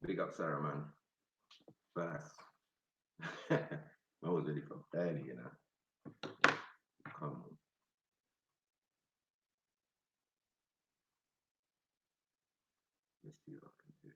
Big up Sarah, man. Fast. I was ready for early, you know. Come on. Let's see what I can do.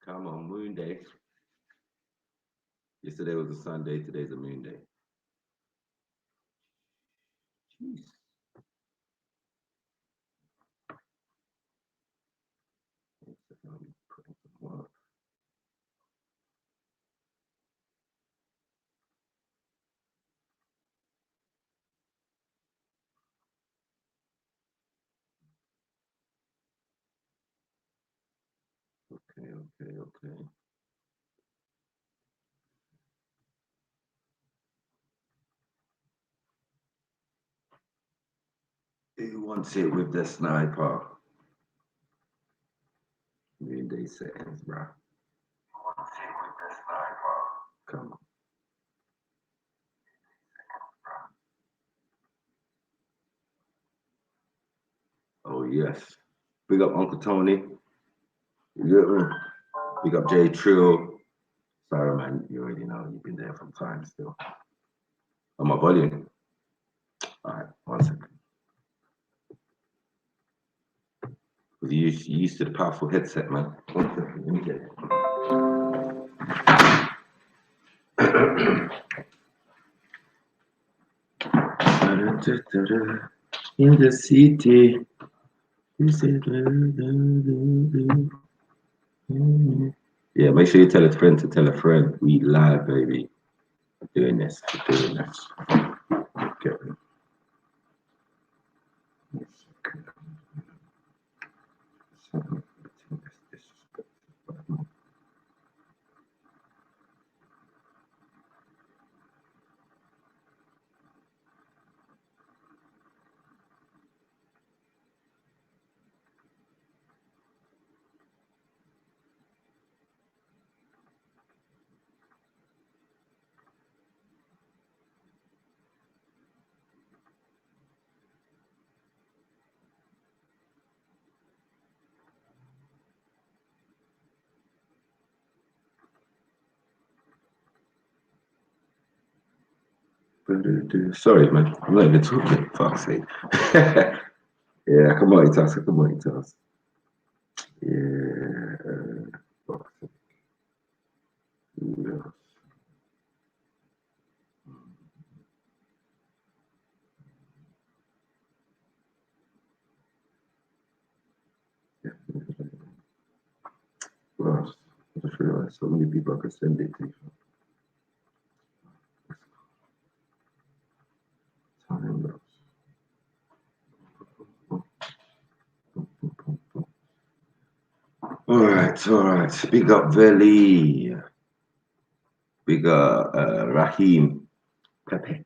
Come on, moon day. Yesterday was a Sunday, today's a moon day. Jeez. Putting some work. Okay. Who wants it with the sniper? Moon day settings, bro. Who wants it with the sniper? Come on. Oh yes. Big up Uncle Tony. You get me? Big up Jay Trill. Sorry man, you already know you've been there from time still. On my volume. Alright, 1 second. Because you used to the powerful headset, man. 1 second, let me get it. In the city. Yeah, make sure you tell a friend to tell a friend. We live, baby. Doing this. Get me. Sorry, man. I'm not even talking. Fuck's sake. Yeah, come on, multitask. Yeah. Fuck's sake. Yeah. Well, I just realized so many people I could send it to. Time lapse. All right. Big up Veli. Big up Rahim. Pepe.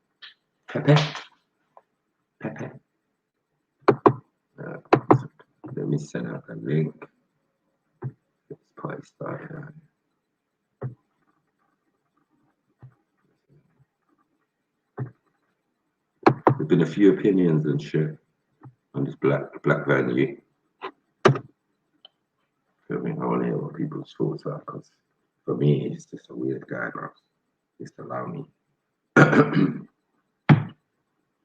Let me send out a link. This party started. There's been a few opinions and shit on this black value. I mean, I want to hear what people's thoughts are because for me, it's just a weird guy, bro. Just allow me.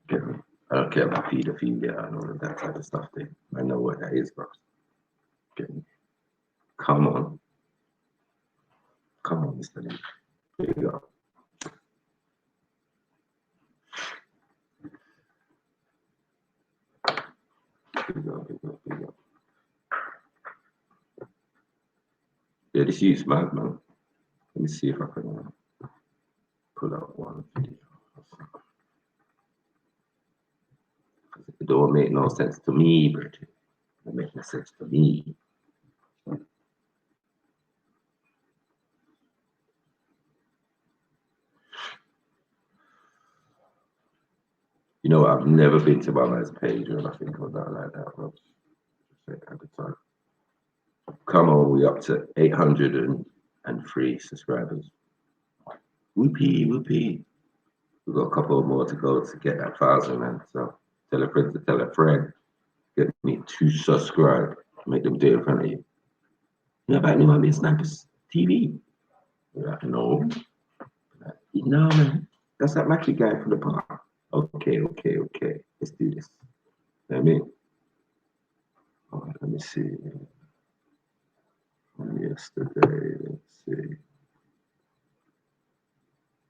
Get me? I don't care about pedophilia and all of that type of stuff. I know what that is, bro. Get me? Come on, Mr. Lee. Here you go. Here you go. Yeah, this is mad, man. Let me see if I can pull out one video. don't make no sense to me, Bridget. Don't make no sense to me. You know, I've never been to my man's page or nothing like that, bro. At the time. Come on, we up to 803 subscribers. Whoopee, whoopee. We've got a couple more to go to get that 1,000, man. So tell a friend to tell a friend. Get me to subscribe. Make them do it in front of you. You know about me, might be Snipers TV. You're like, no. No, man. That's that Mackie guy from the park. Okay. Let's do this. You know what I mean? All right, let me see. Yesterday, let's see.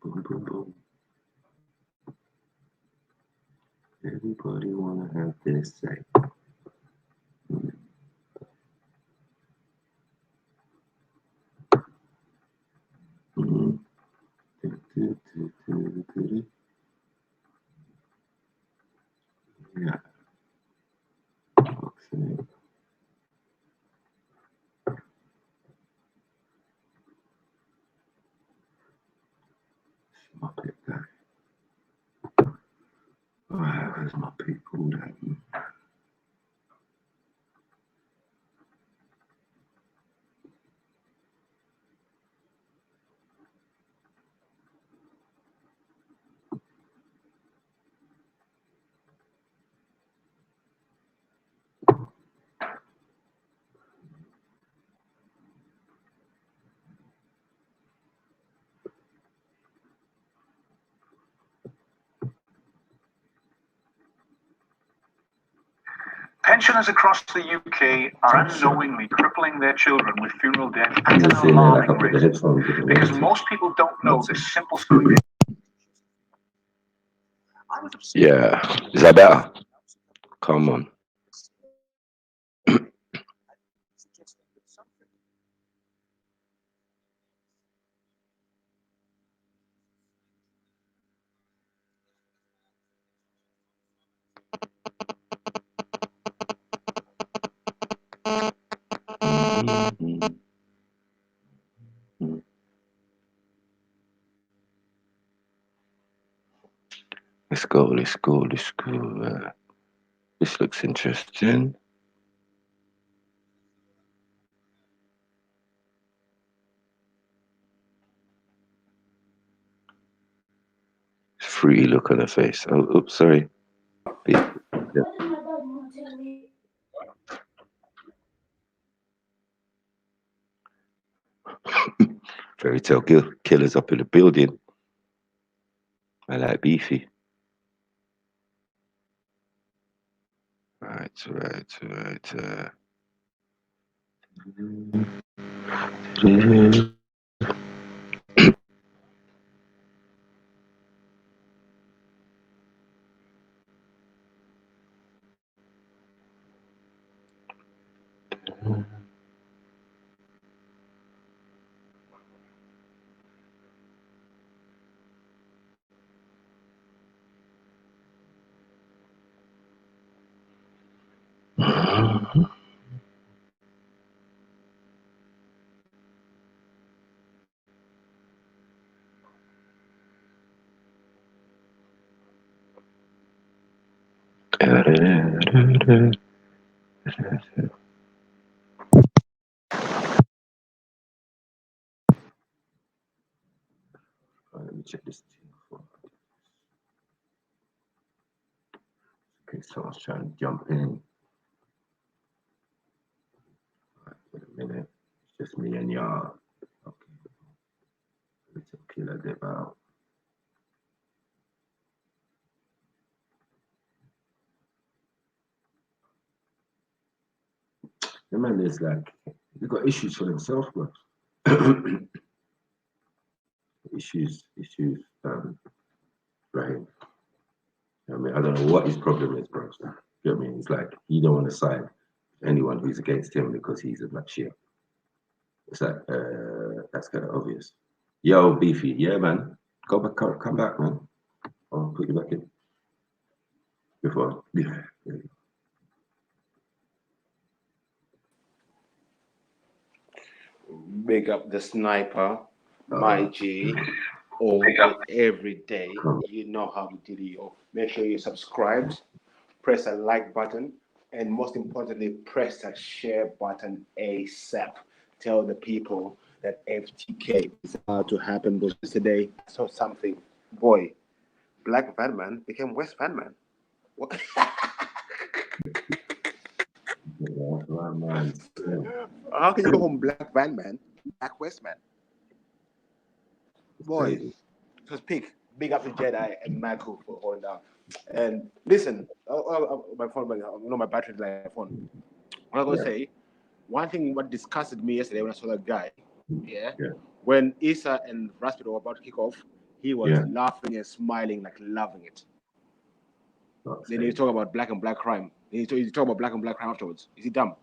Boom, boom, boom. Everybody wanna have their say. Yeah. Okay. My pick guy. Alright, where's my people then? Pensioners across the UK are unknowingly crippling their children with funeral debt at an alarming rate because most people don't know this simple story. Yeah, is that better? Come on. Let's go. This looks interesting. Free look on her face. Oh, oops, sorry. Yeah. Fairy tale killers up in the building. I like beefy. Right. Let me check this. Okay, so I was trying to jump in. Right, wait a minute. It's just me and y'all. Okay. Let's kill a dip out. The man is like, they got issues for themselves, bro. issues, right? I mean, I don't know what his problem is, bro. You know what I mean? It's like he don't want to side with anyone who's against him because he's a black sheep. It's like that's kind of obvious. Yo, beefy, yeah, man. Go back, come back, man. I'll put you back in. before. Yeah. Big up the sniper, my G, all day, every day. You know how we did it, yo. Make sure you subscribed, press a like button, and most importantly, press that share button ASAP. Tell the people that FTK is about to happen. Because today I saw something. Boy, Black Batman became West Batman. What? How can you go from Black Batman, Black Westman? Boy, it was peak. Big up to Jedi and Michael for holding down. And listen, my phone, my battery is like my phone. What I'm gonna say, one thing what disgusted me yesterday when I saw that guy, when Issa and Raspid were about to kick off, he was laughing and smiling, like loving it. Then he talk about black and black crime. He talk about black and black crime afterwards. Is he dumb?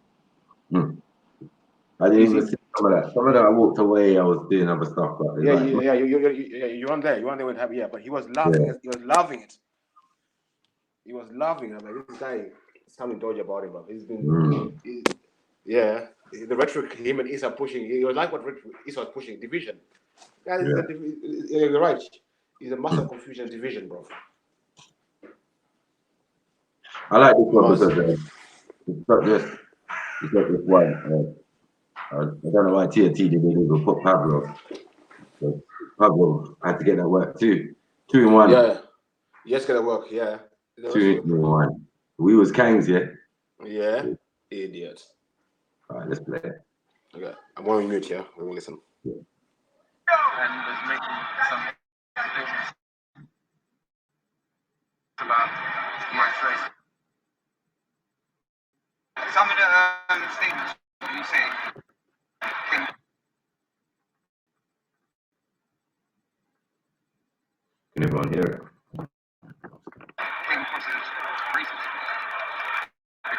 I didn't even see some of that. Some of that I walked away. I was doing other stuff. But You weren't there. You weren't there with happy. Yeah, but he was laughing. He was loving it. He was laughing. I'm like, this guy, something dodgy about him, bro. He's been, the rhetoric him and Issa pushing. He was like what Issa was pushing, division. You're right. He's a master of confusion, division, bro. I like this one because it's not just one. I don't know why TNT didn't even put Pablo. But Pablo had to get that work too. 2 in 1. Yeah. Yes, gotta work. Yeah. 2 in 1. We was Kangs, yeah? Yeah. Idiot. All right, let's play it. Okay. I'm going to mute, yeah? We'll listen. And was making some statements about white race. Some of the statements you say Can everyone hear it? came across as racist. I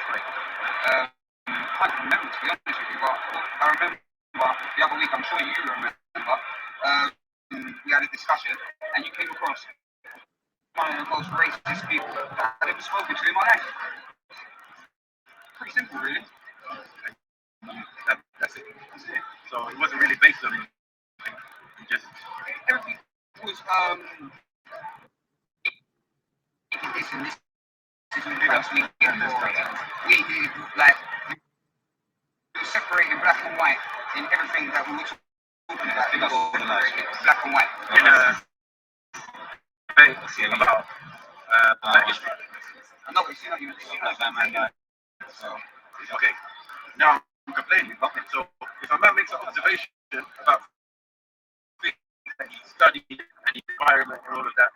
can't remember, to be honest with you, but I remember the other week, I'm sure you remember, we had a discussion and you came across one of the most racist people I've ever spoken to in my life. Pretty simple, really. That's it. So it wasn't really based on it. Just everything was this and this is we like separating black and white in everything that we were talking about. It was black and white. In a debate about history. No, it's not you. So okay. Now I'm complaining. Okay, so if a man makes an observation about things that he studied and the environment and all of that,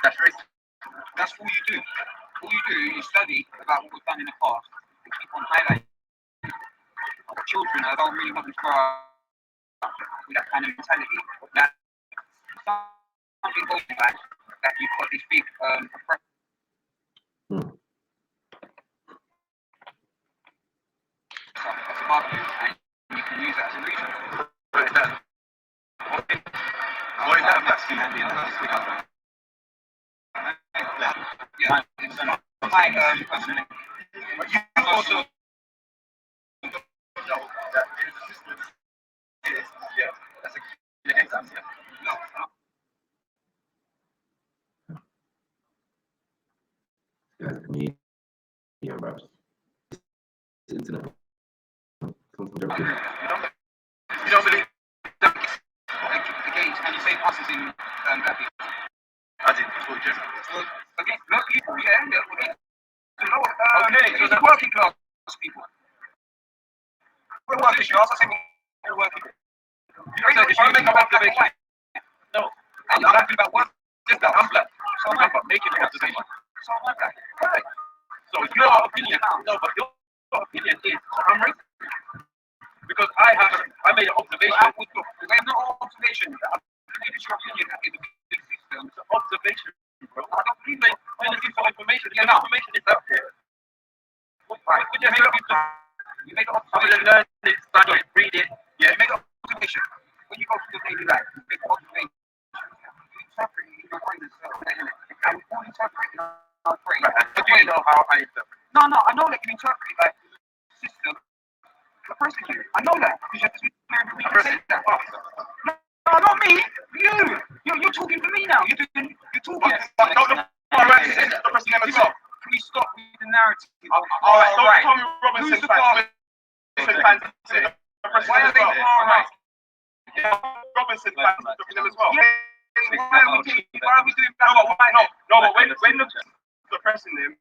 that's racist. That's all you do. All you do is study about what was done in the past and keep on highlighting children that don't really want to grow up with that kind of mentality. That something goes back that you've got this big oppression. That's above you, and you can use that as a reason. What is that? What is that vaccine at the end of this week? Yeah, it's not. Personally. But you also know that there's a system. Yeah, that's a exam. No. That's me. Yeah, raps. Internet. You don't believe that the gays and you say us as in black people? I didn't. Well, against black people, yeah. Okay, so the working class people. We're working class. I say we're working. If I make an observation, no, I'm not happy about work. Just that I'm black, so I'm not making an observation. So I'm black. Right. So your opinion, no, but your opinion is I'm racist. Because I made an observation. I have no observation. It's your opinion that is a big system. It's an observation, bro. I don't believe in anything for information. Yeah, no. Information is out there. Right. You make an observation. Learn it, study it, read it. Yeah. You make an observation. When you go to your daily life, you make an observation. You interpret it in your brain and all interpret it brain. But do you know how I interpret? No, I know that you interpret it like system. The person you. I know that because you have to be clear for me to say that. No, not me. You're talking for me now. You're talking. The person as well. Can we stop with the narrative? All right. Tommy Robinson fans. Why are they all right? Robinson fans as well. Why are we doing that? No, but when oppressing them,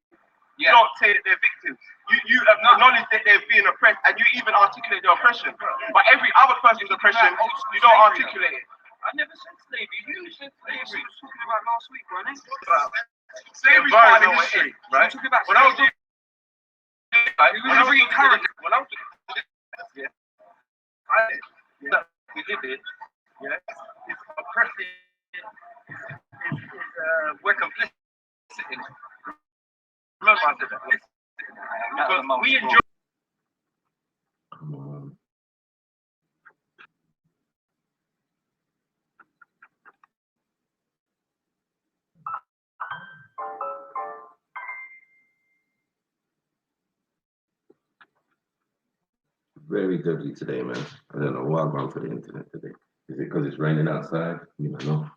you don't say that they're victims. You acknowledge that they're being oppressed, and you even articulate the oppression. But every other person's oppression, you don't articulate it. I never said slavery. You said slavery. We were talking about last week, wasn't it? Slavery part of history, right? When I was doing current, when I was doing we did it. Yeah, it's oppressive. We're complicit in it. Remember I said that. Because we enjoy. Come on. Very dirty today, man. I don't know what I'm going for the internet today. Is it because it's raining outside? You don't know.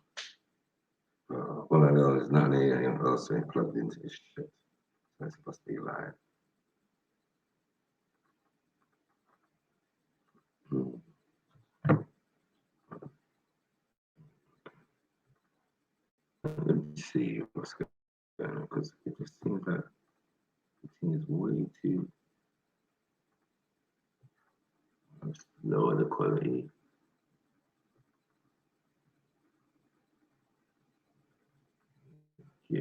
All I know is not anything else ain't plugged into this shit. That's supposed to be live. Let me see what's going on because it just seems like the thing is way too lower the quality. Yeah.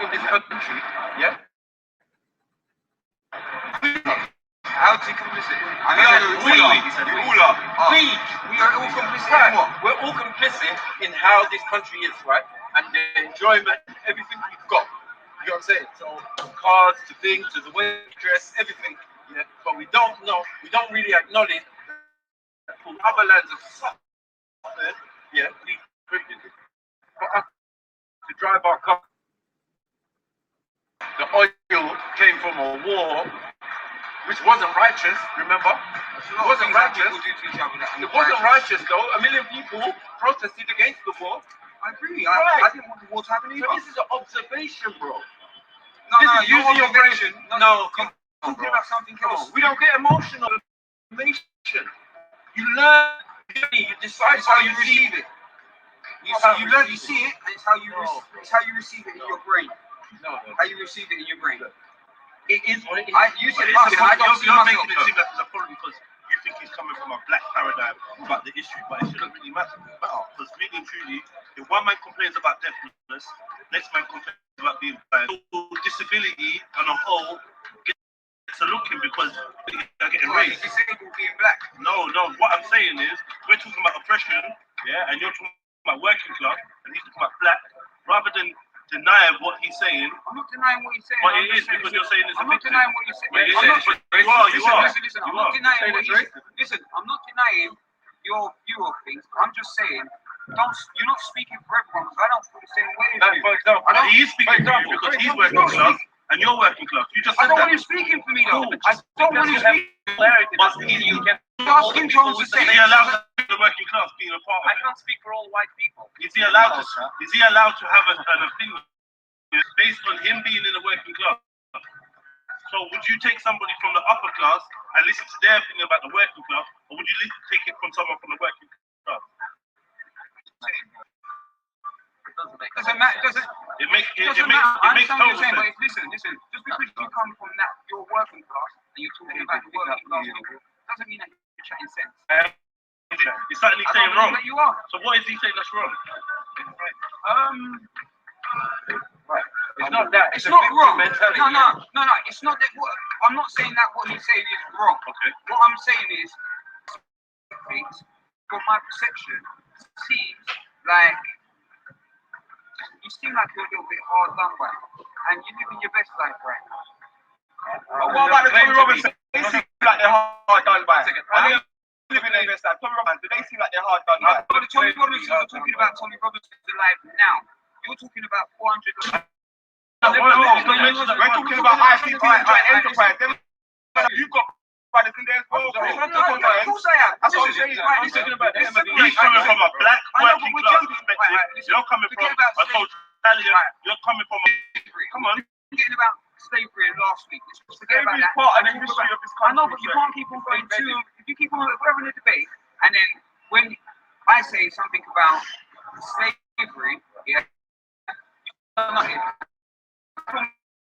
In this country, yeah. How is he complicit? We are all complicit in what? We're all complicit in how this country is, right? And the enjoyment, everything we've got. You know what I'm saying? So, from cars to things to the way we dress, everything. Yeah. But we don't know, we don't really acknowledge that from other lands of suffered, yeah, we privileged. For us to drive our car. The oil came from a war which wasn't righteous, remember? It wasn't righteous. It wasn't righteous though. A million people protested against the war. I agree. I didn't want the war to happen either. This is an observation, bro. No, your observation. No, come on, talking about something else. We don't get emotional information. You learn, you decide how you receive it. You learn, you see it, and it's how you receive it in your brain. No. How you receive it in your brain. It is. You said you're making it seem like it's a problem because you think he's coming from a black paradigm about the issue, but it shouldn't really matter. Because really and truly, if one man complains about deafness, next man complains about being blind. Disability on a whole gets a looking because they're getting raised. Disabled being black. No. What I'm saying is, we're talking about oppression, yeah, and you're talking about working class, and he's talking about black, rather than deny what he's saying. I'm not denying what he's saying. But it is because you're saying it's a I'm not denying what you're saying. You are. Listen, I'm not denying what you're saying. Listen, I'm not denying your view of things. I'm just saying, you're not speaking for everyone because I don't feel the same way as you. For example, he is speaking for you because he's working class and you're working class. You just said I don't that. want you speaking for me though. I don't want you speaking. But you can ask him to say. Is he allowed to be the working class being a part of it? I can't speak for all white people. Is he allowed to have an opinion based on him being in the working class? So would you take somebody from the upper class and listen to their opinion about the working class, or would you take it from someone from the working class? It makes total sense. But listen. Just because you come from that, your working class, and you're talking about the working class people, doesn't mean that you're chatting sense. Is that he's saying wrong? That you are. So what is he saying that's wrong? It's not that. It's not wrong. No. It's not that. I'm not saying that what he's saying is wrong. Okay. What I'm saying is, from my perception, seems like you seem like you're a little bit hard done by, and you're living your best life right now. But what about the Tommy Robinson? They seem like they're hard done by. I mean, living their best life. Tommy Robinson, do they seem like they're hard done by? But the Tommy Robinson, you're talking about Tommy Robinson's alive now. You're talking about 400. We're talking about ICT joint enterprise. You've got brothers in there as well. Of course I am. That's what I'm saying. Listen, He's coming from a black working class perspective. You're coming from a totalitarian. You're coming from a. Come on. Forgetting about slavery last week. Forget about that. Part of the history of this country. I know, but you can't keep on going to. If you keep on having a debate, and then when I say something about slavery, yeah,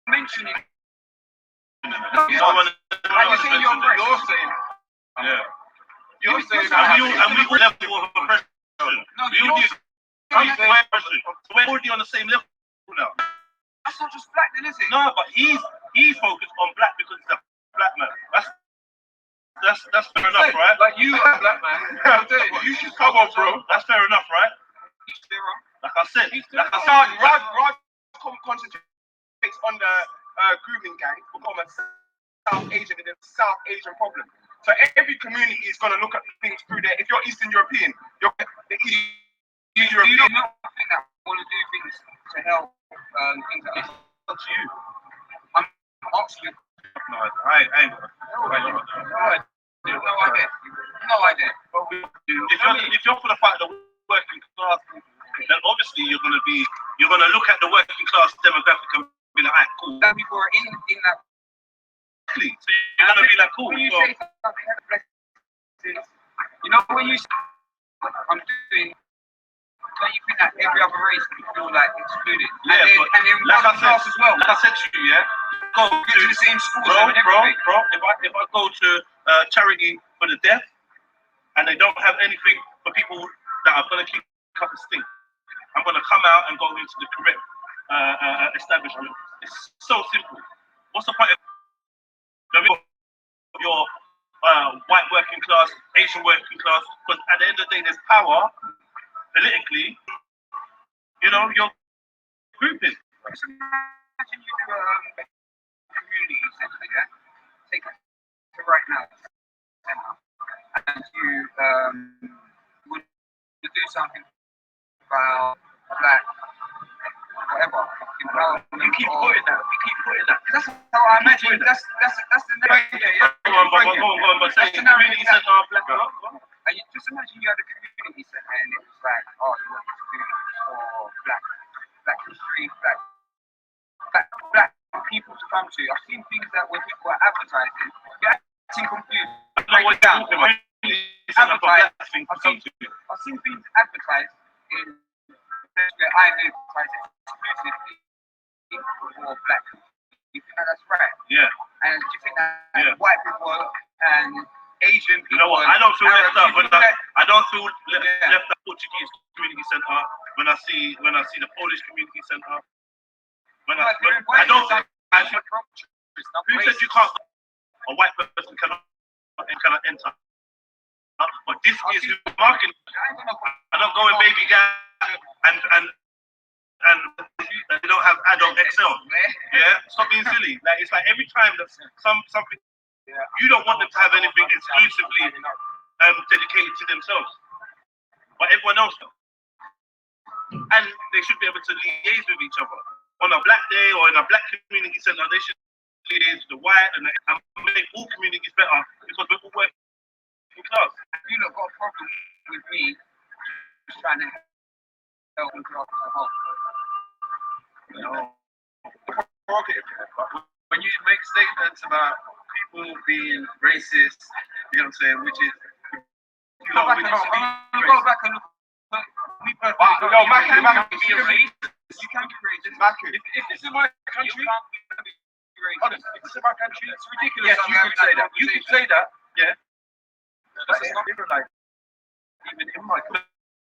mentioning. No, you're saying you're oppressed. You're saying. Yeah. You're saying And we all level of oppression. No, We all oppression. We're already on the same level now. That's not just black, then, is it? No, but he's focused on black because he's a black man. That's fair enough, right? Like you, a black man. You should come on, bro. That's fair enough, right? Like I said, Raj concentrates on the grooming gang become a South Asian and a South Asian problem. So every community is going to look at things through there. If you're Eastern European, you're the Eastern Do you European. not think that want to do things to help things that are up to you? I'm asking you. no, I ain't. No idea. No idea. If you're for the fight of the working class, then obviously you're gonna look at the working class demographic and be like, alright, cool. That people are in that. So you're gonna be like, cool. When you So, say something that's blessed, you know, when you say, I'm doing, don't you think that every other race can feel like excluded? yeah, And then like I working class said, as well. like I said to you, yeah, go Get to the same schools bro. and everything. If I go to charity for the deaf, and they don't have anything for people that are gonna keep up the stink, I'm gonna come out and go into the correct establishment. It's so simple. What's the point of your white working class, Asian working class? Because at the end of the day, there's power politically. You know, you're grouping. Just imagine you do a community center, yeah? Take it to right now, and you would do something about black, whatever. You keep putting that. That's how I imagine. That's the narrative. Go on, but say community center, black. And you just imagine you had a community center and it was like, oh, you want to do for black history, black people to come to. I've seen things that when people are advertising, you're acting confused. Break it down. I've seen things advertised in where I live, exclusively for black people. You think that's right? Yeah. And do you think that white people and Asian people? You know what? I don't feel left out when I don't feel left Yeah. out Portuguese community center when I see the Polish community center. I don't. Who said you can't? A white person cannot enter. But this is marketing. I don't go in baby gang and they don't have adult Excel. Yeah, stop being silly. Like it's like every time that something, you don't want them to have anything exclusively dedicated to themselves, but everyone else does. And they should be able to liaise with each other on a black day or in a black community center. They should liaise with the white and make all communities better because we're all working class. You lot got a problem with me just trying to help and help the whole. You know, when you make statements about people being racist, you know what I'm saying, which is, you know, we can't be go back and look. Me personally, no, Mac, you can be racist. You can be racist. if this is my country, You can't be racist. honestly, if this is my country, It's ridiculous. yes, you can say that. You can say that, yeah. That's Yeah. not liberalized. Even in my country.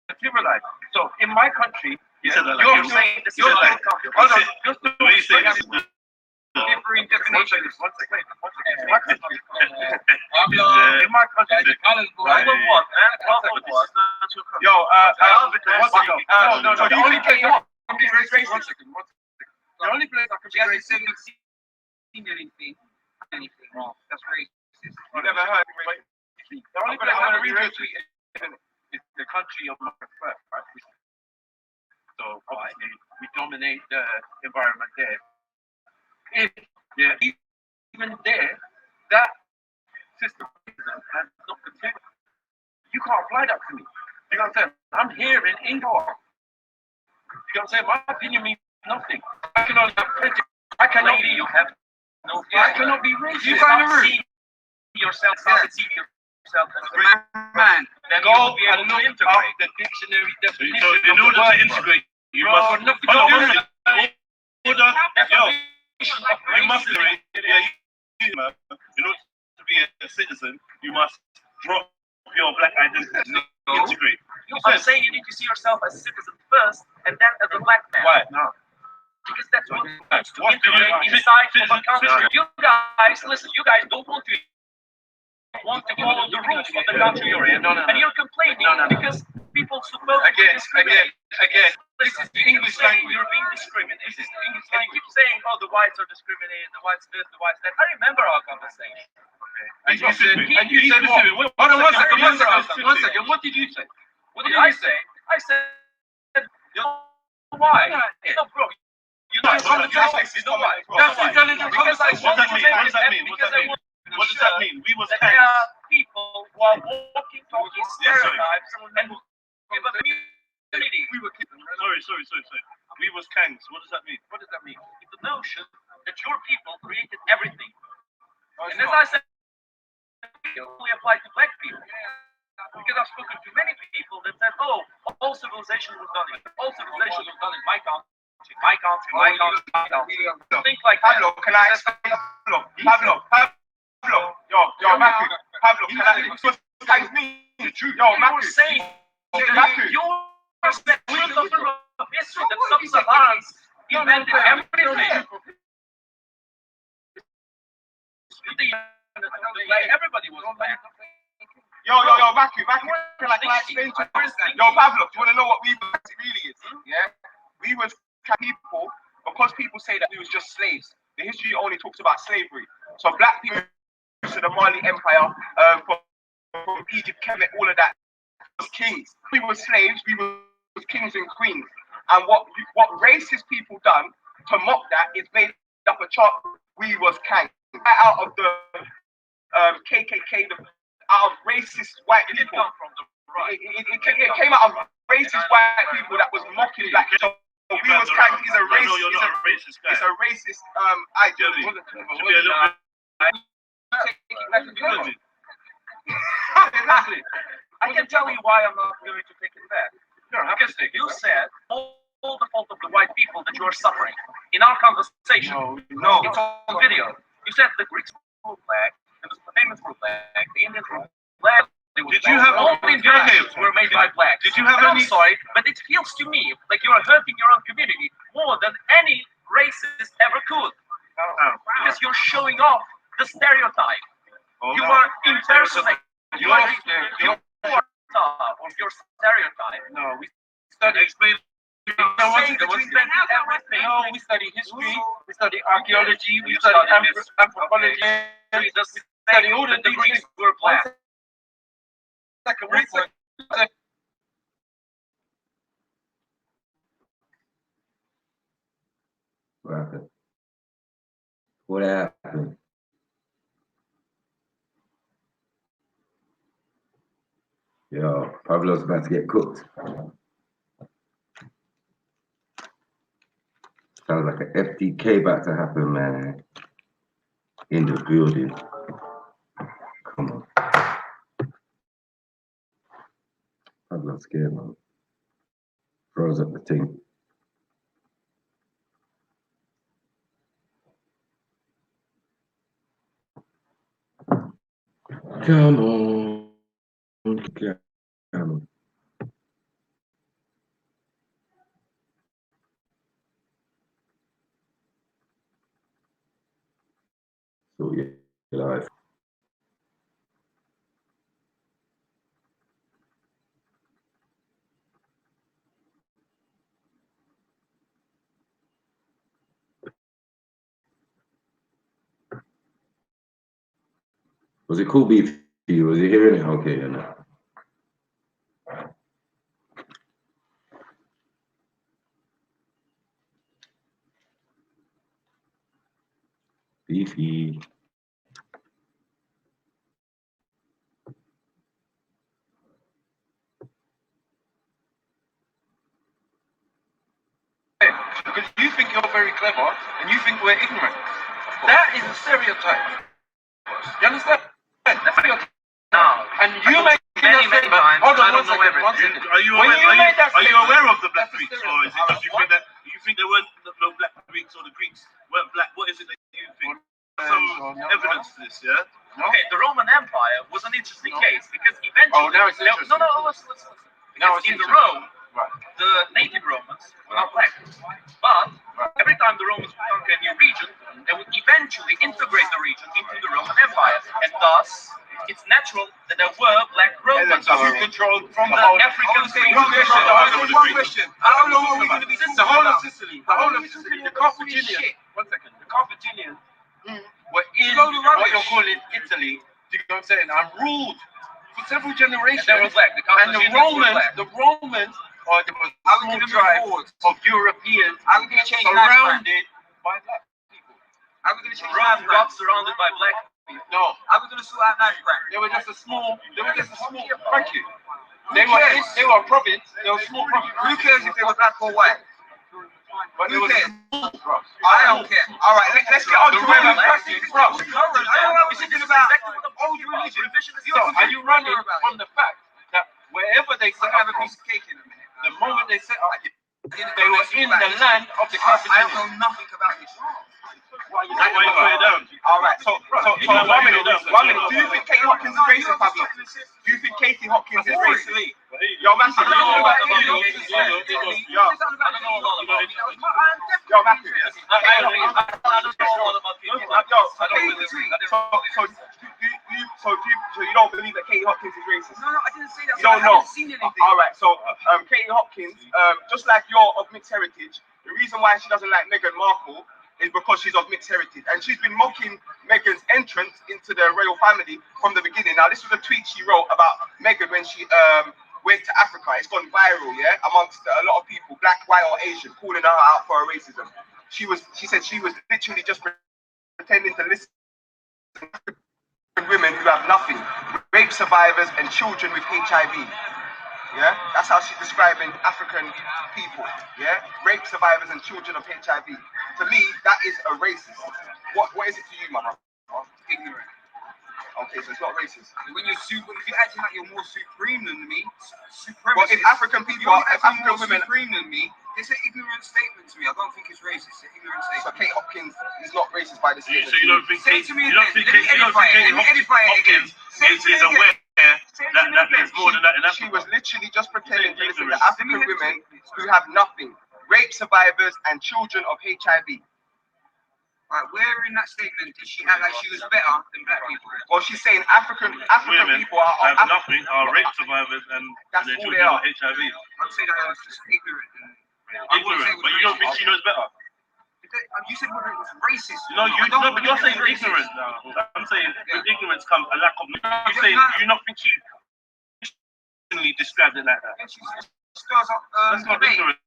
It's liberalized. So in my country, said that like you're you- saying this you is said like, like- hold on, you said- just What you say? Differing definitions. one second. In my country, Yeah. in my country, Hold on, what? Yo, no, you can get what? can be racist. One second. The only place I can be She hasn't racist. seen anything wrong. That's racist. You never heard. The only place I can be racist It's the country of my birth, right? So obviously we dominate the environment there. Even there, that system has not protected. You can't apply that to me. You know what I'm saying? I'm here in indoor. You know what I'm saying? My opinion means nothing. I cannot have prejudice. I cannot be. You have no. I cannot be racist. You find the root. See yourself. See yourself as a man. Then Go you will be and able to look integrate up the dictionary definition. So in order to integrate, you must. No, Hold on, one minute. Hold on. Yo, you must integrate. Yeah, in order to be a citizen, you must drop your black identity. Integrate. I'm saying you need to see yourself as a citizen first, and then as a black man. Why? No. Because that's what it means to What do you- integrate inside of a citizen- country. You guys, listen, you guys don't want to follow the rules of the country you're in, and you're complaining because people supposedly discriminate. Again. This is the English language. You're being discriminated. This is the English language. And you keep saying, oh, the whites are discriminated, the whites this, the whites that. I remember our conversation. And you said what? Hold on, one second. What did you say? What did I say? I said, why? No, bro. You know why? That's intelligent conversation. What does that mean? What does that mean? We was That there tanks. are people who are walking talking stereotypes and who give a community. We were sorry. We was kangs. What does that mean? What does that mean? It's the notion that your people created everything. And as I said, we apply to black people. Because I've spoken to many people that said, oh, all civilization was done in my country. Think like that. Pablo, can I explain? Pablo. Yo, Matthew. Pablo, can I? Because thanks me. Yo, Matthew. Saying Matthew. you're saying of history that sub-Saharans invented everything. Like everybody was black. Yo, Matthew, can I explain to you? Yo, Pablo, do you want to know what we really is? Yeah? We was people, because people say that we was just slaves. The history only talks about slavery. So black people to the Mali Empire, from Egypt, Kemet, all of that, was kings. We were slaves, we was kings and queens. And what racist people done to mock that is made up a chart. We was kangs. Out of the KKK, out of racist white people. It came out of racist white people that was mocking black people. So we was kangs is a racist. No, you're not a racist guy. It's a racist ideology. Exactly. I can tell you why I'm not going to take it back. Because you said all the fault of the white people that you are suffering. In our conversation, No. it's on video. You said the Greeks were black, the Mesopotamians were black, the Indians were black. Did you have all the inventions were made by blacks? Did you have And I'm any? sorry, but it feels to me like you are hurting your own community more than any racist ever could. Because you're showing off the stereotype. You are impersonating. You are the of your stereotype. No, we Explain. we study history, we study archaeology, we study anthropology, We study all the the Greeks were black. What happened? What happened? Yo, Pablo's about to get cooked. Sounds like an FTK about to happen, man. In the building. Come on. Pablo's scared, man. Throws up the thing. Come on. Come on. So yeah, live. Was it cool beef for you? Was you hearing it? Okay, yeah, no. Beefy. Because you think you're very clever and you think we're ignorant. That is a stereotype. You understand? That's stereotype. No. And you make many times. Hold on, one second. Are you When you made that aware of the Black that's a Greeks, or is it just you think there weren't no Black Greeks, or the Greeks weren't black? What is it that you think? Some evidence to this, yeah? Okay, the Roman Empire was an interesting case because eventually. Oh, now it's interesting. No, listen. Now Because it's in the interesting. Rome, Right. the native Romans were not black. But every time the Romans would conquer a new region, they would eventually integrate the region into the Roman Empire. And thus, it's natural that there were black Romans So who controlled from the the whole African One question. How long are we going to be The whole of Sicily. The whole of Sicily. The Carthaginians. One second. The Carthaginians were in Go to what rubbish. you're calling Italy. Do you know what I'm saying? And ruled for several generations. They were black. And the Romans, or there was a small tribe of Europeans How are we going to change that? surrounded by black people. How are we going to change Rome that? got surrounded by black people. No, How are we going to sort out that? they were just a small. Thank you. They were a province. They were a small province. Who cares if they were black or white? But they Who were cares? small. I don't care. All right, let's get on to where we're practicing. Bro, This is thinking about exactly what the old religion. So, are you running from the fact that wherever they set I up have a from, piece of cake in a minute. the moment they set up, they were in the land of the I Carthaginians? don't know nothing about this. Why Why you put it down? All right, so 1 minute. Do you think Katie Hopkins is racist, Pablo? Do you think Katie Hopkins is racist? Yo, Matthew, I don't know about the Yo, Yo, Matthew. So you don't believe that Katie Hopkins is racist? No, I didn't say that. You don't know. I haven't seen anything. All right, so Katie Hopkins, just like you're of mixed heritage, the reason why she doesn't like Meghan Markle is because she's of mixed heritage, and she's been mocking Meghan's entrance into the royal family from the beginning. Now, this was a tweet she wrote about Meghan when she went to Africa. It's gone viral, yeah, amongst a lot of people, black, white, or Asian, calling her out for her racism. She said she was literally just pretending to listen to women who have nothing, rape survivors and children with HIV. Yeah, that's how she's describing African people. Yeah, rape survivors and children of HIV. To me, that is a racist. What is it to you, mama? Ignorant. Okay, so it's not racist. When you're if you're acting like you're more supreme than me, Well, if African people, if African women, supreme than me, it's an ignorant statement to me. I don't think it's racist. It's an ignorant so statement. Kate Hopkins is not racist by the So statement. you don't think Say it to me you don't again. think Let me edify it again. Hopkins is aware that there's more than that in She Africa? was literally just pretending to listen to ignorant. African women who have nothing, rape survivors and children of HIV. Right, where in that statement did she act like she was better than black people? Well, she's saying African Women people are have nothing, are rape survivors and That's their all children they of are. HIV. I'd say that was just ignorant. I wouldn't say it Ignorant, was but you don't think racist. she knows better? You said whether it was racist. No, I don't but you're saying believe it's ignorance racist. now. I'm saying with ignorance comes a lack of knowledge. You say you not think she described it like that? And she stirs up That's not debate. ignorance.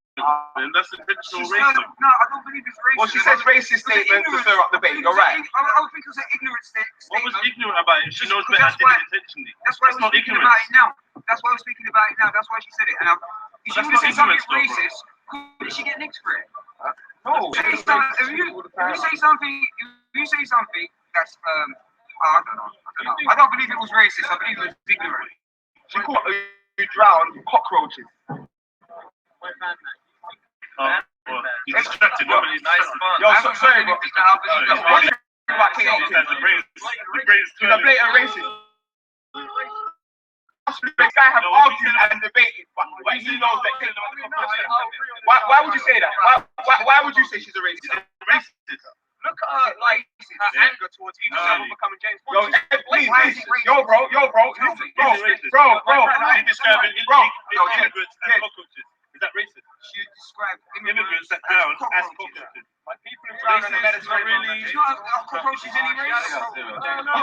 And that's She intentional stirs racism. up, no, I don't believe it's racist. Well, she says racist statement to stir up debate. You're right. I would think it was an ignorant statement. What was ignorant about it? She knows Because better that's why- intentionally. That's why That's we're not speaking ignorance. about it now. That's why we're speaking about it now. That's why she said it. And if she That's would not say something ignorance, though, bro. racist, did she get nicked for it? No. If you say something that's I don't know. I don't believe it was racist. I believe it was ignorant. She called you drowned cockroaches. Well, he's distracted. Nobody's Nice distracted. fun. Yo, I so haven't sorry, heard bro. anything that I believe that What do was you think about Kate He's Hopkins? had the brains She's a blatant racist. This guy have argued and debated, but he knows that. Why would you say that? Why would you say she's a racist? Look at her, like, her anger towards each other becoming James Yo, Bond. please, Why is please. it racist? Yo, bro, listen, bro, She's describing immigrants and cockroaches. Is that racist? She described Immigrants that drown as cockroaches. cockroaches. Like people who drown in the Mediterranean. Really? It's not cockroaches any race. No.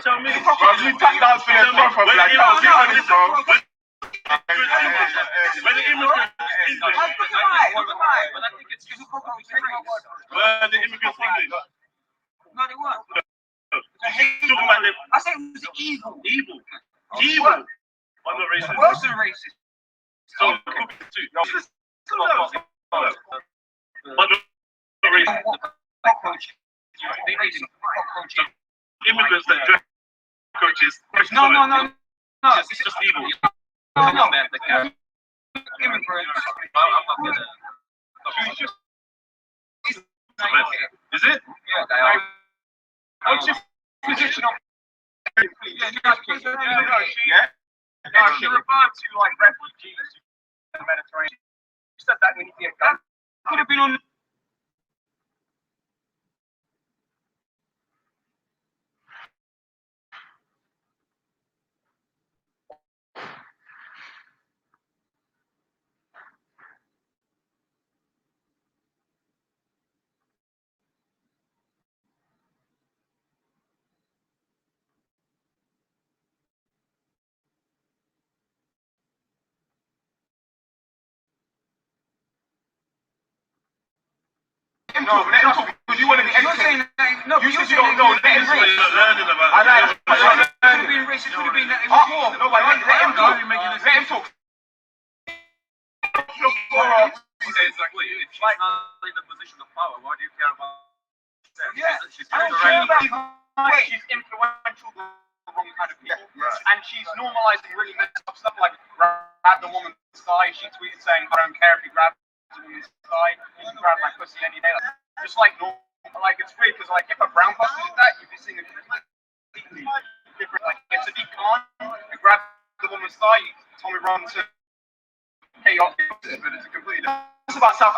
Tell me. Bro, you tap dance for the proper, When like, the that was immigrants- honest, bro. when the immigrants English, Look at mine. But I think it's just a cockroach anyway. were the immigrants English? No, they weren't. Talking about them I said it was evil. evil. Evil. I'm not racist. Worse than racist. So, could be too. But not racist. Cockroaches. They racist. Cockroaches. Immigrants that dress cockroaches. No. It's just evil. No. Immigrants. I'm not gonna. Is it? Yeah, they are. What's your position on? Yeah. No, she referred to like refugees in the Mediterranean. She said that when you get that Could have been on. No, let him talk because you want to be educated. No, You said you don't know. Let him What talk. you're not learning about. I know. Could have been racist. Could have been that. No, but let him talk. Let him talk. Exactly. If she's not in the position of power, why do you care about that? Yeah. She's I don't trying care to about she's influential to the wrong kind of people. And she's normalizing really messed up stuff like grab the woman's thigh. She tweeted saying, I don't care if you grab the woman's thigh, you can grab my pussy any day. Just like normal. Like it's weird because like if a brown person did that, you'd be seeing a completely different. Like it's a deep con. You grab the woman's thigh, you Tommy run to chaos, but it's a completely different. It's about South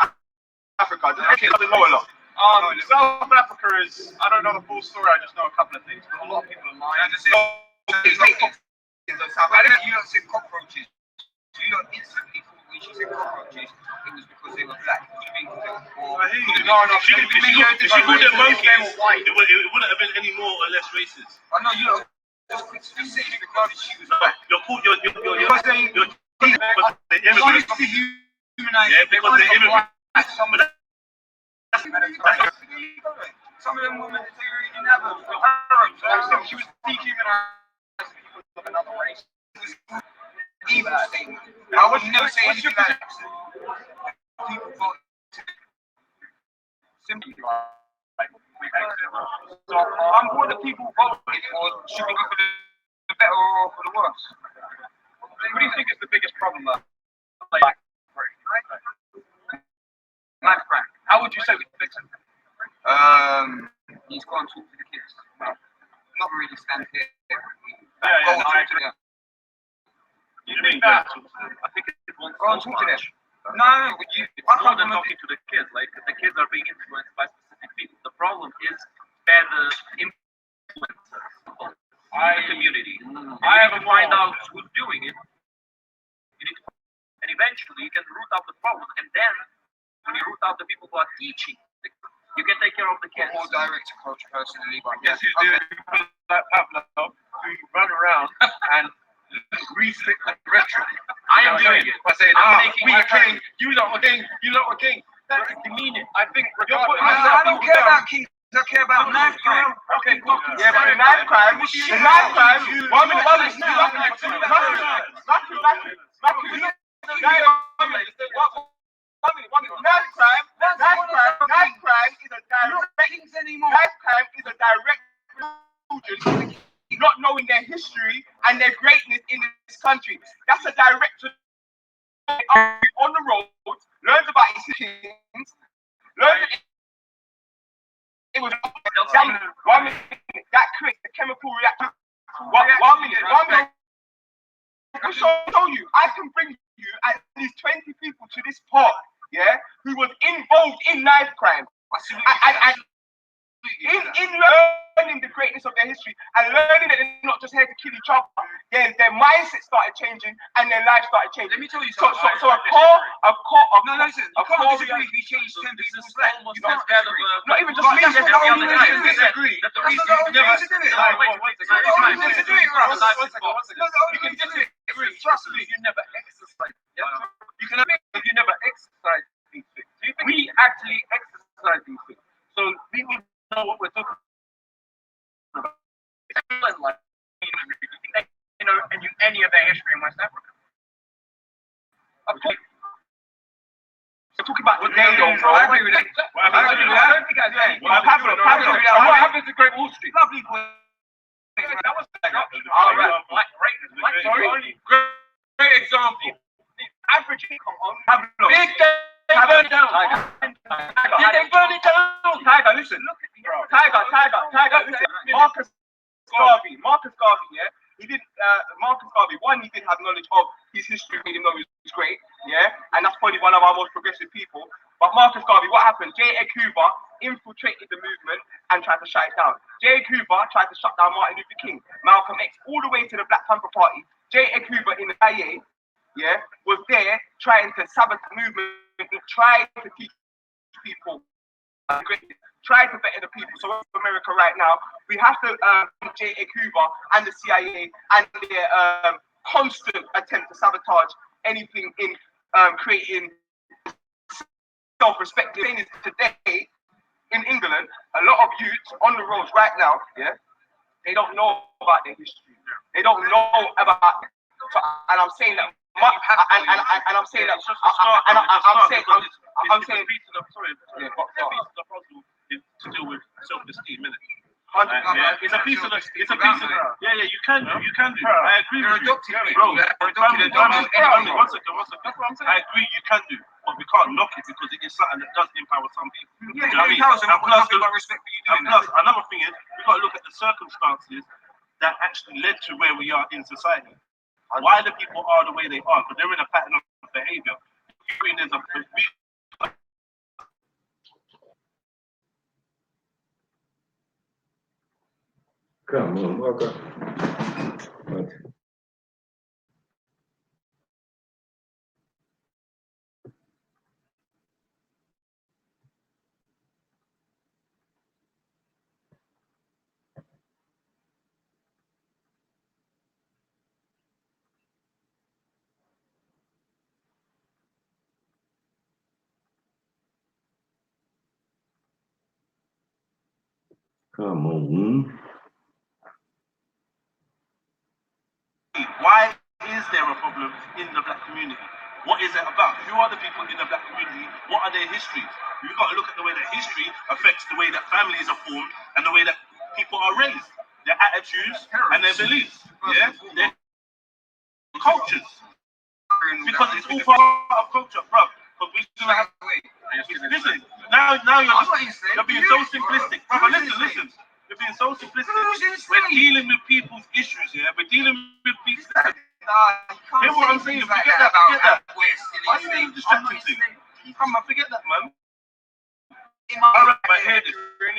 Africa. Okay, doesn't know a lot. South Africa is, I don't know the full story, I just know a couple of things, but a lot of people are lying. You don't say cockroaches. You don't instantly thought when she said cockroaches, it was because they were black. You think If she called them monkeys, it wouldn't have been any more or less racist. I know you don't. Just say because she was black. You're Because they the immigrants. dehumanize. Yeah, because the immigrants. Some of them women, they really didn't have them. So she was dehumanizing people of another race. Evil statement. I would never say anything like that. People vote simply like so I'm for the people voted, or should we go for the better or for the worse? What do you think is the biggest problem though? Knife crime. How would you say we fix it? He's gone to talk to the kids. Well, not really stand here. You think that? I think it won't Go and talk to them. No, but you. it's more than talking to the kids. Like the kids are being influenced by specific people. The problem is bad influencers in the community. I have to find out who's doing it. You need to, and eventually you can root out the problem. And then when you root out the people who are teaching, you can take care of the kids. More direct approach personally, but Yes, you do. Like Pablo, who run around and reflect the rhetoric. I am doing it. By saying, we are king, you lot are king, you lot are king. That's demeaning. I think regardless. I don't care about kings. I care about knife crime. Okay, yeah, but the knife crime, one minute. Knife crime is a direct result not knowing their history and their greatness in this country. That's a direct on the road, learns about its kings, learns that it was 1 minute, that creates the chemical reaction. 1 minute. I can show you, I can bring you at least 20 people to this park, yeah, who was involved in knife crime. In learning learning the greatness of their history and learning that they're not just here to kill each other. Their mindset started changing and their life started changing. Let me tell you So something. a core. No, listen, you can't disagree. We changed 10 people's lives. You can't disagree. Not even just me. That's the other guy who said Disagree. that the reason you never to do it. Trust me, you never exercise. You can admit that you never exercise these things. We actually exercise these things. So we would know what we're talking about. Like, you know, and any of their history in West Africa. Okay. So talking about today, though, bro. I agree with that. I don't think I say. Pablo, what happened to Great Wall Street? Lovely boy. That was sorry. Great example. Average income on Pablo. Big they burn it down. They burn it down. Tiger, listen. Look at me, bro. Tiger, listen. Marcus Garvey, yeah. He didn't. Marcus Garvey. One, he didn't have knowledge of his history, made him know he was great, yeah. And that's probably one of our most progressive people. But Marcus Garvey, what happened? J. Edgar Hoover infiltrated the movement and tried to shut it down. J. Edgar Hoover tried to shut down Martin Luther King, Malcolm X, all the way to the Black Panther Party. J. Edgar Hoover in the CIA, yeah, was there trying to sabotage the movement, tried to teach people, tried to better the people. So in America right now, we have to J. Edgar Hoover and the CIA and their constant attempt to sabotage anything in creating self-respect. The thing is, today in England, a lot of youths on the roads right now, yeah, they don't know about their history. They don't know about, and I'm saying that. I'm saying that. I'm saying. Sorry, Yeah, the problem is to deal with self-esteem, isn't it? It's a piece of yeah, you can do. I agree with you. Bro, one second. I agree, you can do, but we can't knock it because it is something that does empower some people. Yeah, Do you know what I mean? And plus, respect for you doing plus, another thing is, we've got to look at the circumstances that actually led to where we are in society. Why the people are the way they are, because they're in a pattern of behavior. Come on, welcome. Okay. Come on. Why is there a problem in the black community? What is it about? Who are the people in the black community? What are their histories? We've got to look at the way that history affects the way that families are formed and the way that people are raised, their attitudes and their beliefs, yeah, their cultures. Because it's all part of culture, bro. But we still have to wait. Listen, now you're being so simplistic. Brother, listen. You're being so simplistic. We're dealing with people's issues, yeah? We're dealing with people's issues. Hear what I'm saying? Forget that. Why are you being distracted to? Come on, forget that, man. Alright, but hear this.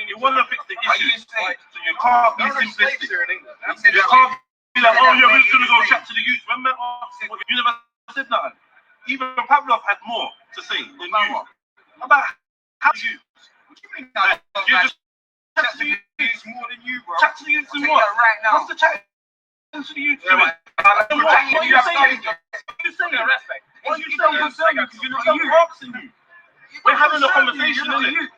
You want to fix the issues, so you can't be simplistic. You can't be like, oh, you're just going to go chat to the youth. Remember, you never said nothing. Even Pavlov had more to say than you. About how you. What do you mean? You just chat to the youth more than you, bro. Chat to the youth and what? Right now. What's the chat to the youth? What are you saying? What are you saying? You're not asking you. We're having a conversation, isn't it?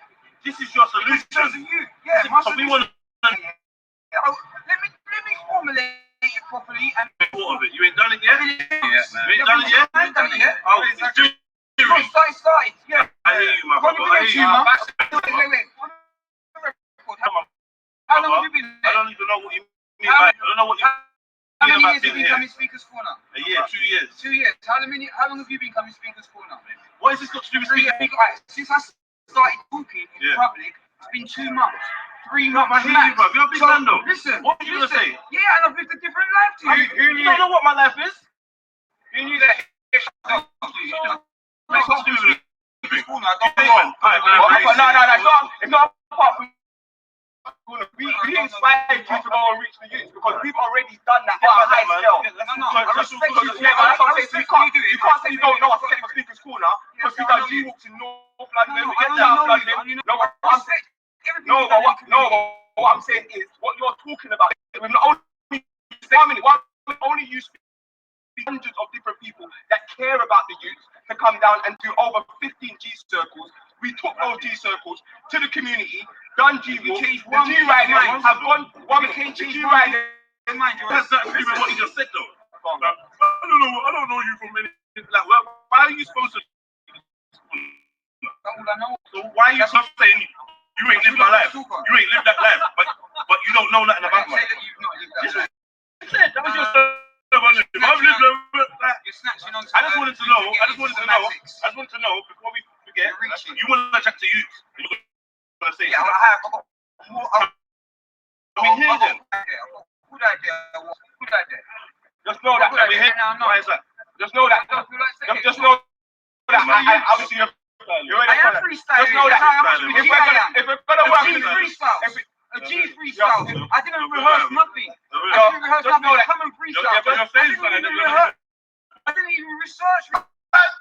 This is your solution. Yeah, so we want to. Let me formulate it properly and what of it? You ain't done it yet? Yeah, you ain't done it yet? I ain't done it yet. Oh, it's doing. Started. Yeah. I hear you, my brother. I hear you. Wait. How long have you been there? I don't even know what you mean by. I don't know what you How mean many about years have you being been here. coming Speakers Corner? A year, 2 years. 2 years. How long have you been coming Speakers Corner? What is this got to do with speaking? Right, since I started talking in public, it's been 2 months. 3 months. I hear you, bro. You're a big man, though. Listen. What are you going to say? Yeah, and I've lived a different life to you. You don't know what my life is. You knew that. What's got to do with it? No, it's not apart from we inspired you to go and reach the youth because we've already done that on a high scale. You can't say you don't know us at Technical Speakers Corner because we done G-Walks in North London, we get South London. No, but what I'm saying is, what you're talking about, we've not only used hundreds of different people that care about the youth to come down and do over 15 G circles. We took those G circles to the community, done G-Walks, the G-Riders have gone, the G-Riders. That's not even what you just said though. I don't know you from anything. Like, why are you supposed to? So why are you supposed to say you ain't lived my life? You ain't lived that life, but you don't know nothing about mine. That was your story. I just wanted to know before we forget. You want to chat to youth. You want to say I have got more. we hear them. Good idea. Just know that we hear. Why is that? Just know that. Just know that. I obviously you're ready. I am freestyling. Just know that. If we're gonna work in freestyle. A G freestyle. I didn't rehearse nothing. I didn't rehearse nothing. Come and freestyle. I didn't even research.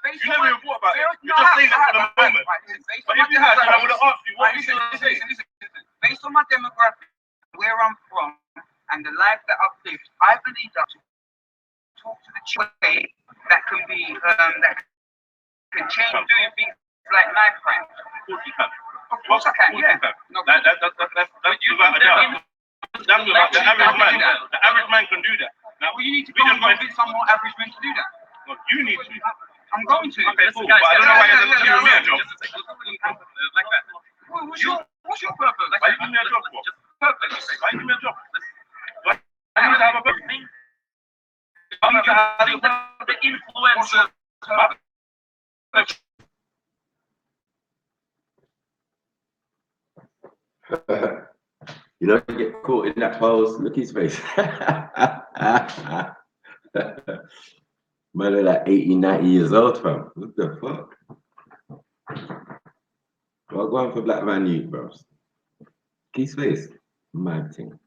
You never even thought about it. You're just saying that for the moment. But if you had, I would have asked you what you should say. Listen. Based on my demographic, where I'm from, and the life that I've lived, I believe that to talk to the way that can be that can change doing things like knife crime. Of course you can. Of course I can, yeah. No, that's without a doubt. That's without the average man. The average man can do that. Now you need to go and convince some more average men to do that. No, you need to. I'm going to. Okay, cool. But I don't know why you're giving me a job. Like that. What's your purpose? Why you give me a job for? Purpose. Why you give me a job? I need to have a purpose. I need to have the influencer. You know, you get caught in that pose, look his face. Man, they're like 80, 90 years old, fam. What the fuck? Well, go on for Black Man Youth, bro. His face, mad thing.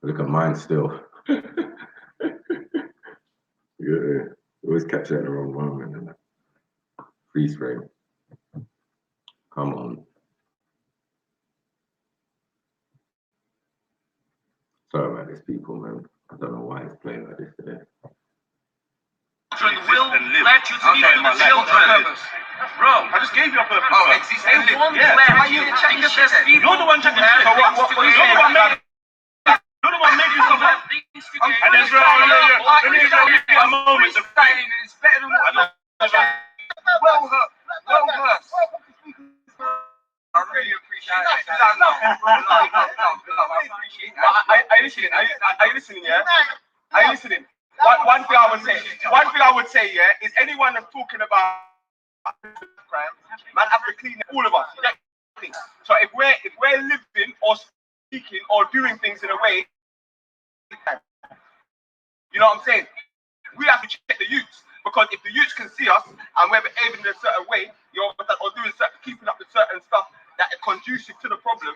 Look at mine still. Yeah, always capture at the wrong moment. And freeze frame. Come on. Sorry about this, people, man. I don't know why it's playing like this today. Will let you speak to the children. Bro, I just gave you a purpose. Oh, exist and live. Yeah. Why you chatting shit? You're the one chatting shit. So what you saying? You're the one making something. And then, bro, let me get a moment to think. It's better than what well versed. I really appreciate it. Are you listening? Are you listening? Yeah. Are you listening? One thing I would say, yeah, is anyone that's talking about crime, man, have to clean it, all of us. So if we're living or speaking or doing things in a way, you know what I'm saying? We have to check the youths, because if the youths can see us and we're behaving in a certain way, or doing certain, keeping up with certain stuff that are conducive to the problem.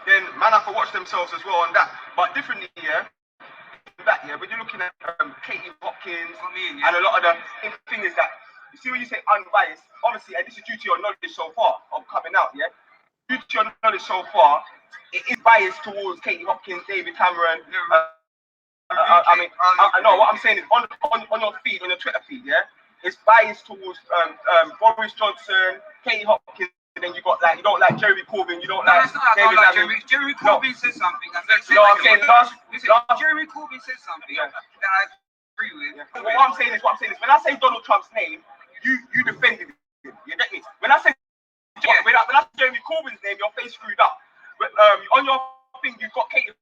Then man have to watch themselves as well on that. But differently, yeah. When you're looking at Katie Hopkins and a lot of the thing is that you see when you say unbiased, obviously, and this is due to your knowledge so far of coming out, yeah. Due to your knowledge so far, it is biased towards Katie Hopkins, David Cameron. I know what I'm saying is on your feed, on your Twitter feed, yeah, it's biased towards Boris Johnson, Katie Hopkins. And then you got like, you don't like Jeremy Corbyn, you don't like David Cameron. Jeremy Corbyn said something. Jeremy Corbyn said something that I agree with. What I'm saying is, when I say Donald Trump's name, you defended him. You get me? When I say Jeremy Corbyn's name, your face screwed up. But on your thing, you've got Katie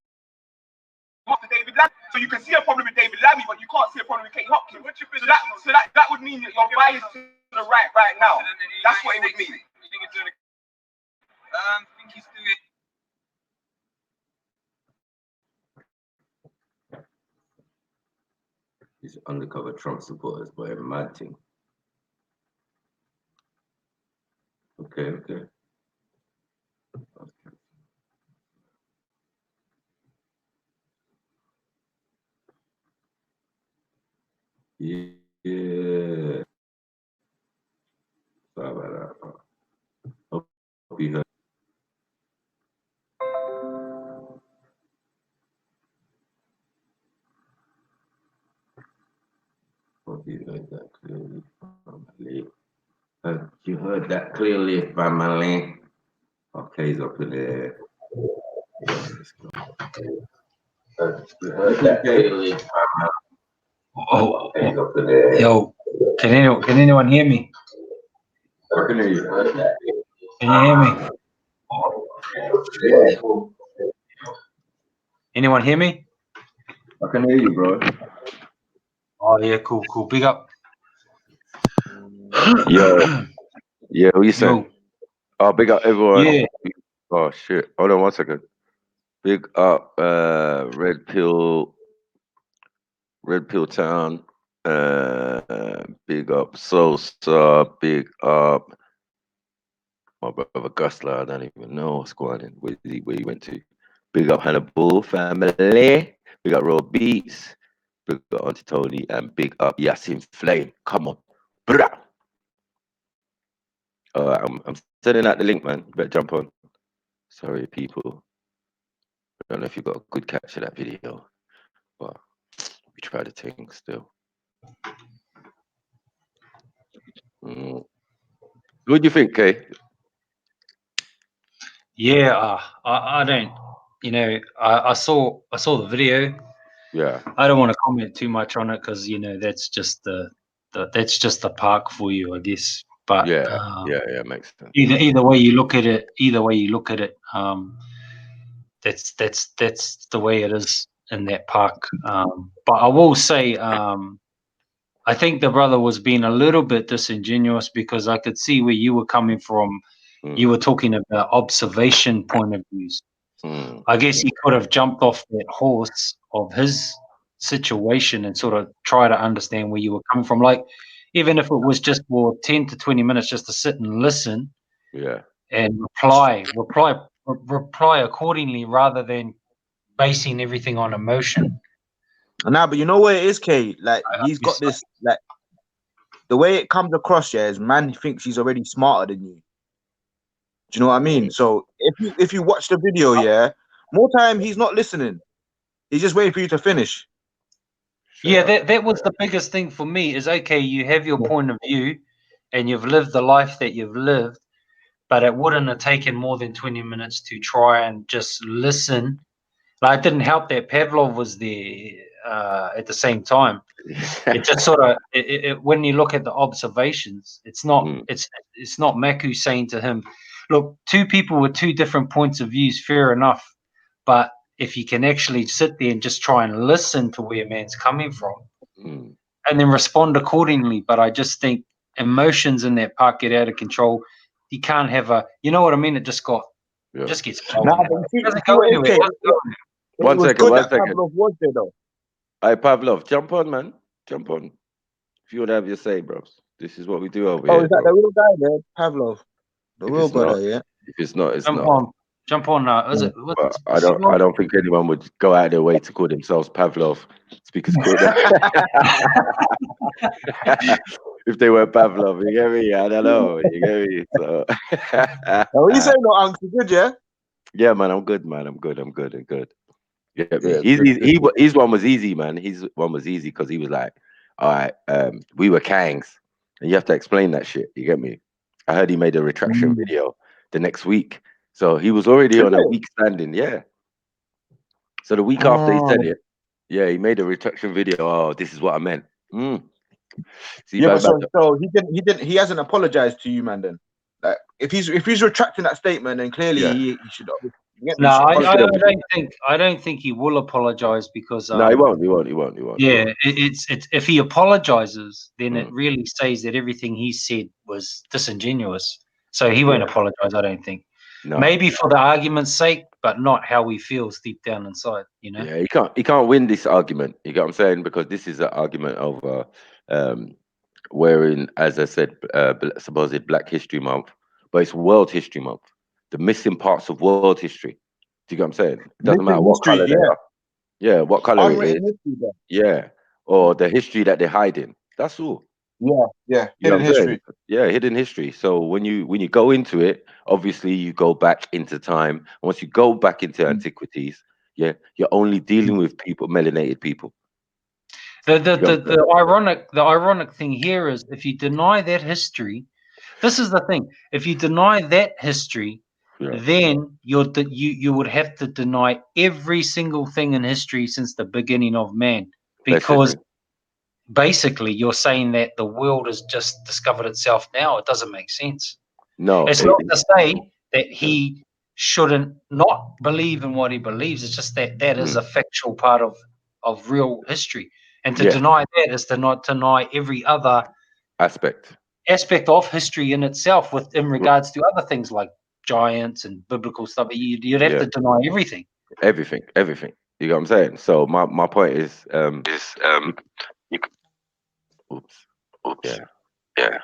Hopkins, David Lammy. So you can see a problem with David Lammy, but you can't see a problem with Katie Hopkins. So that would mean that you're biased to the right now. That's what it would mean. I think he's doing. These undercover Trump supporters, boy, mad thing. Okay. Yeah. Sorry about that. Hope you heard. Hope you heard that clearly, family. You heard that clearly, family. Okay, up in there. Let's go. You heard that clearly, family. Okay, up in there. Yo, can anyone hear me? I can hear you. Heard that. Can you hear me? Yeah, Anyone hear me? I can hear you, bro. Oh yeah, cool. Big up. Yeah, what you saying? Yo, Oh, big up everyone. yeah. Oh shit. Hold on 1 second. Big up Red Pill Town. Big up Sosa, big up my brother Gustler. I don't even know what's going on. Where he went to. Big up Hannibal family. Big up Raw Beats. Big up Auntie Tony and big up Yasin Flame. Come on. Brah. I'm sending out the link, man. You better jump on. Sorry, people. I don't know if you got a good catch of that video, but we tried the thing still. What do you think, Kay? Yeah, I don't. I saw the video. Yeah. I don't want to comment too much on it because that's just the park for you, I guess. But Yeah, makes sense. either way you look at it, that's the way it is in that park. But I will say, I think the brother was being a little bit disingenuous because I could see where you were coming from. You were talking about observation point of views. I guess he could have jumped off that horse of his situation and sort of try to understand where you were coming from. Like, even if it was just for 10 to 20 minutes just to sit and listen and reply accordingly rather than basing everything on emotion. Nah, but you know what it is, Kay? Like, he's got this, like, the way it comes across, yeah, is man thinks he's already smarter than you. Do you know what I mean? So if you watch the video, yeah, more time he's not listening. He's just waiting for you to finish. Yeah, that was the biggest thing for me is, okay, you have your point of view and you've lived the life that you've lived, but it wouldn't have taken more than 20 minutes to try and just listen. Like, it didn't help that Pavlov was there at the same time. It just sort of, when you look at the observations, it's not Maku saying to him, look, two people with two different points of views, fair enough. But if you can actually sit there and just try and listen to where a man's coming from and then respond accordingly. But I just think emotions in that part get out of control. You can't have you know what I mean? It just gets going. Nah, but It doesn't go anywhere. One second. Pavlov was there, though. Hey, Pavlov, jump on, man. Jump on. If you want to have your say, bros. This is what we do over here. Oh, is that the real guy there, Pavlov? The real guy, yeah. If it's not, it's Jump not. on. Jump on. I don't think anyone would go out of their way to call themselves Pavlov. Speakers call them. If they were Pavlov, you get me? I don't know. You get me? So. What you saying, no, Uncle? You good, yeah? Yeah, man. I'm good, man. I'm good. You get me? His one was easy, man. His one was easy because he was like, all right, we were kangs. And you have to explain that shit. You get me? I heard he made a retraction video the next week. So he was already on a week standing, yeah. So the week after he said it, yeah, he made a retraction video. Oh, this is what I meant. See, yeah, but so he hasn't apologized to you, man. Then, like, if he's retracting that statement, then clearly he should. No, I don't think he will apologize because no, he won't. Yeah, it's if he apologizes, then it really says that everything he said was disingenuous. So he won't apologize, I don't think. No. Maybe for the argument's sake, but not how we feel deep down inside. Yeah, he can't win this argument. You get what I'm saying? Because this is an argument over wherein, as I said, supposed Black History Month, but it's World History Month. The missing parts of world history. Do you get what I'm saying? It doesn't matter Missing what history, color they yeah. are. Yeah, what color it Unwritten is. history, bro. Yeah, or the history that they're hiding. That's all. Yeah, yeah. You know Hidden what I'm saying? history. Yeah, hidden history. So when you go into it, obviously you go back into time. And once you go back into antiquities, yeah, you're only dealing with people, melanated people. The ironic thing here is if you deny that history, this is the thing. If you deny that history, Yeah, then you would have to deny every single thing in history since the beginning of man, because basically you're saying that the world has just discovered itself now. It doesn't make sense. no, It's not to say that he shouldn't not believe in what he believes. It's just that that is a factual part of real history. And to deny that is to not deny every other aspect of history in itself in regards to other things like giants and biblical stuff. You'd have to deny everything. Everything. You know what I'm saying? So my point is, you, oops, yeah,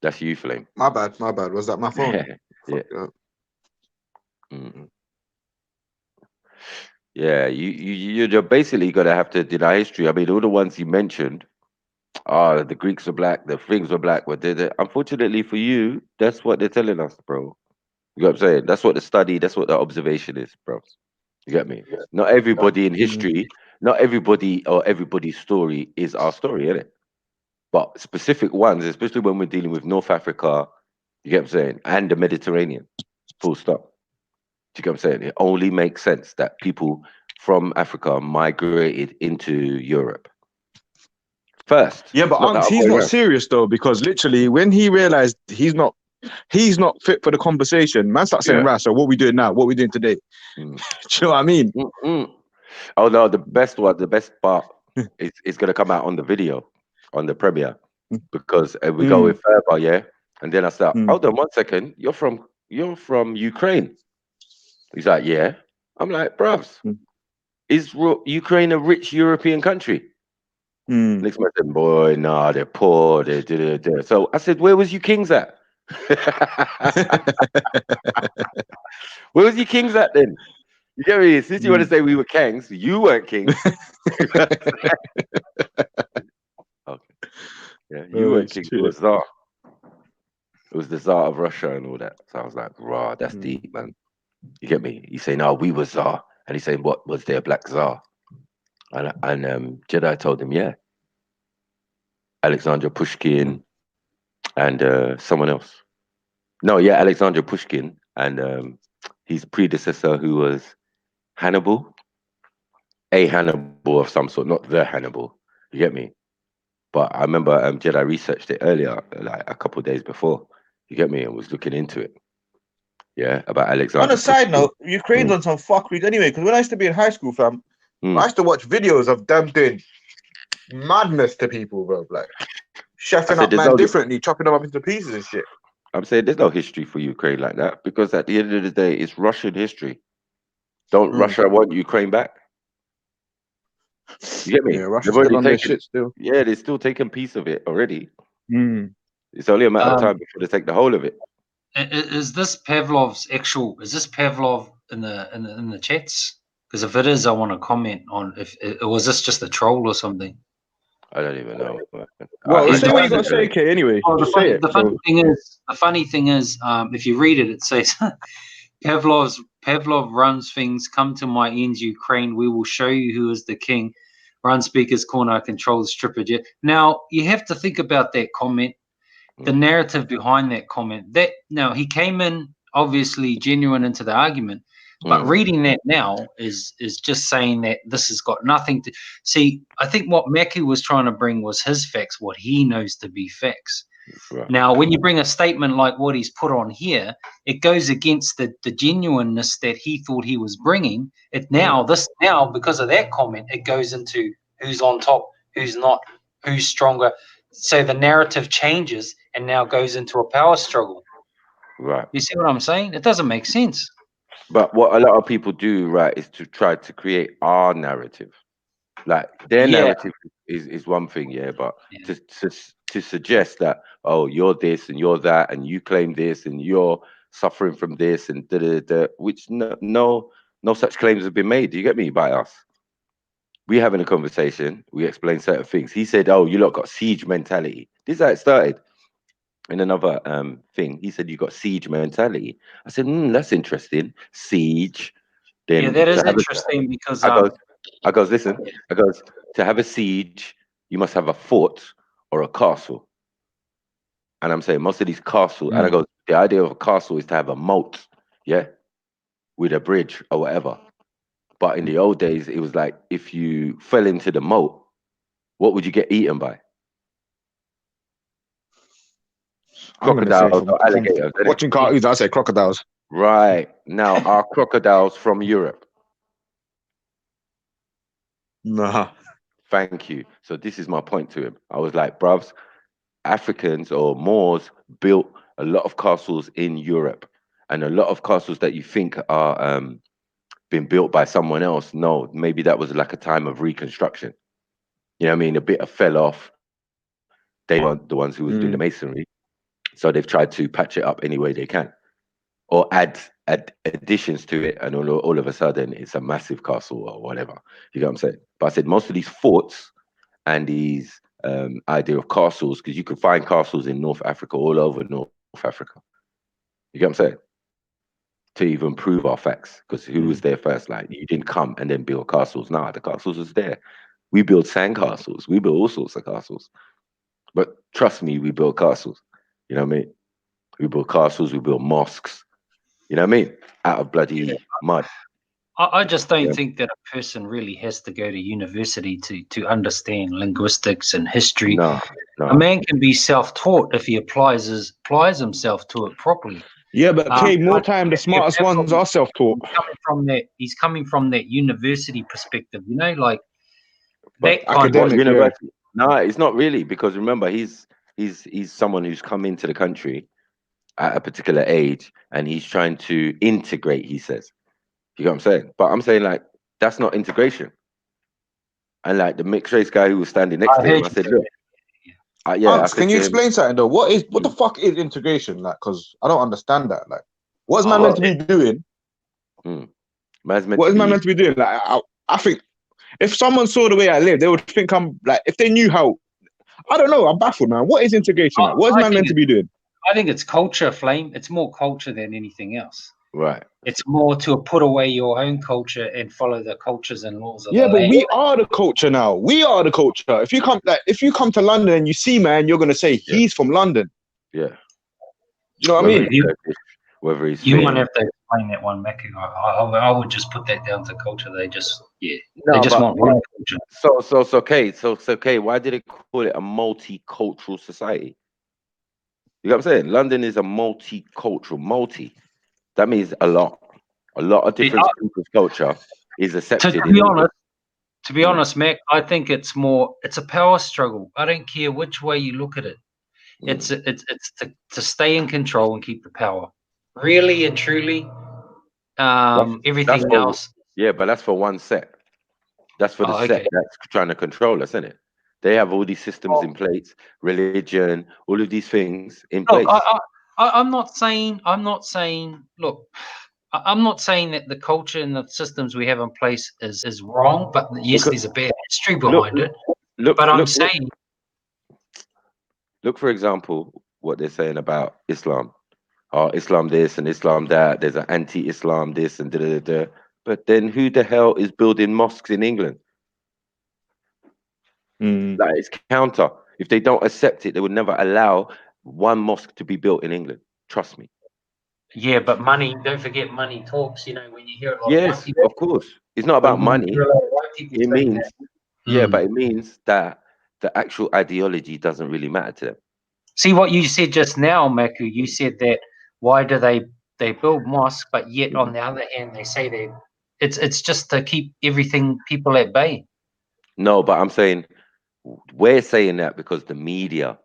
that's you, Flame. My bad. Was that my phone? Yeah. Yeah, you're basically gonna have to deny history. I mean, all the ones you mentioned, the Greeks were black, the things were black. What did it? Unfortunately for you, that's what they're telling us, bro. You know what I'm saying? That's what the study, that's what the observation is, bro. You get me? Not everybody in history, not everybody or everybody's story is our story, innit? But specific ones, especially when we're dealing with North Africa, you get what I'm saying, and the Mediterranean, full stop. Do you get what I'm saying? It only makes sense that people from Africa migrated into Europe first. Yeah, but It's not the Unks, other he's way not around. serious though, because literally when he realized he's not fit for the conversation, man starts saying, Yeah. right, so what we doing now? What we doing today? Do you know what I mean? Oh no, the best part is gonna come out on the video, on the premiere, because we go with further, yeah. And then I start, hold on 1 second, you're from Ukraine. He's like, yeah. I'm like, bruvs, is Ukraine a rich European country? Next man said, boy, nah, they're poor. They're. So I said, where was you kings at? Where was you kings at then? You get me? Since you want to say we were kings, you weren't kings. Okay. Yeah, you weren't kings. You were Tsar. It was the Tsar of Russia and all that. So I was like, rah, that's deep, man. You get me? You say, no, we were Tsar. And he's saying, what, was there a black Tsar? And Jedi told him, yeah. Alexander Pushkin and someone else. No, yeah, Alexander Pushkin and his predecessor, who was Hannibal, a Hannibal of some sort, not the Hannibal. You get me? But I remember Jedi researched it earlier, like a couple of days before. You get me? And was looking into it. Yeah, about Alexander. On a side Pushkin. note, Ukraine's on some fuckeries anyway. Because when I used to be in high school, fam, I used to watch videos of them doing madness to people, bro. Like chefing up man differently, chopping them up into pieces and shit. I'm saying there's no history for Ukraine like that, because at the end of the day, it's Russian history. Don't Russia want Ukraine back? You get me? Yeah, Russia's still on their shit still. Yeah, they're still taking a piece of it already. It's only a matter of time before they take the whole of it. Is this Pavlov's actual? Is this Pavlov in the chats? Because if it is, I want to comment on if was this just a troll or something. I don't even know. Well, say what you got to say, Kay. Anyway, the funny thing is, if you read it, it says Pavlov runs things. Come to my ends, Ukraine. We will show you who is the king. Run speaker's corner. Control the stripper jet. Now you have to think about that comment. The narrative behind that comment. That now he came in obviously genuine into the argument, but reading that now is just saying that this has got nothing to see. I think what Mackie was trying to bring was his facts, what he knows to be facts. Right. Now, when you bring a statement like what he's put on here, it goes against the genuineness that he thought he was bringing. It now because of that comment, it goes into who's on top, who's not, who's stronger. So the narrative changes and now goes into a power struggle. Right. You see what I'm saying? It doesn't make sense. But what a lot of people do, right, is to try to create our narrative. Like their Yeah. narrative is one thing, yeah, but Yeah. to suggest that, oh, you're this and you're that and you claim this and you're suffering from this and da da da, which no such claims have been made. Do you get me? By us. We having a conversation, we explain certain things. He said, oh, you lot got siege mentality. This is how it started. In another thing, he said you got siege mentality. I said, that's interesting. Siege. Yeah, Then that is to have a, interesting because I goes, listen, I goes, to have a siege, you must have a fort or a castle. And I'm saying most of these castles, and I go, the idea of a castle is to have a moat, yeah, with a bridge or whatever. But in the old days, it was like if you fell into the moat, what would you get eaten by? I'm gonna say Crocodiles from or alligators, innit? watching cartoons, I say crocodiles. Right. Now, are crocodiles from Europe? Nah. Thank you. So this is my point to him. I was like, bruvs, Africans or Moors built a lot of castles in Europe, and a lot of castles that you think are been built by someone else. No, maybe that was like a time of reconstruction. You know what I mean? A bit of fell off. They weren't the ones who was doing the masonry, so they've tried to patch it up any way they can, or add additions to it, and all of a sudden it's a massive castle or whatever. You know what I'm saying? But I said most of these forts and these idea of castles, because you can find castles in North Africa, all over North Africa. You get what I'm saying? To even prove our facts, because who was there first? Like, you didn't come and then build castles. Nah, the castles was there. We build sand castles. We build all sorts of castles. But trust me, we build castles. You know what I mean? We build castles. We build mosques. You know what I mean? Out of bloody mud. I just don't Yeah. think that a person really has to go to university to understand linguistics and history. No, A man can be self-taught if he applies himself to it properly. Yeah, but K, more But time the if smartest that ones are self-taught. he's coming from that university perspective, you know, like But that kind of what Academic, yeah. university? No, it's not really, because remember, he's someone who's come into the country at a particular age, and he's trying to integrate. He says, you know what I'm saying? But I'm saying, like, that's not integration. And like the mixed race guy who was standing next I to him, heard I you said, say look, yeah, I Unks, said can you to him, explain something though? What the fuck is integration? Like, cause I don't understand that. Like, what is man well, meant to be doing? man's meant What to is man be, meant to be doing? Like, I think if someone saw the way I live, they would think I'm like, if they knew how, I don't know, I'm baffled, man. What is integration? Like, what is I man think meant to be doing? I think it's culture, Flame. It's more culture than anything else. right. It's more to put away your own culture and follow the cultures and laws of Yeah, the but land. we are the culture now. We are the culture. If you come to London and you see man, you're gonna say he's from London. Yeah. You know what I Whether mean? he's Turkish, whether he's You might Finn. have to explain that one, Mackie. I would just put that down to culture. They just they No, just but want one culture. so okay. Why did they call it a multicultural society? You know what I'm saying? London is a multicultural. That means a lot of different people's culture is To accepted in be London. honest, Mac, I think it's a power struggle. I don't care which way you look at it. It's to stay in control and keep the power. Really and truly, That's everything for, else. yeah, but that's for one set. That's for the Oh, set okay. that's trying to control us, isn't it? They have all these systems in place, religion, all of these things in Look, place. I'm not saying. Look, I'm not saying that the culture and the systems we have in place is wrong. But yes, Look, there's a bad history look, behind it. look, But I'm look, look, saying, look, for example, what they're saying about Islam. Oh, Islam this and Islam that. There's an anti-Islam this and da da da. But then who the hell is building mosques in England? Like, it's counter. If they don't accept it, they would never allow one mosque to be built in England. Trust me. yeah, but money. Don't forget, money talks. You know, when you hear a lot of white Yes, people, of course. It's not about when you hear money. a lot of white people It saying means, that. yeah, but it means that the actual ideology doesn't really matter to them. See what you said just now, Maku. You said that why do they build mosques, but yet on the other hand they say it's just to keep people at bay. No, but I'm saying we're saying that because the media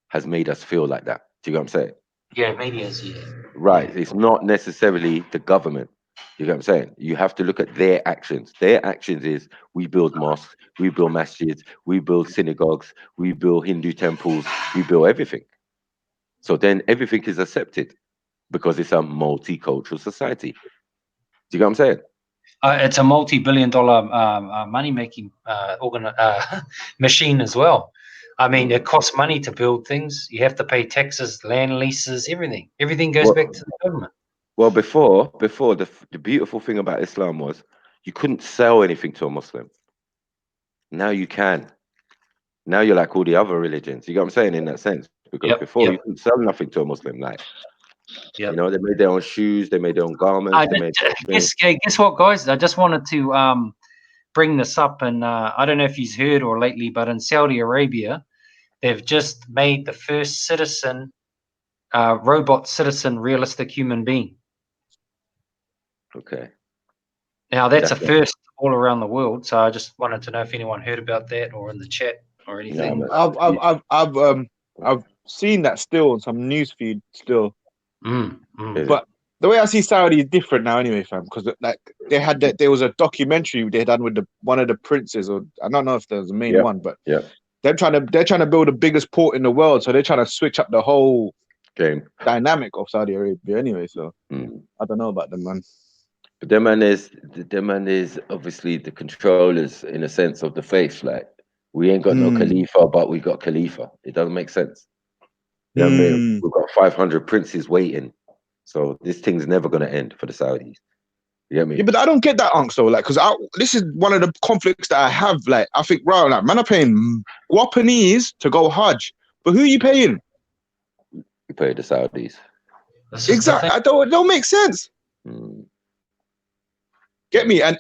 has made us feel like that. Do you know what I'm saying? Yeah, media's, yeah. Right. It's not necessarily the government. You get what I'm saying? You have to look at their actions. Their actions is we build mosques, we build masjids, we build synagogues, we build Hindu temples, we build everything. So then everything is accepted because it's a multicultural society. Do you get what I'm saying? It's a multi-billion-dollar money-making machine as well. I mean, it costs money to build things. You have to pay taxes, land leases, everything. Everything goes back to the government. Well, before the beautiful thing about Islam was you couldn't sell anything to a Muslim. Now you can. Now you're like all the other religions. You get what I'm saying in that sense? Because before you couldn't sell nothing to a Muslim. Like, you know, they made their own shoes, they made their own garments, they made their own things. Guess what, guys? I just wanted to bring this up, and I don't know if you've heard or lately, but in Saudi Arabia, they've just made the first citizen, robot citizen, realistic human being. Okay. Now that's a first all around the world. So I just wanted to know if anyone heard about that or in the chat or anything. I've seen that still on some news feed still. But the way I see Saudi is different now, anyway, fam. Because like they had that, there was a documentary they done with one of the princes, or I don't know if there's the main one, but they're trying to build the biggest port in the world, so they're trying to switch up the whole game dynamic of Saudi Arabia, anyway. So I don't know about them, man. But them man is obviously the controllers in a sense of the faith. Like we ain't got no Khalifa, but we got Khalifa. It doesn't make sense. You know what I mean? We've got 500 princes waiting. So this thing's never going to end for the Saudis. You get me? Yeah, but I don't get that, Unc, though. Like, because this is one of the conflicts that I have. Like, I think, bro, like, man are paying guapanese to go Hajj. But who are you paying? You pay the Saudis. Exactly. It don't make sense. Get me? And,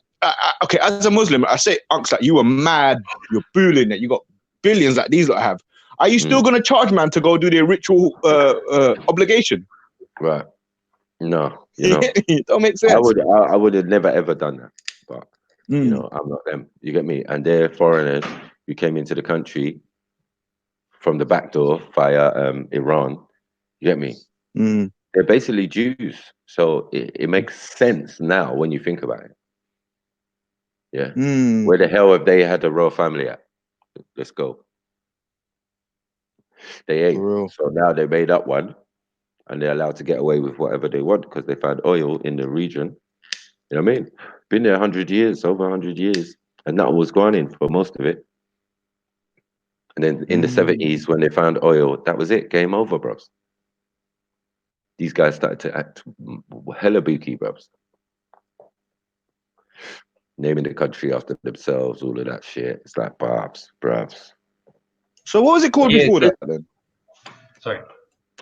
okay, as a Muslim, I say, Unc, like, you are mad. You're fooling that you got billions like these lot have. Are you still going to charge man to go do their ritual obligation? Right. No, you know, it don't make sense. I would have never ever done that, but you know, I'm not them. You get me? And they're foreigners who came into the country from the back door via Iran. You get me? They're basically Jews, so it makes sense now when you think about it. Yeah. Where the hell have they had the royal family at? Let's go. They ain't. So now they made up one. And they're allowed to get away with whatever they want because they found oil in the region. You know what I mean? Been there 100 years, over 100 years. And that was gone for most of it. And then in the 70s, when they found oil, that was it. Game over, bros. These guys started to act hella booky, bros. Naming the country after themselves, all of that shit. It's like, bruvs. So what was it called before that then? Sorry.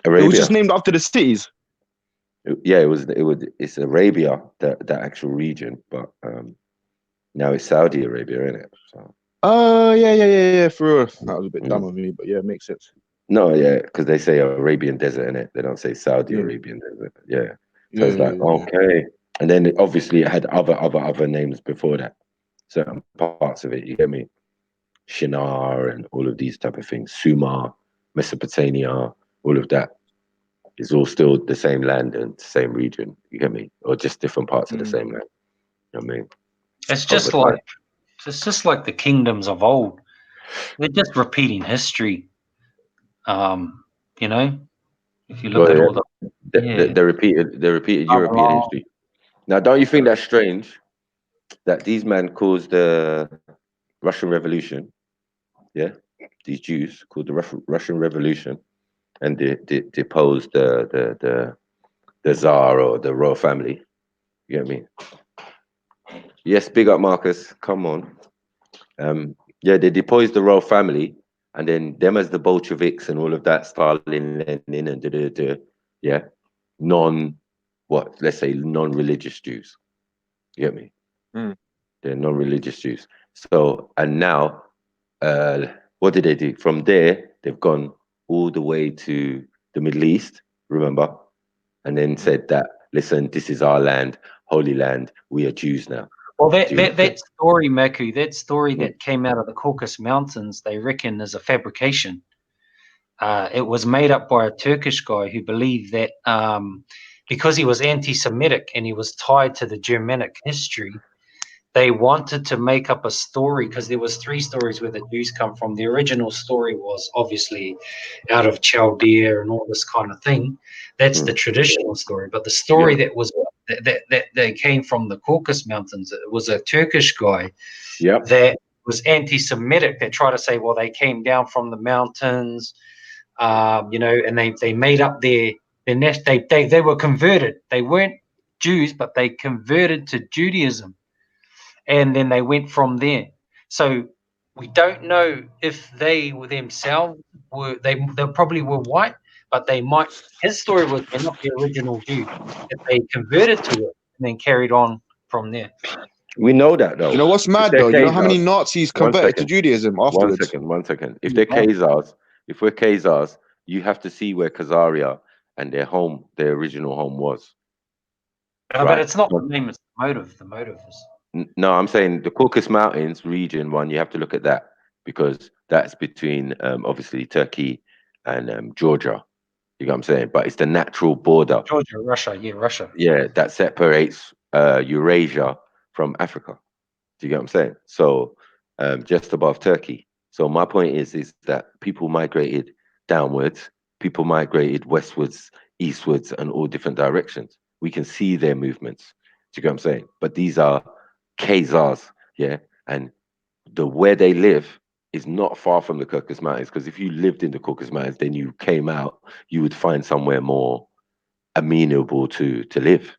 Arabia. It was just named after the cities. Yeah, it's Arabia, that actual region, but now it's Saudi Arabia, isn't it? So. Yeah, for real. That was a bit dumb of me, but yeah, it makes sense. No, yeah, because they say Arabian desert in it. They don't say Saudi Arabian desert. Yeah. So it's like, okay. And then obviously it had other names before that. Certain parts of it, you get me? Shinar and all of these type of things. Sumer, Mesopotamia, all of that is all still the same land and same region. You get me? Or just different parts of the same land. You know what I mean? It's just like the kingdoms of old. They're just repeating history. You know, if you look at all the repeated European history. Now, don't you think that's strange that these men caused the Russian Revolution? Yeah, these Jews called the Russian Revolution, and deposed the Tsar or the royal family. You get me? Yes, big up Marcus. Come on. Yeah, they deposed the royal family, and then them as the Bolsheviks and all of that, Stalin, Lenin, and yeah, let's say non-religious Jews. You get me? They're non-religious Jews. So, and now, what did they do? From there, they've gone all the way to the Middle East, remember? And then said that, listen, this is our land, holy land, we are Jews now. Well, that story, Maku, that story that came out of the Caucasus Mountains, they reckon is a fabrication. it was made up by a Turkish guy who believed that because he was anti-Semitic and he was tied to the Germanic history, they wanted to make up a story because there was 3 stories where the Jews come from. The original story was obviously out of Chaldea and all this kind of thing. That's the traditional story. But the story that was that they came from the Caucasus Mountains, it was a Turkish guy that was anti-Semitic that tried to say, well, they came down from the mountains, you know, and they made up their nest. They were converted. They weren't Jews, but they converted to Judaism. And then they went from there. So we don't know if they were themselves were they probably were white, but they might. His story was they're not the original Jew. That they converted to it and then carried on from there. We know that though. You know what's mad though? You know how many Nazis converted to Judaism afterwards? One second. If they're Khazars, if we're Khazars, you have to see where Khazaria and their original home was. No, but it's not the name, it's the motive. The motive is. No, I'm saying the Caucasus Mountains region one, you have to look at that because that's between obviously Turkey and Georgia. You know what I'm saying? But it's the natural border. Georgia, Russia, Russia. Yeah, that separates Eurasia from Africa. Do you get what I'm saying? So just above Turkey. So my point is that people migrated downwards, people migrated westwards, eastwards, and all different directions. We can see their movements. Do you get what I'm saying? But these are Khazars, yeah, and where they live is not far from the Caucasus Mountains. Because if you lived in the Caucasus Mountains, then you came out, you would find somewhere more amenable to live.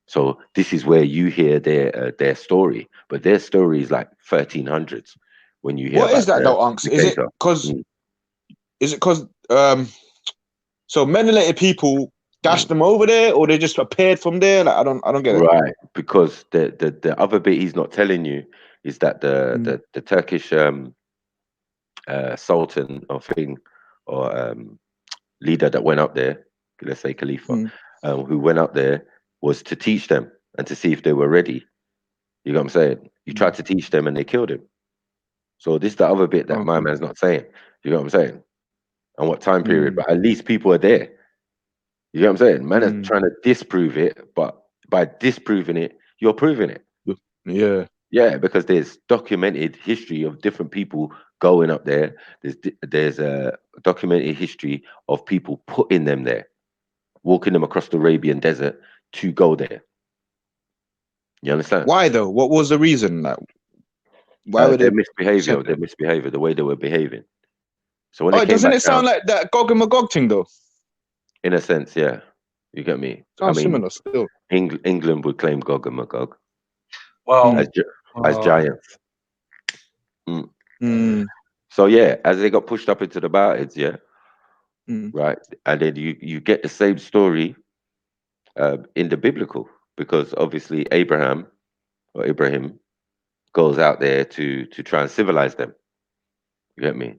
So this is where you hear their story, but their story is like 1300s. When you hear what is about that though, Unks? Is it because? Is it because? So melanated people dashed them over there, or they just appeared from there? Like I don't get it. Right, because the other bit he's not telling you is that the Turkish sultan or thing or leader that went up there, let's say Khalifa, who went up there was to teach them and to see if they were ready. You know what I'm saying? You tried to teach them and they killed him. So this is the other bit that my man's not saying. You know what I'm saying? And what time period? But at least people are there. You know what I'm saying? Man is trying to disprove it, but by disproving it, you're proving it. Yeah. Yeah, because there's documented history of different people going up there. There's a documented history of people putting them there, walking them across the Arabian desert to go there. You understand? Why though? What was the reason? Like, why were their they misbehavior? Their misbehavior, the way they were behaving. So when they came doesn't back it sound down, like that Gog and Magog thing though? in a sense, yeah, you get me. Sounds similar still. England would claim Gog and Magog, well, as giants. So yeah, as they got pushed up into the mountains, yeah, right, and then you get the same story in the biblical, because obviously Abraham goes out there to try and civilize them. You get me?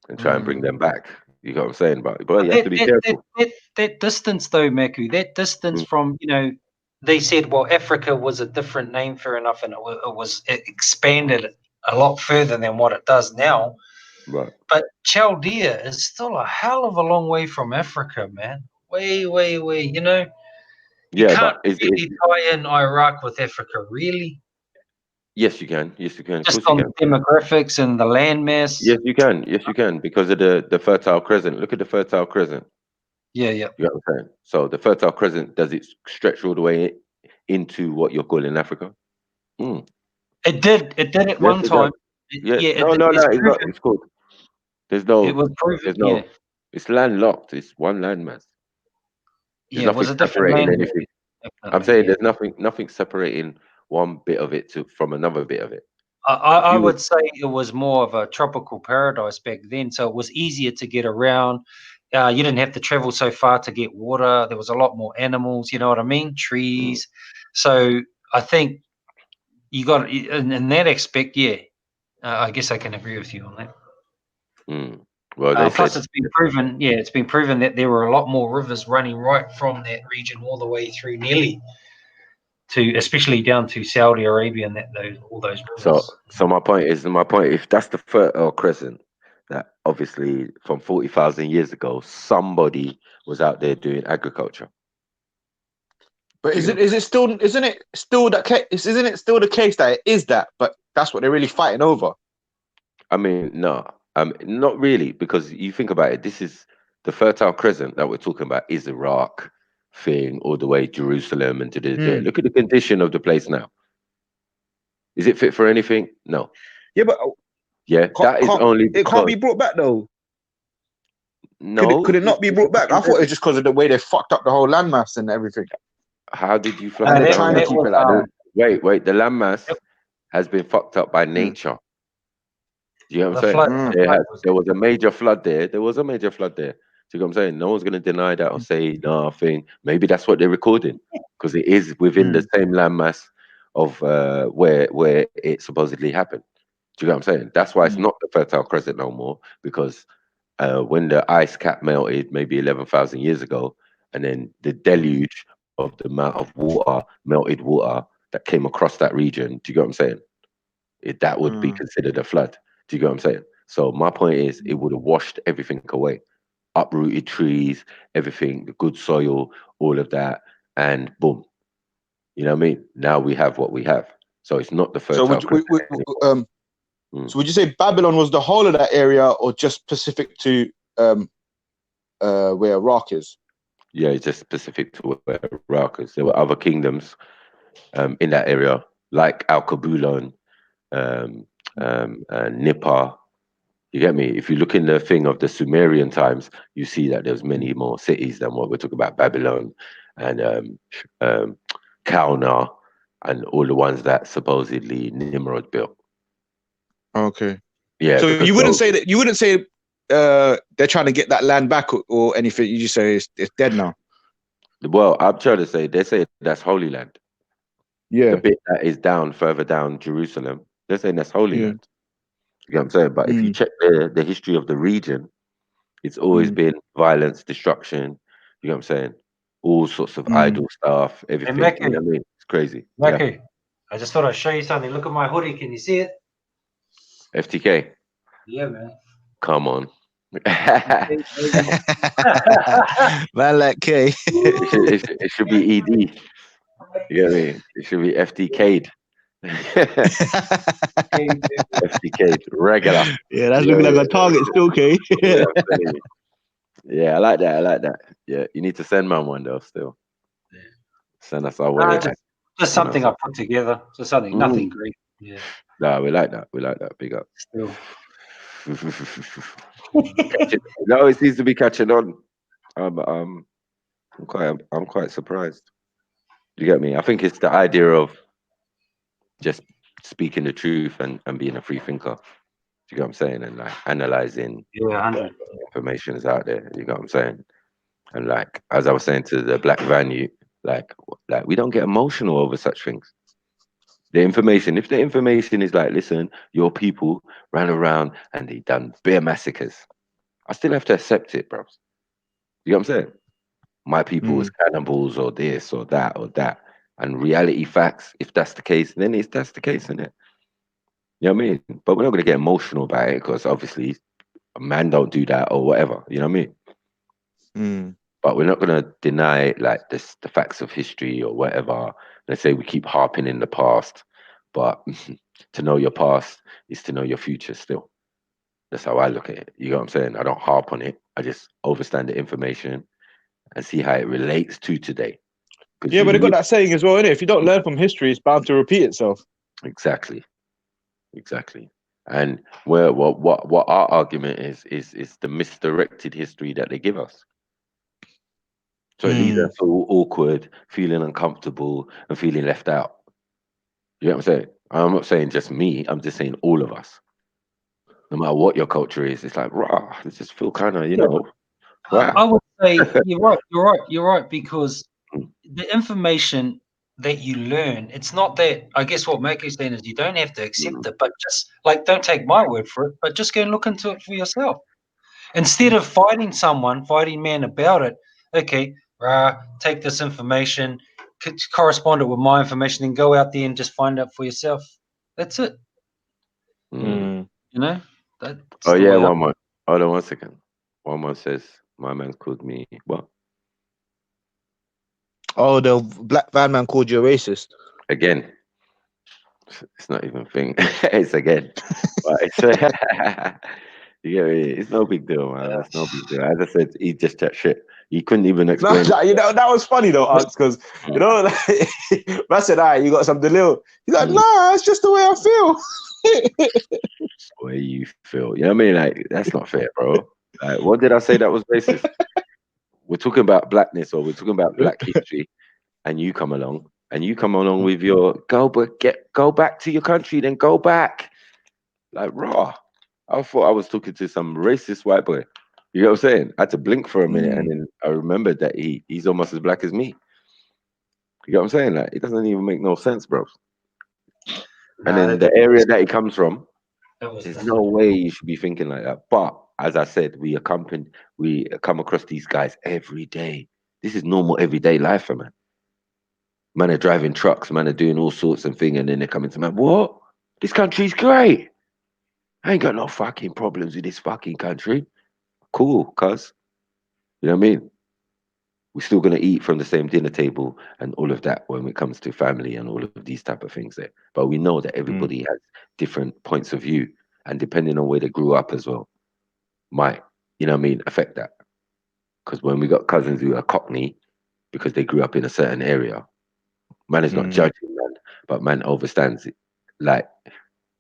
And try and bring them back. You got what I'm saying? But you have to be careful. That distance, though, Maku, that distance from, you know, they said, well, Africa was a different name, fair enough, and it expanded a lot further than what it does now. Right. But Chaldea is still a hell of a long way from Africa, man. Way, way, way. You know, you can't really tie in Iraq with Africa, really. Yes, you can. Yes, you can. Just on the demographics and the landmass. Yes, you can. Yes, you can. Because of the Fertile Crescent. Look at the Fertile Crescent. Yeah. You know what I'm saying? So the Fertile Crescent, does it stretch all the way into what you're calling Africa? It did. It did at one time. No. It's called. There's no. It was proven. There's no. It's landlocked. It's one landmass. There's it was a different separating land. anything. I'm saying there's nothing separating one bit of it from another bit of it. I would say it was more of a tropical paradise back then, so it was easier to get around. You didn't have to travel so far to get water. There was a lot more animals, you know what I mean? Trees. So I think you got in that aspect, yeah. I guess I can agree with you on that. Well, plus it's been proven, it's been proven that there were a lot more rivers running right from that region all the way through nearly to, especially down to Saudi Arabia and all those rivers. So my point is, if that's the Fertile Crescent, that obviously from 40,000 years ago, somebody was out there doing agriculture. But isn't it still that case? Isn't it still the case that it is that? But that's what they're really fighting over. I mean, no, not really, because you think about it. This is the Fertile Crescent that we're talking about is Iraq thing, all the way Jerusalem and look at the condition of the place now. Is it fit for anything? No. Yeah, but that is only it can't be brought back though. No, could it not be brought back? I thought it was just because of the way they fucked up the whole landmass and everything. How did you And they're trying to keep it like that. Wait, the landmass has been fucked up by nature. Do you know what I'm saying? There was a major flood there. Do you know what I'm saying? No one's going to deny that or say nothing. Maybe that's what they're recording, because it is within the same landmass of where it supposedly happened. Do you know what I'm saying? That's why it's not the Fertile Crescent no more, because when the ice cap melted maybe 11,000 years ago, and then the deluge of the amount of water, melted water that came across that region, do you get what I'm saying? That would be considered a flood. Do you get what I'm saying? So my point is, it would have washed everything away, uprooted trees, everything, the good soil, all of that, and boom. You know what I mean? Now we have what we have. So it's not the Fertile Crescent. So would you say Babylon was the whole of that area, or just specific to where Iraq is? Yeah, it's just specific to where Iraq is. There were other kingdoms in that area, like Al-Kabulon, Nippur. You get me? If you look in the thing of the Sumerian times, you see that there's many more cities than what we're talking about, Babylon and Kaunar, and all the ones that supposedly Nimrod built. Okay. Yeah. So you wouldn't say they're trying to get that land back or anything. You just say it's dead now. Well, I'm trying to say they say that's Holy Land. Yeah. The bit that is further down Jerusalem, they're saying that's Holy Land. You know what I'm saying? But if you check the history of the region, it's always been violence, destruction. You know what I'm saying? All sorts of idle stuff, everything. You know what I mean? It's crazy. Maki, I just thought I'd show you something. Look at my hoodie. Can you see it? FTK. Yeah, man. Come on. Man, like K. it should be ED. You get me? It should be FTK'd. FTK'd, regular. Yeah, that's looking like a target still, K. Yeah, I like that. Yeah, you need to send man one though. Still, send us our way. Just something I put together. So something, nothing great. Yeah. No, we like that. Big up. Still. No, it seems to be catching on. I'm quite surprised. You get me? I think it's the idea of just speaking the truth and being a free thinker. You get what I'm saying? And like analyzing information is out there. You get what I'm saying? And like as I was saying to the Black Van, like we don't get emotional over such things. The information, if the information is like, listen, your people ran around and they done bare massacres, I still have to accept it, bro. You know what I'm saying? My people was cannibals or this or that or that. And reality facts, if that's the case, then that's the case, isn't it? You know what I mean? But we're not going to get emotional about it because obviously a man don't do that or whatever. You know what I mean? But we're not going to deny like the facts of history or whatever. Let's say we keep harping in the past, but to know your past is to know your future still. That's how I look at it. You know what I'm saying? I don't harp on it. I just understand the information and see how it relates to today. Yeah, but they got that saying as well, innit? If you don't learn from history, it's bound to repeat itself. Exactly. And what our argument is the misdirected history that they give us. So it leaves us all awkward, feeling uncomfortable, and feeling left out. You know what I'm saying? I'm not saying just me. I'm just saying all of us. No matter what your culture is, it's like, rah, I just feel kind of, wow. I would say you're right, because the information that you learn, it's not that, I guess what Maki's saying is you don't have to accept it, but just like, don't take my word for it, but just go and look into it for yourself. Instead of fighting man about it, okay, take this information, correspond it with my information, and go out there and just find out for yourself. That's it. You know? That's Oh the yeah, way I. one more. Hold on 1 second. One more says my man called me what? Oh, the black van man called you a racist. Again. It's not even a thing. It's again. But it's you get me? It's no big deal, man. It's no big deal. As I said, he just chat shit. He couldn't even No, explain it. you know that was funny though, because you know, like, I said, "Ah, you got some delil." He's like, Mm. "Nah, it's just the way I feel." The way you feel. You know what I mean? Like that's not fair, bro. Like, what did I say that was racist? We're talking about blackness or we're talking about black history, and you come along with your go back to your country, then go back. Like raw. I thought I was talking to some racist white boy. You know what I'm saying? I had to blink for a minute and then I remembered that he's almost as black as me. You know what I'm saying? Like it doesn't even make no sense, bro. And Nah, then that the definitely area makes that he comes from, That was there's the. no way you should be thinking like that. But as I said, we come across these guys every day. This is normal everyday life for man. Man are driving trucks, man are doing all sorts of things, and then they're coming to man, what? This country's great. I ain't got no fucking problems with this fucking country. Cool, cuz. You know what I mean? We're still gonna eat from the same dinner table and all of that when it comes to family and all of these type of things there. But we know that everybody has different points of view, and depending on where they grew up as well, might, you know what I mean, affect that. Because when we got cousins who are Cockney because they grew up in a certain area, man is not judging man, but man understands it. Like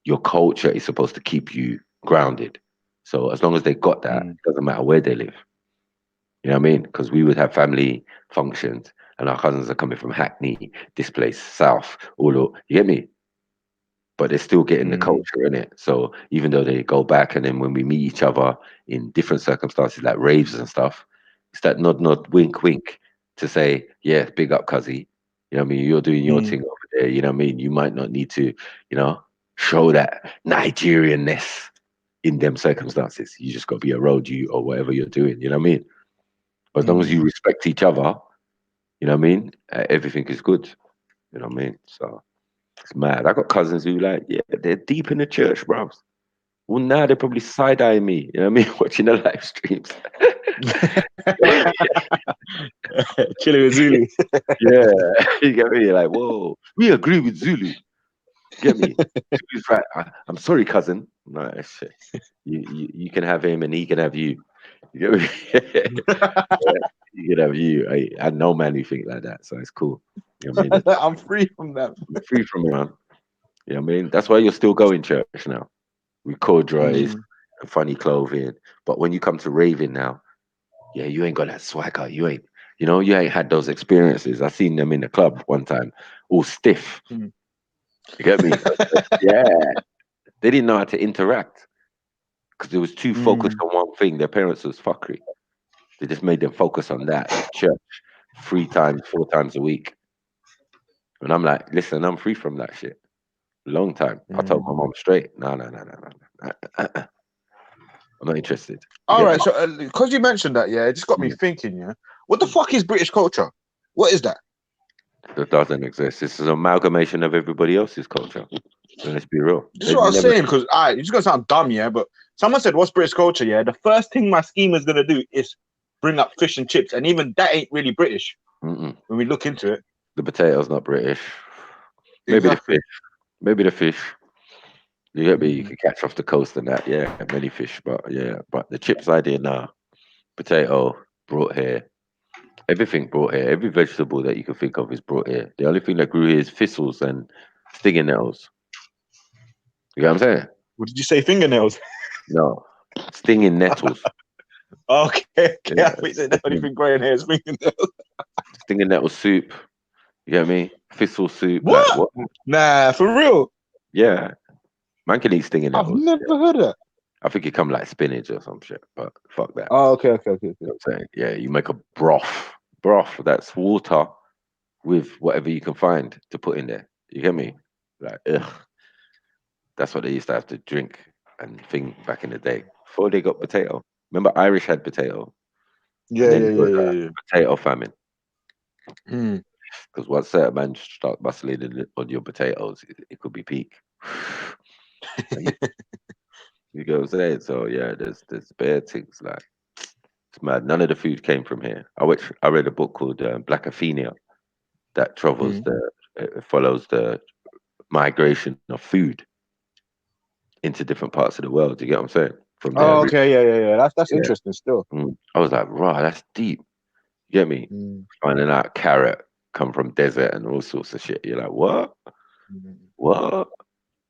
your culture is supposed to keep you grounded. So as long as they got that, it doesn't matter where they live. You know what I mean? Because we would have family functions, and our cousins are coming from Hackney, this place, South, all over. You get me? But they're still getting the culture in it. So even though they go back, and then when we meet each other in different circumstances, like raves and stuff, it's that nod, wink, wink to say, yeah, big up, cuzzy. You know what I mean? You're doing your thing over there. You know what I mean? You might not need to, show that Nigerianness in them circumstances. You just got to be a road you or whatever you're doing. You know what I mean? But as long as you respect each other, you know what I mean? Everything is good. You know what I mean? So it's mad. I got cousins who yeah, they're deep in the church, bro. Well, now they're probably side eyeing me. You know what I mean? Watching the live streams. Chilling with Zulu. Yeah, you get me? You're like, whoa, we agree with Zulu. Get me? Zulu's right. I'm sorry, cousin. No, shit. You can have him and he can have you. You get me? Yeah, he can have you. I know man who think like that, so it's cool. You know what I mean? I'm free from that. You're free from it, man. You know what I mean? That's why you're still going church now. With corduroys and funny clothing. But when you come to raving now, yeah, you ain't got that swagger. You ain't had those experiences. I seen them in the club one time, all stiff. You get me? Yeah. They didn't know how to interact because it was too focused on one thing. Their parents was fuckery. They just made them focus on that at church 3 times, 4 times a week. And I'm like, listen, I'm free from that shit. Long time. I told my mom straight, no, no, no, no, no. I'm not interested. You All get me? right, so because you mentioned that, yeah, it just got me thinking, yeah, what the fuck is British culture? What is that? That doesn't exist. This is an amalgamation of everybody else's culture. Let's be real. This is what I was saying, because it's gonna sound dumb, yeah, but someone said, "What's British culture?" Yeah, the first thing my schemer's gonna do is bring up fish and chips, and even that ain't really British when we look into it. The potato's not British. Maybe the Exactly. fish. Maybe the fish. You get me? You can catch off the coast and that. Yeah, many fish, but yeah. But the chips idea, nah. Potato brought here. Everything brought here. Every vegetable that you can think of is brought here. The only thing that grew here is thistles and stinging nettles. You know what I'm saying? What did you say? Fingernails? No, stinging nettles. Okay, okay. Yeah, I think the only thing growing here is fingernails. stinging nettle soup. You get me? Thistle soup. Like What? what? Nah, for real. Yeah, man can eat stinging I've nettles. never heard of that. I think it come like spinach or some shit, but fuck that. Oh, okay, okay, okay, You okay. know what I'm saying? Yeah, you make a broth. Broth, that's water with whatever you can find to put in there. You get me? Like, ugh. That's what they used to have to drink and thing back in the day. Before they got potato. Remember Irish had potato. And Yeah, then yeah, it was yeah, a yeah, potato famine. yeah. Because once certain man start bustling on your potatoes, it could be peak. And You get what I'm saying? So yeah, there's bare things like it's mad. None of the food came from here. I read a book called Black Athenia that travels Mm. it follows the migration of food into different parts of the world. Do you get what I'm saying? From there, Oh, okay, yeah. That's yeah. interesting still. I was like, right, that's deep. You get me? Mm. Finding out carrot come from desert and all sorts of shit. You're like, what? Mm. What?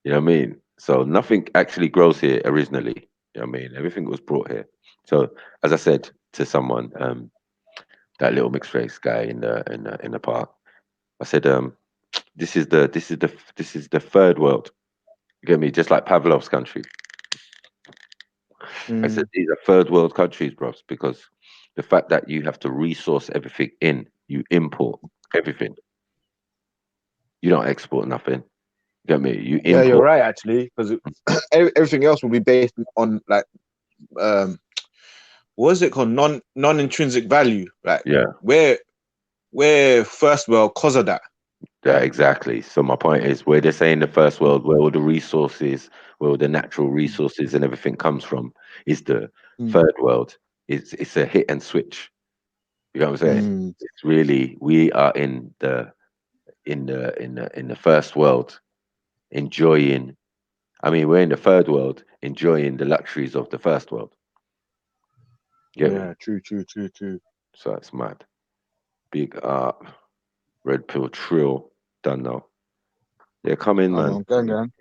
You know what I mean? So nothing actually grows here originally. You know what I mean? Everything was brought here. So as I said to someone, that little mixed race guy in the park, I said, this is the third world. You get me? Just like Pavlov's country. I said Mm. these are third world countries, bros, because the fact that you have to resource everything in, you import everything. You don't export nothing. You get me? You Yeah, you're import. right actually, because everything else will be based on like um, what is it called? Non-intrinsic value. Like Yeah, we're first world cause of that. yeah, exactly. So my point is, where they're saying the first world, where all the resources, where all the natural resources and everything comes from, is the Mm. third world. It's a hit and switch. You know what I'm saying? Mm. It's really we are in the first world enjoying. I mean, we're in the third world enjoying the luxuries of the first world. Get me? Yeah, true. So it's mad. Big up, red pill trill. Done now. Yeah, come in, I'm man. on gang.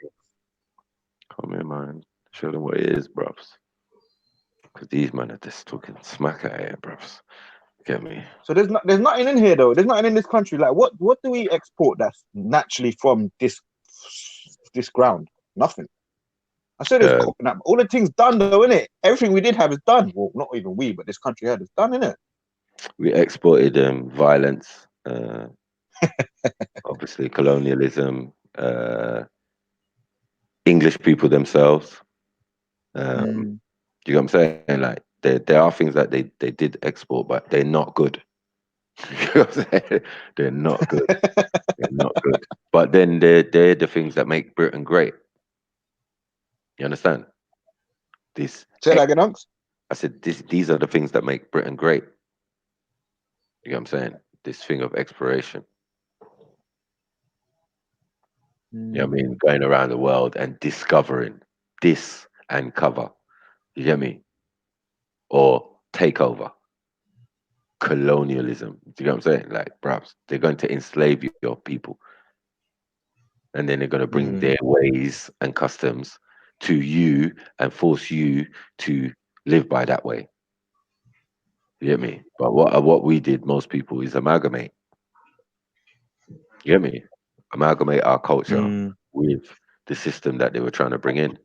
Come in, man. Show them what it is, bruv. Because these men are just talking smack at it, bruv. Get me? So there's nothing in here though. There's nothing in this country. Like what do we export that's naturally from this ground? Nothing. I said there's Uh, all the things done though, innit? Everything we did have is done. Well, not even we, but this country had is done, innit? we exported violence, obviously colonialism, English people themselves. Um, Mm. you know what I'm saying? Like there are things that they did export, but they're not good. You know what I'm saying? They're not good. They're not good. But then they're the things that make Britain great. You understand? This Say that again, Unks. I said these are the things that make Britain great. You know what I'm saying? This thing of exploration. You know what I mean? Mm. Going around the world and discovering this and cover. You get me? Or takeover. Colonialism. Do you know what I'm saying? Like, perhaps they're going to enslave your people, and then they're going to bring Mm. their ways and customs to you and force you to live by that way. You get me? But what we did, most people, is amalgamate. You get me? Amalgamate our culture Mm. with the system that they were trying to bring in.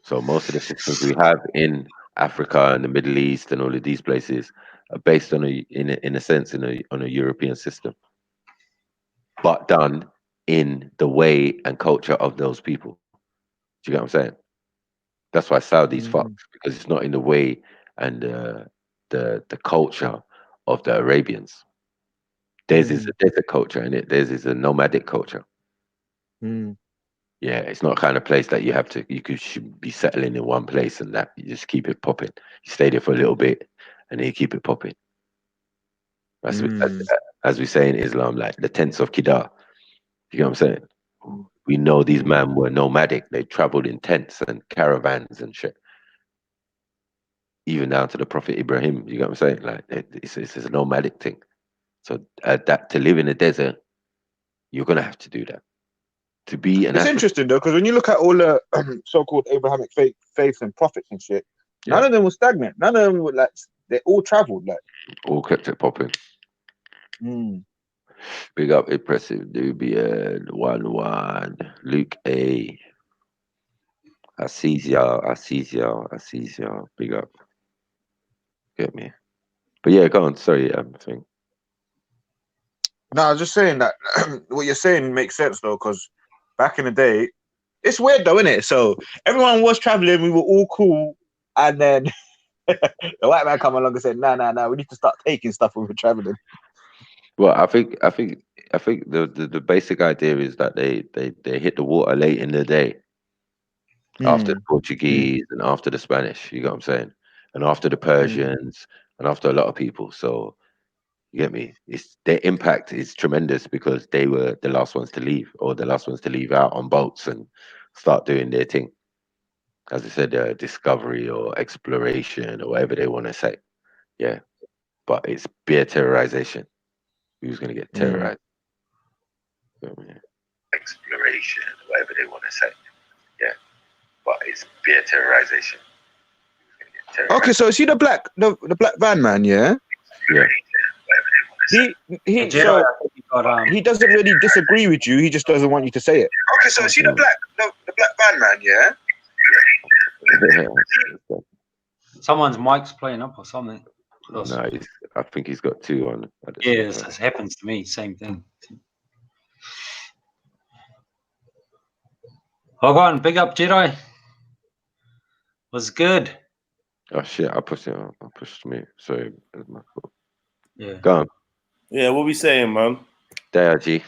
So most of the systems we have in Africa and the Middle East and all of these places are based on in a sense on a European system, but done in the way and culture of those people. Do you get what I'm saying? That's why Saudi's Mm. fucked because it's not in the way and the culture of the Arabians. Theirs is Mm. a desert culture, and theirs is a nomadic culture. Mm. Yeah, it's not a kind of place that should be settling in one place and that you just keep it popping. You stay there for a little bit and then you keep it popping. That's what- Mm. as we say in Islam, like the tents of Kedar. You know what I'm saying? Mm. We know these Mm. men were nomadic. They traveled in tents and caravans and shit, even down to the Prophet Ibrahim. You know what I'm saying? Like it's a nomadic thing. So that to live in the desert, you're gonna have to do that. To be an It's African, interesting though, because when you look at all the so-called Abrahamic faiths and prophets and shit, yeah, none of them were stagnant. None of them were like they all traveled. Like, all kept it popping. mm. Big up, impressive Nubian, 1-1, Luke A, Assisia, big up, get me. But yeah, go on, sorry, thing. No, I was just saying that what you're saying makes sense though, because back in the day, it's weird though, isn't it? So everyone was traveling, we were all cool, and then the white man come along and said, "Nah, we need to start taking stuff when we're traveling." Well, I think the basic idea is that they hit the water late in the day. after the Portuguese and after the Spanish. You get what I'm saying? And after the Persians and after a lot of people. So you get me? It's their impact is tremendous because they were the last ones to leave, or the last ones to leave out on boats and start doing their thing. As I said, discovery or exploration or whatever they want to say. Yeah, but it's beer terrorization. Who's going to get terrorized? Exploration, whatever they want to say. Yeah, but it's beer terrorization. Okay, so see the black van man, yeah. Yeah. He doesn't really disagree with you. He just doesn't want you to say it. Okay, so see the black van man, yeah. Someone's mic's playing up or something. No, I think he's got two on. Yeah, this happens to me. Same thing. Hold on, big up Jedi. Was good. Oh shit! I pushed it. I pushed me. Sorry, that's my fault. Yeah. Go on. Yeah, what we saying, man? There, G.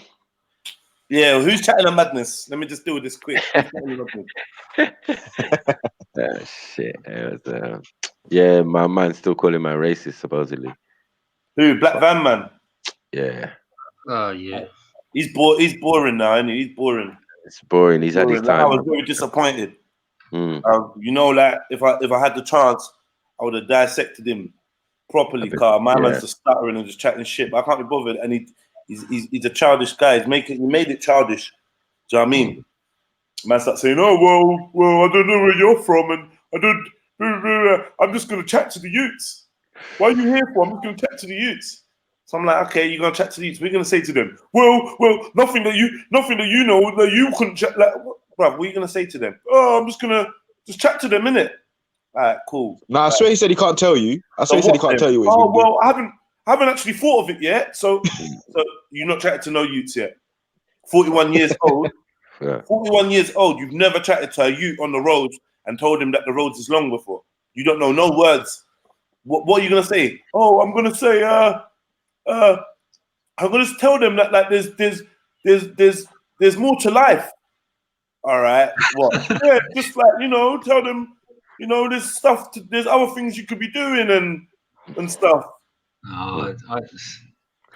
Yeah, who's chatting on madness? Let me just deal with this quick. Shit. It was, yeah, my man's still calling my racist, supposedly. Who? Black Van Man? Yeah. Oh, yeah. He's boring now, isn't he? He's boring. It's boring. He's had his time. I was very disappointed. Mm. You know, like, if I had the chance, I would have dissected him properly, car. My man's just stuttering and just chatting shit, but I can't be bothered. And he's a childish guy. He made it childish. Do you know what I mean? Man starts saying, "Oh well, I don't know where you're from, and I'm just gonna chat to the youths. Why are you here for? I'm just gonna chat to the youths." So I'm like, "Okay, you're gonna chat to the youths. We're gonna say to them, well, nothing that you know that you couldn't chat. Like, what are you gonna say to them? Oh, I'm just gonna chat to them, innit? All right, cool. No, I swear he said he can't tell you. I swear he said he can't tell you. Oh well, I haven't actually thought of it yet. So you're not chatting to no youths yet. 41 years old. Yeah. 41 years old. You've never chatted to a youth on the roads and told him that the roads is long before. You don't know no words. What are you gonna say? Oh, I'm gonna say I'm gonna tell them that like there's more to life. All right. What? Yeah, just like tell them there's stuff. There's other things you could be doing and stuff. No,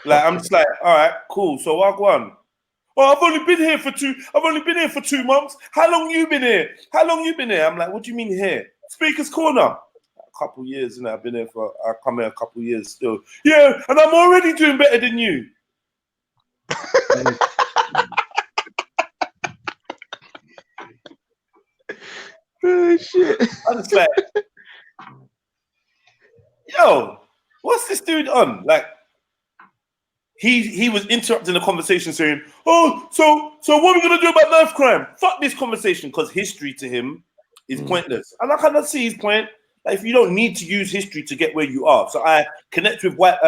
I'm just like, all right, cool. So I'll go on. Oh, I've only been here for 2 months. How long you been here? I'm like, what do you mean here? Speaker's Corner. A couple years, and I've been here I come here a couple years still. Yeah, and I'm already doing better than you. Oh shit! I'm just like, yo, what's this dude on? Like, he was interrupting the conversation saying, oh, so what are we gonna do about knife crime? Fuck this conversation, because history to him is pointless. And I cannot see his point. Like, if you don't need to use history to get where you are. So I connect with Black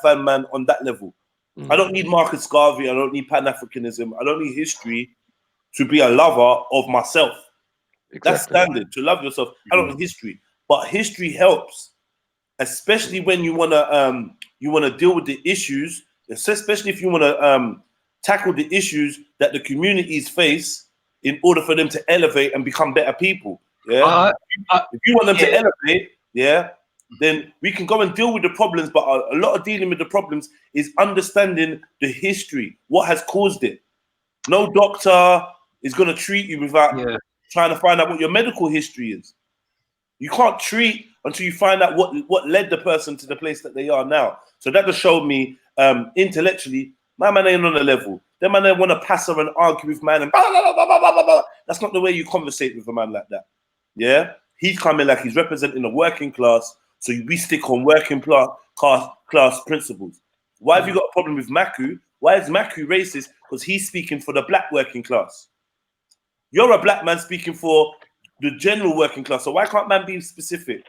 Van Man on that level. I don't need Marcus Garvey, I don't need Pan-Africanism, I don't need history to be a lover of myself. Exactly. That's standard, to love yourself. I don't need history. But history helps, especially when you wanna deal with the issues, especially if you want to tackle the issues that the communities face in order for them to elevate and become better people. Yeah. If you want them to elevate, then we can go and deal with the problems. But a lot of dealing with the problems is understanding the history, what has caused it. No doctor is going to treat you without trying to find out what your medical history is. You can't treat until you find out what led the person to the place that they are now. So that just showed me intellectually, my man ain't on the level. Them man want to pass her and argue with man and blah, blah, blah, blah, blah, blah. That's not the way you conversate with a man like that. Yeah, he's coming like he's representing the working class. So we stick on working class principles. Why have you got a problem with Maku? Why is Maku racist? Because he's speaking for the black working class. You're a black man speaking for the general working class. So why can't man be specific?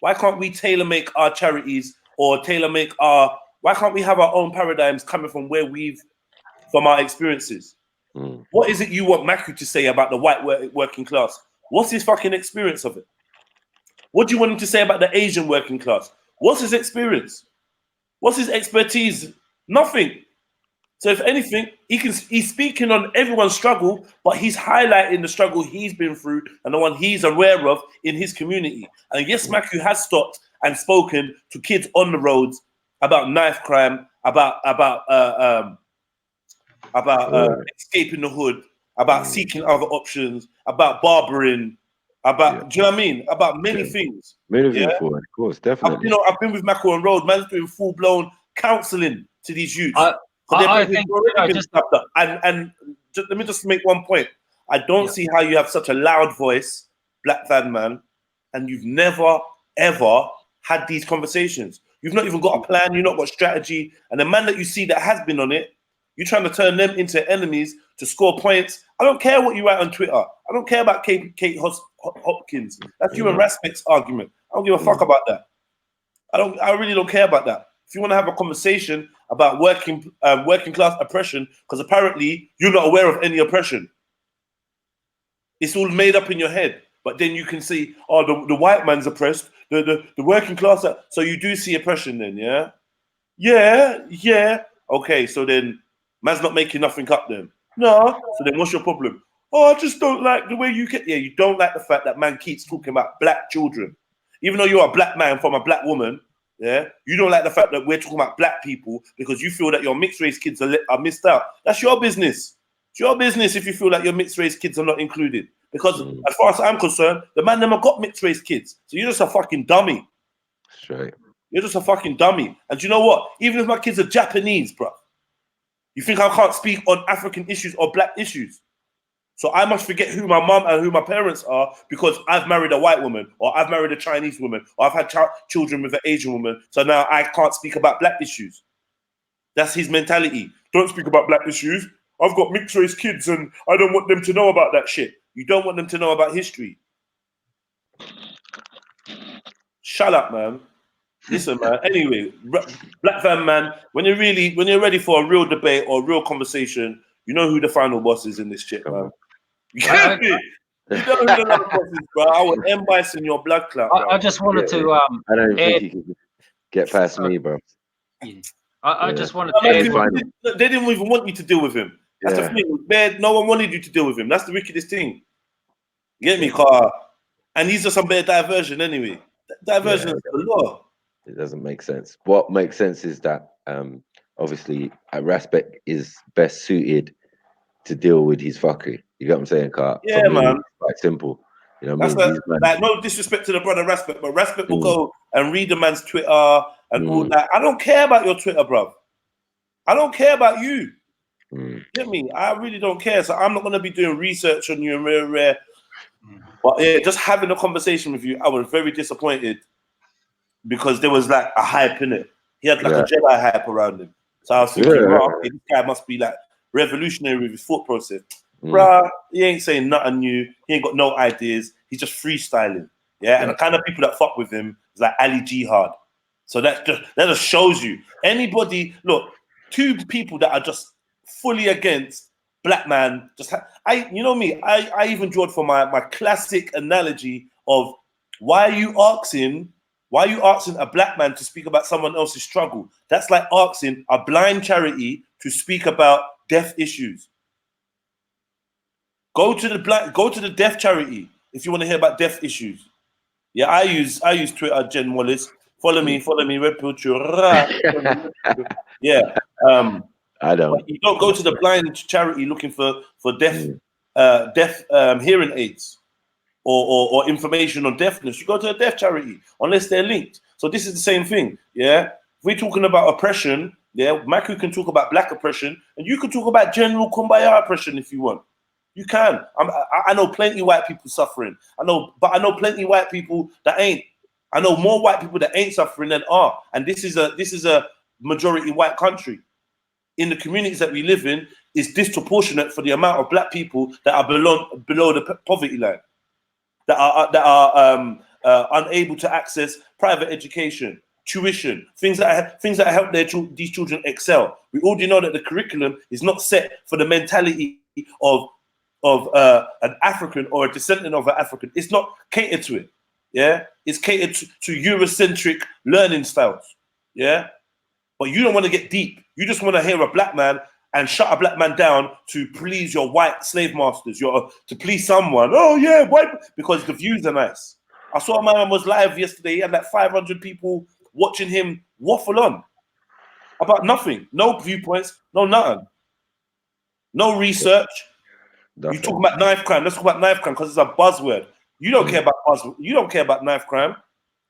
Why can't we tailor make our charities or why can't we have our own paradigms coming from from our experiences? What is it you want Maku to say about the white working class? What's his fucking experience of it? What do you want him to say about the Asian working class? What's his experience? What's his expertise? Nothing. So if anything, he's speaking on everyone's struggle, but he's highlighting the struggle he's been through and the one he's aware of in his community. And yes, Maku has stopped and spoken to kids on the roads about knife crime, about escaping the hood, about seeking other options, about barbering, about do you know what I mean? About many things. Moving forward, of course, definitely. I've been with Maku on road. Man's doing full blown counselling to these youths. I think and just, let me just make one point. I don't see how you have such a loud voice, Black Van Man, and you've never ever had these conversations. You've not even got a plan. You've not got strategy. And the man that you see that has been on it, you're trying to turn them into enemies to score points. I don't care what you write on Twitter. I don't care about Kate Hopkins. That's you and Raspet's argument. I don't give a fuck about that. I really don't care about that. If you want to have a conversation about working class oppression, because apparently you're not aware of any oppression. It's all made up in your head. But then you can see, oh, the white man's oppressed, the working class. So you do see oppression then, yeah? Yeah. Okay, so then man's not making nothing up then. No. So then what's your problem? Oh, I just don't like the way you get. Yeah, you don't like the fact that man keeps talking about black children. Even though you're a black man from a black woman, yeah, you don't like the fact that we're talking about black people because you feel that your mixed race kids are missed out. That's your business. It's your business if you feel like your mixed race kids are not included. Because as far as I'm concerned, the man never got mixed race kids. So you're just a fucking dummy. Straight. You're just a fucking dummy. And do you know what? Even if my kids are Japanese, bro, you think I can't speak on African issues or black issues? So I must forget who my mom and who my parents are because I've married a white woman or I've married a Chinese woman or I've had children with an Asian woman. So now I can't speak about black issues. That's his mentality. Don't speak about black issues. I've got mixed race kids and I don't want them to know about that shit. You don't want them to know about history. Shut up, man. Listen, man. Anyway, Black Van Man, when you're ready for a real debate or a real conversation, you know who the final boss is in this shit, man. You get me? You know who the final boss is, bro. I will M-Bice in your blood clot, bro. I just wanted to I don't think you can get past me, bro. I just wanted to add, they didn't even want you to deal with him. That's the thing. No one wanted you to deal with him. That's the wickedest thing. You get me, Carl? And these are some bad diversion anyway. Diversion is the law. It doesn't make sense. What makes sense is that obviously Raspek is best suited to deal with his fuckery. You get what I'm saying, Carl? Yeah, man. It's quite simple. You know what That's I mean? like no disrespect to the brother Raspek, but Raspek will go and read the man's Twitter and all that. I don't care about your Twitter, bro. I don't care about you. Get me? I really don't care. So I'm not gonna be doing research on you and rare. But yeah, just having a conversation with you, I was very disappointed because there was like a hype in it. He had like a Jedi hype around him. So I was thinking, okay, this guy must be like revolutionary with his thought process. Bruh, he ain't saying nothing new. He ain't got no ideas. He's just freestyling. Yeah, and the kind of people that fuck with him is like Ali Jihad. So that just shows you. Anybody, look, two people that are just fully against black man. You know me. I even draw it for my classic analogy of why are you asking a black man to speak about someone else's struggle? That's like asking a blind charity to speak about deaf issues. Go to the deaf charity if you want to hear about deaf issues. Yeah, I use Twitter, Jen Wallace. Follow me, Red Pill. Yeah. I don't. But you don't go to the blind charity looking for deaf hearing aids or information on deafness. You go to a deaf charity unless they're linked. So this is the same thing. Yeah. If we're talking about oppression, Maku can talk about black oppression, and you can talk about general kumbaya oppression if you want. You can. I know plenty white people suffering. But I know plenty white people that ain't. I know more white people that ain't suffering than are. And this is a majority white country. In the communities that we live in, is disproportionate for the amount of black people that are below the poverty line, that are unable to access private education, tuition, things that help these children excel. We already know that the curriculum is not set for the mentality of an African or a descendant of an African. It's not catered to it. Yeah, it's catered to Eurocentric learning styles. Yeah. But you don't want to get deep. You just want to hear a black man and shut a black man down to please your white slave masters, to please someone. Oh yeah, white, because the views are nice. I saw my man was live yesterday. He had like 500 people watching him waffle on about nothing, no viewpoints, no nothing, no research. You talk about knife crime. Let's talk about knife crime because it's a buzzword. You don't care about buzzword. You don't care about knife crime.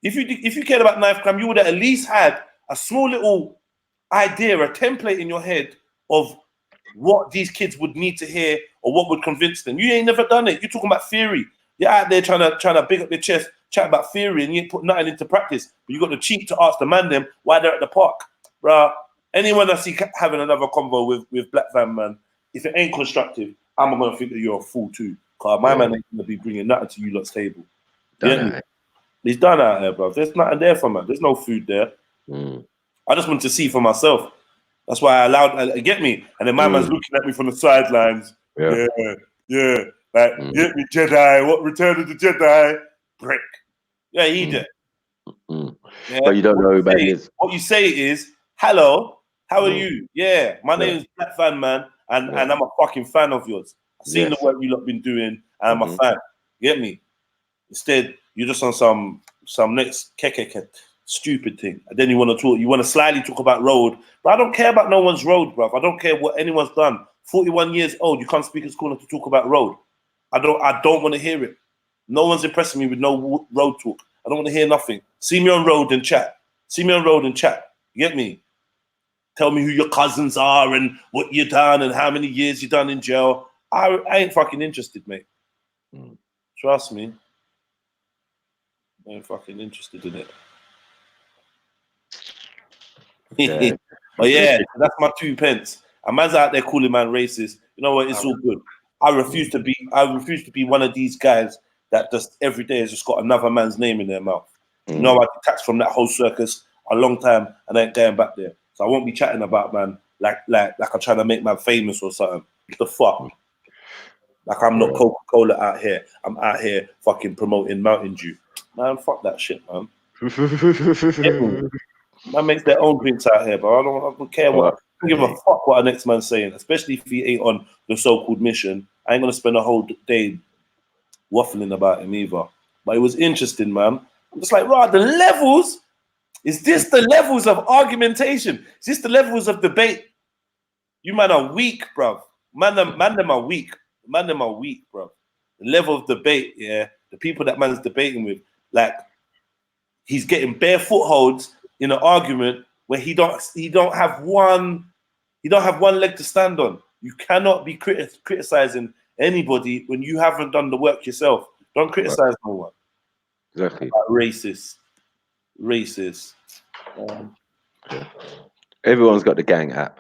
If you cared about knife crime, you would have at least had a small little idea, a template in your head of what these kids would need to hear or what would convince them. You ain't never done it. You're talking about theory. You're out there trying to big up your chest, chat about theory, and you ain't put nothing into practice. But you got the cheek to ask the man them why they're at the park, bruh. Anyone I see having another convo with Black Van Man, if it ain't constructive, I'm gonna think that you're a fool too. Cause my man ain't gonna be bringing nothing to you lot's table. He's done out there, bro. There's nothing there for man. There's no food there. I just want to see for myself. That's why I allowed. Get me? And then my man's looking at me from the sidelines. Yeah. Like, get me, Jedi. What Return of the Jedi? Brick. Yeah, he did. Yeah. But you don't know who that is. What you say is, hello, how are you? Yeah, my name is Black Fan Man, and I'm a fucking fan of yours. I've seen the work you lot been doing, and I'm a fan. Get me? Instead, you're just on some next stupid thing, and then you want to slyly talk about road, but I don't care about no one's road, bruv. I don't care what anyone's done. 41 years old, you can't speak as corner to talk about road. I don't want to hear it. No one's impressing me with no road talk. I don't want to hear nothing. See me on road and chat. See me on road and chat. You get me? Tell me who your cousins are and what you done and how many years you done in jail. I ain't fucking interested, mate. Trust me. I ain't fucking interested in it. But yeah, that's my 2 pence. A man's out there calling man racist. You know what? It's all good. I refuse to be one of these guys that just every day has just got another man's name in their mouth. You know, I detached from that whole circus a long time and I ain't going back there. So I won't be chatting about man like I'm trying to make man famous or something. What the fuck? Like I'm not Coca-Cola out here. I'm out here fucking promoting Mountain Dew. Man, fuck that shit, man. Man makes their own drinks out here, but I don't care what. I don't give a fuck what our next man's saying, especially if he ain't on the so-called mission. I ain't gonna spend a whole day waffling about him either. But it was interesting, man. I'm just like, right, the levels. Is this the levels of argumentation? Is this the levels of debate? You man are weak, bruv. Man them are weak. Man them are weak, bruv. The level of debate, yeah. The people that man's debating with, like, he's getting bare footholds in an argument where he don't have one leg to stand on. You cannot be criticizing anybody when you haven't done the work yourself. Don't criticize no one. Exactly. Racist. Everyone's got the gang app.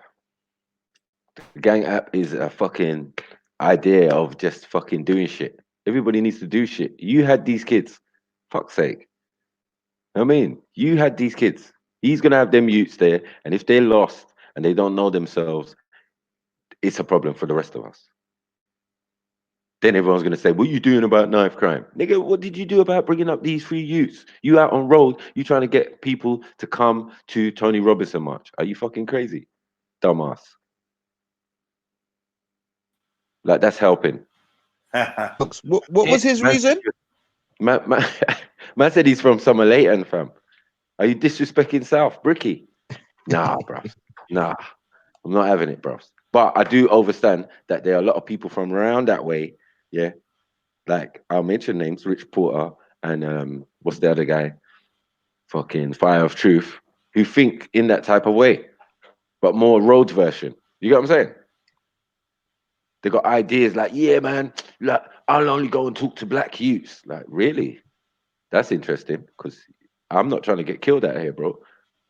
The gang app is a fucking idea of just fucking doing shit. Everybody needs to do shit. You had these kids. Fuck's sake. I mean, you had these kids. He's gonna have them youths there, and if they're lost and they don't know themselves, it's a problem for the rest of us. Then everyone's gonna say, "What are you doing about knife crime, nigga? What did you do about bringing up these 3 youths? You out on road? You trying to get people to come to Tony Robinson march? Are you fucking crazy, dumbass? Like that's helping." What was his reason? Man said he's from Summer Leighton, fam. Are you disrespecting South, Bricky? Nah, bro. Nah, I'm not having it, bro. But I do understand that there are a lot of people from around that way, yeah. Like I'll mention names, Rich Porter and what's the other guy? Fucking Fire of Truth, who think in that type of way, but more road version. You get what I'm saying? They got ideas like, yeah, man, like I'll only go and talk to black youths. Like, really? That's interesting because I'm not trying to get killed out here, bro.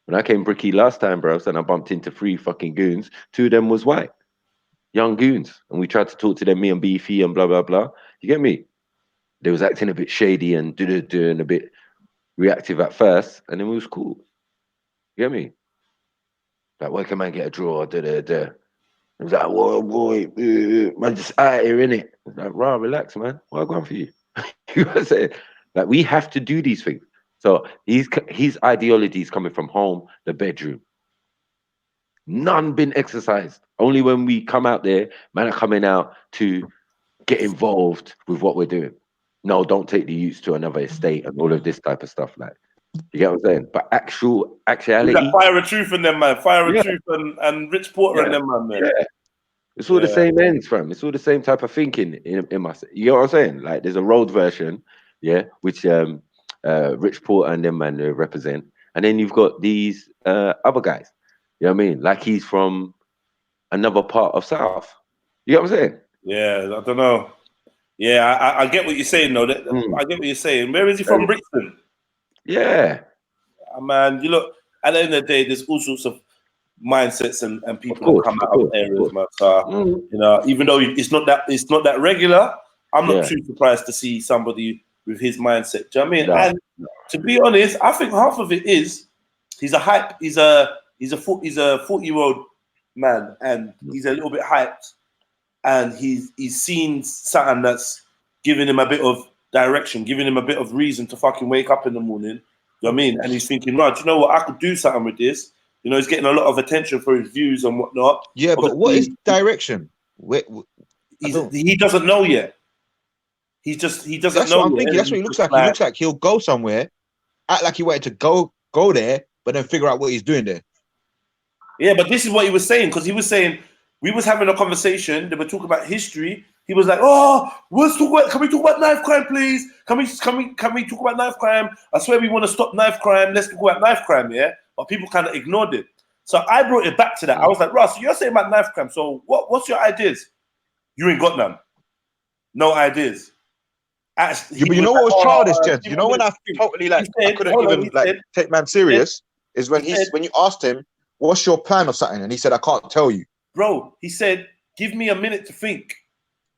When I came Bricky last time, bro, and I bumped into 3 fucking goons, 2 of them was white, young goons, and we tried to talk to them, me and Beefy and blah blah blah. You get me? They was acting a bit shady and and a bit reactive at first, and then it was cool. You get me? Like, where can man get a draw? It was like, whoa, boy, man, just out here, innit? Like, rah, relax, man. What going for you? You know what I'm saying? Like, we have to do these things. So his ideology is coming from home, the bedroom. None been exercised Only when we come out there, man are coming out to get involved with what we're doing. No, don't take the youths to another estate and all of this type of stuff. Like, you get what I'm saying? But We actuality, got Fire of Truth in them, man. Fire of yeah, Truth and Rich Porter and them, man. yeah. It's all the same ends, fam. It's all the same type of thinking in my. You know what I'm saying? Like, there's a road version, yeah, which Rich Porter and them man represent, and then you've got these other guys. You know what I mean? Like, he's from another part of South. You know what I'm saying? Yeah, I don't know. Yeah, I get what you're saying, though. I get what you're saying. Where is he from? Brixton. Yeah. Man, you look, at the end of the day, there's all sorts of mindsets and people that come out of areas, man. So, you know, even though it's not that regular, I'm not too surprised to see somebody with his mindset. Do you know what I mean? No. And to be honest, I think half of it is he's a 40-year-old man, and he's a little bit hyped, and he's seen something that's giving him a bit of direction, giving him a bit of reason to fucking wake up in the morning. You know what I mean? And he's thinking, right, you know what? I could do something with this. You know, he's getting a lot of attention for his views and whatnot. Yeah, but what is direction? He doesn't know yet. He doesn't know. That's what I'm thinking. That's what he looks like. He looks like he'll go somewhere, act like he wanted to go there, but then figure out what he's doing there. Yeah, but this is what he was saying, because he was saying we was having a conversation. They were talking about history. He was like, "Oh, can we talk about knife crime, please? Can we talk about knife crime? I swear we want to stop knife crime. Let's talk about knife crime, yeah." But people kind of ignored it. So I brought it back to that. I was like, "Ross, you're saying about knife crime. So what's your ideas? You ain't got none. No ideas." Actually, but you know what was childish, Jed? You know when I totally I couldn't even take man serious is when you asked him, "What's your plan or something?" and he said, "I can't tell you." Bro, he said, "Give me a minute to think."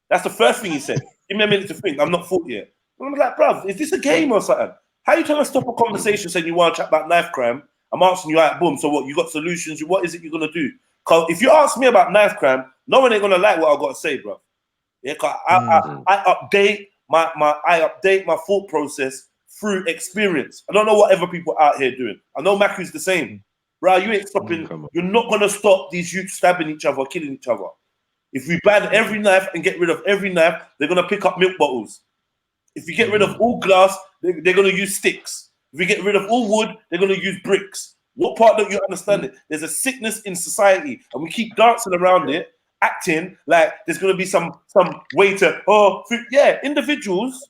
That's the first thing he said. Give me a minute to think. I'm not 40 yet. I'm like, bruv, is this a game or something? How are you trying to stop a conversation saying you want to chat about knife crime? I'm asking you, out, boom, so what? You got solutions? What is it you're going to do? Because if you ask me about knife crime, no one ain't going to like what I got to say, bro. Yeah, cause I update my thought process through experience. I don't know what other people out here doing. I know Maku's the same. Bro, you ain't stopping. You're not going to stop these youths stabbing each other, killing each other. If we ban every knife and get rid of every knife, they're going to pick up milk bottles. If you get rid of all glass, they're going to use sticks. If we get rid of all wood, they're going to use bricks. What part don't you understand it? There's a sickness in society, and we keep dancing around it, acting like there's going to be some way to, individuals.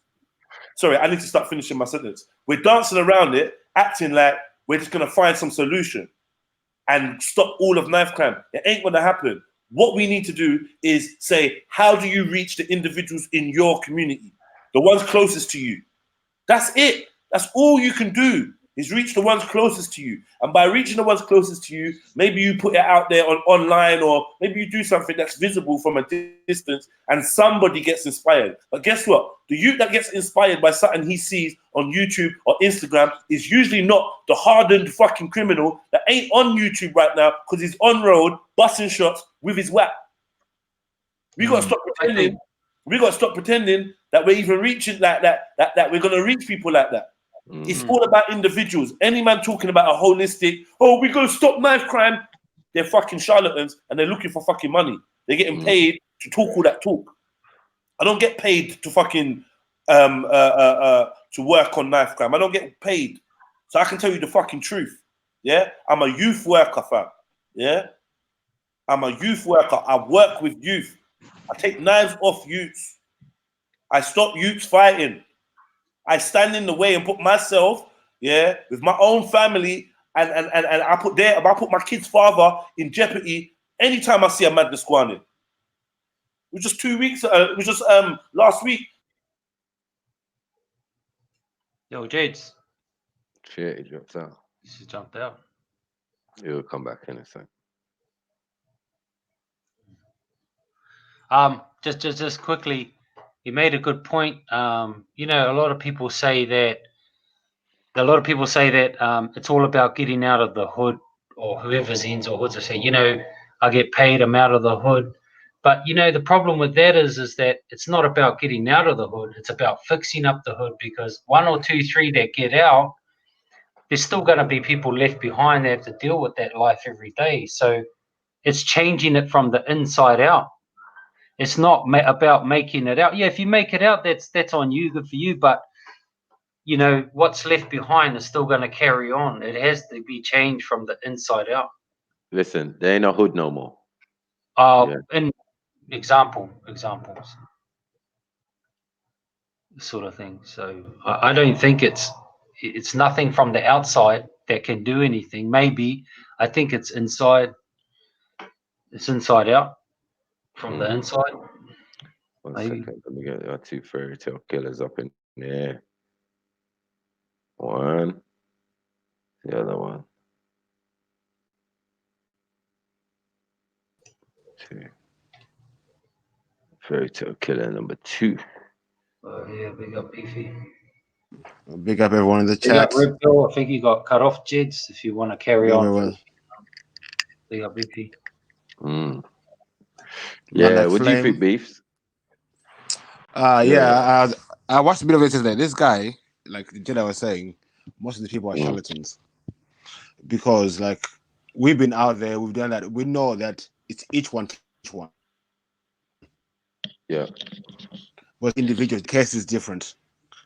Sorry, I need to start finishing my sentence. We're dancing around it, acting like we're just going to find some solution and stop all of knife crime. It ain't going to happen. What we need to do is say, how do you reach the individuals in your community? The ones closest to you. That's it. That's all you can do, is reach the ones closest to you. And by reaching the ones closest to you, maybe you put it out there online, or maybe you do something that's visible from a distance and somebody gets inspired. But guess what? The youth that gets inspired by something he sees on YouTube or Instagram is usually not the hardened fucking criminal that ain't on YouTube right now because he's on road busting shots with his whack. We got to stop pretending. We got to stop pretending that we're even reaching like that we're going to reach people like that. It's all about individuals. Any man talking about a holistic, we're going to stop knife crime, they're fucking charlatans and they're looking for fucking money. They're getting paid to talk all that talk. I don't get paid to fucking to work on knife crime. I don't get paid. So I can tell you the fucking truth. Yeah? I'm a youth worker, fam. Yeah? I'm a youth worker. I work with youth. I take knives off youths. I stop youths fighting. I stand in the way and put myself, with my own family, and I put my kid's father in jeopardy anytime I see a madness squanning. It was just 2 weeks. It was just last week. Yo, Jades. Shit, he dropped out. He jumped out. He'll come back in a sec. Just quickly, you made a good point. You know, a lot of people say that it's all about getting out of the hood, or whoever's ends or hoods. I say, you know, I get paid, I'm out of the hood. But you know, the problem with that is that it's not about getting out of the hood. It's about fixing up the hood, because 1 or 2, 3 that get out, there's still going to be people left behind that have to deal with that life every day. So It's changing it from the inside out. It's not about making it out. Yeah, if you make it out, that's on you, good for you. But you know what's left behind is still going to carry on. It has to be changed from the inside out. Listen, there ain't no hood no more. In examples, sort of thing. So I don't think it's nothing from the outside that can do anything. Maybe I think it's inside. It's inside out from the inside. One Maybe. second, let me get our 2 fairy tale killers up in there. One, the other one. 2. Fairy tale killer number 2. Yeah, big up Beefy. Big up everyone in the Big up chat. Red Pill. I think you got cut off, Jeds. If you want to carry Big up on. everyone. Big up Beefy. Yeah, what do you think, Beefs? Yeah, I watched a bit of it today. This guy, like Jedi was saying, most of the people are charlatans. Because like we've been out there, we've done that. We know that it's each one teach one. Yeah. But individual case is different.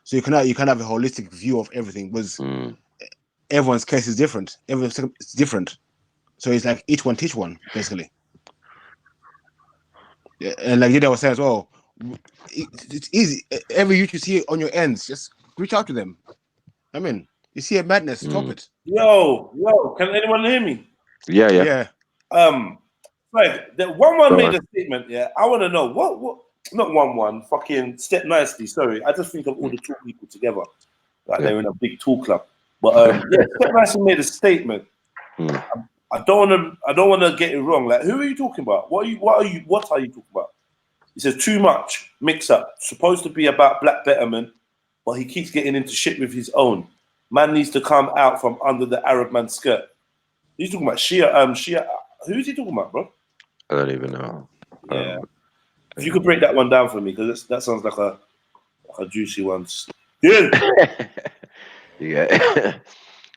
So you can't have a holistic view of everything because everyone's case is different. Everyone's different. So it's like each one teach one, basically. Yeah, and like Jedi was saying as well, it's easy. Every youth you see on your ends, just reach out to them. I mean, you see a madness, stop it. Yo, can anyone hear me? Yeah. Right, the 1-1 made a statement. Yeah, I want to know what. Not 1-1. Fucking Step Nicely. Sorry, I just think of all the two people together, like they're in a big tool club. But yeah, Step Nicely made a statement. I don't want to get it wrong. Like, who are you talking about? What are you talking about? He says too much mix up. Supposed to be about black betterment, but he keeps getting into shit with his own. Man needs to come out from under the Arab man's skirt. He's talking about Shia. Who is he talking about, bro? I don't even know. Yeah. If you could break that one down for me, because that sounds like a juicy one. Yeah.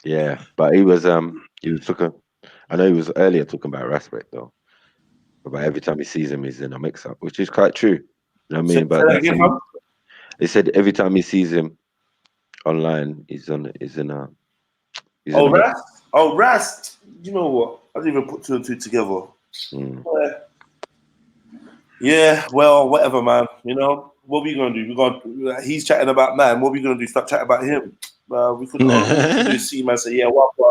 Yeah. But he was talking. I know he was earlier talking about respect though. But every time he sees him, he's in a mix-up, which is quite true. You know what I mean? But they said every time he sees him online, he's in a. Rast. You know what? I didn't even put 2 and 2 together. Yeah, well, whatever, man. You know, what are we gonna do? He's chatting about man. What are we gonna do? Start chatting about him? We could do see man say, yeah, what? Do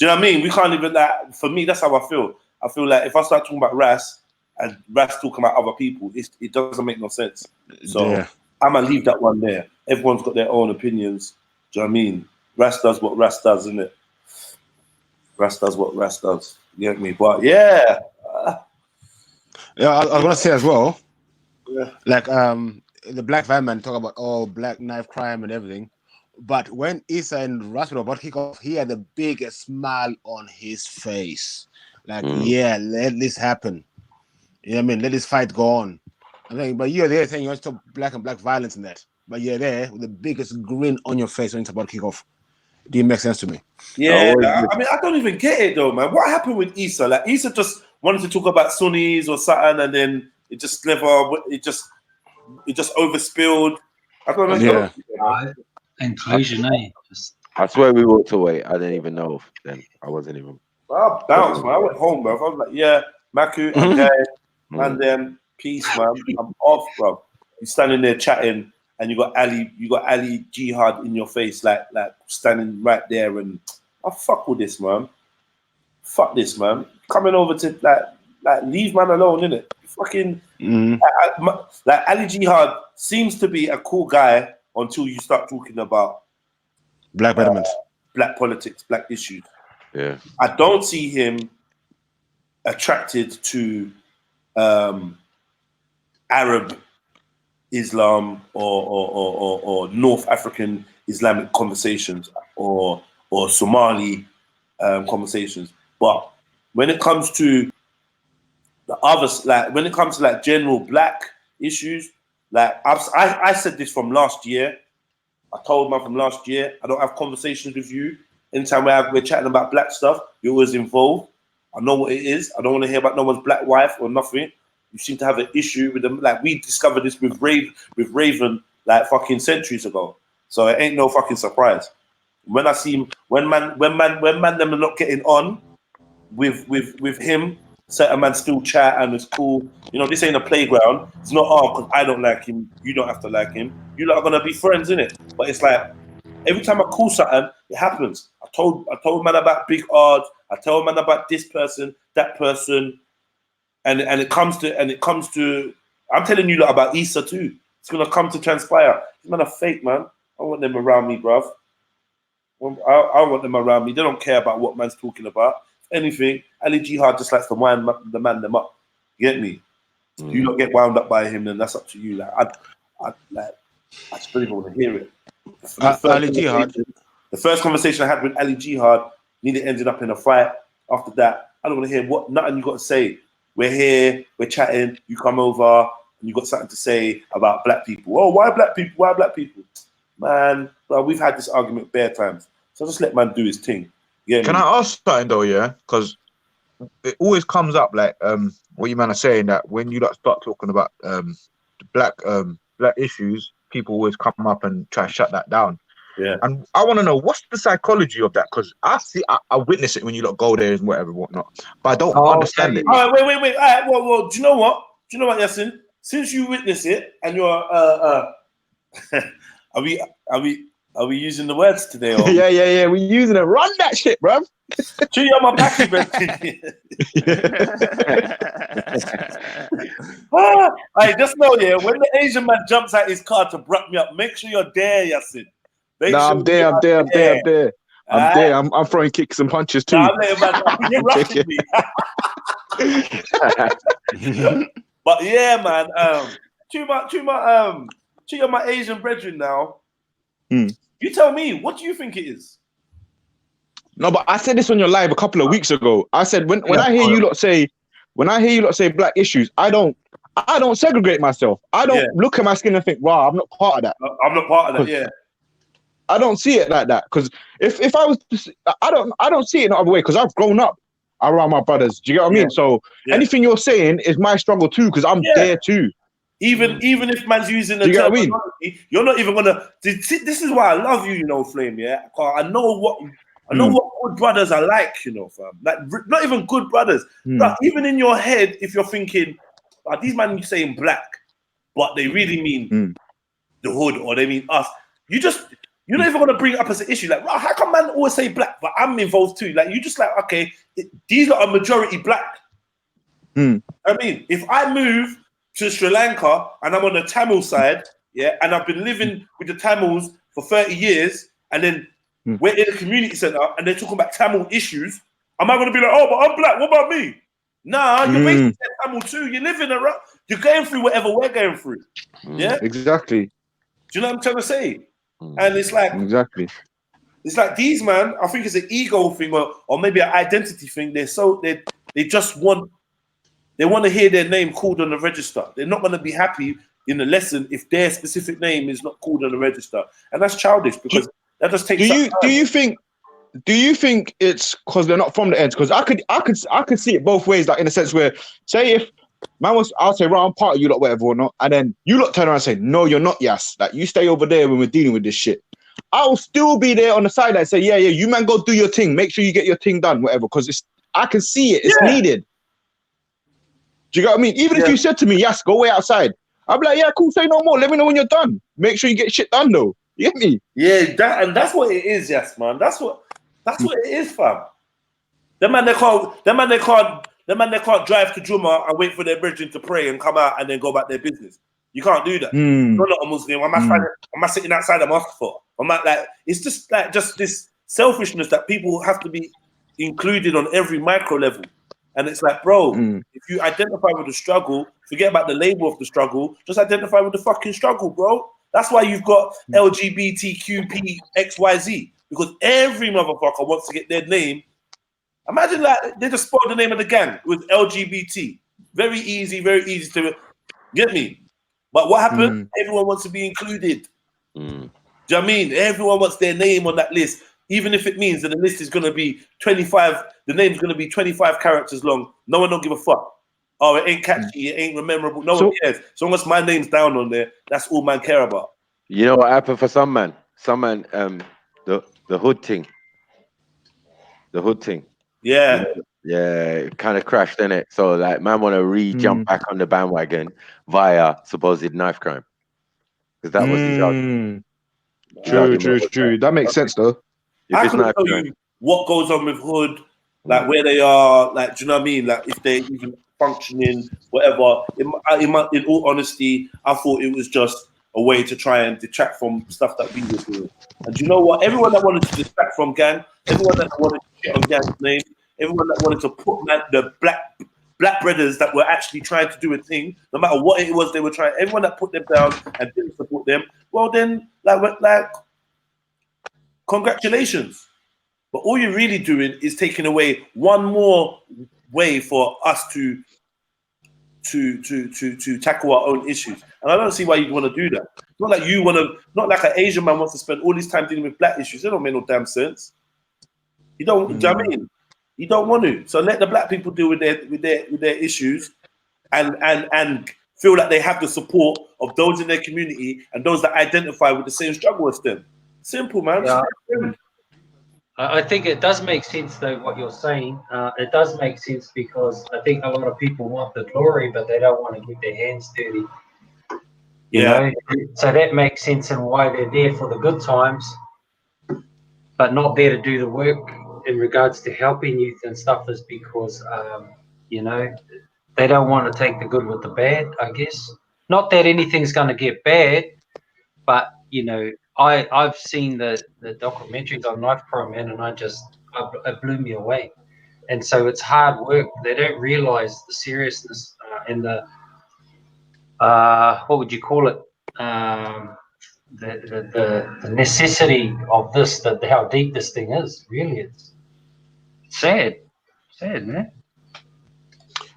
you know what I mean? We can't even that. For me, that's how I feel. I feel like if I start talking about Ras and Ras talking about other people, it doesn't make no sense. So I'm gonna leave that one there. Everyone's got their own opinions. Do you know what I mean? Ras does what Ras does, isn't it? Ras does what Ras does. You get me? But yeah. I was gonna say as well, like the black van man talk about black knife crime and everything, but when Issa and Ras were about to kick off, he had the biggest smile on his face, like let this happen. You know what I mean? Let this fight go on. I think, but you're there saying you want to stop black and black violence and that, but you're there with the biggest grin on your face when it's about to kick off. Didn't make sense to me. Yeah, I mean, I don't even get it though, man. What happened with Issa? Like, Issa just wanted to talk about Sunnis or something, and then it just overspilled. I don't know. Yeah. Inclusion, I swear we walked away. I didn't even know then. I wasn't even. I bounced, man. I went home, bro. I was like, yeah, Maku, I'm dead. And then peace, man. I'm off, bro. You're standing there chatting, and you got Ali Jihad in your face, like standing right there, and I fuck with this, man. Fuck this, man. Coming over to like leave man alone, innit? Fucking like Ali Jihad seems to be a cool guy until you start talking about black betterment, black politics, black issues. Yeah, I don't see him attracted to Arab Islam or North African Islamic conversations or Somali conversations. But when it comes to the others, like when it comes to like general black issues, like I said this from last year. I told man from last year, I don't have conversations with you. Anytime we're chatting about black stuff, you're always involved. I know what it is. I don't want to hear about no one's black wife or nothing. You seem to have an issue with them. Like we discovered this with Raven like fucking centuries ago. So it ain't no fucking surprise. When I see him, when man them are not getting on with him, certain man still chat and it's cool. You know, this ain't a playground. It's not because I don't like him, you don't have to like him. You lot are gonna be friends, innit? But it's like every time I call something, it happens. I told man about big odds. I tell man about this person, that person, and it comes to. I'm telling you lot about Issa too. It's gonna come to transpire. These men are fake, man. I want them around me, bruv. I want them around me. They don't care about what man's talking about. If anything, Ali Jihad just likes to wind the man them up. You get me? You don't get wound up by him, then that's up to you. Like I just don't even want to hear it. Ali Jihad. The first conversation I had with Ali Jihad nearly ended up in a fight. After that, I don't want to hear nothing you got to say. We're here, we're chatting, you come over, and you got something to say about black people. Oh, why black people? Why black people? Man, bro, we've had this argument bare times. So just let man do his thing. Can I ask something though, yeah? Because it always comes up like what you man are saying, that when you start talking about black issues, people always come up and try to shut that down. Yeah. And I want to know what's the psychology of that, because I witness it when you go there and whatnot, but I don't understand it. All right, wait. All right, well, do you know what? Yasin? Since you witness it and you're are we using the words today? Or? yeah. We're using it. Run that shit, bruv. Chew on my back, I just know, yeah, when the Asian man jumps out his car to bruck me up, make sure you're there, Yasin. I'm there. I'm throwing kicks and punches too. You're rushing me. But yeah, man, chew on my Asian brethren now. You tell me, what do you think it is? No, but I said this on your live a couple of weeks ago. I said when I hear you lot say black issues, I don't segregate myself. I don't look at my skin and think, wow, I'm not part of that. I'm not part of that, yeah. I don't see it like that, because if I was to, I don't see it in the other way, because I've grown up around my brothers. Do you get what I mean? So anything you're saying is my struggle too, because I'm there too. Even if man's using the terminology, you're not even gonna. This is why I love you, Flame. Yeah, I know what good brothers are like, fam. Like not even good brothers, but even in your head, if you're thinking, these men saying black, but they really mean the hood, or they mean us. You're not even gonna bring it up as an issue. Like, how come man always say black, but I'm involved too? Like, you just like, okay, these are majority black. I mean, if I move to Sri Lanka and I'm on the Tamil side, and I've been living with the Tamils for 30 years, and then we're in a community center and they're talking about Tamil issues, am I going to be like, oh, but I'm black, what about me? Nah, you're basically Tamil too. You're living around, you're going through whatever we're going through. Yeah? Exactly. Do you know what I'm trying to say? And it's like, exactly. It's like these man, I think it's an ego thing or maybe an identity thing. They just want to hear their name called on the register. They're not going to be happy in the lesson if their specific name is not called on the register, and that's childish because that just takes. Do you think it's because they're not from the ends? Because I could see it both ways. Like in a sense where, say if man was, I'll say, right, I'm part of you lot, whatever or not, and then you lot turn around and say, no, you're not. Yes, like you stay over there when we're dealing with this shit. I'll still be there on the side and say, yeah, you man go do your thing. Make sure you get your thing done, whatever. Because I can see it. It's needed. Do you get what I mean? Even if you said to me, yes, go way outside, I'll be like, yeah, cool, say no more. Let me know when you're done. Make sure you get shit done, though. You get me? Yeah, that's what it is, yes, man. That's what it is, fam. The man they can't drive to Juma and wait for their brethren to pray and come out and then go back their business. You can't do that. You're not a Muslim. Am I sitting outside a mosque for? It's just this selfishness that people have to be included on every micro level. And it's like, bro, if you identify with the struggle, forget about the label of the struggle, just identify with the fucking struggle, bro. That's why you've got LGBTQPXYZ, because every motherfucker wants to get their name. Imagine that they just spoiled the name of the gang with LGBT. Very easy to get me. But what happened? Everyone wants to be included. Do you know what I mean? Everyone wants their name on that list. even if it means that the list is going to be 25, the name's going to be 25 characters long. No one don't give a fuck. Oh, it ain't catchy, it ain't memorable. No one cares. As long as my name's down on there, that's all man care about. You know what happened for some man? Some man, the hood thing. The hood thing. Yeah. Yeah, it kind of crashed, innit? So like man want to jump back on the bandwagon via supposed knife crime. Because that was his argument. True. That makes sense though. I couldn't tell you what goes on with hood, like where they are, like, do you know what I mean? Like if they're even functioning, whatever. In all honesty, I thought it was just a way to try and detract from stuff that we were doing. And do you know what? Everyone that wanted to distract from gang, everyone that wanted to shit on gang's name, everyone that wanted to put the black brothers that were actually trying to do a thing, no matter what it was they were trying, everyone that put them down and didn't support them, well then, like congratulations. But all you're really doing is taking away one more way for us to tackle our own issues. And I don't see why you'd want to do that. Not like you want to, not like an Asian man wants to spend all his time dealing with black issues. That don't make no damn sense. You don't, do you know what I mean? You don't want to. So let the black people deal with their issues and feel like they have the support of those in their community and those that identify with the same struggle as them. Simple, man. Yeah. I think it does make sense, though, what you're saying. It does make sense because I think a lot of people want the glory, but they don't want to get their hands dirty. You know? So that makes sense in why they're there for the good times, but not there to do the work in regards to helping youth and stuff is because, you know, they don't want to take the good with the bad, I guess. Not that anything's going to get bad, but, you know, I've seen the documentaries on knife crime, man, and it blew me away. And so it's hard work. They don't realize the seriousness and the what would you call it? The necessity of this, how deep this thing is. Really, it's sad, man.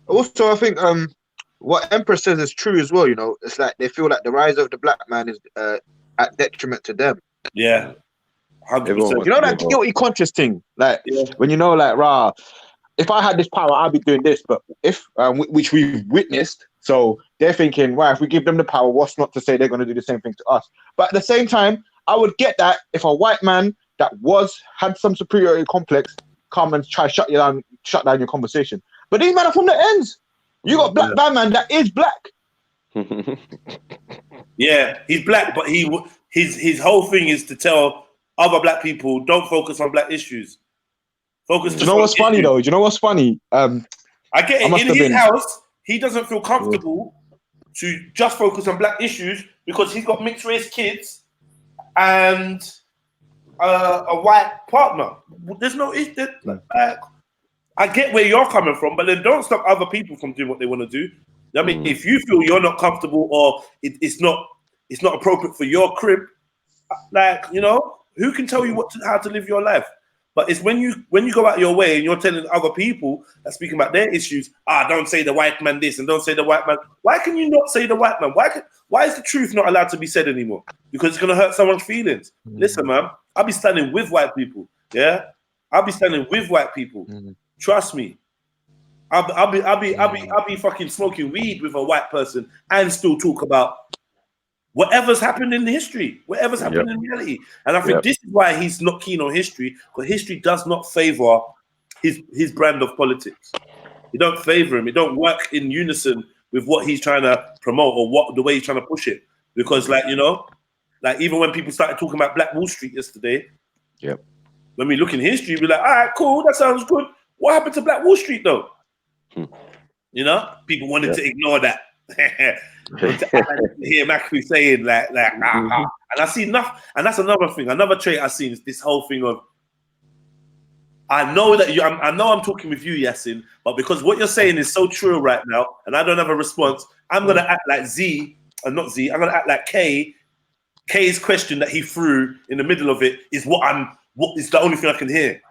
Also, I think what Empress says is true as well. You know, it's like they feel like the rise of the black man is at detriment to them. Yeah, 100%. You know that guilty conscious thing, like when you know, like, rah, if I had this power, I'd be doing this. But if which we've witnessed, so they're thinking, well, if we give them the power, what's not to say they're going to do the same thing to us? But at the same time, I would get that if a white man that had some superiority complex come and try shut down your conversation. But these men are from the ends. You got black man that is black. Yeah, he's black, but his whole thing is to tell other black people don't focus on black issues. Focus. Do you know what's funny though? Do you know what's funny? I get it. In his house, he doesn't feel comfortable to just focus on black issues because he's got mixed race kids and a white partner. There's no issue. I get where you're coming from, but then don't stop other people from doing what they want to do. I mean, if you feel you're not comfortable or it's not appropriate for your crib, like, you know, who can tell you how to live your life? But it's when you go out your way and you're telling other people that speaking about their issues, don't say the white man this and don't say the white man. Why can you not say the white man? Why is the truth not allowed to be said anymore? Because it's gonna hurt someone's feelings. Listen, man, I'll be standing with white people. Yeah, I'll be standing with white people. Trust me. I'll be fucking smoking weed with a white person and still talk about whatever's happened in history, whatever's happened in reality. And I think this is why he's not keen on history, because history does not favor his brand of politics. It don't favor him. It don't work in unison with what he's trying to promote or the way he's trying to push it. Because, like, you know, like even when people started talking about Black Wall Street yesterday, when we look in history, we're like, all right, cool, that sounds good. What happened to Black Wall Street though? You know, people wanted to ignore that. Hear Macri saying like, and I see enough, and that's another thing. Another trait I see is this whole thing of, I know that I know I'm talking with you, Yasin, but because what you're saying is so true right now, and I don't have a response, I'm gonna act like I'm gonna act like K. K's question that he threw in the middle of it is what is the only thing I can hear.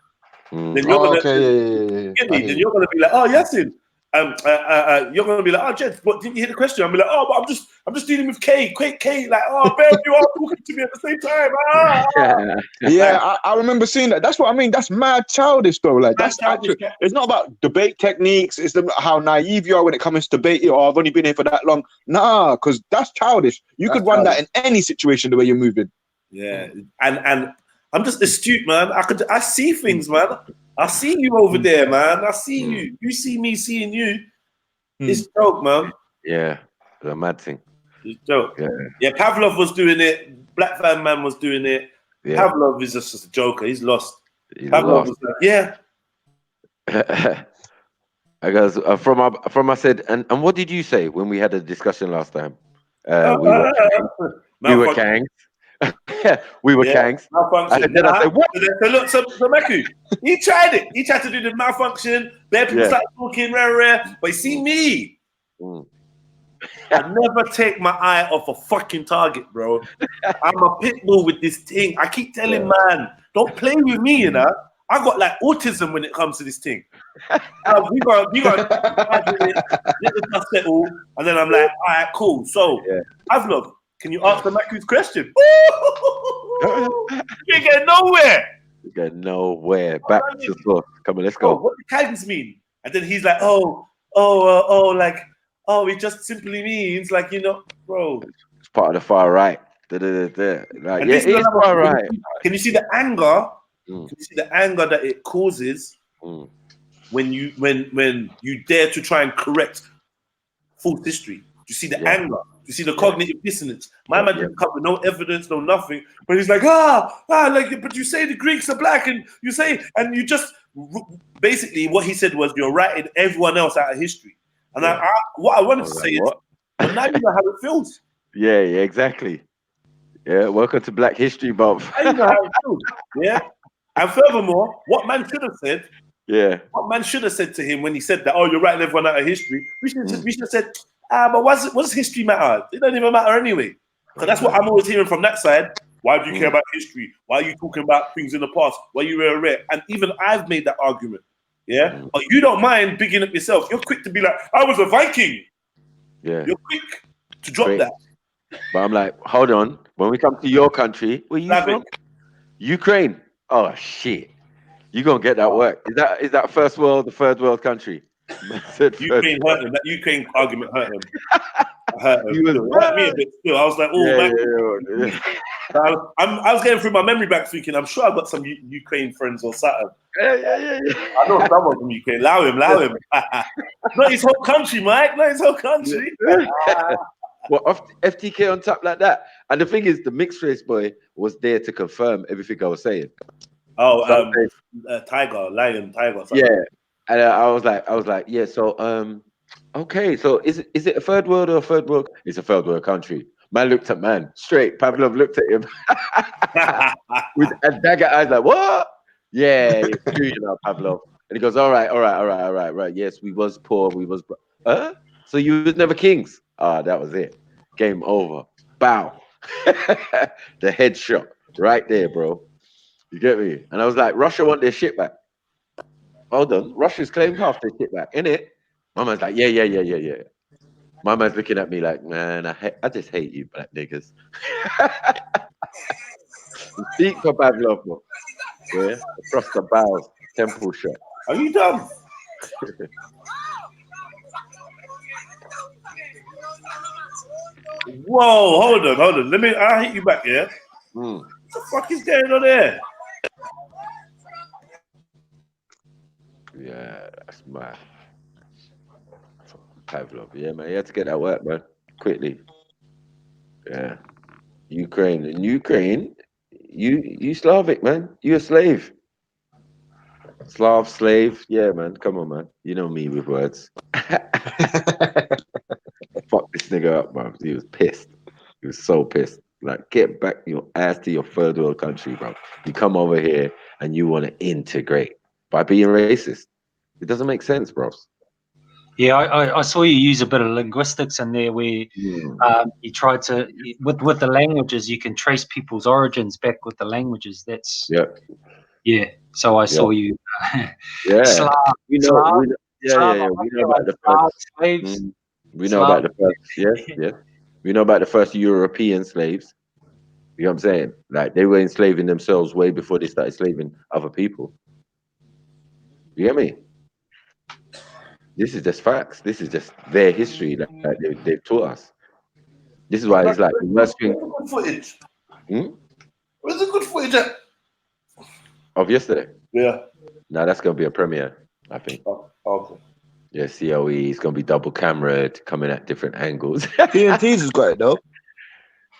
Then you're gonna, then you're gonna be like, oh, Yasin, you're gonna be like, oh, Jed, what didn't you hear the question? I'm be like, oh, but I'm just dealing with K, like, oh, Bev, you are talking to me at the same time. Yeah, I remember seeing that. That's what I mean. That's mad childish, though. Like, Mad that's childish, actually, it's not about debate techniques. It's how naive you are when it comes to debate. Oh, I've only been here for that long. Nah, because that's childish. You could run that in any situation the way you're moving. Yeah, and I'm just astute, man. I see things, man. I see you over there, man. I see you. You see me seeing you. It's joke, man. Yeah, the mad thing. It's joke. Yeah, Pavlov was doing it. Black Van Man was doing it. yeah. Pavlov is just a joker. He's lost. He's Pavlov lost. was like, yeah. I guess I said, and what did you say when we had a discussion last time? We were kangs. We were kangs. Malfunction. Then I said, what? So look, so Maku, he tried it. He tried to do the malfunction. Bare people started talking, rare. But you see me, I never take my eye off a fucking target, bro. I'm a pit bull with this thing. I keep telling man, don't play with me, you know. I got like autism when it comes to this thing. We got let the dust settle, and then I'm like, all right, cool. So, Pavlov, can you answer Maku's question? You ain't getting nowhere. You get nowhere. Back to the floor. Come on, let's go. What do kangs mean? And then he's like, it just simply means like, you know, bro. It's part of the far right. Like, yeah, it's far right. Can you see the anger? Can you see the anger that it causes when you dare to try and correct false history? Do you see the anger? Do you see the cognitive dissonance? My man didn't come with no evidence, no nothing. But he's like, but you say the Greeks are black, and you say, and you just basically what he said was you're writing everyone else out of history. And what I wanted to say is, well, now you know how it feels. Yeah, exactly. Yeah, welcome to Black History Month. I know how it feels. Yeah. And furthermore, what man should have said, what man should have said to him when he said that, oh, you're writing everyone out of history, we should have said, but what does history matter? It doesn't even matter anyway. Because that's what I'm always hearing from that side. Why do you care about history? Why are you talking about things in the past? Why you were rare? And even I've made that argument. Yeah? But you don't mind bigging up yourself. You're quick to be like, I was a Viking. Yeah. You're quick to drop that. But I'm like, hold on. When we come to your country, where you from? Ukraine. Oh shit. You gonna get that work. Is that first world, the third world country? Ukraine hurt him. That Ukraine argument hurt him. Hurt me a bit still. I was like, I was getting through my memory back thinking, I'm sure I've got some Ukraine friends or something. Yeah. I know someone from Ukraine. Allow him. Not his whole country, Mike. Not his whole country. Well, FTK on top like that. And the thing is, the mixed race boy was there to confirm everything I was saying. Oh, lion, tiger. Something. Yeah. And I was like, yeah. So, okay. So is it a third world or a third world? It's a third world country. Man looked at man straight. Pavlov looked at him with a dagger eyes, like, what? Yeah, it's true, you know, Pavlov. And he goes, all right. Yes, we was poor. So you was never kings? That was it. Game over. Bow. The headshot right there, bro. You get me? And I was like, Russia want their shit back. Hold on. Russia's claimed half their shit back, innit? My man's like, yeah. My man's looking at me like, man, I just hate you black niggas. Speak for Pavlov, bro. Yeah, across the bows, temple shot. Are you dumb? Whoa, hold on. I'll hit you back, yeah? What the fuck is going on there? Yeah, that's mad. Pavlov, yeah, man. You had to get that work, man. Quickly. Yeah. Ukraine, you Slavic, man. You a slave. Slav, slave. Yeah, man. Come on, man. You know me with words. Fuck this nigga up, bro. He was pissed. He was so pissed. Like, get back your ass to your third world country, bro. You come over here and you want to integrate by being racist. It doesn't make sense, bro. Yeah, I saw you use a bit of linguistics in there where you tried to, with the languages, you can trace people's origins back with the languages. That's, yeah. So I saw you. Yeah. Slav, Yeah. We know about the first. slaves. We know about the first. Yes. We know about the first European slaves. You know what I'm saying? Like they were enslaving themselves way before they started enslaving other people. You get me? This is just facts. This is just their history that they've taught us. This is why it's like the worst thing. Good footage. Hmm? Where's the good footage at? Of yesterday. Yeah. Now that's gonna be a premiere, I think. Oh, okay. Yeah, COE is gonna be double cameraed, coming at different angles. TNT's has got it though.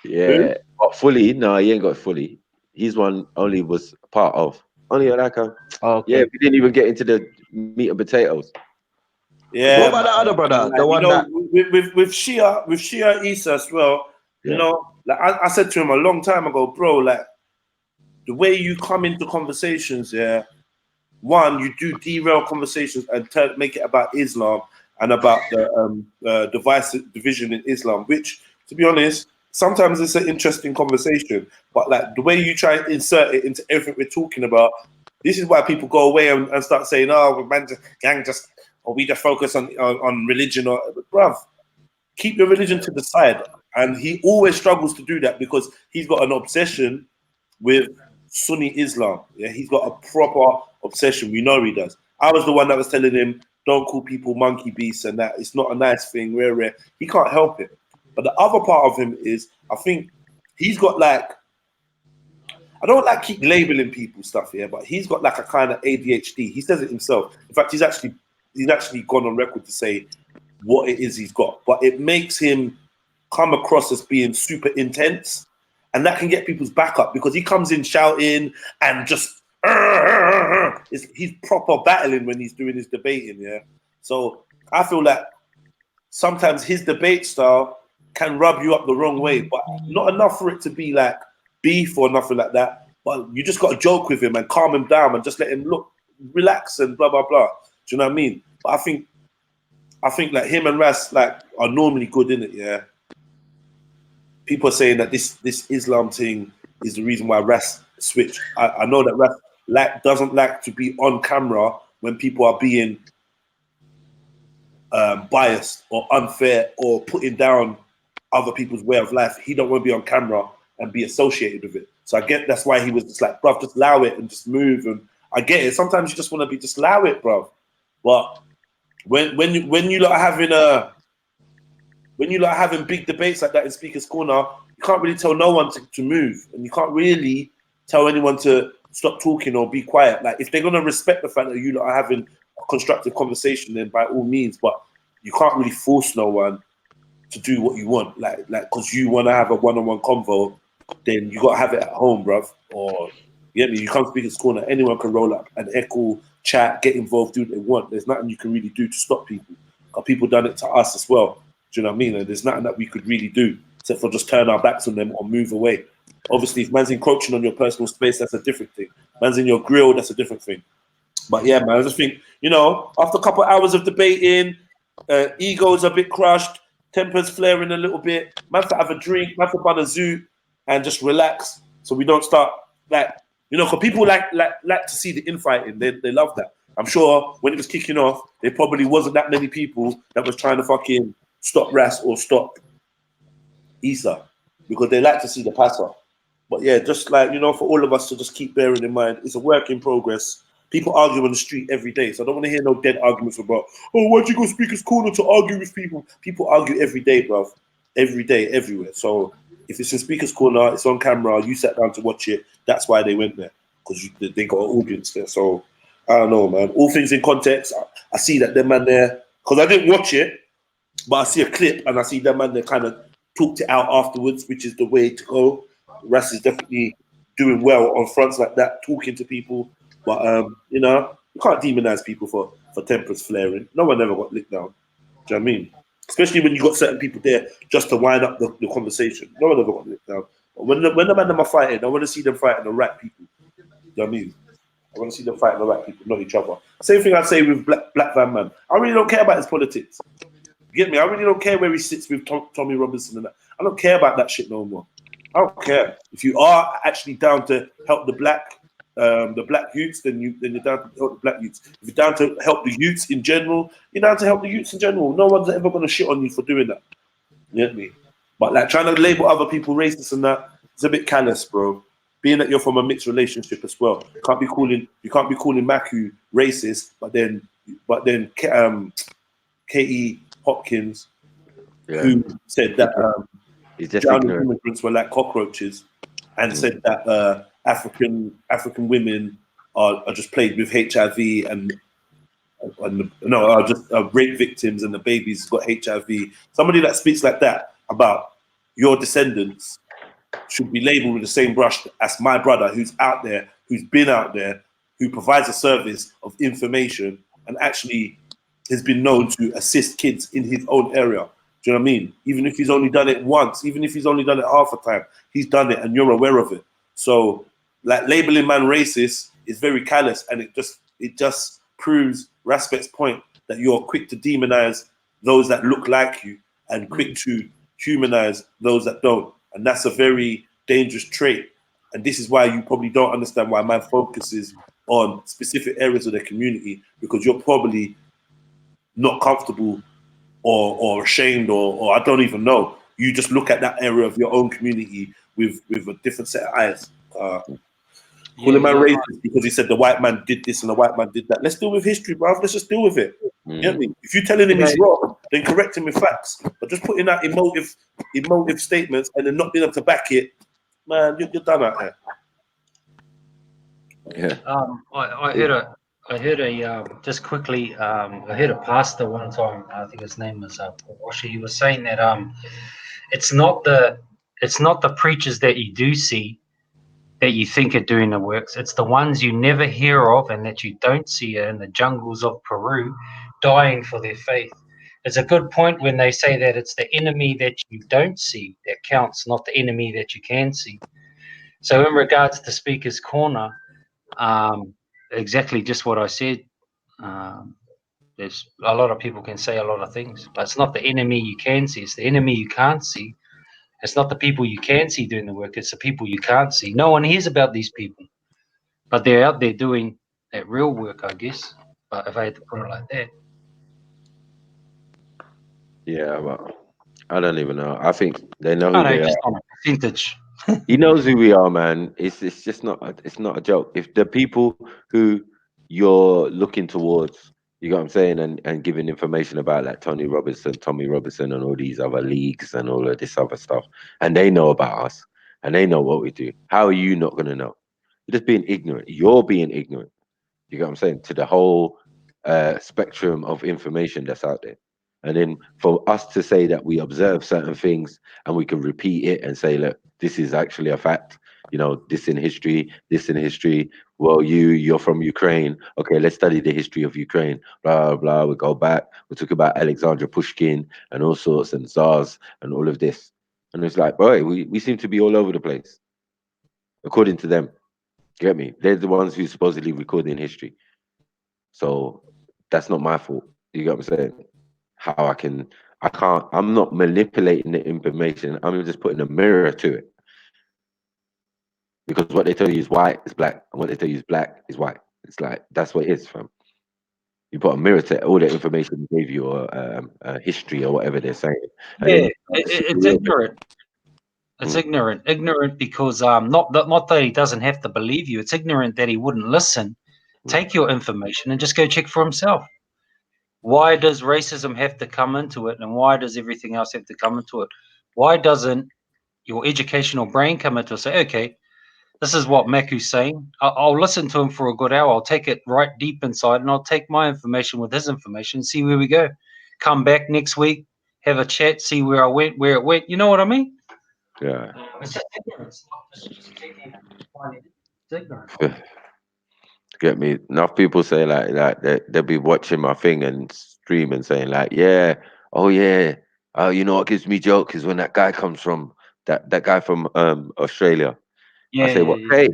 Yeah, but fully, no, he ain't got it fully. His one only was part of. Only like a Okay. yeah, we didn't even get into the meat and potatoes. Yeah. What about the other brother? Like, The you one know, that with Shia Issa as well, you Yeah. know, like I said to him a long time ago, bro, like the way you come into conversations, yeah, one, you do derail conversations and make it about Islam and about the division in Islam, which, to be honest, sometimes it's an interesting conversation, but like the way you try and insert it into everything we're talking about, this is why people go away and start saying, "Oh, man, gang just, or we just focus on religion," or bruv, keep your religion to the side. And he always struggles to do that because he's got an obsession with Sunni Islam. Yeah, he's got a proper obsession. We know he does. I was the one that was telling him, don't call people monkey beasts and that. It's not a nice thing. Rare. He can't help it. But the other part of him is, I think he's got like, I don't like keep labeling people stuff here, but he's got like a kind of ADHD. He says it himself. In fact, he's actually gone on record to say what it is he's got. But it makes him come across as being super intense. And that can get people's back up because he comes in shouting and just he's proper battling when he's doing his debating, yeah. So I feel like sometimes his debate style can rub you up the wrong way, but not enough for it to be like beef or nothing like that. But you just got to joke with him and calm him down and just let him relax and blah blah blah. Do you know what I mean? But I think like him and Ras like are normally good in it, yeah. People are saying that this Islam thing is the reason why Ras switched. I know that Ras doesn't like to be on camera when people are being biased or unfair or putting down other people's way of life. He don't want to be on camera and be associated with it. So I get that's why he was just like, bruv, just allow it and just move. And I get it. Sometimes you just want to be just allow it, bruv. But when you lot are having big debates like that in Speaker's Corner, you can't really tell no one to move, and you can't really tell anyone to stop talking or be quiet. Like if they're gonna respect the fact that you lot are having a constructive conversation, then by all means. But you can't really force no one to do what you want, like because you want to have a one-on-one convo, then you gotta have it at home, bruv. Or you come Speaker's Corner, anyone can roll up and echo, chat, get involved, do what they want. There's nothing you can really do to stop people. People done it to us as well. Do you know what I mean? And there's nothing that we could really do except for just turn our backs on them or move away. Obviously, if man's encroaching on your personal space, that's a different thing. Man's in your grill, that's a different thing. But yeah, man, I just think, after a couple of hours of debating, egos a bit crushed, tempers flaring a little bit, man to have a drink, man to bun a zoo and just relax so we don't start because people like to see the infighting. They love that. I'm sure when it was kicking off, there probably wasn't that many people that was trying to fucking stop Ras or stop Issa because they like to see the passer. But yeah, just like, for all of us to just keep bearing in mind, it's a work in progress. People argue on the street every day. So I don't want to hear no dead arguments about, why'd you go Speaker's Corner to argue with people? People argue every day, bruv. Every day, everywhere. So if it's in Speaker's Corner, it's on camera, you sat down to watch it, that's why they went there. Because they got an audience there. So I don't know, man. All things in context, I see that them man there, because I didn't watch it, but I see a clip and I see them man there kind of talked it out afterwards, which is the way to go. Ras is definitely doing well on fronts like that, talking to people. But, you can't demonize people for tempers flaring. No one ever got licked down. Do you know what I mean? Especially when you got certain people there just to wind up the conversation. No one ever got licked down. But when the man them are fighting, I want to see them fighting the right people. Do you know what I mean? I want to see them fighting the right people, not each other. Same thing I'd say with Black Van Man. I really don't care about his politics. You get me? I really don't care where he sits with Tommy Robinson and that. I don't care about that shit no more. I don't care. If you are actually down to help the black the black youths, then you're down to help the black youths. If you're down to help the youths in general, you're down to help the youths in general. No one's ever gonna shit on you for doing that. You get me? But like trying to label other people racist and that, it's a bit callous, bro. Being that you're from a mixed relationship as well, you can't be calling Maku racist, but then K.E. Hopkins, who said that He's just drowning ignorant. immigrants were like cockroaches, and said that African women are just plagued with HIV and are just rape victims, and the babies got HIV. Somebody that speaks like that about your descendants should be labeled with the same brush as my brother, who's out there, who's been out there, who provides a service of information and actually has been known to assist kids in his own area. Do you know what I mean? Even if he's only done it once, even if he's only done it half a time, he's done it and you're aware of it. So like labeling man racist is very callous, and it just proves Raspet's point that you're quick to demonize those that look like you and quick to humanize those that don't. And that's a very dangerous trait. And this is why you probably don't understand why man focuses on specific areas of their community, because you're probably not comfortable or ashamed or I don't even know. You just look at that area of your own community with a different set of eyes. Call a man racist because he said the white man did this and the white man did that. Let's deal with history, bruv. Let's just deal with it. You get me? If you're telling him he's wrong, then correct him with facts. But just putting out emotive statements and then not being able to back it, man, you're done out here. Yeah. I heard a just quickly. I heard a pastor one time. I think his name was Paul Washer. He was saying that it's not the preachers that you do see that you think are doing the works. It's the ones you never hear of and that you don't see in the jungles of Peru, dying for their faith. It's a good point when they say that it's the enemy that you don't see that counts, not the enemy that you can see. So in regards to Speaker's Corner, exactly just what I said. There's a lot of people can say a lot of things, but it's not the enemy you can see, it's the enemy you can't see. It's not the people you can see doing the work, it's the people you can't see. No one hears about these people, but they're out there doing that real work, I guess. But if I had to put it like that. Yeah, well, I don't even know. I think they know I who know, they just are. on a percentage. He knows who we are, man. It's just not a joke. If the people who you're looking towards, you know what I'm saying, and giving information about like Tommy Robinson, and all these other leagues and all of this other stuff, and they know about us and they know what we do. How are you not gonna know? You're just being ignorant. You're being ignorant. You know what I'm saying? To the whole spectrum of information that's out there. And then for us to say that we observe certain things and we can repeat it and say, look, this is actually a fact, you know, this in history. Well, you're from Ukraine. Okay, let's study the history of Ukraine. Blah, blah, blah. We go back. We talk about Alexander Pushkin and all sorts and Tsars and all of this. And it's like, boy, we seem to be all over the place, according to them. Get me? They're the ones who supposedly recording history. So that's not my fault. You get what I'm saying? I'm not manipulating the information. I'm just putting a mirror to it. Because what they tell you is white is black, and what they tell you is black is white. It's like, that's what it is, fam. You put a mirror to all the information they gave you, or history, or whatever they're saying. And Yeah, then it's ignorant. It's ignorant because not that he doesn't have to believe you. It's ignorant that he wouldn't listen, take your information, and just go check for himself. Why does racism have to come into it, and why does everything else have to come into it? Why doesn't your educational brain come into it and say, okay, this is what Maku's saying. I'll listen to him for a good hour. I'll take it right deep inside, and I'll take my information with his information, see where we go. Come back next week, have a chat, see where it went. You know what I mean? Yeah. It's just ignorance. It's ignorance. Get me? Enough people say like they'll be watching my thing and stream and saying like, yeah, oh yeah, you know what gives me joke is when that guy comes from that guy from Australia. I say, what, Kay?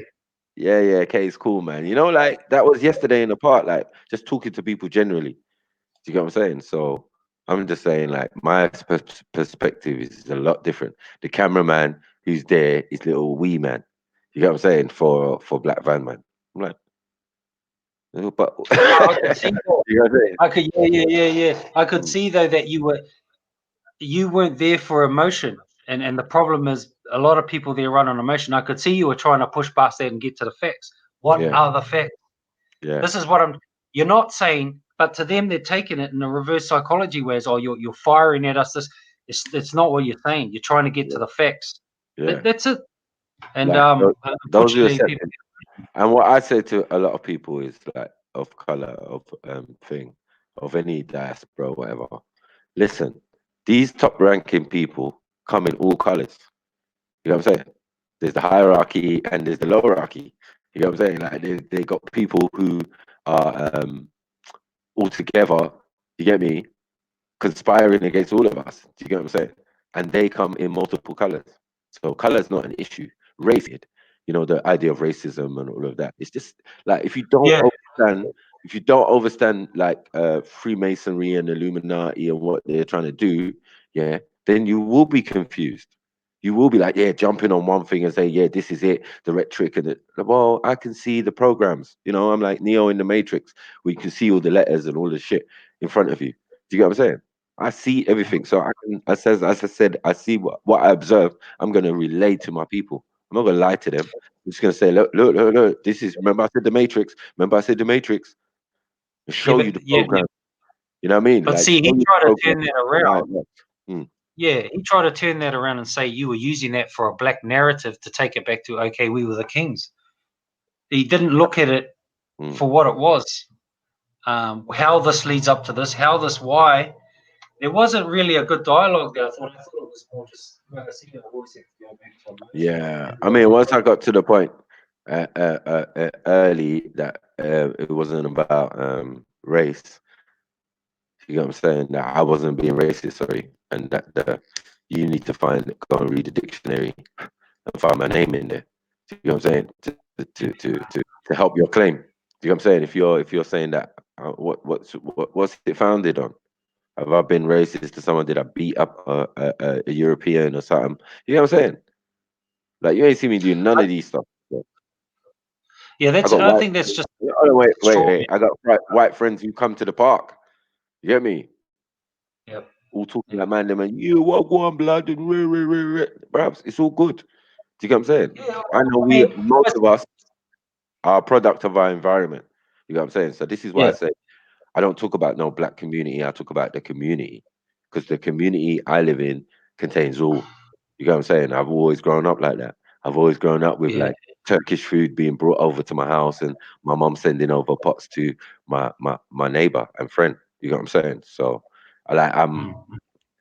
Yeah, Kay's cool, man. You know, like that was yesterday in the park, like just talking to people generally. Do you get what I'm saying? So I'm just saying, like, my perspective is a lot different. The cameraman who's there is little wee man. You get what I'm saying? For Black Van Man. I'm like, but I could see that. you know what I'm saying? I could, yeah. I could Mm, see though that you weren't there for emotion, and the problem is a lot of people there run on emotion. I could see you were trying to push past that and get to the facts. What yeah, are the facts? yeah, This is what I'm. You're not saying, but to them they're taking it in a reverse psychology, whereas you're firing at us. This it's not what you're saying. You're trying to get yeah, to the facts. yeah. That's it. And Like those are your unfortunately, people. sentiments. And what I say to a lot of people is like of color, of thing, of any diaspora, whatever. Listen, these top ranking people come in all colors. You know what I'm saying? There's the hierarchy and there's the hierarchy. You know what I'm saying? Like they got people who are all together. You get me? Conspiring against all of us. Do you get what I'm saying? And they come in multiple colors. So color is not an issue. Race, you know, the idea of racism and all of that. It's just like Yeah, if you don't understand like Freemasonry and Illuminati and what they're trying to do, yeah, then you will be confused. You will be like, yeah, jumping on one thing and say, yeah, this is it, the rhetoric and it. Well, I can see the programs. You know, I'm like Neo in the Matrix, where you can see all the letters and all the shit in front of you. Do you get what I'm saying? I see everything. So I can, as I said, I see what I observe. I'm going to relay to my people. I'm not going to lie to them. I'm just going to say, look. This is, remember I said the Matrix. Remember I said the Matrix. yeah, Show but you the yeah, program. You know what I mean? but Like, see, show he you tried the to program. turn that How around. it works. Mm. Yeah, he tried to turn that around and say you were using that for a black narrative to take it back to okay, we were the kings. He didn't look at it Mm. for what it was. How this leads up to this, how this, why. There wasn't really a good dialogue there. I thought it was more just like I said, I always have to go back to emotion. Yeah. And I mean, once I got to the point early that it wasn't about race, you know what I'm saying? That I wasn't being racist, sorry, and that you need to go and read the dictionary and find my name in there. You know what I'm saying? To help your claim. Do you know what I'm saying? If you're saying that, what's it founded on? Have I been racist to someone? Did I beat up a European or something? You know what I'm saying? Like you ain't seen me do none of these stuff. So, yeah, I that's. got I white. think that's just Oh, straw. wait. I got white friends who come to the park. You get me? Yep. All talking Yep. like man, them and you what one blood and perhaps it's all good. Do you get what I'm saying? Yeah, I know I mean, most of us are a product of our environment. You know what I'm saying? So this is why I yeah, say I don't talk about no black community. I talk about the community because the community I live in contains all. You know what I'm saying? I've always grown up like that. I've always grown up with yeah. like Turkish food being brought over to my house and my mum sending over pots to my neighbor and friend. You know what I'm saying? So I like Mm.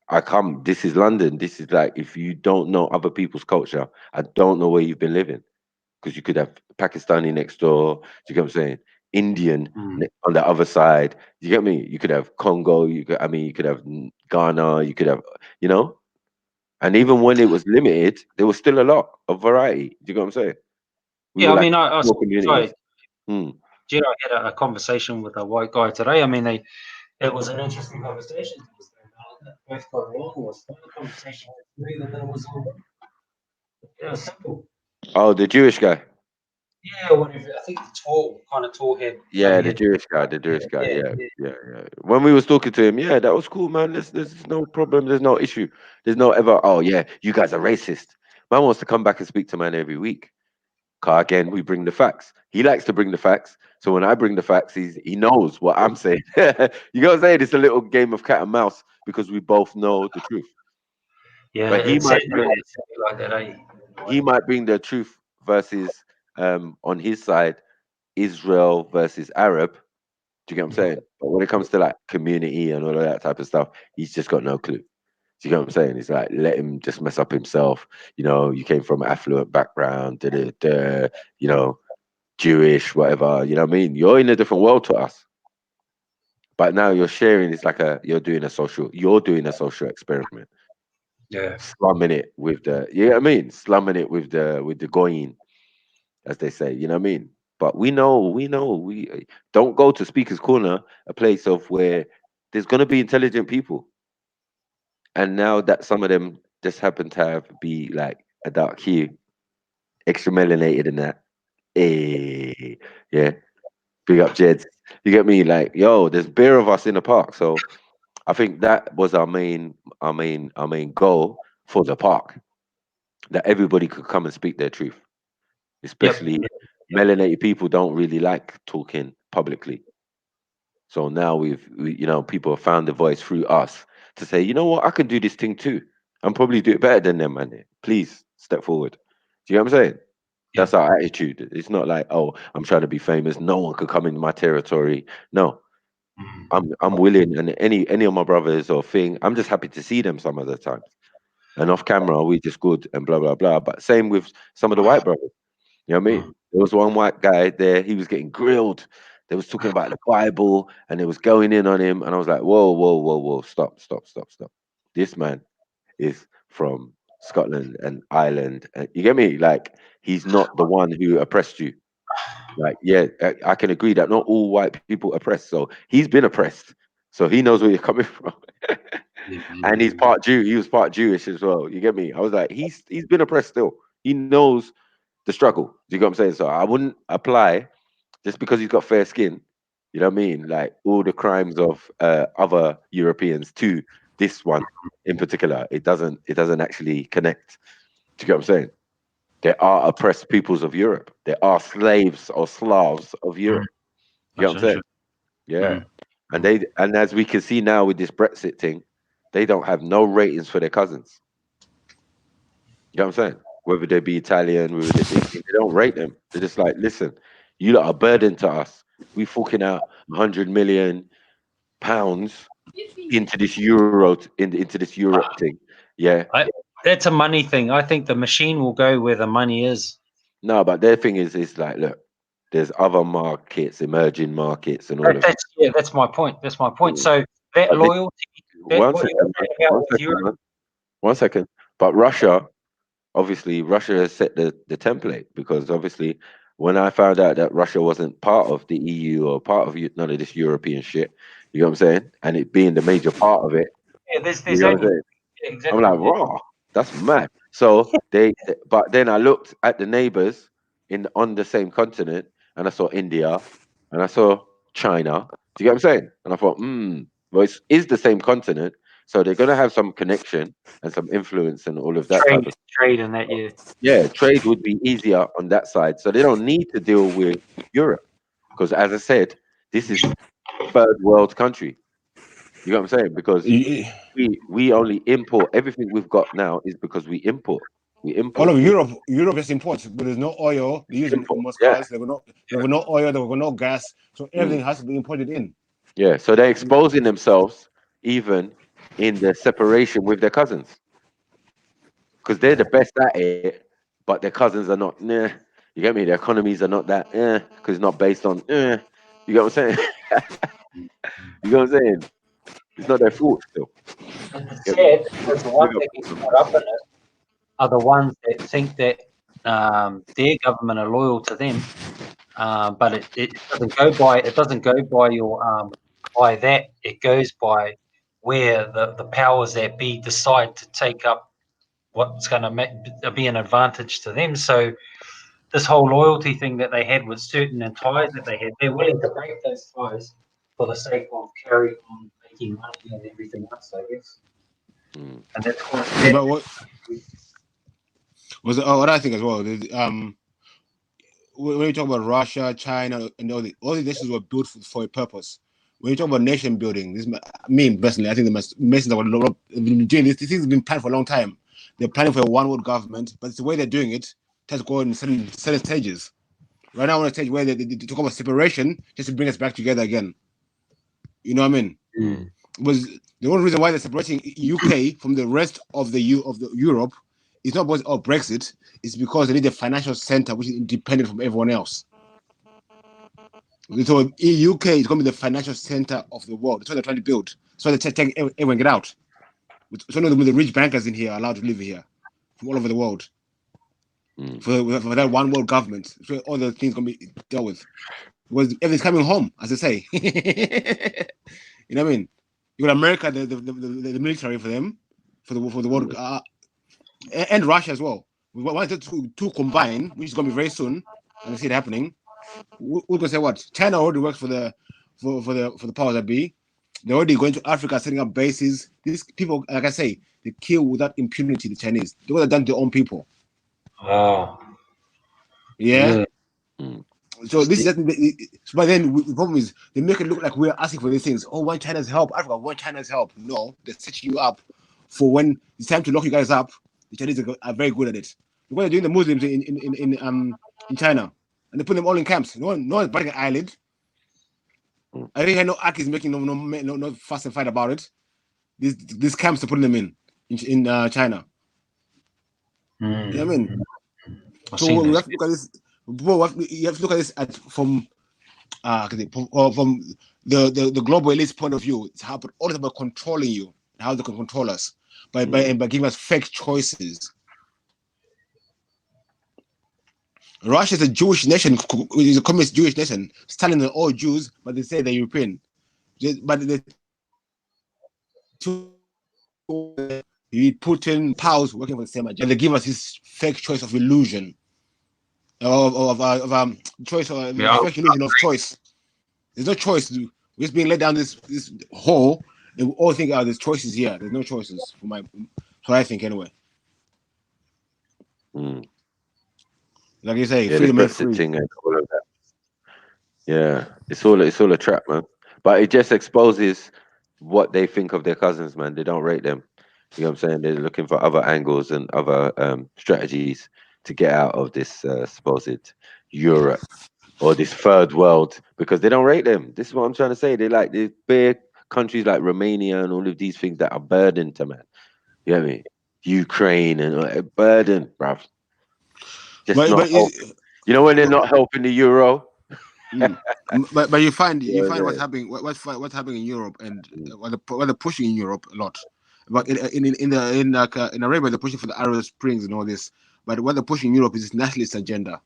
I come. This is London. This is like if you don't know other people's culture, I don't know where you've been living because you could have Pakistani next door. Do you get what I'm saying? Indian Mm. on the other side. Do you get me? You could have Congo. You could have Ghana. You could have, you know. And even when it was limited, there was still a lot of variety. Do you get what I'm saying? We Yeah, were I like mean, I small sorry, communities. Hmm. Jed, I had a conversation with a white guy today. I mean, it was an interesting conversation. Both got along. It was fun conversation. It was simple. Oh, the Jewish guy. Yeah, whatever. I think the tall, kind of tall head, Yeah, stubby the head. Jewish guy. The Yeah, Jewish guy. yeah, Yeah, yeah. yeah. When we was talking to him, yeah, that was cool, man. There's no problem. There's no issue. There's no ever. Oh yeah, you guys are racist. Man wants to come back and speak to man every week. Car again, we bring the facts. He likes to bring the facts. So when I bring the facts, he knows what I'm saying. You know what I'm saying? It's a little game of cat and mouse because we both know the truth. Yeah, But it's like that, eh? he might bring the truth versus on his side, Israel versus Arab. Do you get what I'm Yeah, saying? But when it comes to like community and all of that type of stuff, he's just got no clue. Do you get what I'm saying? It's like let him just mess up himself. You know, you came from an affluent background, you know, Jewish, whatever. You know what I mean? You're in a different world to us. But now you're sharing. It's like you're doing a social experiment, yeah, slumming it with the. You know what I mean? Slumming it with the goyim, as they say. You know what I mean? But we don't go to Speaker's Corner, a place of where there's gonna be intelligent people. And now that some of them just happen to be like a dark hue, extra melanated and that, eh, Yeah, big up Jed. You get me? Like, yo, there's beer of us in the park. So I think that was our main goal for the park, that everybody could come and speak their truth. Yep. Especially Yep. melanated people don't really like talking publicly. So now you know, people have found the voice through us to say, you know what, I can do this thing too. And probably do it better than them, man. Please step forward. Do you know what I'm saying? That's Yep. our attitude. It's not like, oh, I'm trying to be famous. No one could come into my territory. No, Mm. I'm willing, and any of my brothers or thing, I'm just happy to see them some of the times. And off camera, we just good and blah blah blah. But same with some of the white brothers. You know what I mean? Mm. There was one white guy there, he was getting grilled. They was talking about the Bible and they was going in on him. And I was like, whoa, whoa, whoa, whoa, stop, stop, stop, stop. This man is from Scotland and Ireland. And you get me? Like, he's not the one who oppressed you. Like, yeah, I can agree that not all white people oppressed. So he's been oppressed. So he knows where you're coming from. And he's part Jew. He was part Jewish as well. You get me? I was like, he's been oppressed still. He knows the struggle. Do you get what I'm saying? So I wouldn't apply just because he's got fair skin. You know what I mean? Like all the crimes of other Europeans to this one in particular. It doesn't actually connect. Do you get what I'm saying? There are oppressed peoples of Europe. There are slaves or Slavs of Mm. Europe. You know That's what I'm saying? interesting. Yeah. Mm. And as we can see now with this Brexit thing, they don't have no ratings for their cousins. You know what I'm saying? Whether they be Italian, whether they be, they don't rate them. They're just like, listen, you lot are a burden to us. We forking out 100 million pounds into this into this Europe thing. Yeah. That's a money thing. I think the machine will go where the money is. No, but their thing is like, look, there's other markets, emerging markets, and all of that. That's my point. That's my point. Mm. So that But they, loyalty, that one what you're second, man. saying about One with second, Europe. man. One second. But Russia, obviously Russia has set the template, because obviously when I found out that Russia wasn't part of the EU or part of none of this European shit, you know what I'm saying? And it being the major part of it, Yeah, you there's know what I'm only saying? I'm exactly. like, raw, that's mad. So but then I looked at the neighbors on the same continent, and I saw India, and I saw China. Do you get what I'm saying? And I thought, well, it's the same continent, so they're gonna have some connection and some influence and all of that type of. Trade in that year. Yeah, trade would be easier on that side. So they don't need to deal with Europe. Because as I said, this is third world country. You know what I'm saying? Because we only import everything we've got now is because we import. We All import. of Europe just imports, but there's no oil. They use Import. most Yeah. cars. There were no oil. There were no gas. So Mm. everything has to be imported in. Yeah. So they're exposing themselves even in the separation with their cousins. Because they're the best at it, but their cousins are not, nah. You get me? Their economies are not that, because it's not based on, You get what I'm saying? You know what I'm saying? It's not their fault still. It's Get me? sad because the ones that get caught up in it are the ones that think that their government are loyal to them, but it doesn't go by your by that. It goes by where the powers that be decide to take up what's going to be an advantage to them. So this whole loyalty thing that they had with certain ties that they had, they're willing to break those ties for the sake of carrying on making money and everything else, I guess. Mm. And that's what Yeah, but what I think as well. When you talk about Russia, China, and all the nations were built for a purpose. When you talk about nation building, me personally, I think the nations that were doing this thing has been planned for a long time. They're planning for a one world government, but it's the way they're doing it has to go in certain stages. Right now, we're on a stage where they talk about separation just to bring us back together again. You know what I mean? Mm. Was the only reason why they're separating UK from the rest of the Europe is not because of Brexit. It's because they need a financial center which is independent from everyone else. So UK is going to be the financial center of the world. That's what they're trying to build. So they take everyone get out. So none of the rich bankers in here are allowed to live here from all over the world. Mm. For that one world government, so all the things going to be dealt with. Because everything's coming home, as they say. You know what I mean? You got America, the military for them, for the world, and Russia as well. We want to two combine, which is going to be very soon. I can see it happening. we're gonna say what? China already works for the powers that be. They're already going to Africa, setting up bases. These people, like I say, they kill without impunity. The Chinese, they would have done to their own people. Oh, Yeah. Mm. So this is just, but then the problem is they make it look like we're asking for these things. Oh, want China's help? Africa want China's help? No, they're setting you up for when it's time to lock you guys up. The Chinese are very good at it. What they're doing the Muslims in China, and they put them all in camps. No one's biting an eyelid. I think I know Aki is making no fuss and fight about it. These camps to put them in China. mm. You know what I mean? I've So seen we this. have to look at this. You have to look at this from the global elite's point of view. It's all about controlling you, how they can control us by giving us fake choices. Russia is a Jewish nation, is a communist Jewish nation. Stalin are all Jews, but they say they're European. But the two Putin powers working for the same agenda. They give us this fake choice of illusion of choice of fake illusion of choice. There's no choice. We're just being led down this hole, and we all think, there's choices here. There's no choices for what I think anyway. Mm. Like you say, Yeah, freedom the ain't Brexit free. thing and all of that. Yeah, it's all a trap, man. But it just exposes what they think of their cousins, man. They don't rate them. You know what I'm saying? They're looking for other angles and other strategies to get out of this supposed Europe or this third world because they don't rate them. This is what I'm trying to say. They like these big countries like Romania and all of these things that are burden to man. You know what I mean? Ukraine and burden, bruv. Just not help. You know when they're not helping the euro? But you find Yeah, what's yeah. happening what's happening in Europe and what they're pushing in Europe a lot. But in Arabia they're pushing for the Arab Springs and all this. But what they're pushing in Europe is this nationalist agenda.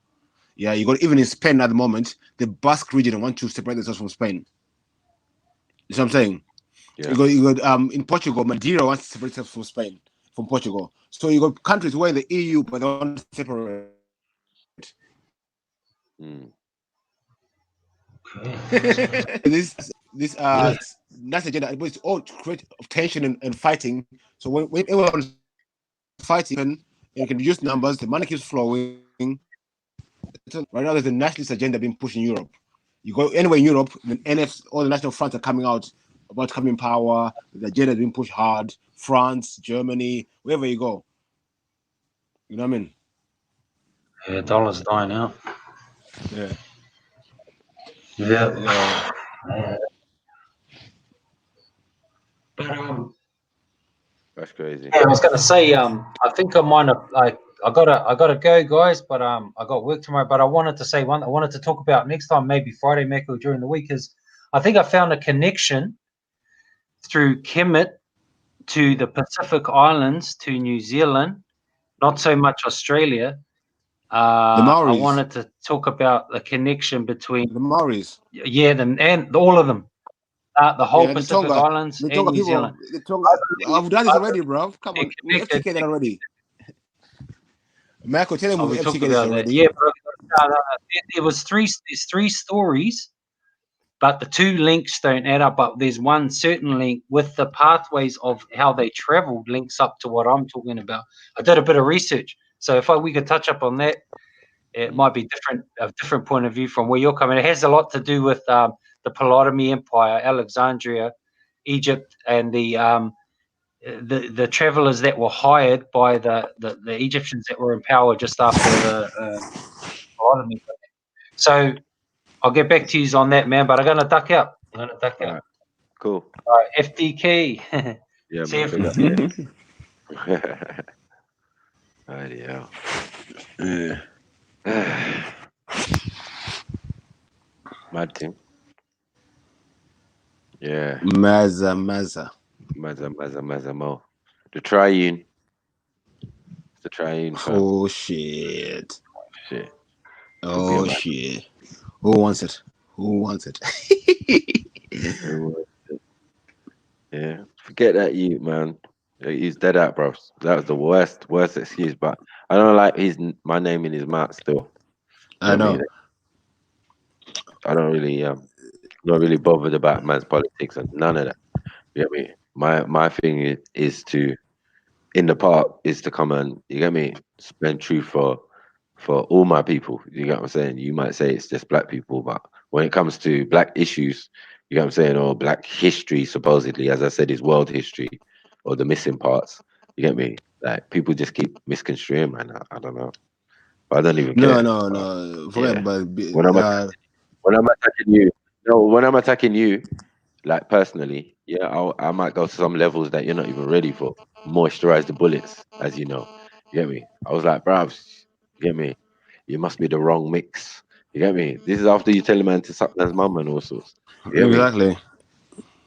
Yeah, you got even in Spain at the moment, the Basque region want to separate themselves from Spain. You see what I'm saying? Yeah. You got in Portugal, Madeira wants to separate itself from Spain, from Portugal. So you got countries who are in the EU but they want to separate. Mm. this that's agenda, but it's all to create tension and fighting. So when everyone's fighting and you can reduce numbers, the money keeps flowing. Right now there's a nationalist agenda being pushed in Europe. You go anywhere in Europe, the NF, all the national fronts are coming out about coming in power. The agenda is being pushed hard. France, Germany, wherever you go. You know what I mean? Yeah, dollar's dying out. Yeah. Yeah. But That's crazy. yeah, I was gonna say, I think I might have I gotta go, guys, but I got work tomorrow. But I wanted to say I wanted to talk about next time, maybe Friday, Mecca, during the week, is I think I found a connection through Kemet to the Pacific Islands to New Zealand, not so much Australia. The I Maoris. wanted to talk about the connection between The Maoris. and all of them, the whole Yeah, Pacific Islands the and Tonga New people. Zealand. The Tonga. I've done this already, bro. Come on, we Connected. FTK that already. Michael, tell him Oh, we we talked FTK this about that. already. Yeah, bro. There was there's three stories, but the two links don't add up. But there's one certain link with the pathways of how they traveled links up to what I'm talking about. I did a bit of research, so if we could touch up on that, it might be a different point of view from where you're coming. It has a lot to do with the Ptolemy Empire, Alexandria, Egypt, and the travelers that were hired by the Egyptians that were in power just after the Ptolemy. So I'll get back to you on that, man. But I'm gonna duck out. All right. Cool. All right, FTK. Yeah, See man. you. Big up. Bloody hell. Mad thing. Yeah. Maza. Maza mo. The triune. It's the triune, fam. Oh shit. Shit. Could be a Oh man. shit. Who wants it? Who wants it? Yeah. Forget that you, man. He's dead out, bro. That was the worst excuse. But I don't like my name in his mouth still. You I know what I know. mean? don't really not really bothered about man's politics and none of that. You get me? My thing is to in the park is to come and you get me spend truth for all my people. You get what I'm saying? You might say it's just black people, but when it comes to black issues, you get what I'm saying, or black history, supposedly, as I said, is world history or the missing parts. You get me? Like people just keep misconstruing, man. I don't know. I don't even No, care. no, But, no. Forget yeah. about When I'm when I'm attacking you, no, when I'm attacking you, like personally, yeah, I might go to some levels that you're not even ready for. Moisturize the bullets, as you know. You get me? I was like, bruv, you get me? You must be the wrong mix. You get me? This is after you tell a man to suck man's mum and all sorts. You get me? exactly.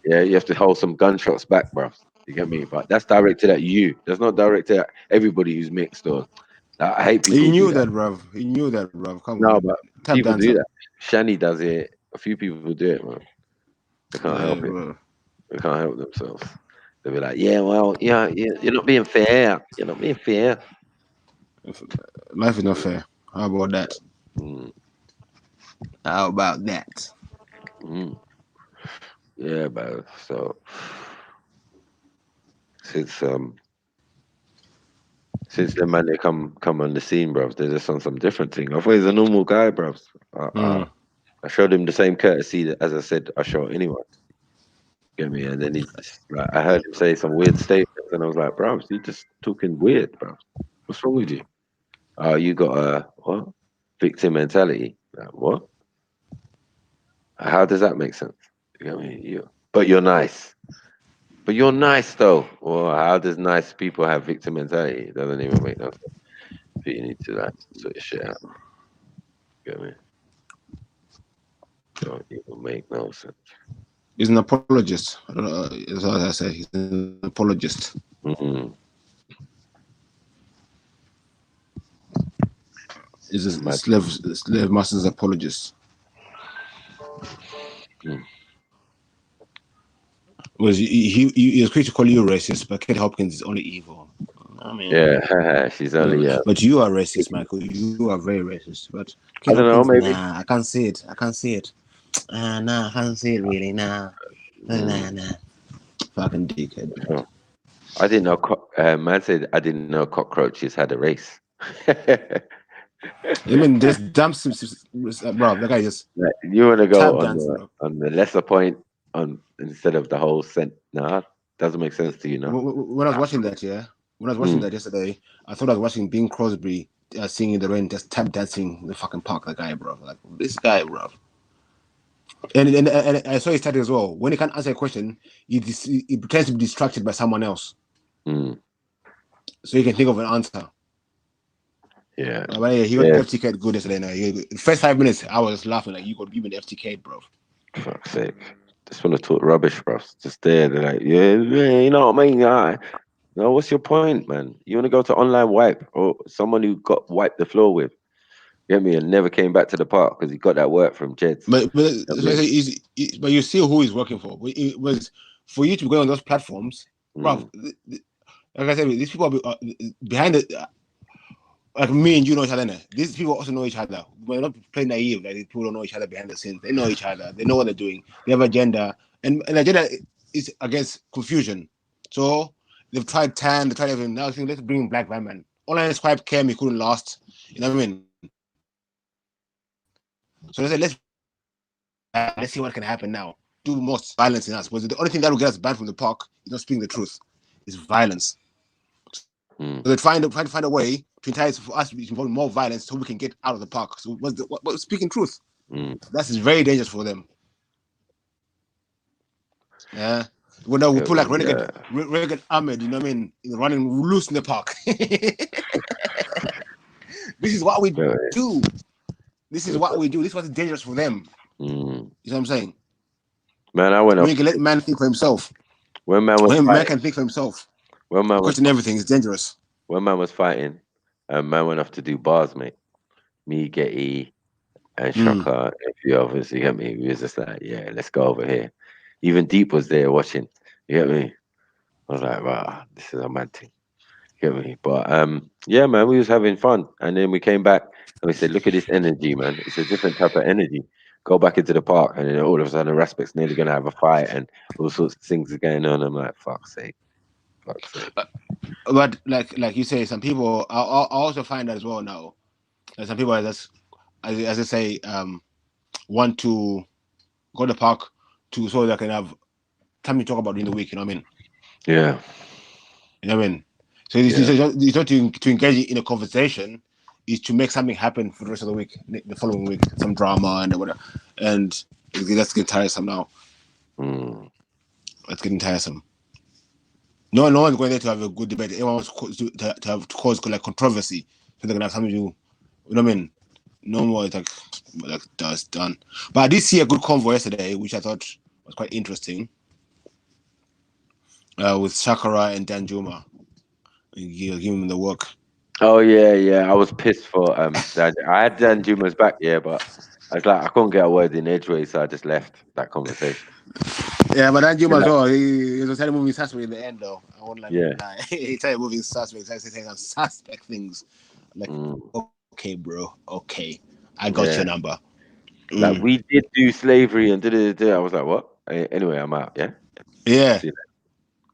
Yeah, you have to hold some gunshots back, bruv. You get me? But that's directed at you. That's not directed at everybody who's mixed or I hate people He who do knew that. that, bruv. He knew that, bruv. Come No, on, but tap people do dancer. that. Shani does it. A few people do it, man. They can't Yeah, help it. bro. They can't help themselves. They'll be like, yeah, well, yeah, you're not being fair. You're not being fair. Life is not fair. How about that? Mm, How about that? mm. Yeah, bro. So since um since the man they come on the scene, bro, they're just on some different thing. I thought he's a normal guy, bro. Mm. I showed him the same courtesy that, as I said, I show anyone. Get me? And then he just like I heard him say some weird statements, and I was like, bro, you just talking weird, bro. What's wrong with you? Oh, you got a what? Victim mentality. Like, what? How does that make sense? You know what I mean? But you're nice. But you're nice though. Well, how does nice people have victim mentality? It doesn't even make no sense. But you need to like sort your shit out. You know what I mean? Don't even make no sense. He's an apologist. I don't know. That's what I said. He's an apologist. Mm-mm. He's a Mad. slave master's apologist. Mm. Was he was quick to call you racist, but Kate Hopkins is only evil. I mean, Yeah, she's only but you are racist, Michael. You are very racist. But I Kate don't know, Hopkins, maybe. nah, I can't see it. I can't see it. Nah, I can't see it really. Nah, Mm. nah. Fucking dickhead. Oh. I didn't know. Man said I didn't know cockroaches had a race. I mean, just dump bro. That guy just Like, you want to tap go dancing, bro. on the lesser point on instead of the whole scent? Nah, doesn't make sense to you, no. When I was watching that, when I was watching Mm. that yesterday, I thought I was watching Bing Crosby singing in the rain, just tap dancing in the fucking park. The guy, bro. Like this guy, bro. And I saw his title as well. When he can't answer a question, he pretends to be distracted by someone else, Mm. so he can think of an answer. Yeah, But yeah, he got yeah. FTK good yesterday. Now, the first 5 minutes, I was laughing like you got given FTK, bro. Fuck's sake. Just want to talk rubbish, bro. Just there, they're like, yeah, you know what I mean? No, what's your point, man? You want to go to online wipe or someone who got wiped the floor with? Get me? And never came back to the park because he got that work from Jeds. But You know what I mean? but you see who he's working for. It was for you to go on those platforms, bro. Like I said, these people are behind it. Like me and you know each other now. These people also know each other. We're not playing naive. Like these people don't know each other behind the scenes. They know each other. They know what they're doing. They have agenda, and agenda is against confusion. So they've tried tan. They tried everything. Now I think let's bring black man. Online swipe came. He couldn't last. You know what I mean? So they said let's see what can happen now. Do more violence in us. Because the only thing that will get us banned from the park is not speaking the truth. Is violence. So they're trying to find a way to entice for us to be involved in more violence so we can get out of the park. So what's speaking truth? That is very dangerous for them. Yeah. When we put like Renegade Ahmed, you know what I mean, running loose in the park. This is what we do. This is what we do. This was dangerous for them. You know what I'm saying? Man, I went When off. you can let man think for himself. When man was When fighting, man can think for himself. when man was Question everything is dangerous. when man was fighting, man went off to do bars, mate. Me, Getty, and Shaka, and a few others. You get me? We was just like, yeah, let's go over here. Even Deep was there watching. You get me? I was like, wow, this is a mad thing. You get me? But yeah, man, we was having fun, and then we came back and we said, look at this energy, man. It's a different type of energy. go back into the park, and then all of a sudden, Raspet's nearly gonna have a fight, and all sorts of things are going on. I'm like, fuck's sake, fuck's sake. But like you say, some people I also find that as well now. That some people are just as I say want to go to the park to so they can have time to talk about during the week. You know what I mean? Yeah. You know what I mean? So it's not to engage in a conversation, is to make something happen for the rest of the week, the following week, some drama and whatever. And that's getting tiresome now. It's getting tiresome. No one's going there to have a good debate. Everyone wants to have cause like controversy, so they're gonna have something to do. You know what I mean? No more. It's like that's done. But I did see a good convo yesterday, which I thought was quite interesting, with Shakara and Danjuma. Give him the work. Oh yeah. I was pissed for Dan. I had Dan Juma's back, yeah, but I was like, I couldn't get a word in edgeways, so I just left that conversation. Yeah, but Danjuma as Like, well. He was started moving suspect in the end, though. I won't yeah. lie. He started moving suspect. He started saying suspect things. Like, okay, bro. Okay, I got Yeah. your number. Like we did do slavery and did. I was like, what? Anyway, I'm out. Yeah. Yeah. See you later.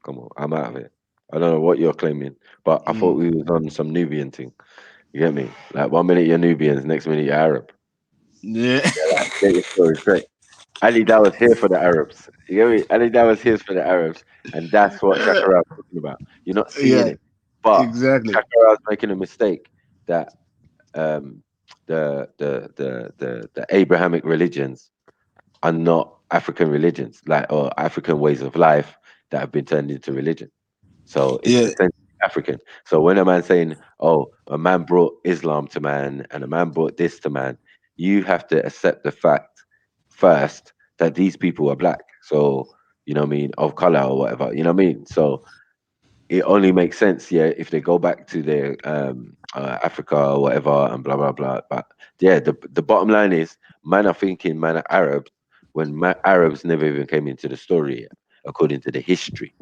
Come on, I'm out of it. I don't know what you're claiming, but I thought we was on some Nubian thing. You get me? Like 1 minute you're Nubians, next minute you're Arab. Yeah. Like, get your story straight. Ali Dawah was here for the Arabs. You get me? Ali Dawah was here for the Arabs, and that's what Shakara was talking about. You're not seeing Yeah. it, but Exactly. Shakara was making a mistake that um, the Abrahamic religions are not African religions, like or African ways of life that have been turned into religion. So it's Yeah. essentially African. So when a man's saying, "Oh, a man brought Islam to man, and a man brought this to man," you have to accept the fact first that these people are black. So you know what I mean, of color or whatever. You know what I mean. So it only makes sense, yeah, if they go back to their Africa or whatever and blah blah blah. But yeah, the bottom line is, man are thinking man are Arabs when Arabs never even came into the story yet, according to the history.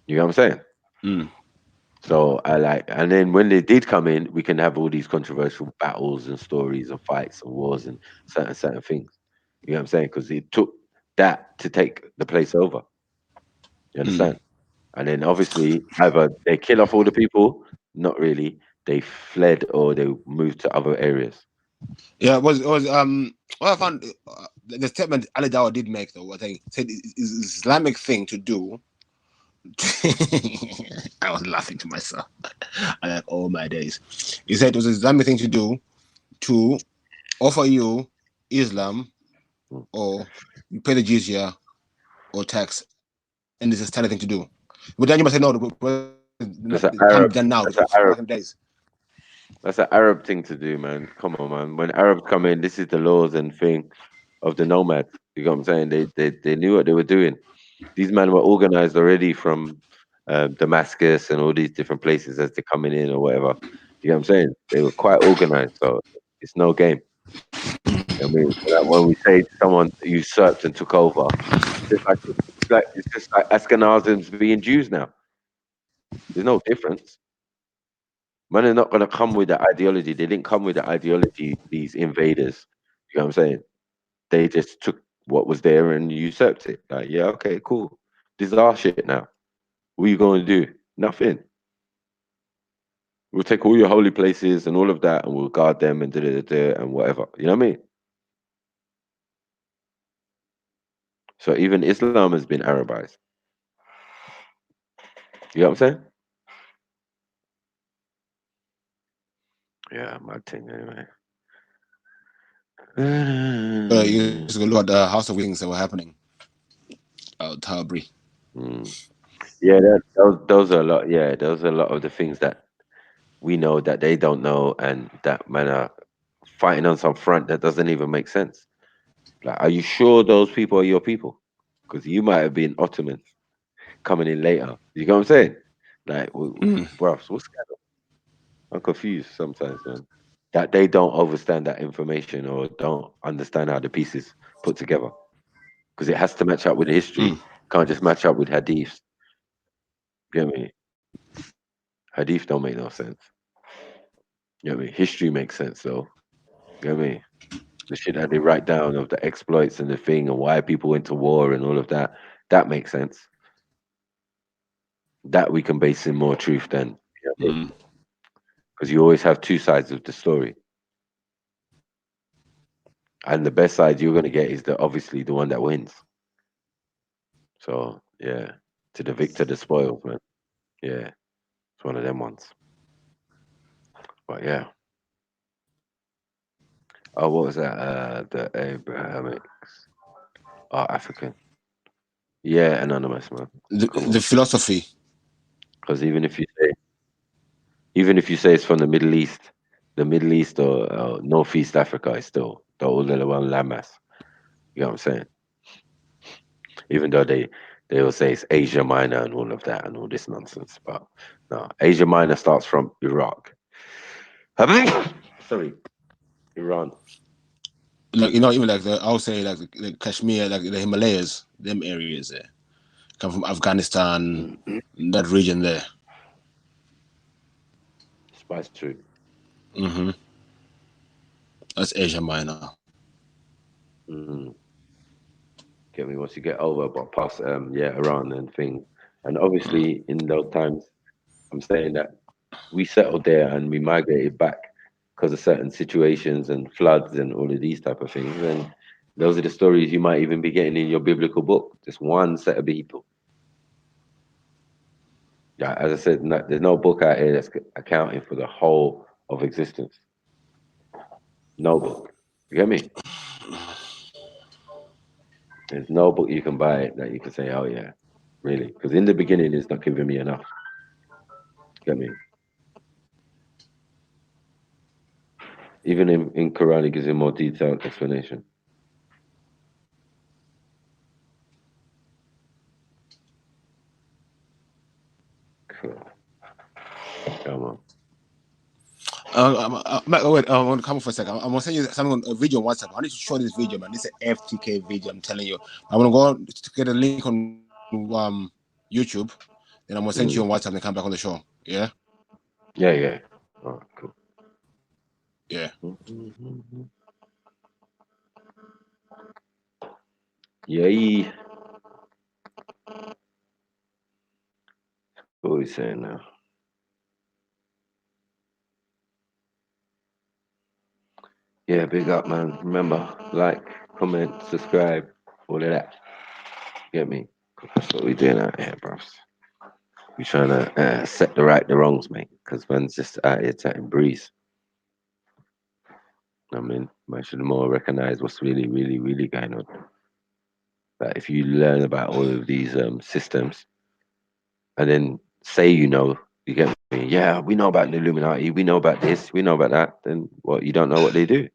You know what I'm saying? Mm. So I like, and then when they did come in, we can have all these controversial battles and stories and fights and wars and certain things. You know what I'm saying? Because it took that to take the place over. You Mm. understand? And then obviously either they kill off all the people, not really. They fled or they moved to other areas. Yeah. It was what I found the statement Ali Dawah did make, though, I think said is Islamic thing to do. I was laughing to myself. I like, all my days. He said it was an Islamic thing to do to offer you Islam, Mm. or you pay the jizya or tax, and it's a standard thing to do. But then you must say no. That's an It can't Arab. be done now. That's an Back Arab. in the days. That's an Arab thing to do, man. Come on, man. When Arabs come in, this is the laws and thing of the nomads. You know what I'm saying? They knew what they were doing. These men were organized already from Damascus and all these different places as they're coming in or whatever. You know what I'm saying? They were quite organized, so it's no game. I mean, like when we say someone usurped and took over, it's just like Ashkenazis being Jews now. There's no difference. Man are not gonna come with the ideology. They didn't come with the ideology, these invaders. You know what I'm saying? They just took what was there and usurped it. Like, yeah, okay, cool. This is our shit now. What are you going to do? Nothing. We'll take all your holy places and all of that, and we'll guard them and and whatever. You know what I mean? So even Islam has been Arabized. You know what I'm saying? Yeah, my thing anyway. You just go look at the House of Wings that were happening out Tarbury. Mm. Yeah, those are a lot. Yeah, those are a lot of the things that we know that they don't know, and that man are fighting on some front that doesn't even make sense. Like, are you sure those people are your people? Because you might have been Ottomans coming in later. You know what I'm saying? Like, bro, what's going on? I'm confused sometimes, man. That they don't understand that information or don't understand how the pieces put together. Because it has to match up with the history. Can't just match up with hadiths. You get me? Hadith don't make no sense. You know what I mean? History makes sense though. You know what I mean? The shit that they write down of the exploits and the thing and why people went to war and all of that. That makes sense. That we can base in more truth than, Mm. because you always have two sides of the story. And the best side you're gonna get is obviously the one that wins. So yeah, to the victor, the spoils, man. Yeah, it's one of them ones. But yeah. Oh, what was that? The Abrahamics. Oh, African. Yeah, anonymous, man. Come The on. philosophy. Because even if you say it's from the Middle East or Northeast Africa is still the old little one landmass. You know what I'm saying? Even though they will say it's Asia Minor and all of that and all this nonsense, but no, Asia Minor starts from Iraq. Sorry, Iran. Like even like I would say like Kashmir, like the Himalayas, them areas there come from Afghanistan, that region there. Spice true. Mm-hmm. That's Asia Minor. Mm. Get me once you get over, but past Iran and things, and obviously in those times, I'm saying that we settled there and we migrated back because of certain situations and floods and all of these type of things. And those are the stories you might even be getting in your biblical book. Just one set of people. Yeah, as I said, there's no book out here that's accounting for the whole of existence. No book. You get me? There's no book you can buy that you can say, oh yeah, really. Because in the beginning, it's not giving me enough. Get me? Even in Quran, it gives a more detailed explanation. Cool. Come on. Wait, I want to come up for a second. I'm gonna send you something on a video on WhatsApp. I need to show this video, man. This is an FTK video. I'm telling you. I'm gonna go to get a link on YouTube, then I'm gonna send you on WhatsApp and come back on the show. Yeah. Yeah, yeah. All right, cool. Yeah. Yay. What are we saying now? Yeah, big up, man. Remember, like, comment, subscribe, all of that. Get me? That's what we doing out here, bros. We trying to set the wrongs, mate. Because man's just out here chatting breeze. I mean, man should more recognize what's really, really, really going on. That if you learn about all of these systems, and then say you get me? Yeah, we know about the Illuminati, we know about this, we know about that. Then what? You don't know what they do.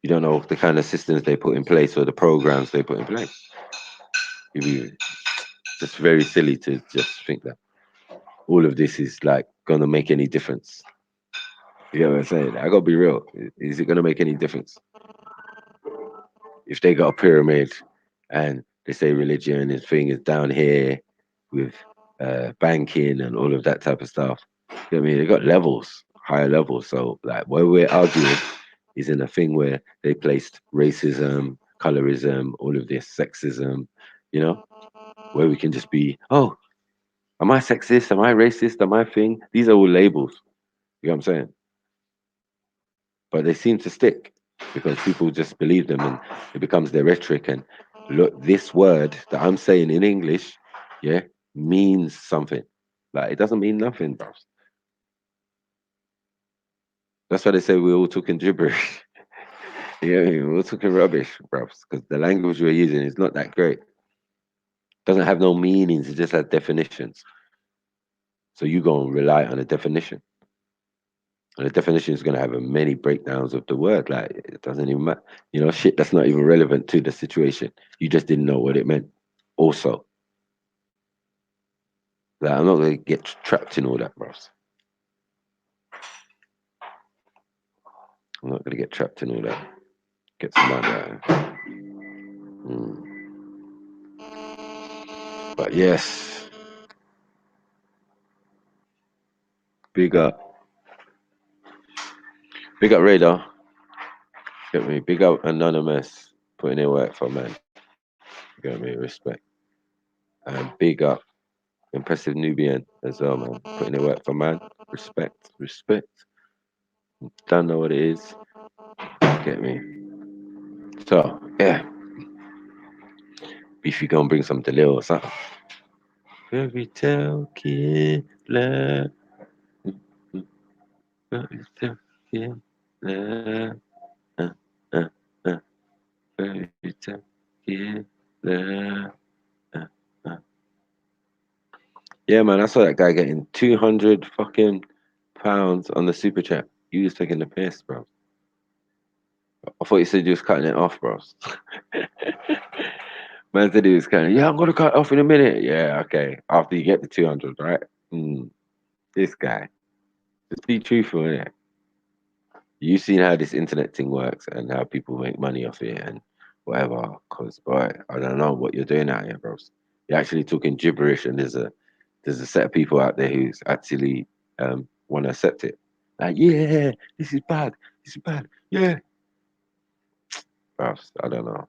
You don't know the kind of systems they put in place or the programs they put in place. You'd be just very silly to just think that all of this is like gonna make any difference. You know what I'm saying? I gotta be real. Is it gonna make any difference? If they got a pyramid and they say religion and thing is down here with banking and all of that type of stuff. You know what I mean? They got levels, higher levels. So like where we're arguing is in a thing where they placed racism, colorism, all of this, sexism, where we can just be, oh, am I sexist? Am I racist? Am I thing? These are all labels. You know what I'm saying? But they seem to stick because people just believe them and it becomes their rhetoric. And look, this word that I'm saying in English, yeah, means something. Like it doesn't mean nothing, bro. That's why they say we're all talking gibberish. Yeah, we're all talking rubbish, bro. Because the language we're using is not that great. Doesn't have no meanings. It just has definitions. So you go and rely on a definition. And the definition is going to have many breakdowns of the word. Like it doesn't even matter. Shit that's not even relevant to the situation. You just didn't know what it meant. Also, like I'm not going to get trapped in all that, bros. I'm not going to get trapped in all that. Get some money. But yes, big up Radar. Get me? Big up Anonymous, putting in work for man. Get me? Respect. And big up Impressive Nubian as well, man. Putting in work for man. Respect. Respect. Don't know what it is. Get me? So, yeah. If you gonna bring some Delil or something. Fairy tale killer. Fairy tale killer. Uh, uh, uh. Fairy tale killer. Uh, uh. Yeah, man, I saw that guy getting 200 fucking pounds on the super chat. You was taking the piss, bro. I thought you said you was cutting it off, bro. Man said he was cutting. Yeah, I'm gonna cut it off in a minute. Yeah, okay. After you get the 200, right? This guy. Just be truthful, innit? You've seen how this internet thing works and how people make money off it and whatever. Cause boy, I don't know what you're doing out here, bro. You're actually talking gibberish, and there's a set of people out there who's actually want to accept it. Like, yeah, this is bad. This is bad. Yeah, bro. I don't know.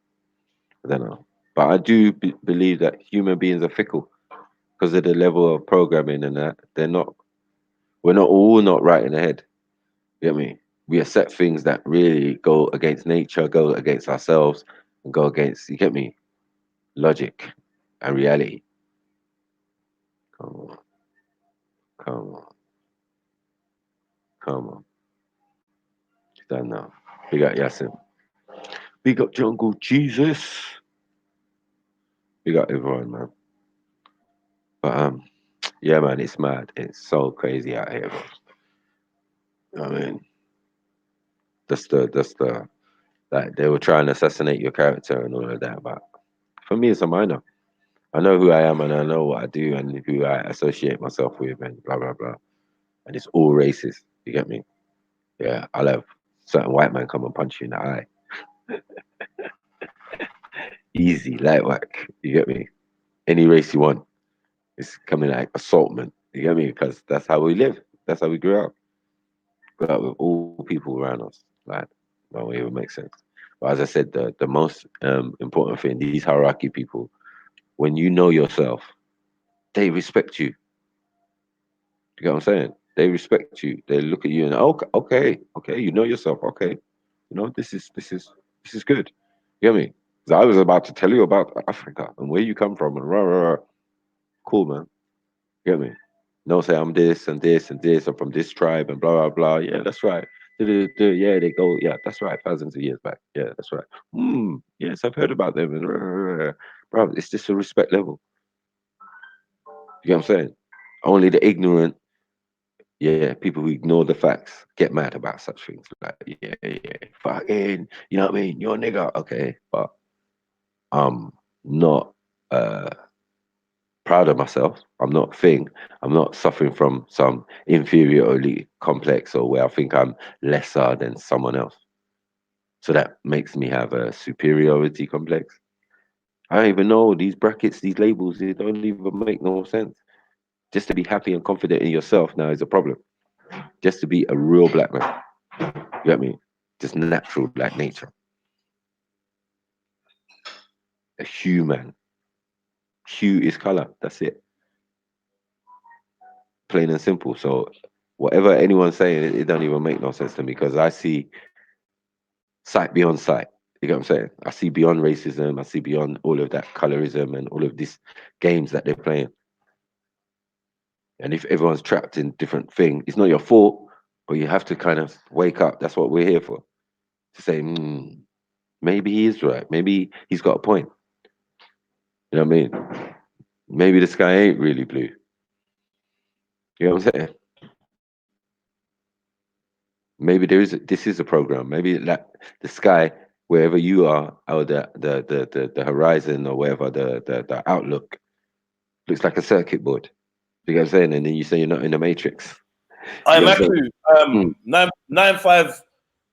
I don't know. But I do believe that human beings are fickle because of the level of programming and that. We're not all not right in the head. You get me? We accept things that really go against nature, go against ourselves, and go against, you get me? Logic and reality. Come on. Come on. Come on. Don't know. Big up Yasin. Big up Jungle Jesus. Big up everyone, man. But yeah, man, it's mad. It's so crazy out here, bro. I mean, that's the like they were trying to assassinate your character and all of that. But for me, it's a minor. I know who I am and I know what I do and who I associate myself with and blah blah blah. And it's all racist. You get me? Yeah, I'll have certain white man come and punch you in the eye. Easy, light whack. You get me? Any race you want. It's coming like assaultment. You get me? Because that's how we live. That's how we grew up. Grew up with all people around us. Like, no way it would make sense. But as I said, the most important thing, these hierarchy people, when you know yourself, they respect you. You get what I'm saying? They respect you. They look at you and okay, you know yourself. Okay, you know this is good. You get me? 'Cause I was about to tell you about Africa and where you come from and rah rah rah. Cool, man. You get me? No, say I'm this and this and this. I'm from this tribe and blah blah blah. Yeah, that's right. Yeah, they go. Yeah, that's right. Thousands of years back. Yeah, that's right. Yes, I've heard about them. And bro, it's just a respect level. You get what I'm saying? Only the ignorant, yeah, people who ignore the facts get mad about such things. Like, yeah, fucking, you know what I mean? You're a nigga, okay, but I'm not proud of myself. I'm not suffering from some inferiority complex or where I think I'm lesser than someone else. So that makes me have a superiority complex. I don't even know these brackets, these labels, they don't even make no sense. Just to be happy and confident in yourself now is a problem. Just to be a real black man. You get me? Just natural black nature. A human. Hue is color. That's it. Plain and simple. So whatever anyone's saying, it don't even make no sense to me because I see sight beyond sight. You get what I'm saying? I see beyond racism. I see beyond all of that colorism and all of these games that they're playing. And if everyone's trapped in different thing, it's not your fault, but you have to kind of wake up. That's what we're here for. To say, maybe he is right. Maybe he's got a point. You know what I mean? Maybe the sky ain't really blue. You know what I'm saying? Maybe this is a program. Maybe that the sky, wherever you are, or the horizon or wherever the outlook looks like a circuit board. You get what I'm saying? And then you say you're not in the matrix. I'm You know what I'm actually saying? 995.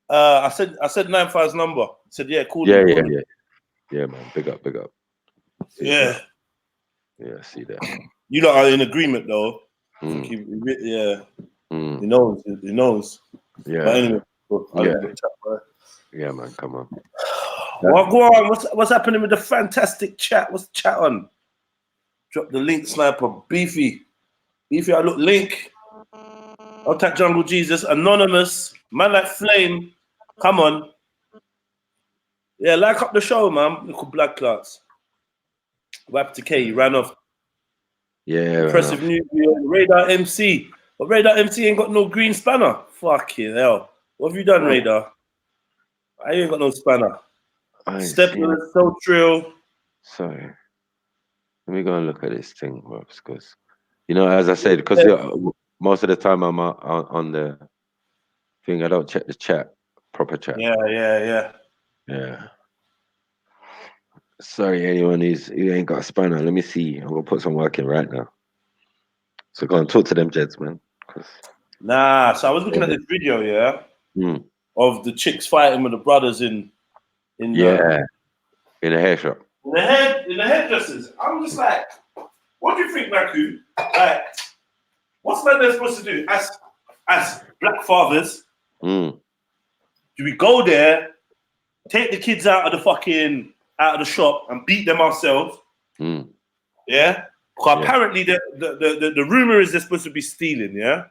I said 95's number. He said, yeah, call Yeah, him. yeah, Call him. yeah. Yeah, man. Big up, big up. See Yeah. that. Yeah, see that. You lot are in agreement though. I Mm. think he Mm. knows. He knows. But Yeah. anyway, I'll Yeah. leave it chat, bro. Yeah, man, come on. Well, go on. What's happening with the fantastic chat? What's the chat on? Drop the link, sniper. Beefy. Beefy, I look link. I'll tag Jungle Jesus. Anonymous. Man like Flame. Come on. Yeah, like up the show, man. Look at Black Clots. Madness Ftk, he ran off. Yeah. Impressive news. Radar MC. But Radar MC ain't got no green spanner. Fucking hell. What have you done, Radar? I ain't got no spanner. Steppers, so trill. Sorry. Let me go and look at this thing, Robs, because, you know, as I said, because most of the time I'm on the thing, I don't check the chat, proper chat. Yeah. Sorry, anyone who ain't got a spanner. Let me see. I'm gonna put some work in right now. So go and talk to them Jeds, man. Nah, so I was looking at this video, of the chicks fighting with the brothers in in a hair shop. In the hairdressers. I'm just like, what do you think, Maku? Like, what's man they're supposed to do as black fathers? Do we go there, take the kids out of the shop and beat them ourselves? Yeah? Because apparently the rumor is they're supposed to be stealing, yeah?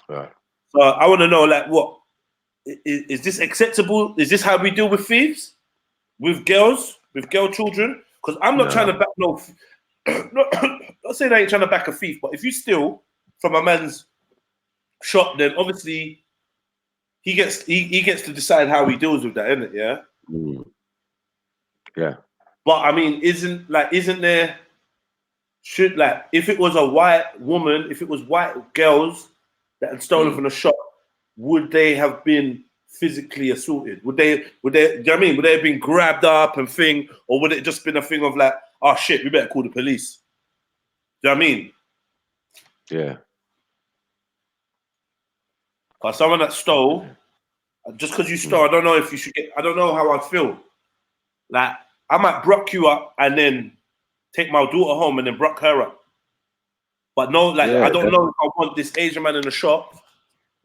Right. So I want to know, like, what is this acceptable? Is this how we deal with thieves? With girl children? Because I'm not trying to back not saying I ain't trying to back a thief, but if you steal from a man's shop, then obviously he gets to decide how he deals with that, isn't it? Yeah. Yeah. But I mean, isn't there if it was a white woman, if it was white girls that had stolen from the shop, would they have been physically assaulted? Would they, do you know what I mean? Would they have been grabbed up and thing, or would it just been a thing of like, oh shit, we better call the police? Do you know what I mean? Yeah. Because someone that stole, just because you stole, I don't know if you should I don't know how I'd feel. Like, I might brock you up and then take my daughter home and then brock her up. But no, like, I don't know if I want this Asian man in the shop,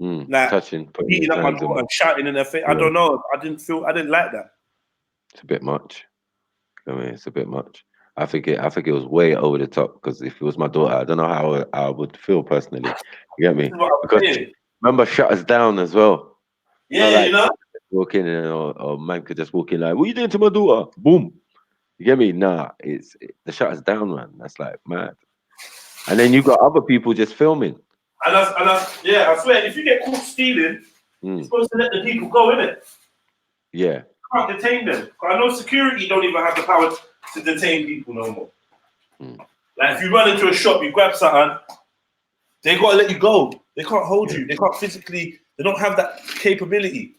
like, touching, beating up my daughter and shouting in her face. I don't know. I didn't like that. It's a bit much. I mean, it's a bit much. I think it was way over the top, because if it was my daughter, I don't know how I would feel personally. You get me? Because remember, shut us down as well. Yeah, you know? Walk in or man could just walk in like, what are you doing to my daughter? Boom. You get me? Nah, the shut us down, man. That's like mad. And then you got other people just filming. I swear, if you get caught stealing, you're supposed to let the people go, innit? Yeah. You can't detain them. I know security don't even have the power to detain people no more. Like, if you run into a shop, you grab something, they got to let you go. They can't hold you. They can't physically, they don't have that capability.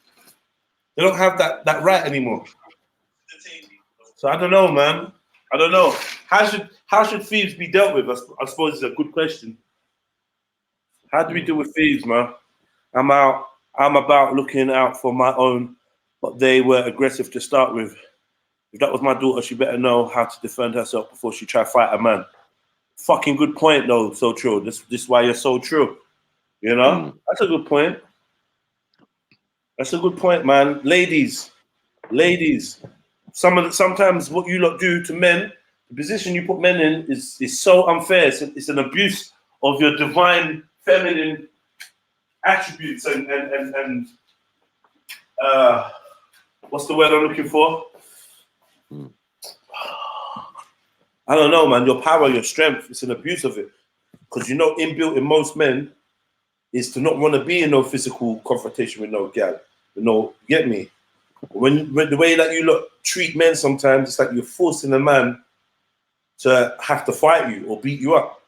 They don't have that right anymore. So I don't know, man. I don't know. How should thieves be dealt with? I suppose it's a good question. How do we deal with thieves, man? I'm about looking out for my own, but they were aggressive to start with. If that was my daughter, she better know how to defend herself before she try to fight a man. Fucking good point, though. So true. This is why you're so true. You know, that's a good point. That's a good point, man. Ladies. Sometimes what you lot do to men, the position you put men in is so unfair. It's an abuse of your divine feminine attributes and what's the word I'm looking for? I don't know, man. Your power, your strength, it's an abuse of it. Because inbuilt in most men is to not want to be in no physical confrontation with no gal. Get me? When the way that you look treat men sometimes, it's like you're forcing a man to have to fight you or beat you up.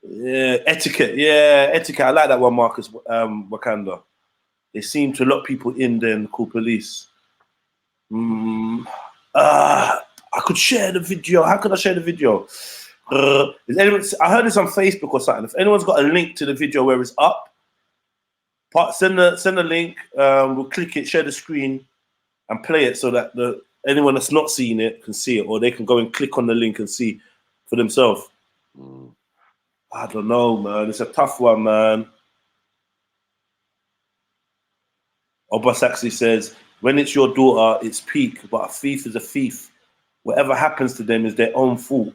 Yeah, etiquette. I like that one, Marcus Wakanda. They seem to lock people in, then call police. I could share the video. How could I share the video? I heard this on Facebook or something. If anyone's got a link to the video where it's up, send a link. We'll click it, share the screen, and play it so that anyone that's not seeing it can see it, or they can go and click on the link and see for themselves. I don't know, man. It's a tough one, man. Obas actually says, when it's your daughter, it's peak, but a thief is a thief. Whatever happens to them is their own fault.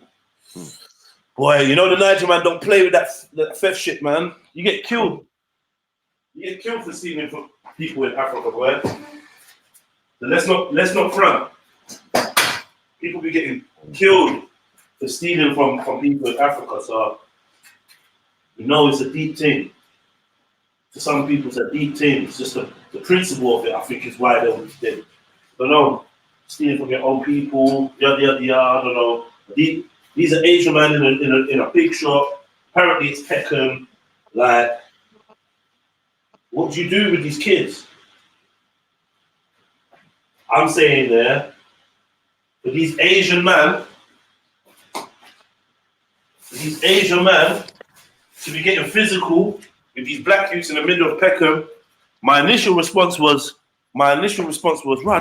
Boy, you know the Niger man don't play with that theft shit, man. You get killed. You get killed for stealing from people in Africa, boy. So let's not front. People be getting killed for stealing from people in Africa. So you know it's a deep thing. To some people, it's a deep thing. It's just the principle of it, I think, is why they did. I don't know. Stealing from your own people, yada yada yada. I don't know. These are Asian man in a big shop. Apparently, it's Peckham. Like, what do you do with these kids? I'm saying there, for these Asian man to be getting physical with these black youths in the middle of Peckham, my initial response was, right,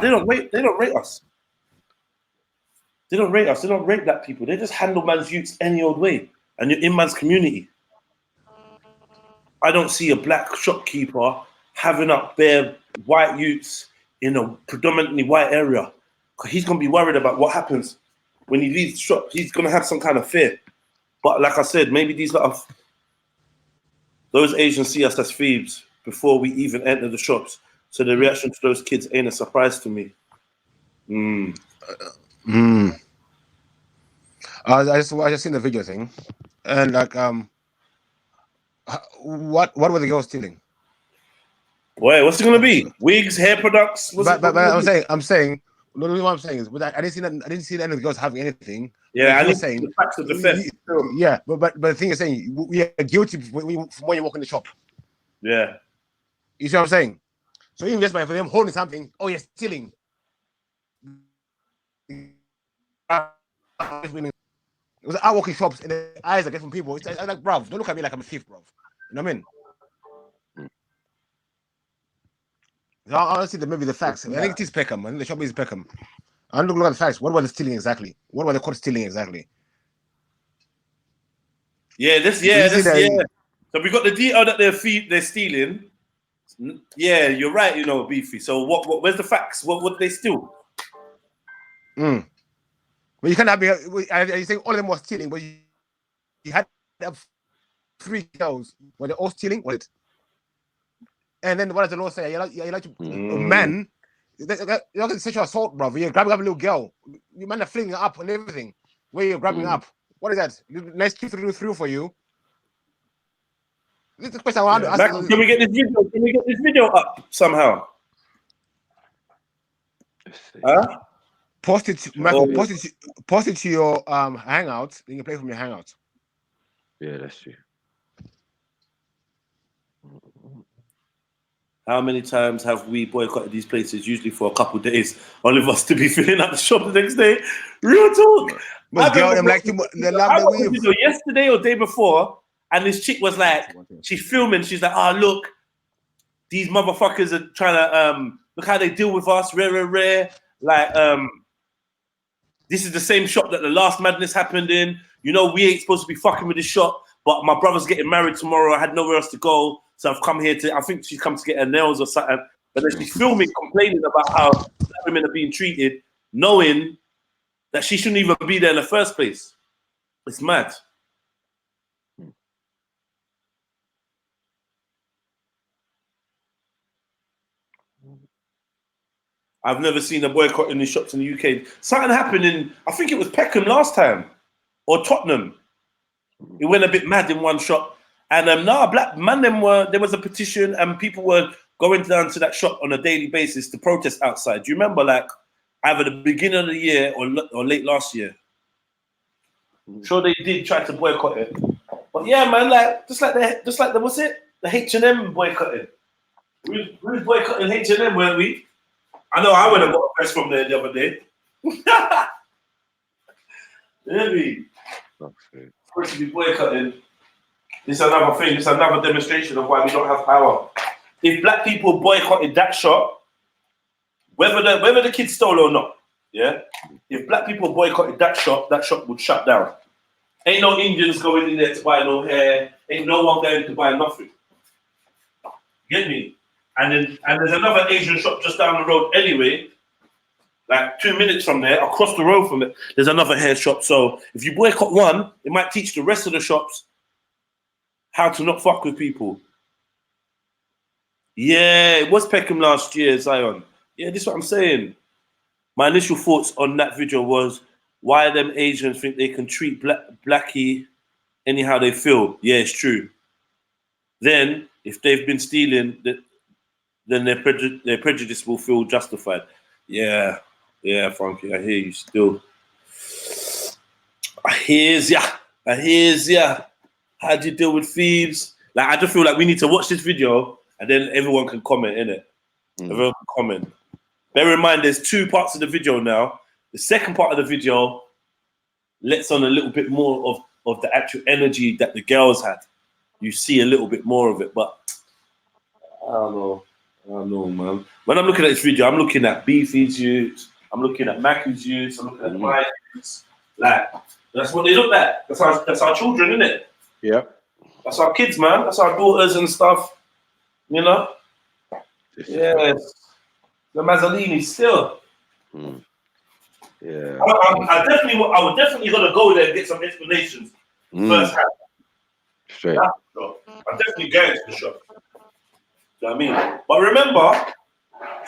they don't rate us. They don't rate us. They don't rate black people. They just handle man's youths any old way. And you're in man's community. I don't see a black shopkeeper having up bare white youths in a predominantly white area. Because he's going to be worried about what happens when he leaves the shop. He's going to have some kind of fear. But like I said, maybe those Asians see us as thieves before we even enter the shops. So the reaction to those kids ain't a surprise to me. I just seen the video thing, and like what were the girls stealing? Wait, what's it gonna be? Wigs, hair products? But I'm saying. No, what I'm saying is, I didn't see any of the girls having anything. Yeah, I was didn't saying see the facts of the theft. Yeah, but the thing is saying we are guilty from when you walk in the shop. Yeah. You see what I'm saying? So even just by for them holding something, oh, you're stealing. It was I walking shops and the eyes are different people. It's like, bruv, don't look at me like I'm a thief, bruv. You know what I mean? So I see maybe the facts. I think it is Peckham. I think the shop is Peckham. I look at the facts. What were they stealing exactly? What were they caught stealing exactly? Yeah. So we got the detail that they're stealing. Yeah, you're right. You know, Beefy. So where's the facts? What did they steal? But you can't have. You saying all of them were stealing, but you had to have 3 girls. Were they all stealing? Was it? And then what does the law say? You like to man. You're like sexual assault, brother. You're grabbing up a little girl. You man are flinging her up and everything. Where you're grabbing up? What is that? Let's keep through for you. This is the question I want to ask. Can we get this video? Can we get this video up somehow? Huh? Post it to your Hangouts. You can play from your Hangouts. Yeah, that's true. How many times have we boycotted these places? Usually for a couple of days, all of us to be filling up the shop the next day. Real talk. Yesterday or day before, and this chick was like, she's filming. She's like, "Oh, look, these motherfuckers are trying to look how they deal with us, rare. Like, this is the same shop that the last madness happened in. You know, we ain't supposed to be fucking with this shop, but my brother's getting married tomorrow. I had nowhere else to go. So I've come here I think she's come to get her nails or something. But then she's filming, complaining about how women are being treated, knowing that she shouldn't even be there in the first place. It's mad. I've never seen a boycott in the shops in the UK. Something happened I think it was Peckham last time, or Tottenham. It went a bit mad in one shop. And black man, there was a petition and people were going down to that shop on a daily basis to protest outside. Do you remember, like, either the beginning of the year or late last year? I'm sure they did try to boycott it. But yeah, man, like, just like the what's it? The H&M boycotting. We were boycotting H&M, weren't we? I know I went and got a press from there the other day. Really? Supposed to be boycotting. This is another thing. This is another demonstration of why we don't have power. If black people boycotted that shop, whether the kids stole or not, yeah. If black people boycotted that shop would shut down. Ain't no Indians going in there to buy no hair. Ain't no one going to buy nothing. Get me? and there's another Asian shop just down the road anyway. Like 2 minutes from there, across the road from it, there's another hair shop. So if you boycott one, it might teach the rest of the shops how to not fuck with people. Yeah, it was Peckham last year, Zion. Yeah, this is what I'm saying. My initial thoughts on that video was why them Asians think they can treat blackie anyhow they feel. Yeah, it's true. Then, if they've been stealing, then their prejudice will feel justified. Yeah, Frankie, I hear you still. I hears ya. How do you deal with thieves? Like, I just feel like we need to watch this video and then everyone can comment, innit? Everyone can comment. Bear in mind, there's 2 parts of the video now. The second part of the video lets on a little bit more of the actual energy that the girls had. You see a little bit more of it, but I don't know, man. When I'm looking at this video, I'm looking at Beefy's youths, I'm looking at Mackie's youths, I'm looking at my youths. Like, that's what they look like. That's our children, isn't it? Yeah. That's our kids, man. That's our daughters and stuff. You know? Yes. The Mazzolini still. Yeah. I would definitely gonna go there and get some explanations first hand. Straight. I'm definitely going to the shop. You know what I mean? But remember,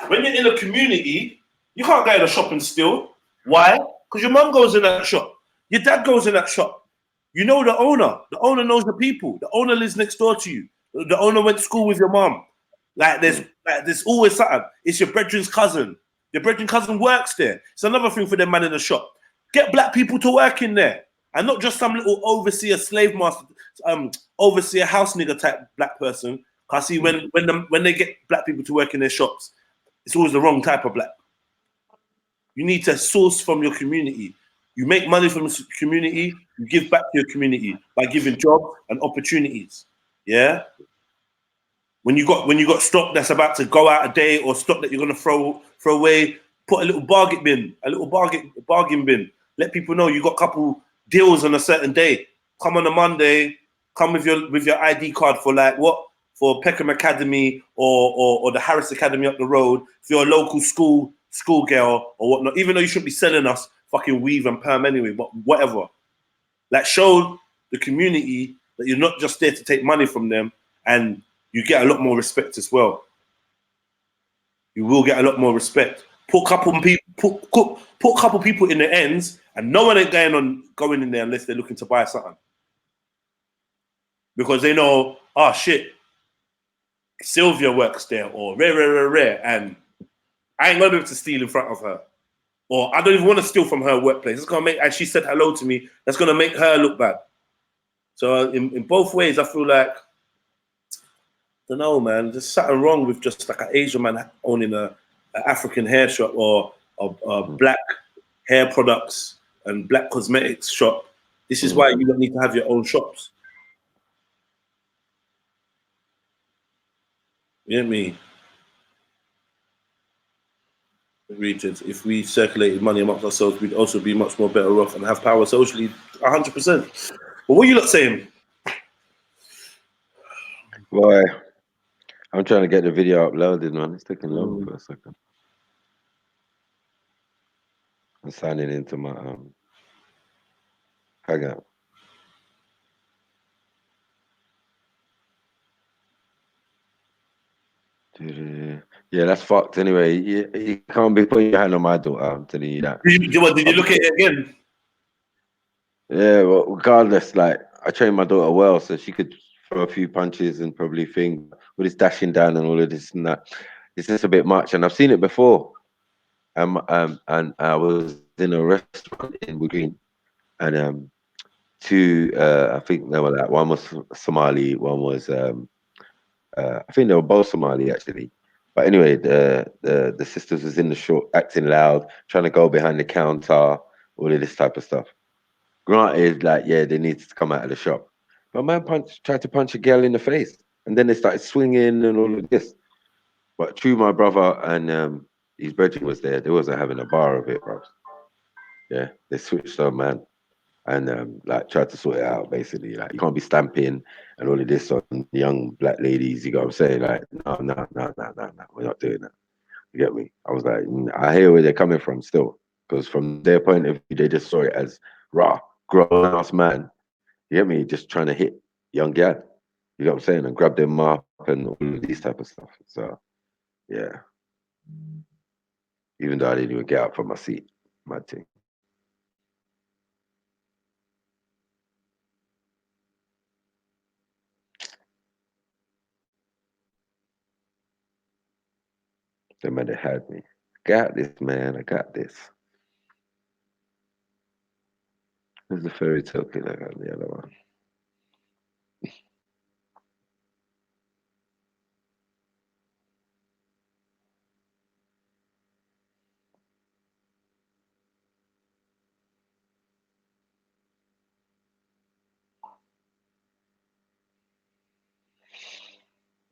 when you're in a community, you can't go in a shop and steal. Why? Because your mum goes in that shop. Your dad goes in that shop. You know the owner. The owner knows the people. The owner lives next door to you. The owner went to school with your mum. Like there's always something. It's your brethren's cousin. Your brethren's cousin works there. It's another thing for them man in the shop. Get black people to work in there. And not just some little overseer, slave master, overseer house nigger type black person. Cause see when they get black people to work in their shops, it's always the wrong type of black. You need to source from your community. You make money from the community, you give back to your community by giving jobs and opportunities. Yeah. When you got stock that's about to go out a day or stock that you're gonna throw away, put a little bargain bin. Let people know you got a couple deals on a certain day. Come on a Monday. Come with your ID card for like what? For Peckham Academy or the Harris Academy up the road. For your local school girl or whatnot. Even though you shouldn't be selling us fucking weave and perm anyway, but whatever. Like show the community that you're not just there to take money from them, and you get a lot more respect as well. You will get a lot more respect. Put a couple people in the ends, and no one ain't going in there unless they're looking to buy something. Because they know, oh shit, Sylvia works there, or rare, and I ain't gonna be able to steal in front of her. Or I don't even want to steal from her workplace. It's gonna make, and she said hello to me, that's gonna make her look bad. So in both ways, I feel like, I don't know, man, there's something wrong with just like an Asian man owning an African hair shop or a black hair products and black cosmetics shop. This is why you don't need to have your own shops. You know what I mean? Regions. If we circulated money amongst ourselves, we'd also be much more better off and have power socially, 100%. But what are you lot saying? Boy, I'm trying to get the video uploaded, man. It's taking long for a second. I'm signing into my Hangout. Yeah, that's fucked anyway. You can't be putting your hand on my daughter. I'm telling you that. Did you look at it again? Yeah, well, regardless, like I trained my daughter well, so she could throw a few punches and probably think with this dashing down and all of this and that. It's just a bit much, and I've seen it before. And I was in a restaurant in Wood Green, and two, I think they were like, one was Somali, one was I think they were both Somali actually. But anyway, the sisters was in the shop acting loud, trying to go behind the counter, all of this type of stuff. Granted, like, yeah, they needed to come out of the shop. But man tried to punch a girl in the face. And then they started swinging and all of this. But true, my brother and his brethren was there. They wasn't having a bar of it, bro. Yeah, they switched on, man. and like tried to sort it out. Basically, like you can't be stamping and all of this on young black ladies. You got what I'm saying? Like, no, we're not doing that. You get me? I was like, I hear where they're coming from still, because from their point of view, they just saw it as raw, grown ass man. You get me? Just trying to hit young gal. You know what I'm saying? And grab them up and all of these type of stuff. So yeah, even though I didn't even get up from my seat, my thing. They might have had me. Got this, man. I got this. There's the fairy tale killer on the other one.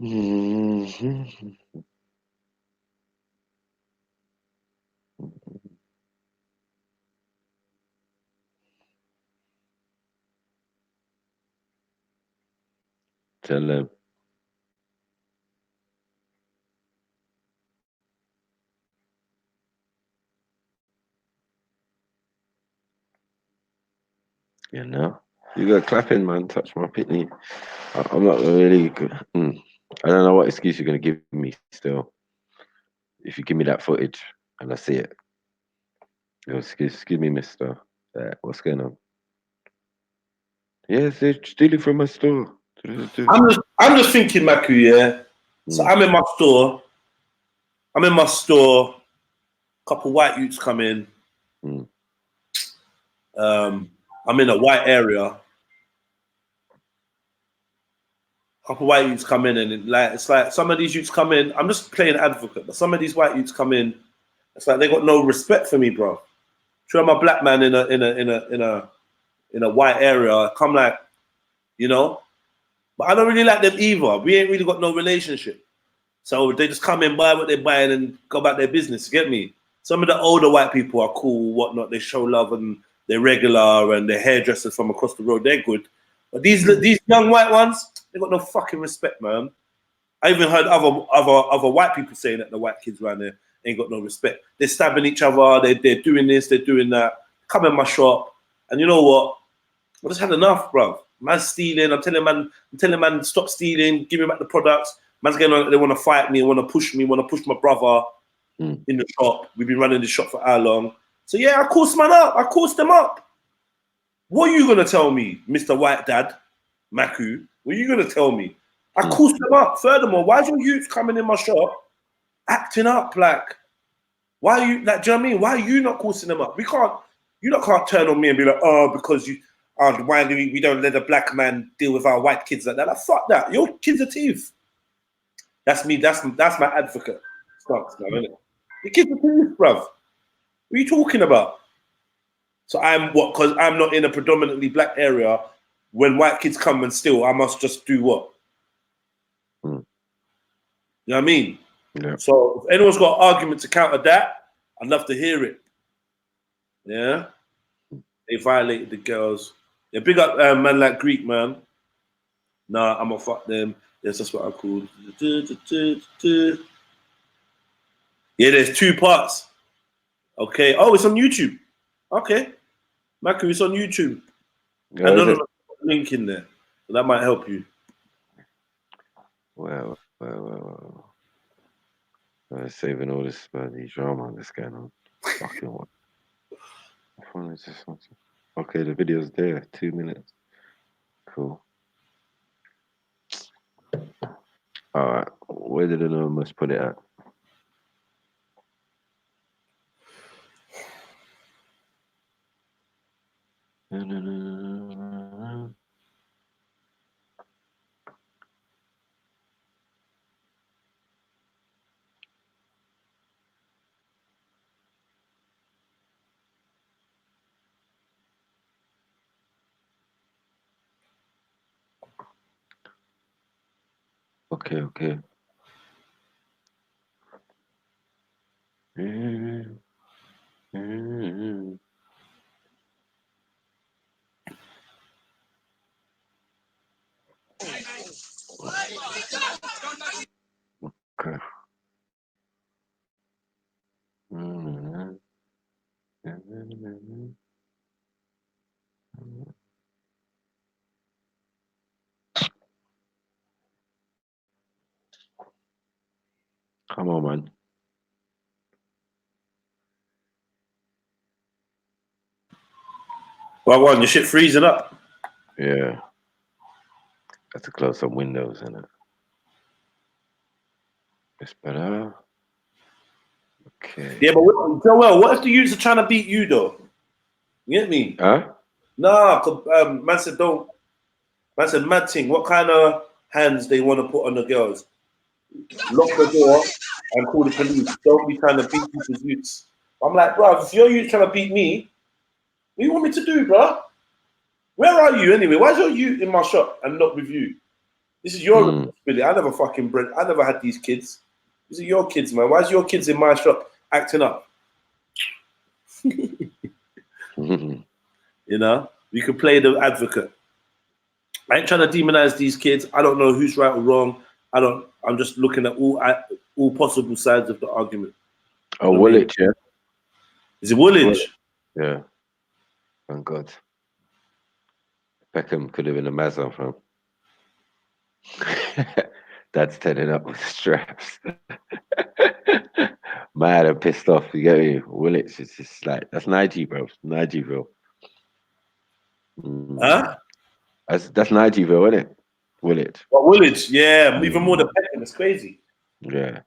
Mhm. Tell them. You know, you got clapping, man. Touch my pitney. I'm not really good. I don't know what excuse you're gonna give me still. If you give me that footage and I see it, excuse me, Mister. What's going on? Yes, they're stealing from my store. I'm just thinking, Maku, yeah. So I'm in my store. Couple white youths come in. Mm. I'm in a white area. Couple white youths come in, and it's like some of these youths come in. I'm just playing advocate, but some of these white youths come in. It's like they got no respect for me, bro. Sure, I'm a black man in a white area. Come like, you know, but I don't really like them either. We ain't really got no relationship. So they just come in, buy what they're buying, and go about their business. You get me? Some of the older white people are cool, whatnot. They show love and they're regular, and they're hairdressers from across the road. They're good. But these young white ones, they got no fucking respect, man. I even heard other white people saying that the white kids around there ain't got no respect. They're stabbing each other. They're doing this. They're doing that. Come in my shop, and you know what? I just had enough, bro. Man's stealing. I'm telling man, stop stealing. Give me back the products. Man's getting on. They want to fight me. Want to push me. Want to push my brother in the shop. We've been running the shop for how long? So yeah, I coursed man up. I coursed them up. What are you gonna tell me, Mr. White Dad, Maku? What are you gonna tell me? I coursed them up. Furthermore, why is your youth coming in my shop acting up? Like, why are you like? Do you know what I mean? Why are you not coursing them up? You not can't turn on me and be like, oh, because you. Why do we don't let a black man deal with our white kids like that? Like, fuck that. Your kids are thief. That's me. That's my advocate stance now, isn't it? Your kids are thief, bruv. What are you talking about? So because I'm not in a predominantly black area. When white kids come and steal, I must just do what? You know what I mean? Yeah. So if anyone's got an argument to counter that, I'd love to hear it. Yeah. They violated the girls. Yeah, big up man like Greek, man. Nah, I'm gonna fuck them. Yes, that's what I called. Yeah, there's 2 parts. Okay. Oh, it's on YouTube. Okay. Maku, it's on YouTube. Yeah, No. Link in there. So that might help you. Well. Saving all this bloody drama that's going on. Fucking what? Okay, the video's there. 2 minutes. Cool. All right. Where did Anonymous put it at? Okay. Come on, man. Well, your shit freezing up. Yeah. Have to close some windows, innit? It's better. Okay. Yeah, but Joel, what if the youths are trying to beat you though? You get me? Huh? Nah, man said don't. Man said mad thing. What kind of hands they want to put on the girls? Lock the door and call the police. Don't be trying to beat people's youths. I'm like, bro, if your youth trying to beat me, what do you want me to do, bro? Where are you anyway? Why's your youth in my shop and not with you? This is your responsibility. I never had these kids. These are your kids, man. Why's your kids in my shop acting up? You know, you could play the advocate. I ain't trying to demonize these kids. I don't know who's right or wrong. I'm just looking at all possible sides of the argument. Oh, Woolwich, yeah. Is it Woolwich? Yeah. Thank God. Beckham could have been a Mazda from. Dad's turning up with straps. Mad and pissed off, you get me? Woolwich is just like, that's Nige, bro. Nigeville. Huh? That's Nigeville, isn't it? Woolwich. What, Woolwich? Yeah, even more than Beckham. It's crazy. Yeah.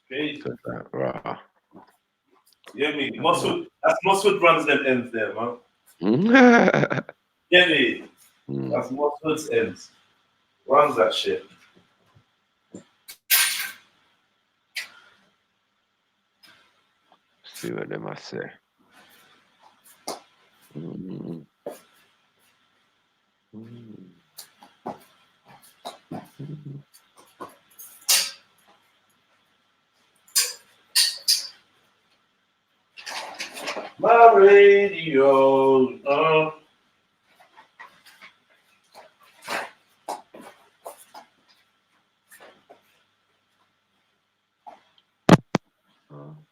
Crazy. So rah. Yeah, me. Mosswood runs them ends there, man. Yeah, me. That's Mosswood's ends. Runs that shit. See what they must say. My radio.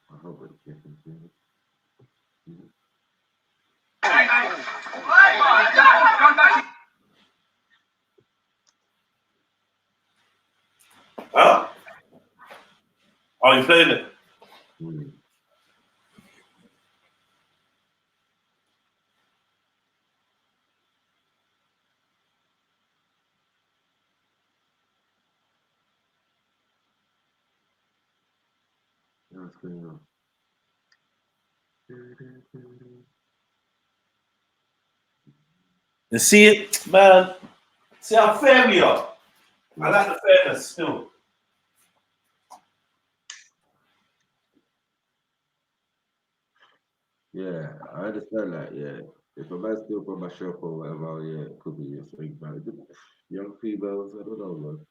I hope it's getting Huh? Are you playing it? What's going on? And see it, man. See how fair we are. I like the fairness still. Yeah, I understand that. Yeah, if a man's still on my shop or whatever, yeah, it could be a thing. But young females, I don't know, man.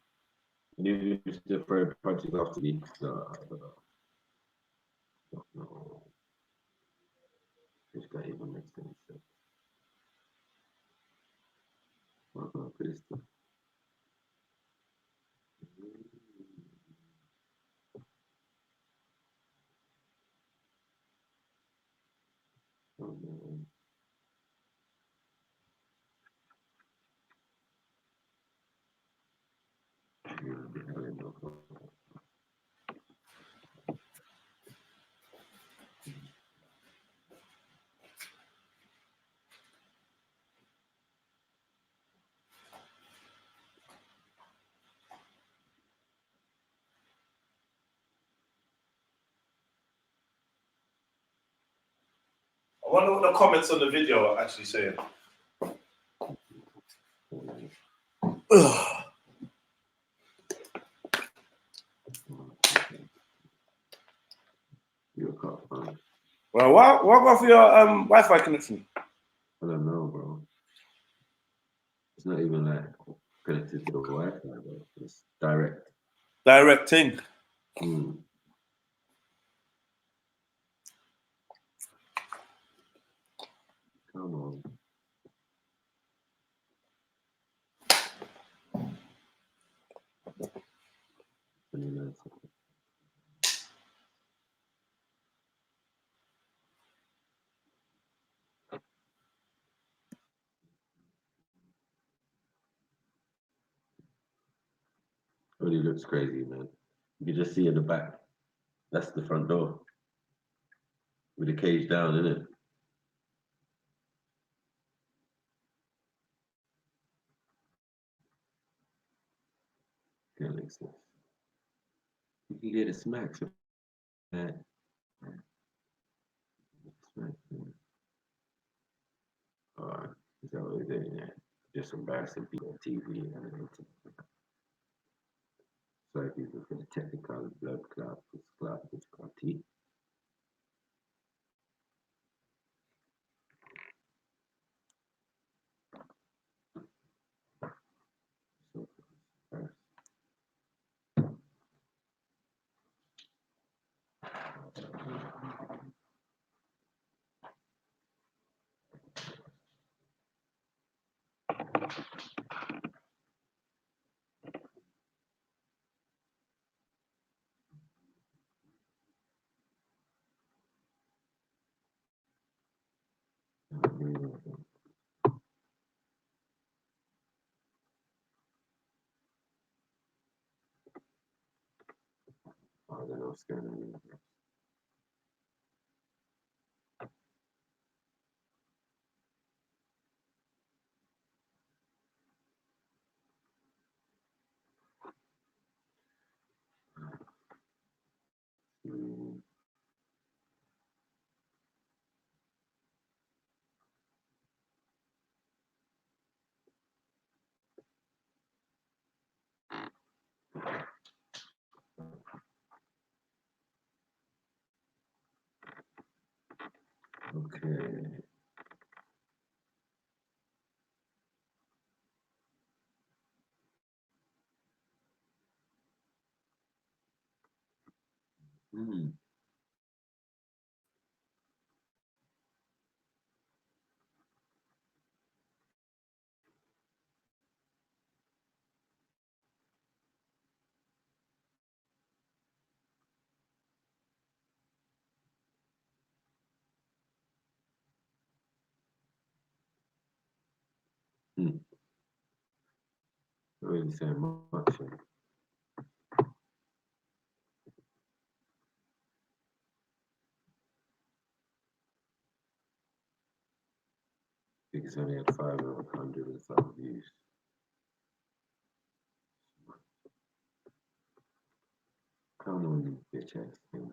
And even if they're throwing punches after me, so I don't know. I don't know if that even makes any sense. I'm gonna put this to- I wonder what the comments on the video are actually saying. Well, what go for your Wi-Fi connection? I don't know, bro. It's not even like connected to the Wi-Fi, bro. It's direct. Direct thing. Come on. Already looks crazy, man. You can just see in the back. That's the front door. With the cage down, isn't it? That makes sense. You can get a smack for that. Smack. Is that what they're doing? Just embarrassing people on TV and everything. Sorry, people, for the technical blood clot, difficulty. So, I don't know what's going on. Okay. Hmm. Hmm. Not really saying much. 500 and some views. Come on, you bitch ass thing.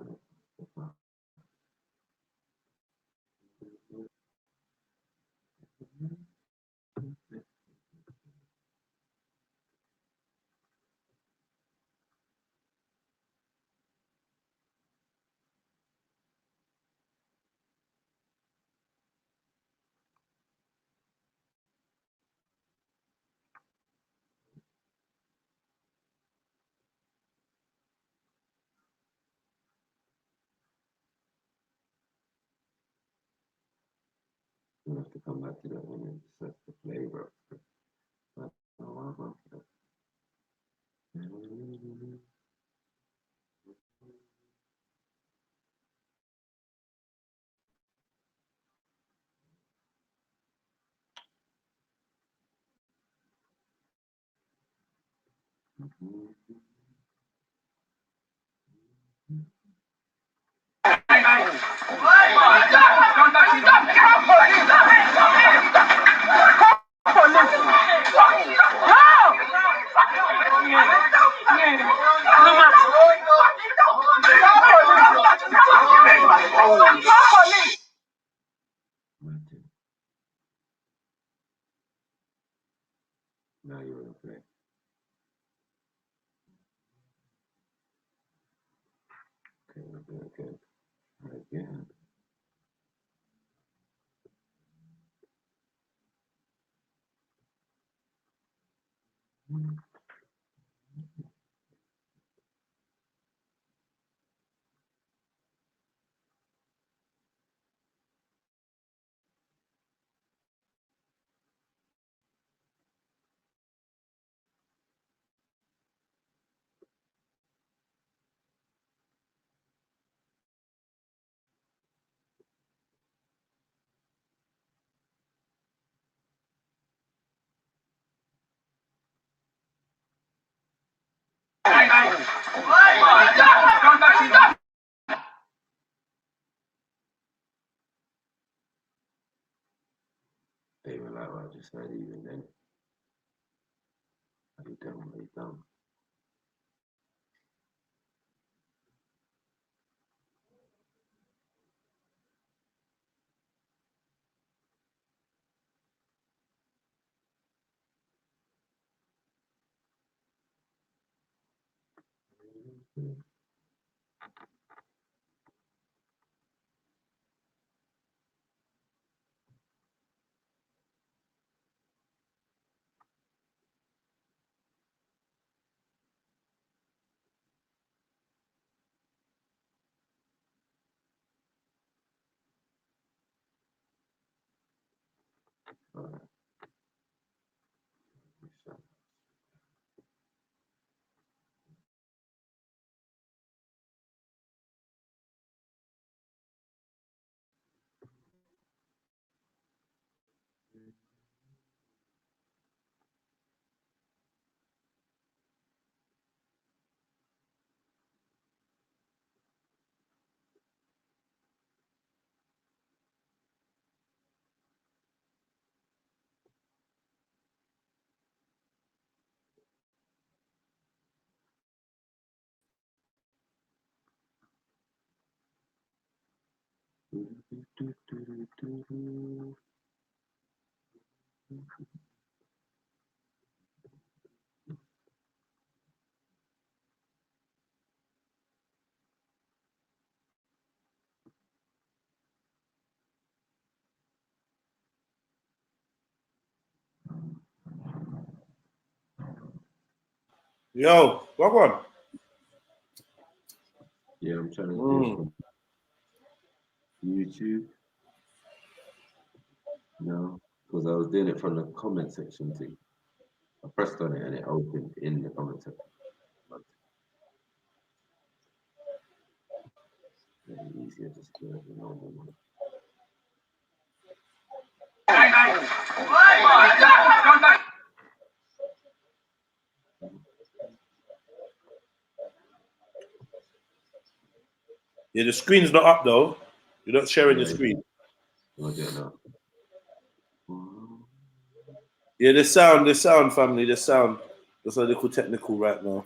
You have to come back to that one and set the flavor. Now you're okay. Okay. Again. even like what I just said, even then. Are you done? Are you done? Alright. Yo, what one? Yeah, I'm trying to do it from YouTube. No, because I was doing it from the comment section thing. I pressed on it and it opened in the comment section. But very easier just to do it the normal one. Yeah, the screen's not up though. You're not sharing the Yeah, screen. I get that. Yeah, the sound, family, the sound. That's a little technical right now.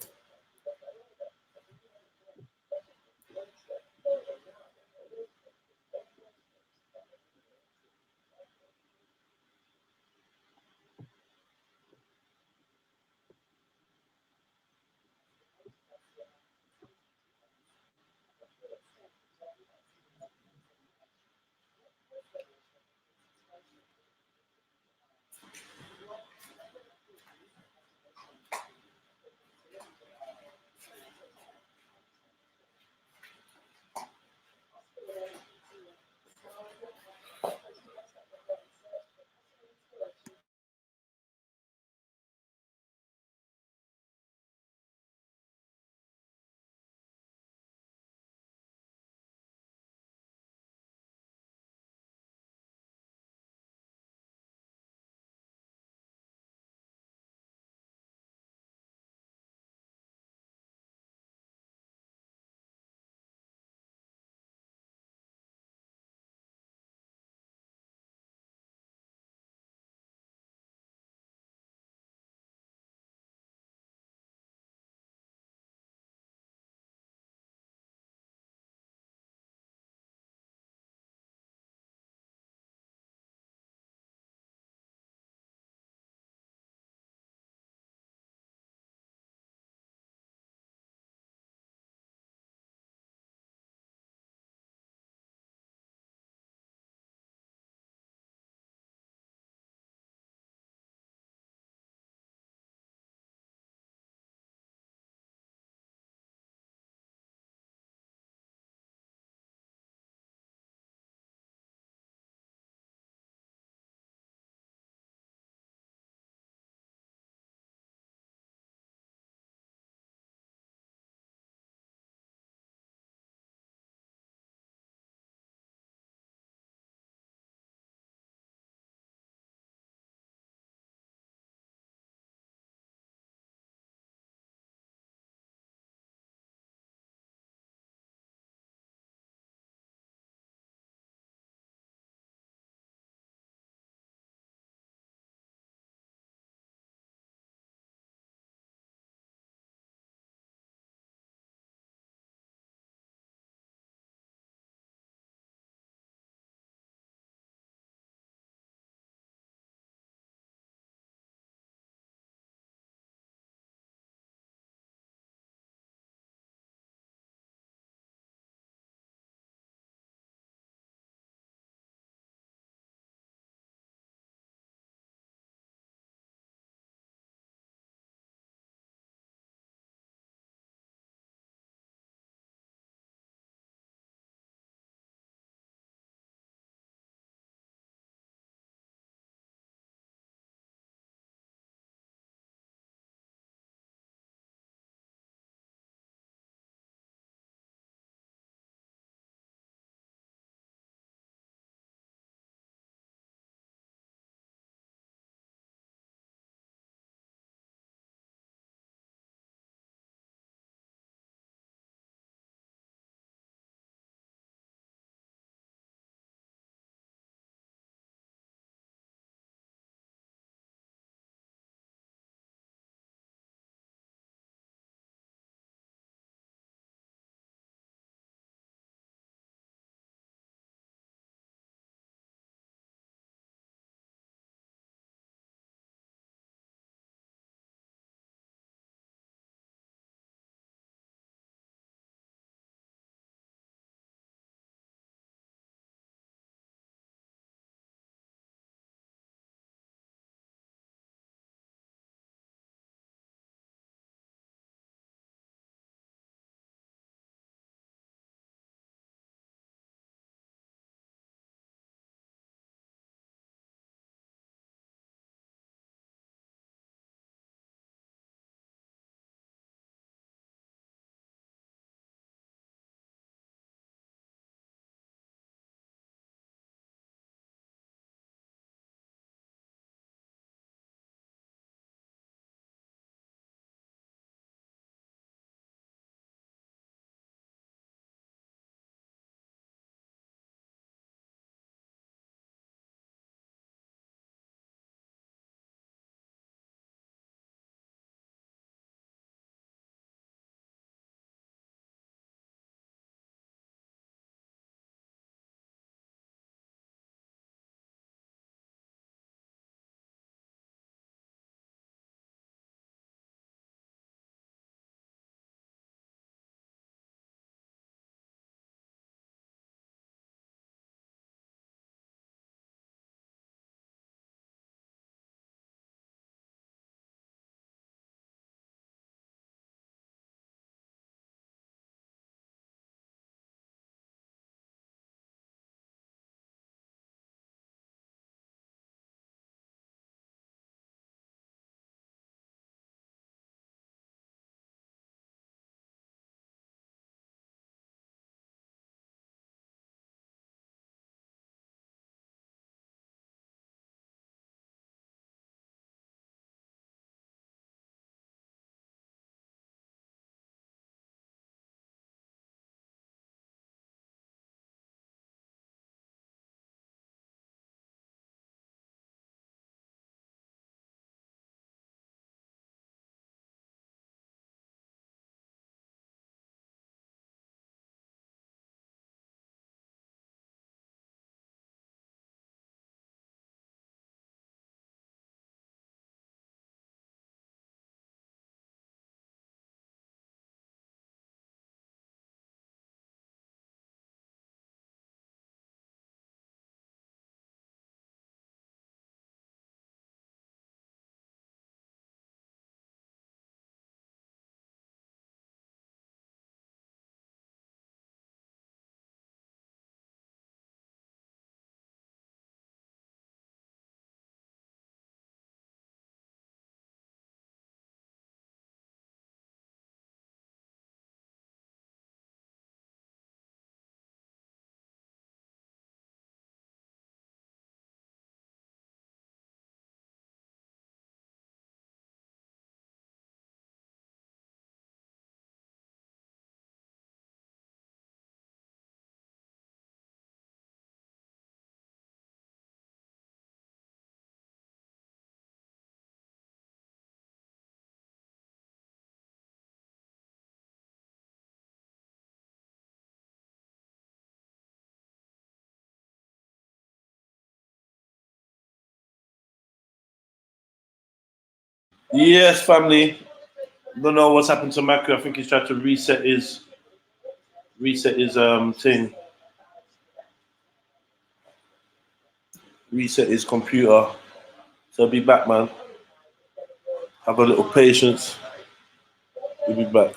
Yes, family. Don't know what's happened to Maku. I think he's tried to reset his thing. Reset his computer. So I'll be back, man. Have a little patience. We'll be back.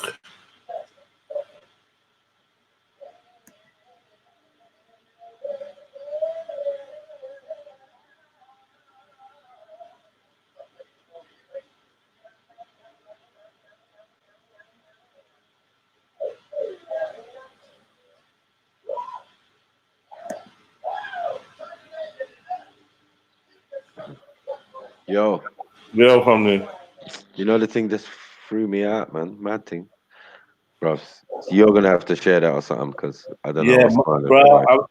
Yo, Yeah, family. you know the thing just threw me out, man. Mad thing, bro. You're gonna have to share that or something because I don't know Yeah, what's going on. bro.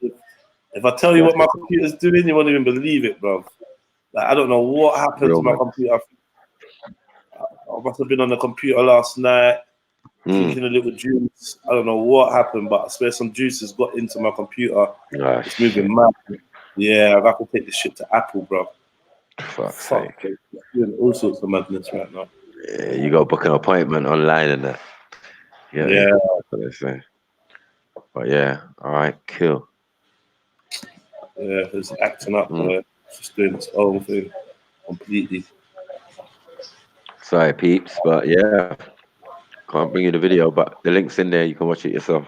If I tell you what That's my computer's doing, you won't even believe it, bro. Like, I don't know what happened to real, my man. computer. I must have been on the computer last night, drinking a little juice. I don't know what happened, but I swear some juice has got into my computer. Ah, It's shit. moving mad. Yeah, I've got to take this shit to Apple, bro. Fuck's Fuck, sake. it's doing all sorts of madness right now. Yeah, you got to book an appointment online and that. Yeah, That's what they say. But yeah, all right, cool. yeah, it's acting up, boy. It's just doing its own thing completely. Sorry, peeps, but yeah, can't bring you the video, but the link's in there. You can watch it yourself.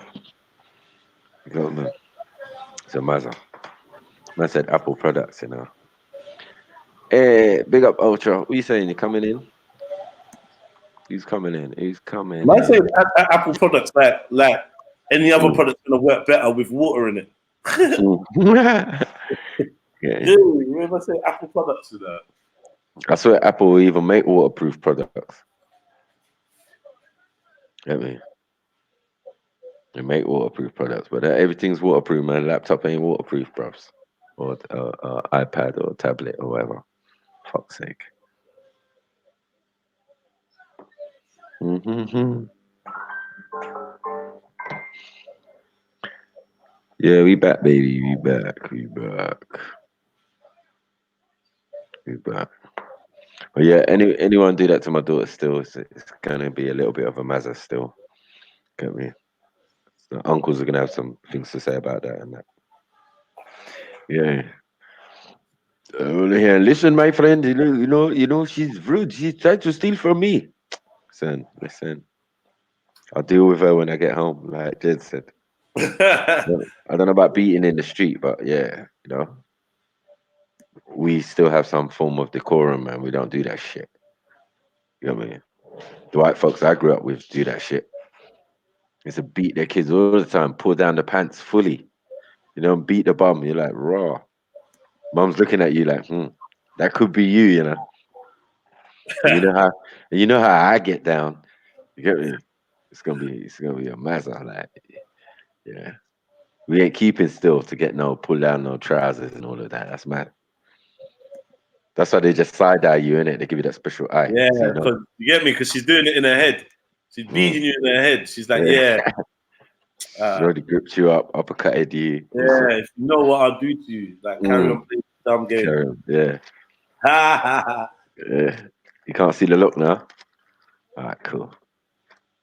You got me. It's a mazza. Man said Apple products, you know. Hey, big up Ultra. What you saying? You coming in? Who's coming in? Who's coming I say in? Apple products like any other Mm. product's gonna work better with water in it. Yeah. Yeah, you ever say Apple products to that? I swear Apple will even make waterproof products. Get me? They make waterproof products, but everything's waterproof, man. Laptop ain't waterproof, bros. Or iPad or tablet or whatever. Fuck's sake. Mm-hmm. Yeah, we back, baby. We back. We back. We back. But yeah, anyone do that to my daughter still, it's gonna be a little bit of a mazza still. Get me? The uncles are gonna have some things to say about that and that. Yeah. Yeah, listen, my friend. You know, she's rude. She tried to steal from me. Listen. I'll deal with her when I get home, like Jed said. I don't know about beating in the street, but yeah, you know, we still have some form of decorum, man. We don't do that shit. You know what I mean? The white folks I grew up with do that shit. It's to beat their kids all the time, pull down the pants fully, you know, beat the bum. You're like, raw. Mom's looking at you like, that could be you, you know. And you know how I get down. You get me? It's gonna be a mazza, like, yeah. We ain't keeping still to get no pull down no trousers and all of that. That's mad. That's why they just side eye you, innit? They give you that special eye. Yeah, So you know. because you get me, because she's doing it in her head. She's beating you in her head. She's like, Yeah. yeah, She already gripped you up, uppercutted you. yeah, if you know what I'll do to you, like carry on playing the dumb game. Carry on. Yeah. Ha ha ha. Yeah. You can't see the look now. All right, cool.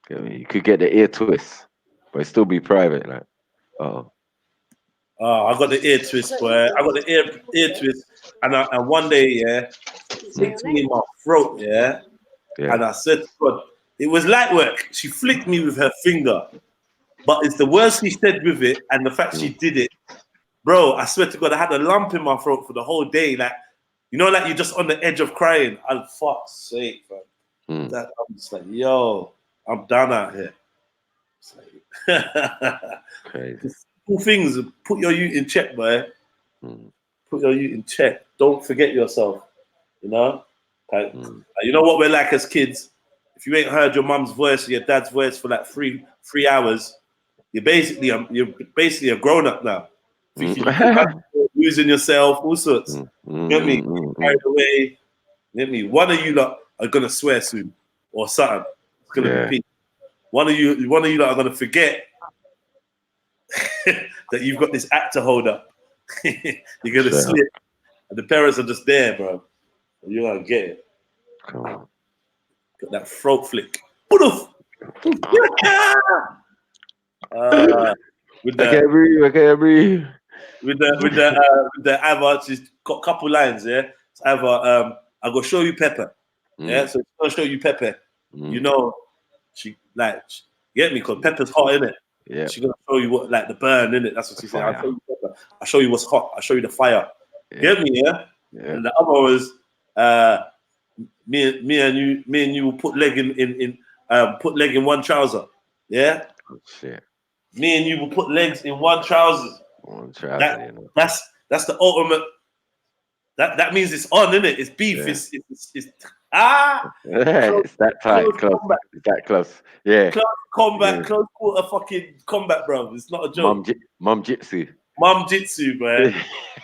Get me? You could get the ear twist, but it still be private. Like, oh. Oh, I got the ear twist, boy. I got the ear twist, and one day, yeah, flicked me in my throat, yeah. And I said to God, it was light work. She flicked me with her finger, but it's the words she said with it, and the fact she did it, bro. I swear to God, I had a lump in my throat for the whole day. Like, you know, like you're just on the edge of crying. I'm fuck's sake, man. I'm just like, yo, I'm done out here. Crazy. Cool things. Put your youth in check, boy. Put your youth in check. Don't forget yourself. You know, like, you know what we're like as kids. If you ain't heard your mum's voice or your dad's voice for like three hours, you're basically a grown up now. Thinking you can losing yourself, all sorts. You get me? Carried away. You get me? One of you lot are gonna swear soon, or something. It's gonna be peak. One of you lot are gonna forget that you've got this act to hold up. You're gonna slip, and the parents are just there, bro. You're gonna get it. Come on. Got that throat flick. Poof. With I can't breathe. I can't breathe. the either she's got a couple lines, yeah. It's either I go show you Pepper. Yeah, so she's gonna show you Pepper. You know, she get me because Pepper's hot, innit? Yeah. She's gonna show you what like the burn, innit? That's what she said. I'll show you Pepper. I'll show you what's hot. I'll show you the fire. Yeah. Get me, yeah? And the other was me and you will put leg in one trouser. Yeah? Oh, shit. Me and you will put legs in one trouser. One trouser, you know. That's the ultimate. That means it's on, isn't it? It's beef. Yeah. It's It's that tight, close. It's that close. Yeah. Close combat, Yeah. close quarter fucking combat, bro. It's not a joke. Mum jitsu. Mum jitsu, bro.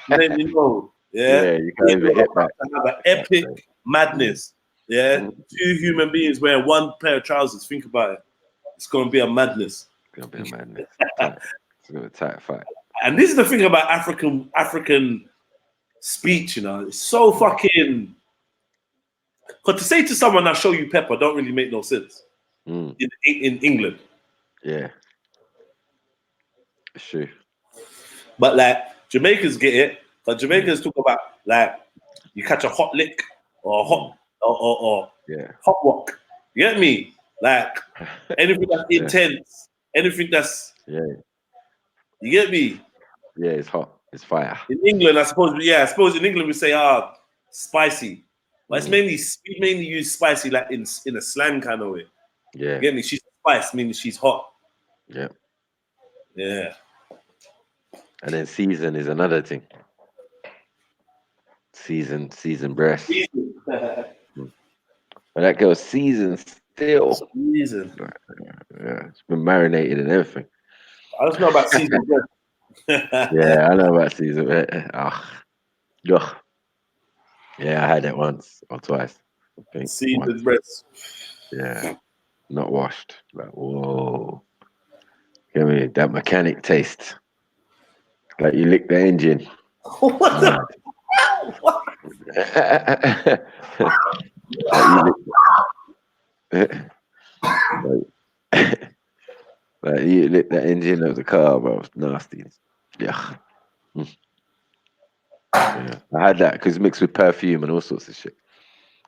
Let me know. Yeah. You can't even hit back. Have an epic madness. Yeah. 2 human beings wearing one pair of trousers. Think about it. It's gonna be a madness. It's gonna be a madness. It's gonna be a tight fight. And this is the thing about African speech, you know. It's so fucking. Because to say to someone, "I'll show you Pepper," don't really make no sense in England. Yeah. It's true. But like Jamaicans get it. But Jamaicans talk about like you catch a hot lick or a hot or hot walk. You get me? Like anything that's intense, anything that's you get me? Yeah, it's hot. It's fire. In England, I suppose in England we say spicy. But it's mainly we mainly use spicy like in a slang kind of way. Yeah. You get me? She's spice, meaning she's hot. Yeah. Yeah. And then season is another thing. Season breast. But that girl's seasoned still. Season. Yeah, it's been marinated and everything. I just know about season breast. Yeah, I know about season breast. Ugh. Yeah, I had it once or twice. I think. Seasoned breast. Yeah. Not washed. Like, whoa. Give me that mechanic taste. Like you lick the engine. What the like you lick the engine of the car, bro. It's nasty. Yeah. Yeah. I had that because mixed with perfume and all sorts of shit.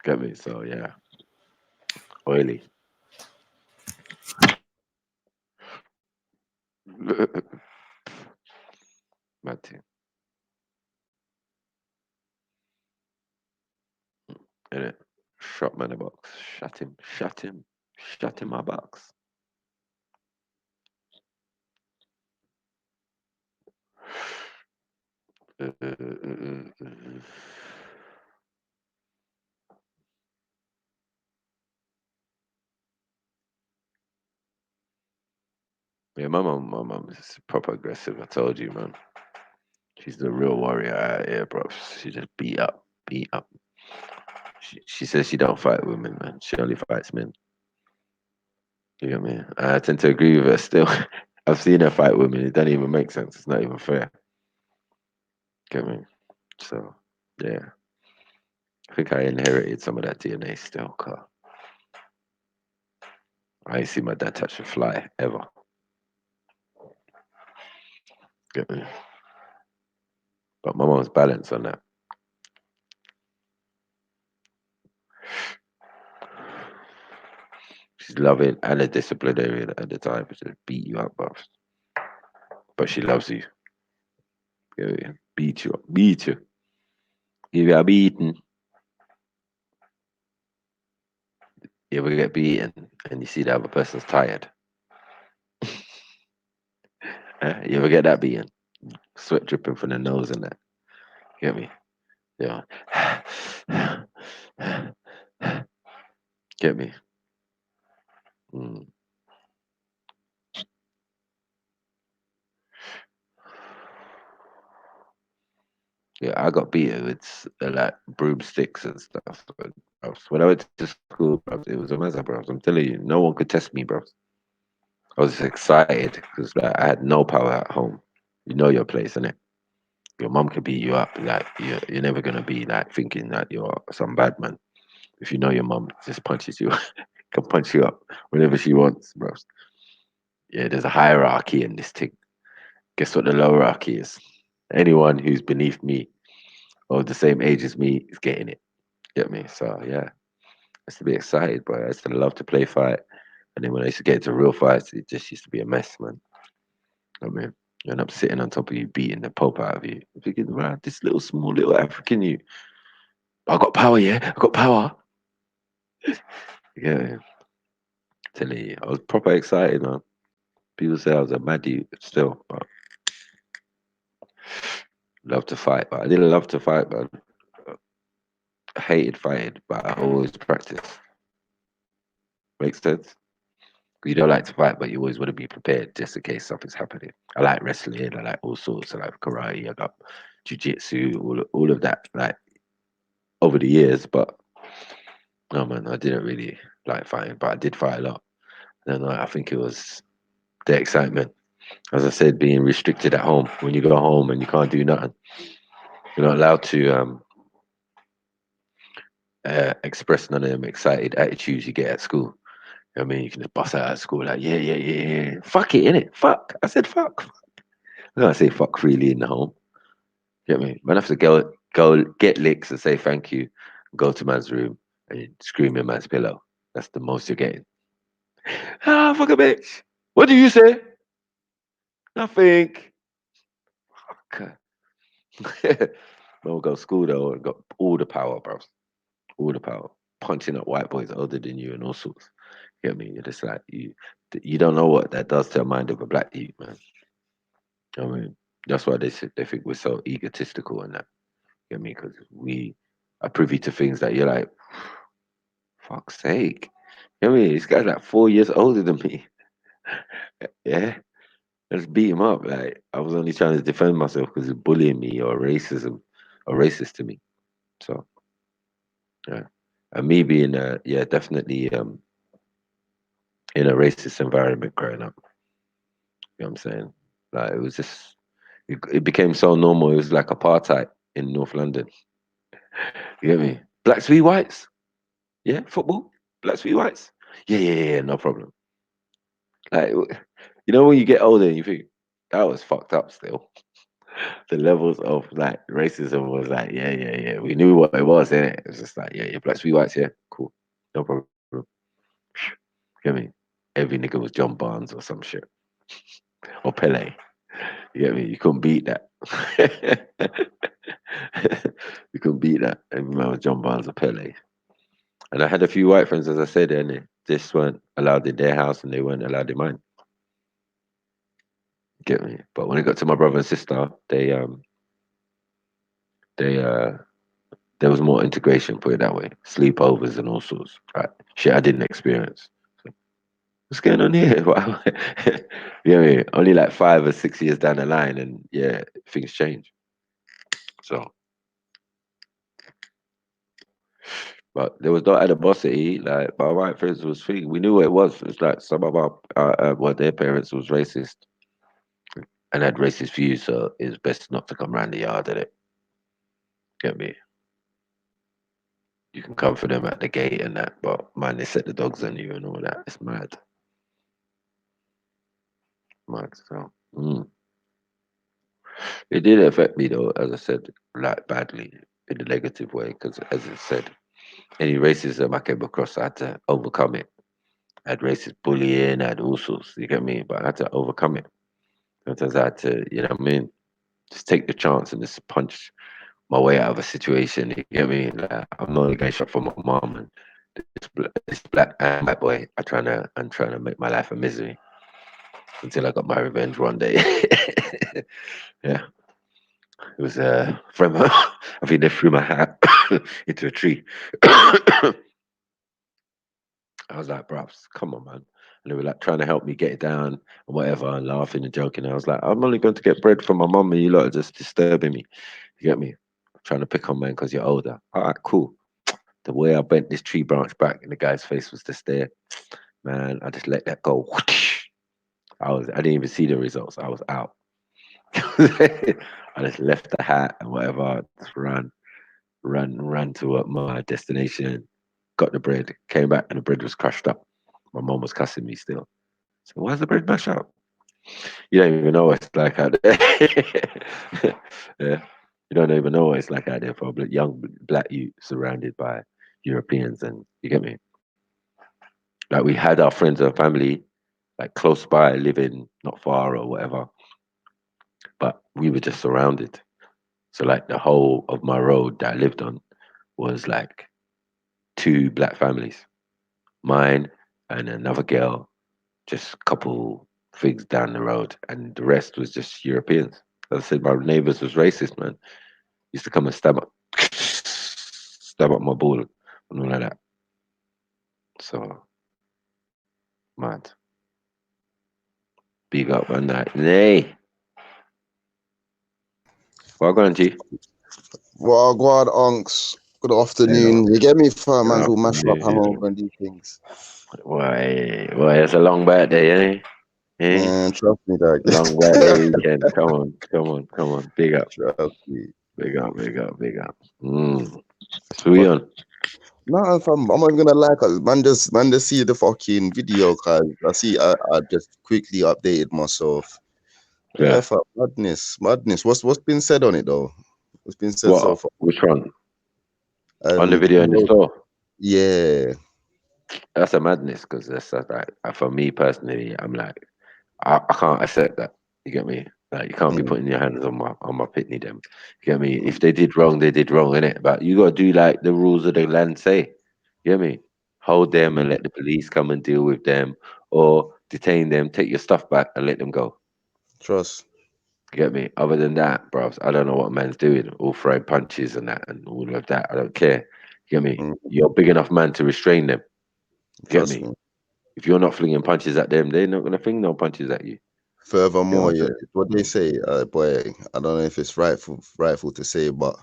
Get me? So yeah. Oily. Mad thing. Innit? Shot man in a box. Shut him my box. Yeah, my mum is proper aggressive. I told you, man. She's the real warrior out here, bro. She just beat up. She says she don't fight women, man. She only fights men. You get me? I tend to agree with her still. I've seen her fight women. It doesn't even make sense. It's not even fair. Get me? So, yeah. I think I inherited some of that DNA still, car. I ain't seen my dad touch a fly ever. Get me? But my mom's balanced on that. She's loving and a disciplinarian at the time. She just beat you up, bro. But she loves you. Yeah, beat you up. Beat you. Give you a beating. You ever get beaten and you see the other person's tired? You ever get that beaten? Sweat dripping from the nose and that. Get me? Yeah. Get me? Yeah, I got beaten with like broomsticks and stuff. When I went to school, bro, it was a mess, bro. I'm telling you, no one could test me, bro. I was excited because like, I had no power at home. You know your place, innit? Your mom could beat you up. Like you're never gonna be like thinking that you're some bad man. If you know your mum just punches you, can punch you up whenever she wants, bro. Yeah, there's a hierarchy in this thing. Guess what the hierarchy is? Anyone who's beneath me or the same age as me is getting it. Get me? So yeah, I used to be excited, but I used to love to play fight. And then when I used to get into real fights, it just used to be a mess, man. I mean, you end up sitting on top of you, beating the pope out of you. I'm thinking, right, this little small little African you. I got power, yeah. I got power. Yeah, telling you, I was proper excited, man. People say I was a maddie still, but love to fight. But I didn't love to fight, man. I hated fighting, but I always practiced. Makes sense? You don't like to fight, but you always want to be prepared just in case something's happening. I like wrestling. I like all sorts. I like karate. I got jiu-jitsu, all of that, like over the years. But no, man, I didn't really like fighting, but I did fight a lot. And I think it was the excitement. As I said, being restricted at home. When you go home and you can't do nothing, you're not allowed to express none of them excited attitudes you get at school. I mean, you can just bust out at school like, yeah, yeah, yeah, yeah. Fuck it, innit? Fuck. I said fuck. I can't say fuck freely in the home. Get me? Man, I have to go get licks and say thank you, go to man's room and scream in man's pillow. That's the most you're getting. Ah, fuck a bitch. What do you say? Nothing. Fuck. Man, go to school though and got all the power, bro. All the power. Punching up white boys older than you and all sorts. Get me? You're just like you don't know what that does to the mind of a black youth, man. I mean, that's why they think we're so egotistical and that. Get me? Because we are privy to things that you're like, fuck's sake. You know what I mean? This guy's like 4 years older than me. Yeah. Let's beat him up. Like I was only trying to defend myself because he's bullying me or racism or racist to me. So yeah. And me being yeah, definitely in a racist environment growing up. You know what I'm saying? Like it was just it became so normal. It was like apartheid in North London. You get me? Blacks v whites. Yeah, football. Blacks v whites. Yeah, yeah, yeah, no problem. Like you know when you get older and you think that was fucked up still. The levels of like racism was like, yeah, yeah, yeah. We knew what it was, innit? It was just like, yeah, yeah, blacks v whites, yeah, cool. No problem. Get me? Every nigga was John Barnes or some shit. Or Pele. You get me? You couldn't beat that. You couldn't beat that. Every man was John Barnes or Pele. And I had a few white friends, as I said, and they just weren't allowed in their house and they weren't allowed in mine. Get me? But when it got to my brother and sister, they there was more integration, put it that way. Sleepovers and all sorts. Right? Shit I didn't experience. So, what's going on here? Wow. Yeah, only like 5 or 6 years down the line, and yeah, things change. So, but there was no animosity. Like my white friends was free. We knew what it was. It's like some of our, well, their parents was racist and had racist views, so it's best not to come around the yard at it. Get me? You can come for them at the gate and that, but man, they set the dogs on you and all that. It's mad. Mad. So, it did affect me though, as I said, like badly in a negative way, because as I said, any racism I came across, I had to overcome it. I had racist bullying, I had all sorts, you get me? But I had to overcome it. Sometimes I had to, you know what I mean? Just take the chance and just punch my way out of a situation, you get me? Like, I'm not getting shot from my mom and this black and white boy, I'm trying to make my life a misery until I got my revenge one day. Yeah. It was from I think they threw my hat into a tree. I was like, bruv, come on, man. And they were like trying to help me get it down and whatever, and laughing and joking. I was like, I'm only going to get bread from my mum, and you lot are just disturbing me. You get me? Trying to pick on man because you're older. All right, cool. The way I bent this tree branch back and the guy's face was just there, man, I just let that go. I didn't even see the results. I was out. I just left the hat and whatever, just ran to my destination. got the bread, came back, and the bread was crushed up. My mom was cussing me still. So why's the bread mashed up? You don't even know what it's like out there. Yeah, you don't even know what it's like out there for a young black youth surrounded by Europeans, and you get me. Like we had our friends and family like close by, living not far or whatever, but we were just surrounded. So like the whole of my road that I lived on was like two black families, mine and another girl, just a couple things down the road, and the rest was just Europeans. As I said, my neighbors was racist, man. Used to come and stab up my ball and all like that. So mad. Big up on that. Nay. Well, go on, G. Well, go on, unks. Good Hello. afternoon. You get me, fam? Good Man's all mash up, afternoon. hangover, and these things. Why, it's a long birthday, eh? Eh? Man, trust me, dog. Long birthday weekend. Come on, come on, come on. Big up, Trust me. big up, big up, big up. So we But on? no, fam, I'm not even gonna lie, cause man just see the fucking video, cause I just quickly updated myself. Yeah, Yeah. fam, madness. What's been said on it though? What's been said so What? far? Which one? On the video in the Bro, store? yeah. That's a madness because that's like for me personally, I'm like I can't accept that. You get me? Like you can't be Mm, putting your hands on my pitney them. You get me? If they did wrong, they did wrong, innit? But you gotta do like the rules of the land say. You get me? Hold them and mm, let the police come and deal with them, or detain them, take your stuff back and let them go. trust. You get me? Other than that, bro, I don't know what a man's doing. All throwing punches and that and all of that. I don't care. You get me? Mm, You're a big enough man to restrain them. You get trust me? me. If you're not flinging punches at them, they're not gonna fling no punches at you. You know Furthermore, what yeah, I'm it's what they say, boy, I don't know if it's rightful to say, but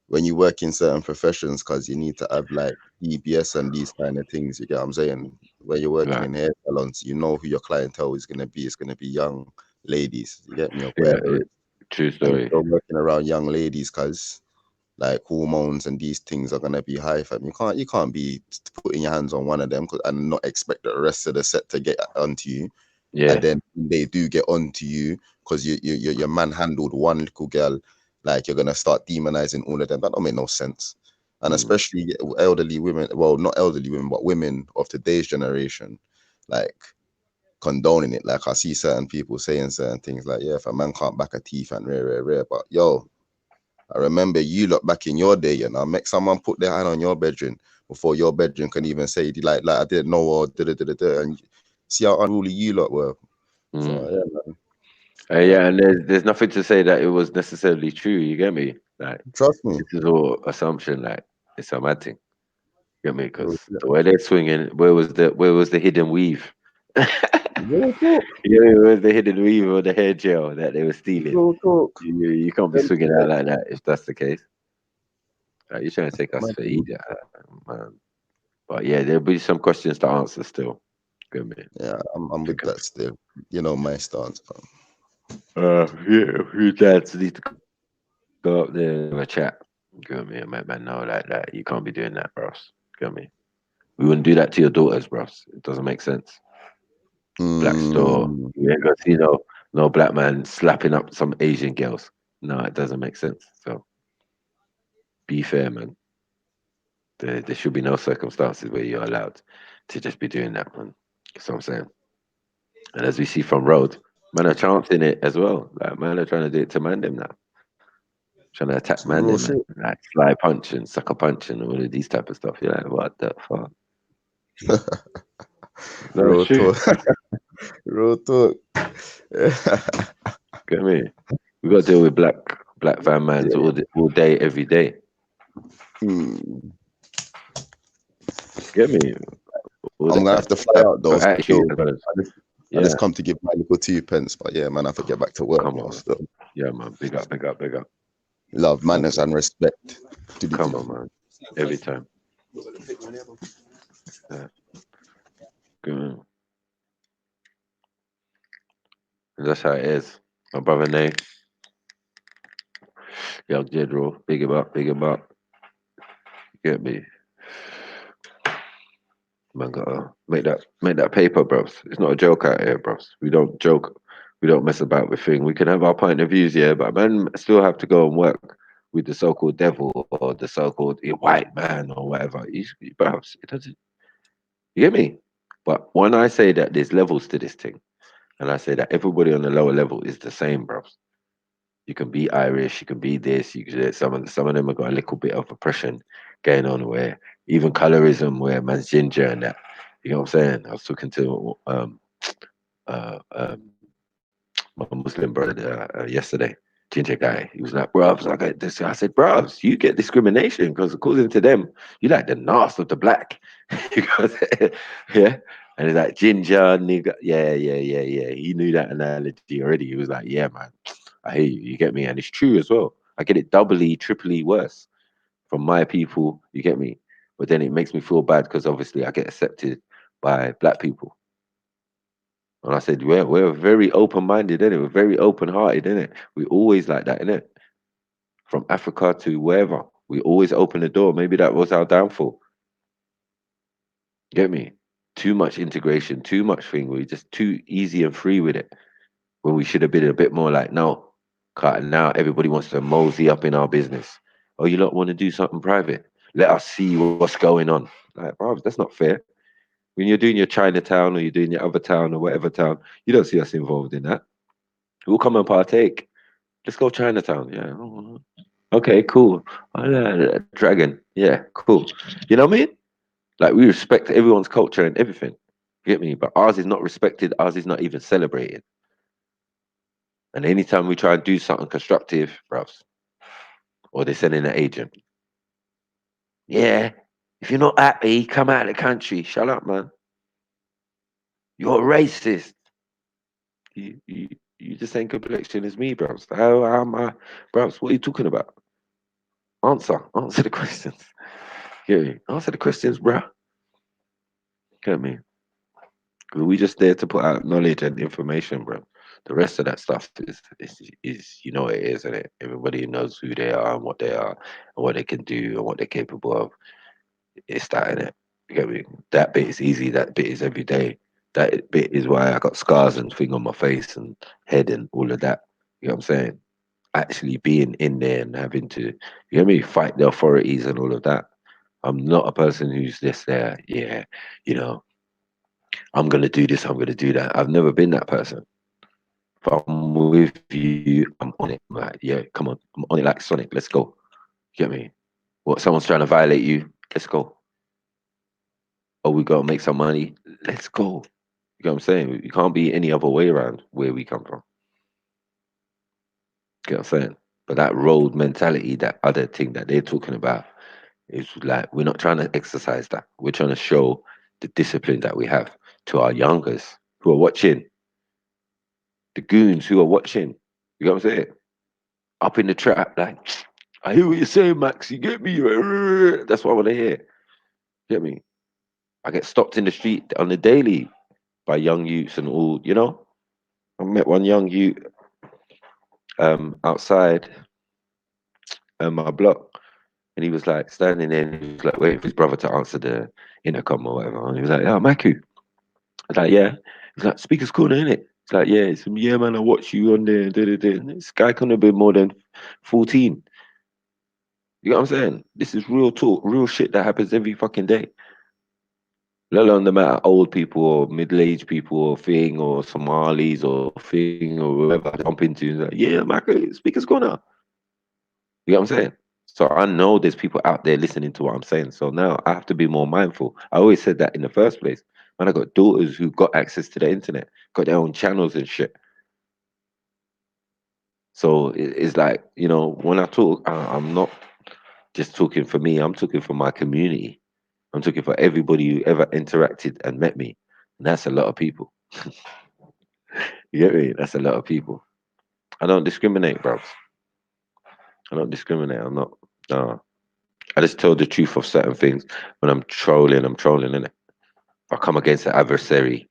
when you work in certain professions, because you need to have like DBS and these kind of things, you get what I'm saying? When you're saying? working Right. in hair salons, you know who your clientele is gonna be. It's gonna be young ladies, you get me, or Yeah, whatever it is. true And if story. you're working around young ladies, because like hormones and these things are gonna be high, fam. You can't be putting your hands on one of them and not expect the rest of the set to get onto you. And Yeah. then they do get onto you because your man handled one little girl, like you're gonna start demonizing all of them. That don't make no sense. And Mm. especially elderly women, well, not elderly women, but women of today's generation, like condoning it. Like I see certain people saying certain things like, yeah, if a man can't back a teeth and rare, but yo, I remember you lot back in your day, make someone put their hand on your bedroom before your bedroom can even say like I didn't know or da. And see how unruly you lot were. So Mm. yeah, man. Yeah, Yeah, and there's nothing to say that it was necessarily true. You get me? Like trust me. this is all assumption. Like it's a mad thing. You get me? Because Real the way they're swinging, where was the hidden weave? talk. Yeah, where was the hidden weave or the hair gel that they were stealing? Real talk. You can't be Them swinging out talk. like that if that's the case. Like, you're trying to take us Man, for idiot, man. But yeah, there'll be some questions to answer still. Get me? yeah, I'm with that still. You know my stance. Yeah, your dads need to go up there and have a chat. Get me? And make man know like that. You can't be doing that, bros. Get me? We wouldn't do that to your daughters, bros. It doesn't make sense. Black store. Mm, You ain't gonna see no black man slapping up some Asian girls. No, it doesn't make sense. So be fair, man. There should be no circumstances where you're allowed to just be doing that, man. That's what I'm saying. And as we see from Road, man are chancing it as well. Like man are trying to do it to man them now. Trying to attack it's man real them, man. shit. Like fly punch and sucker punch and all of these type of stuff. You're like, what the fuck? No, it's Real true. talk. Real talk. Get me? We got to deal with black van mans Yeah. all day, every day. Hmm. Get me? All I'm gonna have that to fly type out though. of attitude Still, as well as I just yeah. come to give my little 2 pence, but yeah, man, I have to get back to work Come now. on, Still, yeah, man. Big up, big up, big up. love, manners, and respect. Come on, man. Every time. Yeah. Good. And that's how it is. My brother Nate, young general, big him up, big him up. Get me? Man, gotta make that paper, bros. It's not a joke out here, bros. We don't joke. We don't mess about with things. We can have our point of views, yeah, but man still have to go and work with the so-called devil or the so-called white man or whatever. Bros, it doesn't. You get me? But when I say that there's levels to this thing, and I say that everybody on the lower level is the same, bros. You can be Irish, you can be this. You can, some of them have got a little bit of oppression going on, where even colorism, where man's ginger and that. You know what I'm saying? I was talking to uh, um, my Muslim brother yesterday, ginger guy. He was like, "Bruvs, I get this." I said, "Bruvs, you get discrimination because according to them, you like the nasty of the black." Because yeah, and he's like ginger nigga. Yeah, yeah, yeah, yeah. He knew that analogy already. He was like, "Yeah, man, I hear you. You get me?" And it's true as well. I get it doubly, triply worse from my people. You get me? But then it makes me feel bad because obviously I get accepted by black people. And I said, we're very open-minded, innit? We're very open-hearted, innit? We always like that, innit? From Africa to wherever. We always open the door. Maybe that was our downfall. Get me? Too much integration, too much thing. We're just too easy and free with it. When we should have been a bit more like, no. Now everybody wants to mosey up in our business. Oh, you lot want to do something private? Let us see what's going on. Like, bro, that's not fair. When you're doing your Chinatown or you're doing your other town or whatever town, you don't see us involved in that. We'll come and partake. Let's go Chinatown. Yeah. Okay, cool. Dragon. Yeah, cool. You know what I mean? Like we respect everyone's culture and everything. You get me? But ours is not respected. Ours is not even celebrated. And anytime we try and do something constructive, bruv, or they send in an agent. Yeah, if you're not happy, come out of the country. Shut up, man. You're a racist. You, you the same complexion as me, bruv. How am I? Bruv, what are you talking about? Answer the questions. Get me? Answer the questions, bruh. Get me? 'Cause we just there to put out knowledge and information, bro. The rest of that stuff is you know what it is, and it everybody knows who they are and what they are and what they can do and what they're capable of. It's that in it. You get me? That bit is easy. That bit is every day. That bit is why I got scars and thing on my face and head and all of that. You know what I'm saying? Actually being in there and having to, you know what I mean, fight the authorities and all of that. I'm not a person who's just there, yeah, you know, I'm gonna do this, I'm gonna do that. I've never been that person. If I'm with you, I'm on it. I'm like, yeah, come on, I'm on it like Sonic. Let's go. Get me? What? Someone's trying to violate you? Let's go. Oh, we gotta make some money. Let's go. You know what I'm saying? You can't be any other way around where we come from. You know what I'm saying? But that road mentality, that other thing that they're talking about, is like we're not trying to exercise that. We're trying to show the discipline that we have to our youngers who are watching, the goons who are watching. You know what I'm saying? Up in the trap, like, I hear what you're saying, Max. You get me? That's what I want to hear. Get me? I get stopped in the street on the daily by young youths and all, you know? I met one young youth outside my block, and he was like standing there and he was like waiting for his brother to answer the intercom or whatever. And he was like, "Oh, Maku." I was like, "Yeah." He's like, "Speaker's corner, innit?" It's like, "Yeah, it's, yeah, man, I watch you on there." And this guy couldn't have been more than 14. You know what I'm saying? This is real talk, real shit that happens every fucking day. Let alone the matter old people or middle-aged people or thing or Somalis or thing or whoever I jump into. Like, yeah, Maku, speaker's corner. You know what I'm saying? So I know there's people out there listening to what I'm saying. So now I have to be more mindful. I always said that in the first place. Man, I got daughters who got access to the internet, got their own channels and shit. So it's like, you know, when I talk, I'm not just talking for me. I'm talking for my community. I'm talking for everybody who ever interacted and met me. And that's a lot of people. You get me? That's a lot of people. I don't discriminate, bro. I don't discriminate. I'm not. No. I just tell the truth of certain things. When I'm trolling, innit? If I come against an adversary,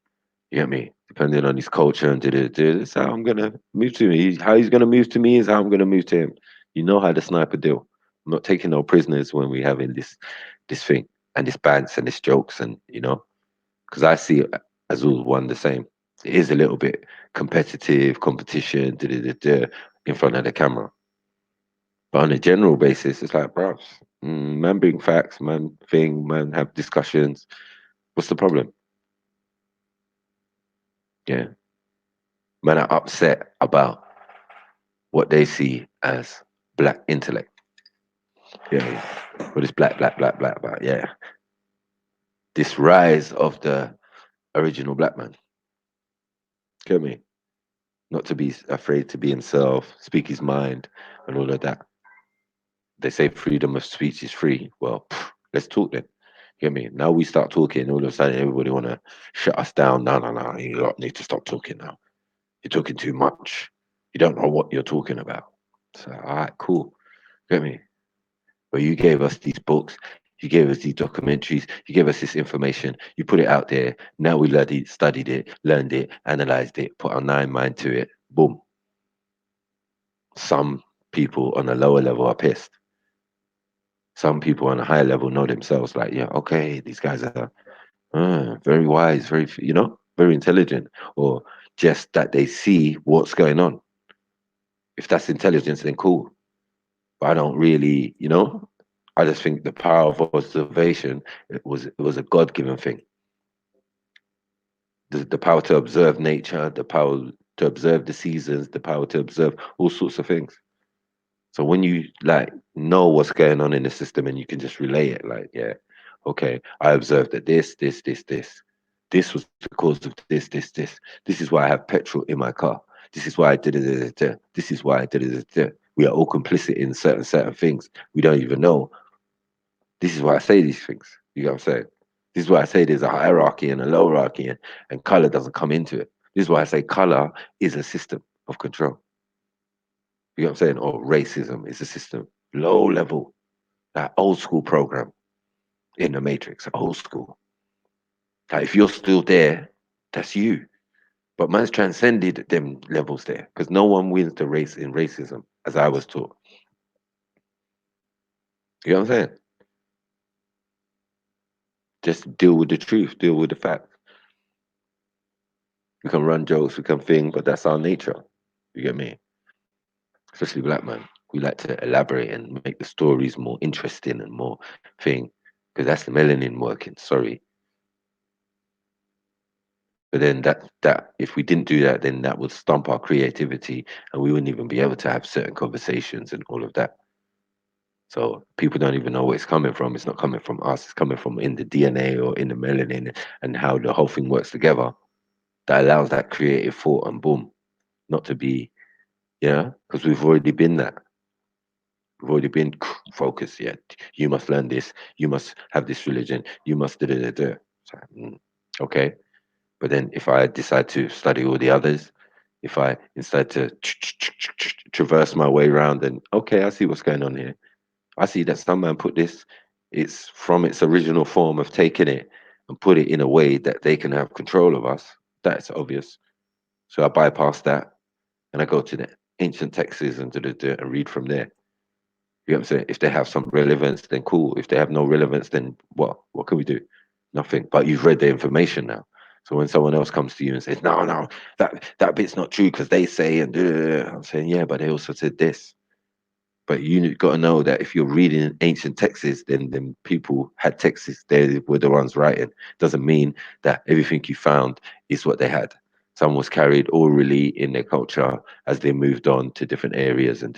you get me? Depending on his culture and that's how I'm gonna move to him. How he's gonna move to me is how I'm gonna move to him. You know how the sniper deal. I'm not taking no prisoners when we having this thing and this bants and this jokes and you know. because I see it as all one the same. It is a little bit competitive, competition, in front of the camera. But on a general basis, it's like, bro, man bring facts, man have discussions. What's the problem? Yeah. Man are upset about what they see as black intellect. Yeah. What is black, black, yeah. This rise of the original black man. Get me? Not to be afraid to be himself, speak his mind, and all of that. They say freedom of speech is free. Well, let's talk then. Get me? Now we start talking, all of a sudden everybody want to shut us down. No. You lot need to stop talking now. You're talking too much. You don't know what you're talking about. So, all right, cool. Get me? But you gave us these books, you gave us these documentaries, you gave us this information, you put it out there. Now we studied it, learned it, analyzed it, put our mind to it. Boom. Some people on a lower level are pissed. Some people on a higher level know themselves like, yeah, okay, these guys are very wise, very, very intelligent, or just that they see what's going on. If that's intelligence, then cool. But I don't really, I just think the power of observation, it was a God-given thing. The power to observe nature, the power to observe the seasons, the power to observe all sorts of things. So when you like know what's going on in the system and you can just relay it, like, yeah, okay, I observed that this was the cause of this. This is why I have petrol in my car. This is why I did it. This is why I did it. We are all complicit in certain things. We don't even know. This is why I say these things. You know what I'm saying? This is why I say there's a hierarchy and a low hierarchy, and color doesn't come into it. This is why I say color is a system of control. You know what I'm saying? Or racism is a system. Low level, that old school program in the Matrix, old school. Like if you're still there, that's you. But man's transcended them levels there because no one wins the race in racism, as I was taught. You know what I'm saying? Just deal with the truth, deal with the fact. We can run jokes, we can think, but that's our nature. You get me? Especially black man. We like to elaborate and make the stories more interesting and more thing. Because that's the melanin working, sorry. But then that if we didn't do that, then that would stump our creativity and we wouldn't even be able to have certain conversations and all of that. So people don't even know where it's coming from. It's not coming from us. It's coming from in the DNA or in the melanin and how the whole thing works together. That allows that creative thought and boom, not to be, because we've already been that. We've already been focused. Yeah, you must learn this. You must have this religion. You must da da da da. So, okay. But then if I decide to study all the others, if I decide to traverse my way around, then okay, I see what's going on here. I see that some man put this, it's from its original form of taking it and put it in a way that they can have control of us. That's obvious. So I bypass that and I go to the ancient texts and and read from there. You know what I'm saying? If they have some relevance, then cool. If they have no relevance, then what? What can we do? Nothing. But you've read the information now. So when someone else comes to you and says, no, that bit's not true because they say, and I'm saying, yeah, but they also said this. But you got to know that if you're reading ancient texts, then people had texts. They were the ones writing. Doesn't mean that everything you found is what they had. Some was carried orally in their culture as they moved on to different areas and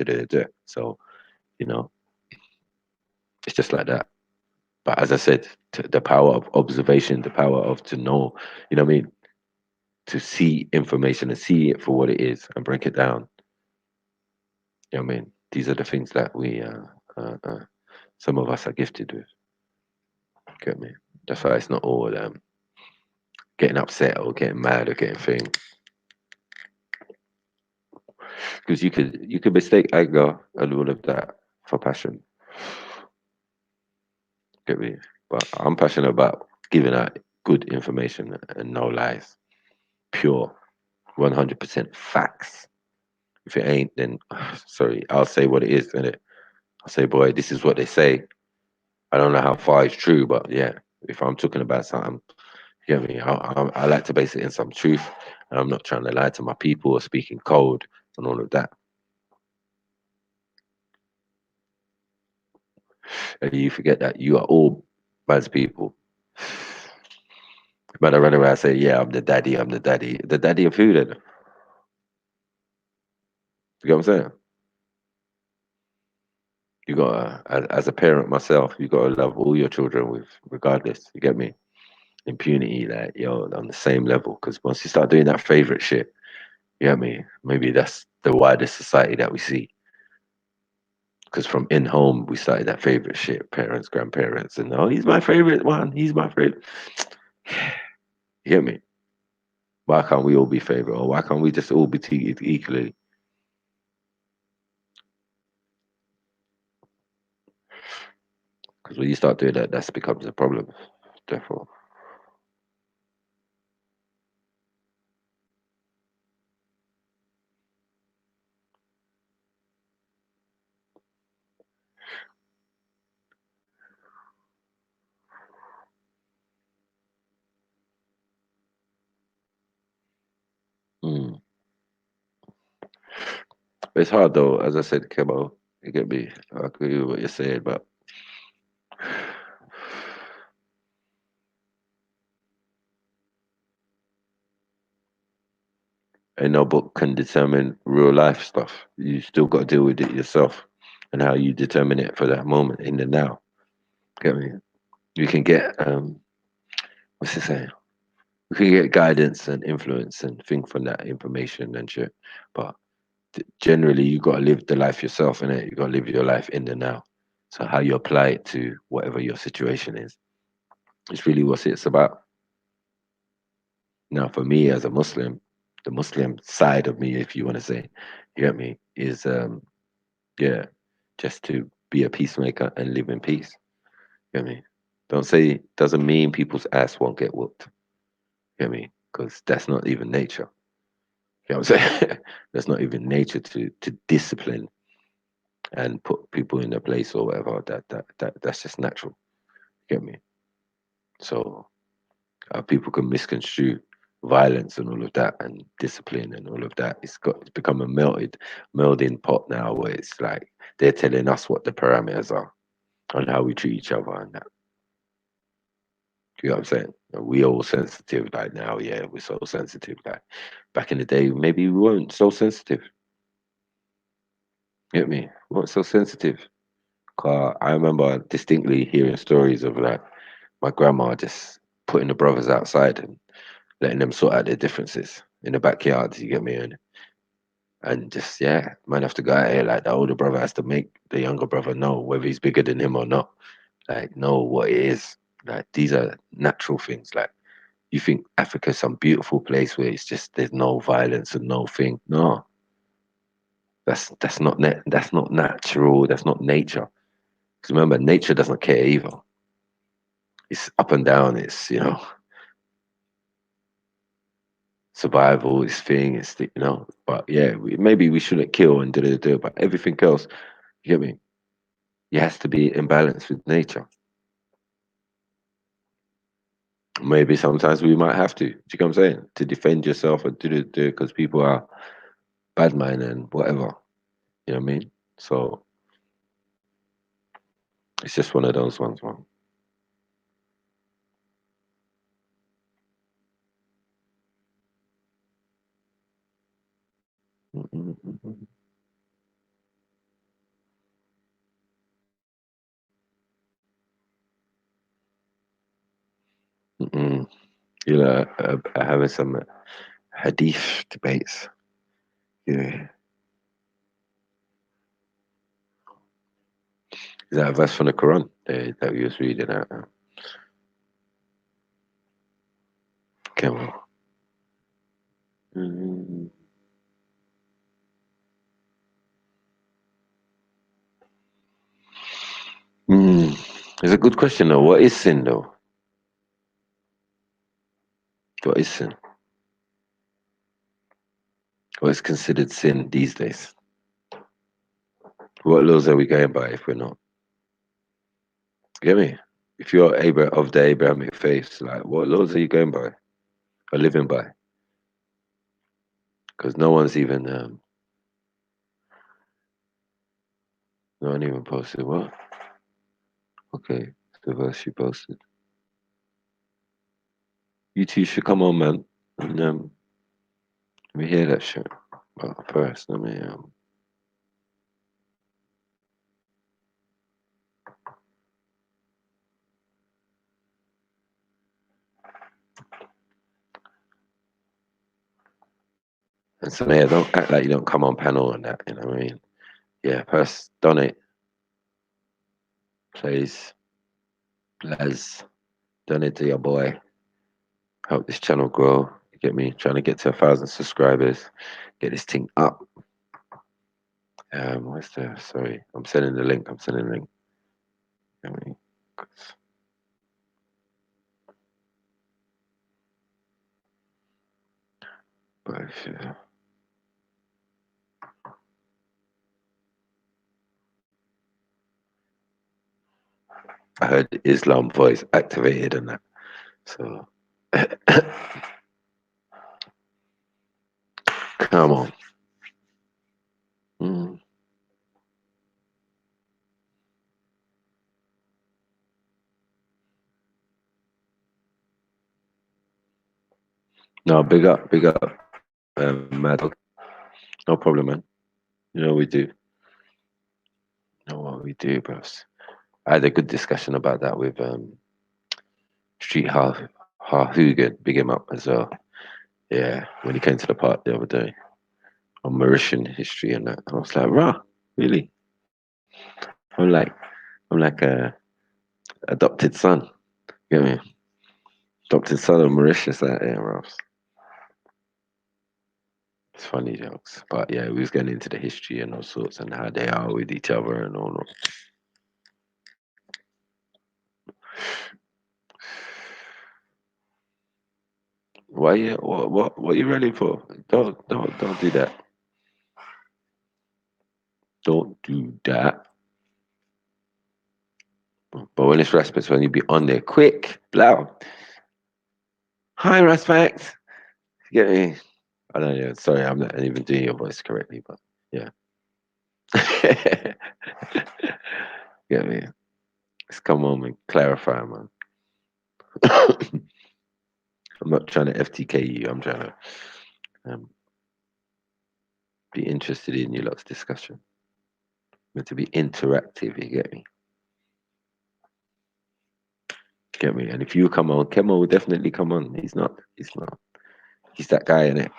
So, it's just like that. But as I said, the power of observation, the power of to know, you know what I mean? To see information and see it for what it is and break it down. You know what I mean? These are the things that we, some of us are gifted with. Get me? That's why it's not all getting upset or getting mad or getting things. Because you could mistake anger and all of that for passion. Get me? But I'm passionate about giving out good information and no lies. Pure, 100% facts. If it ain't, then sorry, I'll say what it is, innit? I'll say, boy, this is what they say. I don't know how far it's true, but yeah, if I'm talking about something, You get me? I like to base it in some truth. And I'm not trying to lie to my people or speak in code and all of that. And you forget that you are all man's people. But I run around and say, yeah, I'm the daddy, I'm the daddy. The daddy of who then? You get what I'm saying? You got as a parent myself, you gotta love all your children with regardless. You get me? Impunity, like yo, on the same level. Because once you start doing that favorite shit, you get me? Maybe that's the widest society that we see. Because from in home, we started that favorite shit, parents, grandparents, and oh, he's my favorite one. He's my favorite. You get me? Why can't we all be favorite, or why can't we just all be treated equally? Because when you start doing that, that becomes a problem. Therefore, mm. But it's hard though. As I said, Kemo, you get me. I agree with what you're saying, but ain't no book can determine real life stuff. You still got to deal with it yourself, and how you determine it for that moment in the now. Get me? You can get what's it saying? We can get guidance and influence and think from that information and shit. But generally, you got to live the life yourself, innit? You got to live your life in the now. So how you apply it to whatever your situation is, it's really what it's about. Now, for me as a Muslim, the Muslim side of me, if you want to say, you get me, is yeah, just to be a peacemaker and live in peace. You get me? Don't say doesn't mean people's ass won't get whooped. You get me? Because that's not even nature. You know what I'm saying? That's not even nature to discipline and put people in their place or whatever. That's just natural. You get me? So people can misconstrue violence and all of that and discipline and all of that. It's become a melding pot now where it's like they're telling us what the parameters are on how we treat each other and that. You know what I'm saying? And we all sensitive like now, yeah, we're so sensitive. Like back in the day, maybe we weren't so sensitive. Get me? We weren't so sensitive. I remember distinctly hearing stories of like my grandma just putting the brothers outside and letting them sort out their differences in the backyard. You get me? And just yeah, man have to go out here. Like the older brother has to make the younger brother know whether he's bigger than him or not. Like know what it is. Like these are natural things. Like you think Africa's some beautiful place where it's just there's no violence and no thing. No, that's not natural. That's not nature. Because remember, nature doesn't care either. It's up and down. It's survival. It's thing. It's But yeah, maybe we shouldn't kill and do. But everything else, you get me? It has to be in balance with nature. Maybe sometimes we might have to. Do you know what I'm saying? To defend yourself and do because people are bad mind and whatever. You know what I mean? So it's just one of those ones, man. Mm-mm. Mm-mm. Having some hadith debates. Yeah. Is that a verse from the Quran that we was reading out? Come on. Mm. It's a good question though. What is sin though? What is sin? What is considered sin these days? What laws are we going by if we're not? Get me? if you're of the Abrahamic faith, like what laws are you going by or living by? Because no one's even no one even posted what? Okay, the verse you posted. You two should come on, man, and let me hear that shit. But first, let me and so yeah, don't act like you don't come on panel and that. You know what I mean? Yeah, first donate, please, please donate to your boy. Help this channel grow. You get me? Trying to get to 1,000 subscribers. Get this thing up. Where's the? Sorry, I'm sending the link. I'm sending the link. Get me? But I heard Islam voice activated and that. So come on. No, big up, Mad Dog. No problem, man. You know what we do. You know what we do, bros. I had a good discussion about that with Street Hoogan, big him up as well. Yeah, when he came to the park the other day on Mauritian history and that. I was like, rah, really? I'm like a adopted son. You get me? Adopted son of Mauritius out there, Ross. It's funny jokes. But yeah, we was getting into the history and all sorts and how they are with each other and all that. Why you what are you ready for? Don't do that. Don't do that. But when it's respect, when you be on there quick, blow. Hi respect. You get me? I don't know. Sorry, I'm not even doing your voice correctly, but yeah. Get me? Let's come on and clarify, man. I'm not trying to FTK you. I'm trying to be interested in your lot's discussion. Meant to be interactive. You get me? Get me? And if you come on, Kemo will definitely come on. He's not. He's that guy in it.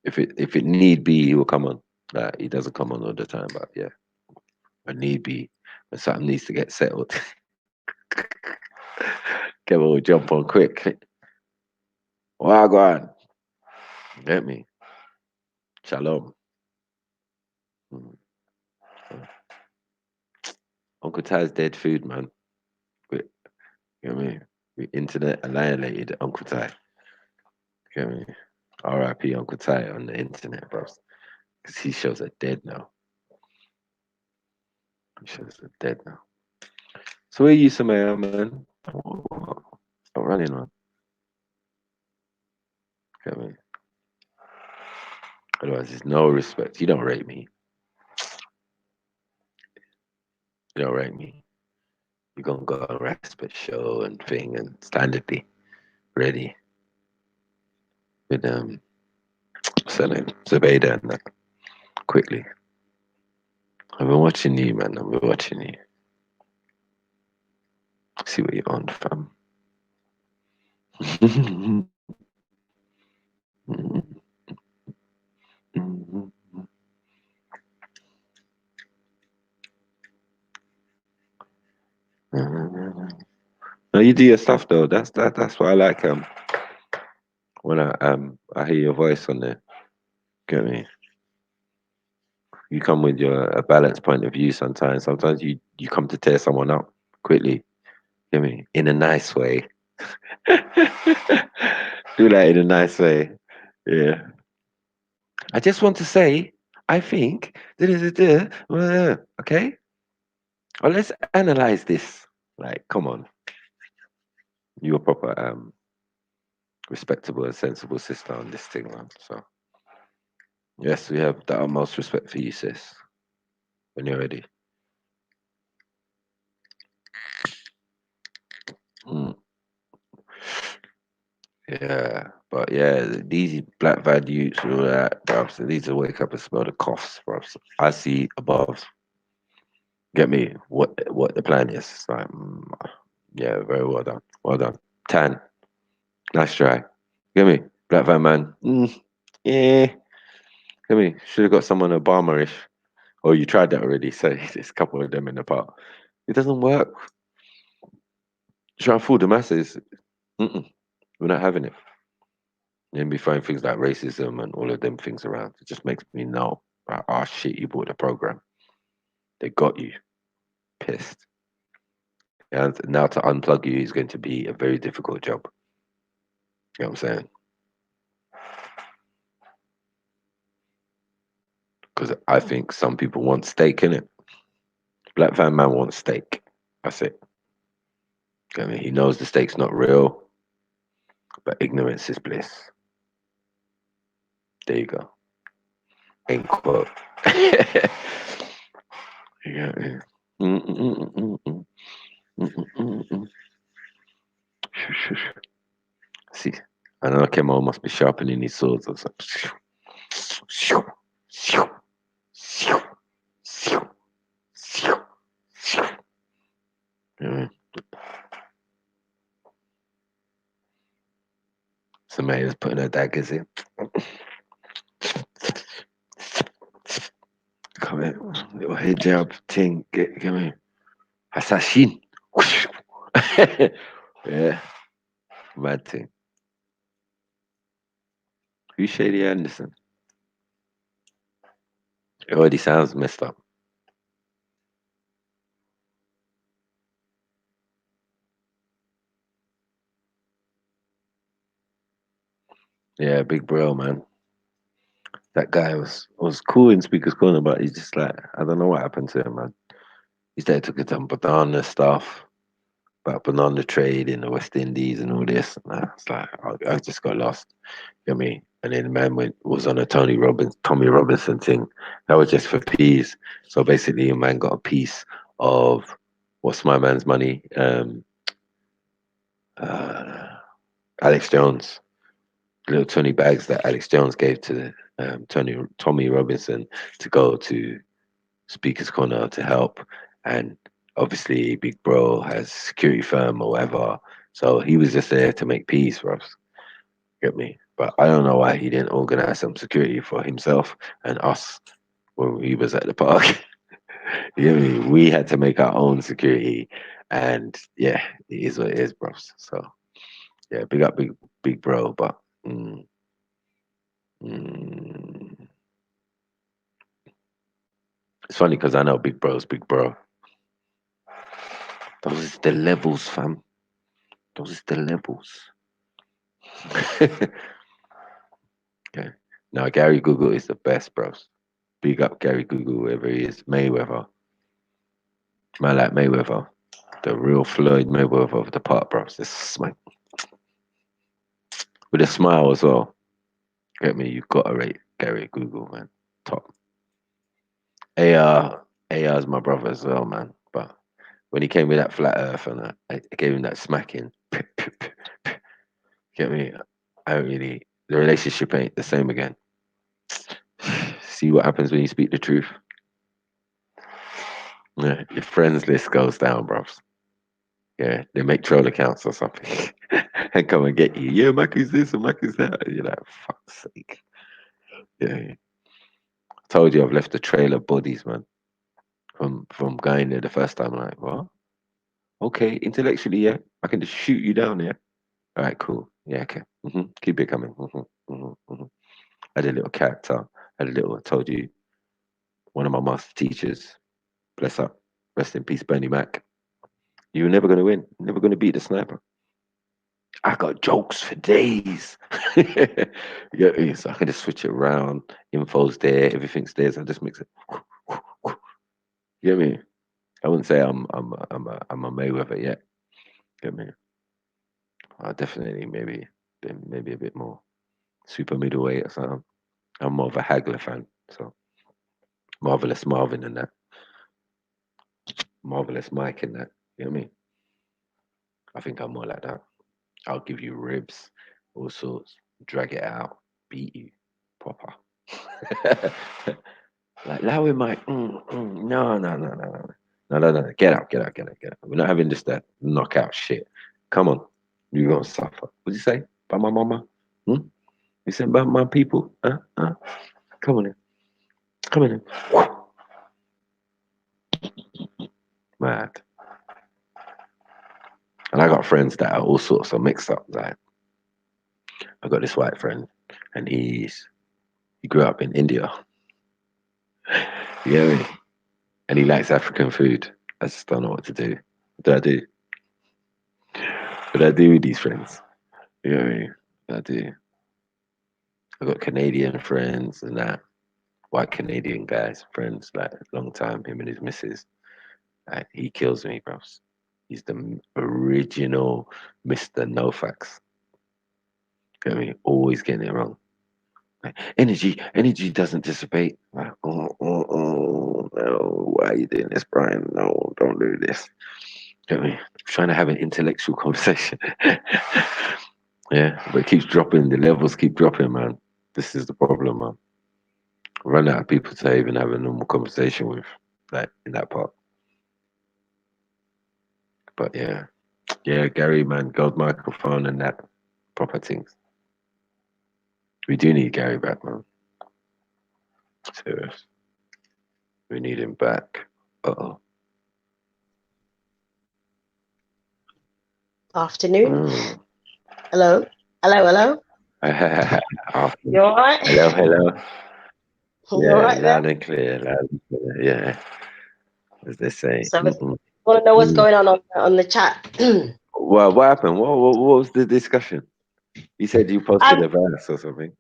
If it need be, he will come on. He doesn't come on all the time, but yeah, when need be, when something needs to get settled, Kemo will jump on quick. Wow, go on. Get me? Shalom. Uncle Ty's dead food, man. You know what I mean? We internet annihilated Uncle Ty. You know what I mean? R.I.P. Uncle Ty on the internet, bro. Because he shows are dead now. He shows are dead now. So where you, Samaya, man? Stop running, man. You know what I mean? Otherwise, there's no respect. You don't rate me. You don't rate me. You're going to go on respect show and thing and standardly ready with selling Zebeda and that quickly. I've been watching you, man. I've been watching you. See what you're on, fam. No, you do your stuff though. That's why I like when I hear your voice on there. Get me? You come with a balanced point of view sometimes. Sometimes you come to tear someone up quickly. Get me? In a nice way. Do that in a nice way. Yeah. I just want to say, I think, okay? Well, let's analyze this. Like, come on. You're a proper respectable and sensible sister on this thing, man. So yes, we have the utmost respect for you, sis. When you're ready. Mm. Yeah, but yeah, these black values and all that, bro. So these are wake up and smell the coughs, bro. So I see above. Get me what the plan is. It's like, yeah, very well done, well done. Tan, nice try. Get me, black van man. Yeah, get me. Should have got someone Obama-ish. Oh, you tried that already. So there's a couple of them in the park. It doesn't work. Try and fool the masses. We're not having it. And be throwing things like racism and all of them things around. It just makes me know, like, oh shit, you bought the program. They got you. Pissed. And now to unplug you is going to be a very difficult job. You know what I'm saying? Because I think some people want steak in it. Black van man wants steak. That's it. I mean, he knows the steak's not real, but ignorance is bliss. There you go. End quote. Yeah. See, I know Kemo must be sharpening his swords or something. Somebody was putting her daggers in. Come here, little hijab thing. Get me. Assassin. Yeah, mad thing. Who's Shady Anderson? It already sounds messed up. Yeah, big bro, man. That guy was cool in Speaker's Corner, but he's just like, I don't know what happened to him, man. He's there took it on banana stuff, about banana trade in the West Indies and all this. And it's like, I just got lost. You know what I mean? And then the man was on a Tommy Robinson thing. That was just for peas. So basically, a man got a piece of what's my man's money? Alex Jones. Little 20 bags that Alex Jones gave to Tommy Robinson to go to Speaker's Corner to help. And obviously, Big Bro has security firm or whatever. So he was just there to make peace for us. Get me? But I don't know why he didn't organize some security for himself and us when he was at the park. You get me? We had to make our own security. And yeah, it is what it is, bro. So yeah, big up, big bro. But it's funny because I know big bro's big bro. Those is the levels, fam. Those is the levels. Okay. Now Gary Google is the best, bros. Big up Gary Google, wherever he is. Mayweather. Man like Mayweather. The real Floyd Mayweather of the part, bros. This smack. With a smile as well. Get me? You gotta rate Gary Google, man. Top. AR is my brother as well, man. But when he came with that flat earth and I gave him that smacking. Get me? The relationship ain't the same again. See what happens when you speak the truth. Yeah, your friends list goes down, bros. Yeah, they make troll accounts or something and come and get you. Yeah, Mackie's this and Mackie's that. And you're like, fuck's sake. Yeah. I told you I've left a trail of bodies, man. From going there the first time. I'm like, what? Okay, intellectually, yeah. I can just shoot you down there. All right, cool. Yeah, okay. Keep it coming. I had a little character. I told you, one of my master teachers, bless up, rest in peace, Bernie Mac. You're never going to win. Never going to beat the sniper. I got jokes for days. You get me? So I can just switch it around. Info's there, everything's there. So I just mix it. You get me? I wouldn't say I'm a Mayweather yet. Get me? I definitely maybe a bit more super middleweight or something. I'm more of a Hagler fan, so Marvelous Marvin and that, Marvelous Mike and that. You know what I mean? I think I'm more like that. I'll give you ribs, all sorts, drag it out, beat you, proper. Like Lowy Mike, no, get out. We're not having this that knockout shit. Come on, you're gonna suffer. What'd you say? By my mama? Hmm? You said by my people? Come on in. Come in. Mad. And I got friends that are all sorts of mixed up. Like I got this white friend, and he grew up in India. You know what I mean? And he likes African food. I just don't know what to do. What do I do? What do I do with these friends? You know what I mean? What do I do? I got Canadian friends and that. White Canadian guys, friends, like long time, him and his missus. Like, he kills me, bro. He's the original Mr. No Facts. You know what I mean? Always getting it wrong. Like, energy doesn't dissipate. Like, no, why are you doing this, Brian? No, don't do this. You know what I mean? Trying to have an intellectual conversation. Yeah, but it keeps dropping. The levels keep dropping, man. This is the problem, man. Run out of people to even have a normal conversation with, like in that part. But yeah, Gary, man, gold microphone and that proper things. We do need Gary back, man. Serious. We need him back. Uh-oh. Afternoon. Hello. Oh, You all right? hello. You all right loud there? and clear. Yeah, as they say. So, want to know what's going on the chat? Well, what happened? What was the discussion? You said you posted a verse or something.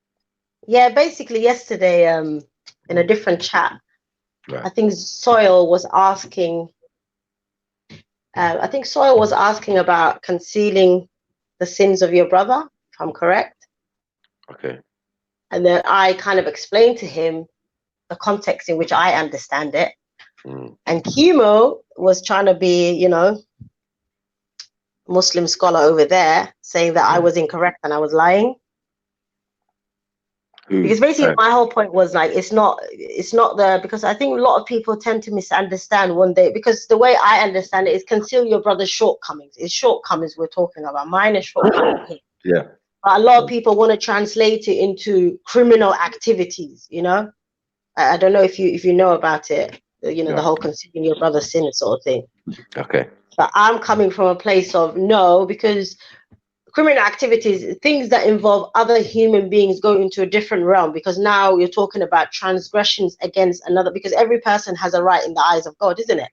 Yeah, basically yesterday, in a different chat, Right. I think Soil was asking. About concealing the sins of your brother, if I'm correct. Okay. And then I kind of explained to him the context in which I understand it. And Kimo was trying to be, Muslim scholar over there, saying that I was incorrect and I was lying. Because basically my whole point was like, it's not because I think a lot of people tend to misunderstand one day, because the way I understand it is conceal your brother's shortcomings. It's shortcomings we're talking about, minor shortcomings here. Yeah. But a lot of people want to translate it into criminal activities, I don't know if you know about it, the whole concealing your brother's sin sort of thing. Okay. But I'm coming from a place of no, because criminal activities, things that involve other human beings, go into a different realm, because now you're talking about transgressions against another, because every person has a right in the eyes of God, isn't it?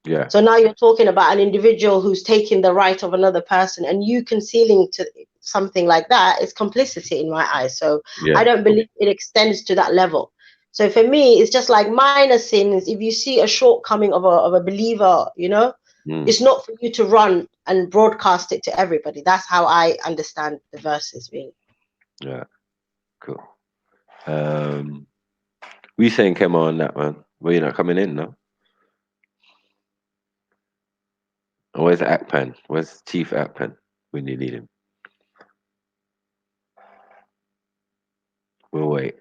Yeah. So now you're talking about an individual who's taking the right of another person, and you concealing to something like that is complicity in my eyes. So I don't believe it extends to that level. So for me, it's just like minor sins. If you see a shortcoming of a believer, it's not for you to run and broadcast it to everybody. That's how I understand the verses, really. Yeah. Cool. What you saying, Kemo, on that, man? Well, you're not coming in, no? Oh, where's Akpan? Where's Chief Akpan when you need him? We'll wait.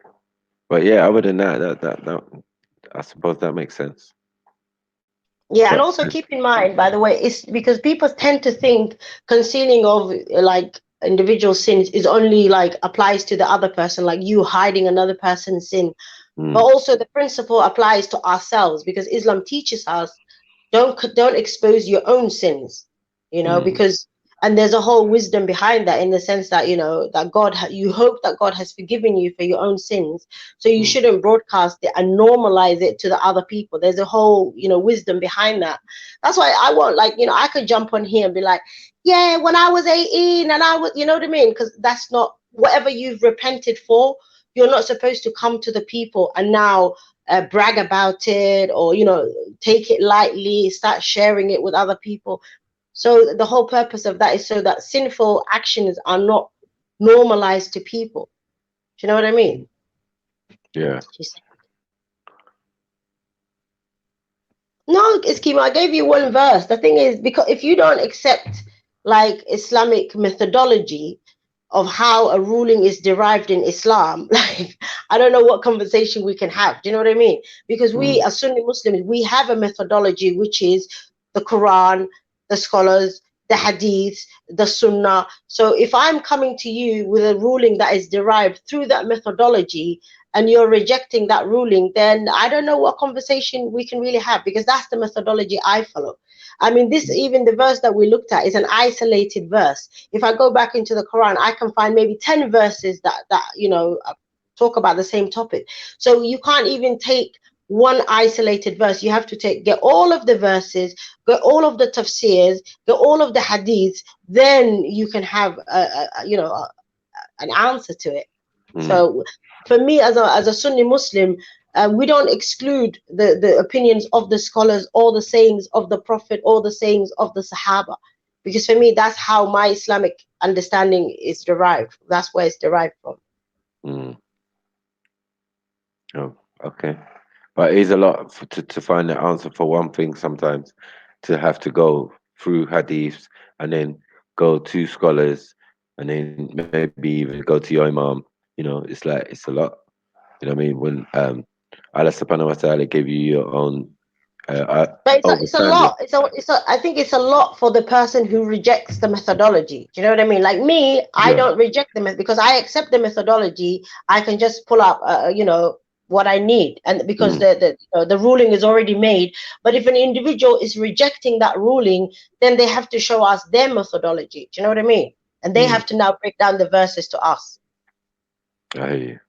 But yeah, other than that I suppose that makes sense. Yeah, and also keep in mind, by the way, it's because people tend to think concealing of like individual sins is only like applies to the other person, like you hiding another person's sin. But also the principle applies to ourselves, because Islam teaches us don't expose your own sins, because, and there's a whole wisdom behind that, in the sense that that you hope that God has forgiven you for your own sins, so you shouldn't broadcast it and normalize it to the other people. There's a whole wisdom behind that. That's why I won't, like, I could jump on here and be like, yeah, when I was 18 and I was, you know what I mean, because that's not whatever you've repented for. You're not supposed to come to the people and now brag about it, or take it lightly, start sharing it with other people. So the whole purpose of that is so that sinful actions are not normalized to people. Do you know what I mean? Yeah. No, Eskimo, I gave you one verse. The thing is, because if you don't accept like Islamic methodology of how a ruling is derived in Islam, like I don't know what conversation we can have. Do you know what I mean? Because we as Sunni Muslims, we have a methodology which is the Quran, the scholars, the Hadith, the Sunnah. So if I'm coming to you with a ruling that is derived through that methodology, and you're rejecting that ruling, then I don't know what conversation we can really have, because that's the methodology I follow. I mean, even the verse that we looked at is an isolated verse. If I go back into the Quran, I can find maybe 10 verses that talk about the same topic. So you can't even take one isolated verse. You have to get all of the verses, get all of the tafsirs, get all of the hadiths, then you can have an answer to it. So for me, as a Sunni Muslim, we don't exclude the opinions of the scholars or the sayings of the Prophet or the sayings of the Sahaba, because for me, that's how my Islamic understanding is derived. That's where it's derived from. Oh, okay. But it is a lot to find the answer for one thing sometimes, to have to go through hadiths and then go to scholars and then maybe even go to your imam. It's like, it's a lot. You know what I mean? When Allah subhanahu wa ta'ala gave you your own But it's a overstanding. lot. I think it's a lot for the person who rejects the methodology. Do you know what I mean? Like me, I don't reject the method because I accept the methodology. I can just pull up, what I need, and because the ruling is already made. But if an individual is rejecting that ruling, then they have to show us their methodology. Do you know what I mean? And they have to now break down the verses to us. I hear you.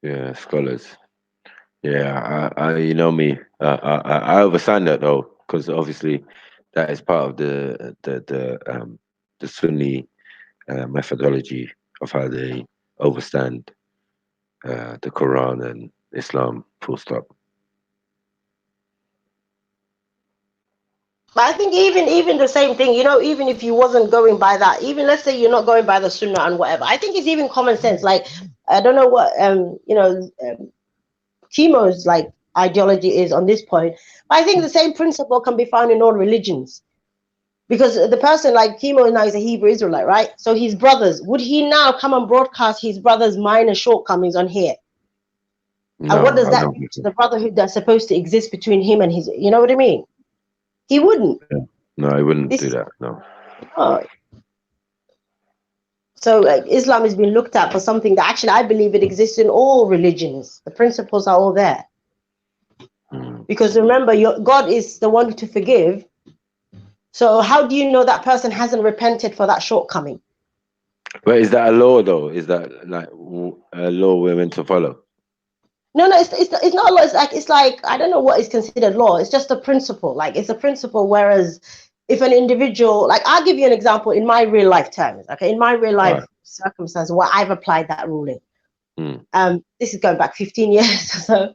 Yeah, scholars. Yeah, you know me. I understand that though, because obviously that is part of the Sunni methodology of how they overstand the Quran and Islam. Full stop. But I think even the same thing, even if you wasn't going by that, even let's say you're not going by the Sunnah and whatever, I think it's even common sense. Like I don't know what Timo's like ideology is on this point, but I think the same principle can be found in all religions. Because the person like Timo now is a Hebrew Israelite, right? So his brothers, would he now come and broadcast his brother's minor shortcomings on here? No, and what does I that don't do think to so. the brotherhood that's supposed to exist between him and his? You know what I mean? He wouldn't. Yeah. No, I wouldn't This do is that. No. So Islam has been looked at for something that actually I believe it exists in all religions. The principles are all there. Because remember, God is the one to forgive. So how do you know that person hasn't repented for that shortcoming? But is that a law though? Is that like a law we're meant to follow? No, it's not a law. It's like I don't know what is considered law. It's just a principle. Like it's a principle. Whereas if an individual, like I'll give you an example in my real life terms. Okay, in my real life circumstance where I've applied that ruling. This is going back 15 years. So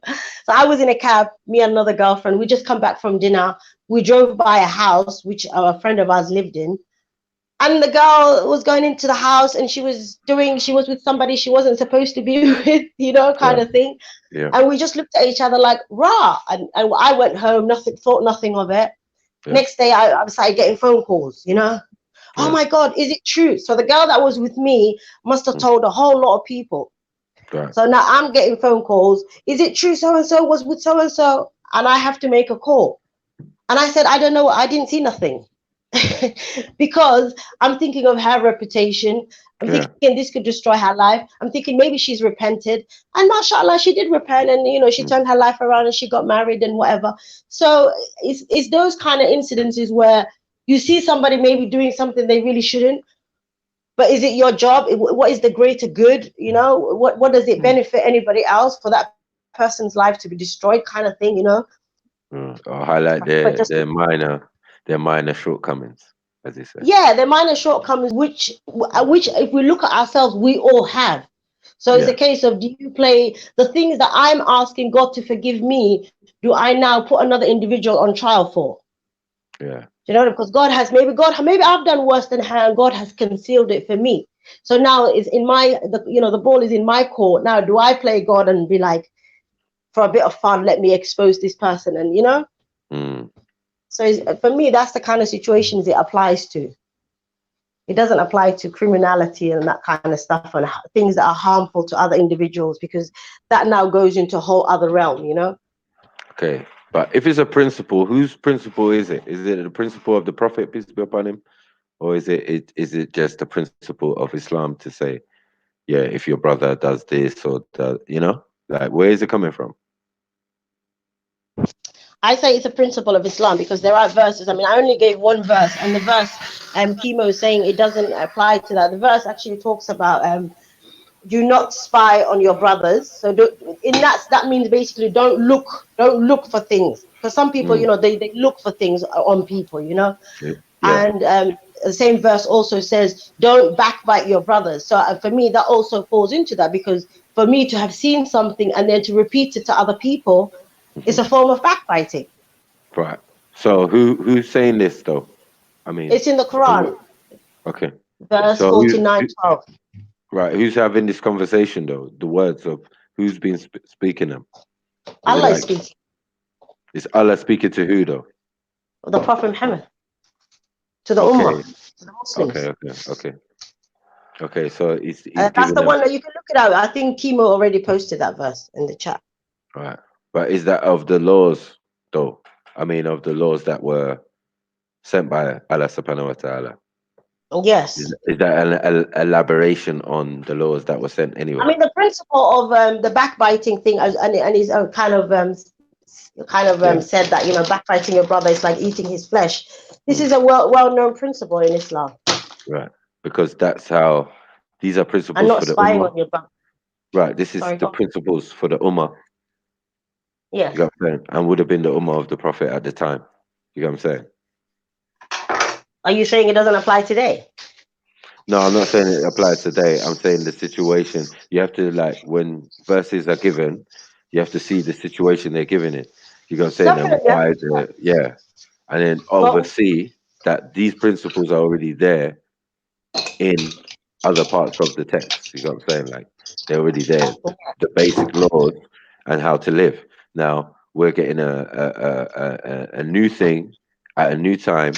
I was in a cab, me and another girlfriend. We just come back from dinner. We drove by a house which a friend of ours lived in. And the girl was going into the house and she was with somebody she wasn't supposed to be with, kind of thing. Yeah. And we just looked at each other like, rah. And I went home, thought nothing of it. Yeah. Next day, I started getting phone calls, Oh my God, is it true? So the girl that was with me must have told a whole lot of people. Right. So now I'm getting phone calls. Is it true so-and-so was with so-and-so? And I have to make a call. And I said, I don't know. I didn't see nothing. Because I'm thinking of her reputation. I'm thinking this could destroy her life. I'm thinking maybe she's repented. And mashallah, she did repent and, she turned her life around and she got married and whatever. So it's those kind of incidences where you see somebody maybe doing something they really shouldn't. But is it your job? What is the greater good? What does it benefit anybody else for that person's life to be destroyed kind of thing, Or highlight their minor shortcomings. as they say. Yeah, the minor shortcomings, which if we look at ourselves, we all have. So it's a case of, do you play the things that I'm asking God to forgive me? Do I now put another individual on trial for? Yeah. You know, because maybe I've done worse than her, and God has concealed it for me. So now it's in the ball is in my court. Now, do I play God and be like, for a bit of fun, let me expose this person, and So for me, that's the kind of situations it applies to. It doesn't apply to criminality and that kind of stuff and things that are harmful to other individuals, because that now goes into a whole other realm, Okay. But if it's a principle, whose principle is it? Is it the principle of the Prophet, peace be upon him? Or is it just the principle of Islam to say, yeah, if your brother does this or does, like, where is it coming from? I say it's a principle of Islam because there are verses. I mean, I only gave one verse, and the verse Chemo is saying it doesn't apply to that. The verse actually talks about do not spy on your brothers. So that means basically don't look for things, because some people, they look for things on people, Yeah. And the same verse also says don't backbite your brothers. So for me, that also falls into that, because for me to have seen something and then to repeat it to other people is a form of backbiting. Right. So who's saying this though? I mean, It's in the Quran, okay. verse So 49:12. right, who's having this conversation though? The words of who's been speaking them? Allah is speaking. Is Allah speaking to who though? The Prophet Muhammad, to the Okay. Ummah, to the Muslims. Okay. So he's That's giving the them. one that you can look it out. I think Chemo already posted that verse in the chat. Right. But is that of the laws though? I mean, of the laws that were sent by Allah subhanahu wa ta'ala. Yes. Is that an elaboration on the laws that were sent anyway? I mean, the principle of the backbiting thing, and he's kind of said that, backbiting your brother is like eating his flesh. This is a well-known principle in Islam. Right, because that's how these are principles And not for the spying ummah. on your brother. Right, this is Sorry, the principles for the ummah. Yes. You got what I'm saying? And would have been the ummah of the Prophet at the time. You got what I'm saying? Are you saying it doesn't apply today? No, I'm not saying it applies today. I'm saying the situation. You have to, like, when verses are given, you have to see the situation they're giving it. You got what I'm saying? And Definitely. and then But oversee that these principles are already there in other parts of the text. You got what I'm saying? Like, they're already there, the basic laws and how to live. Now we're getting a new thing at a new time.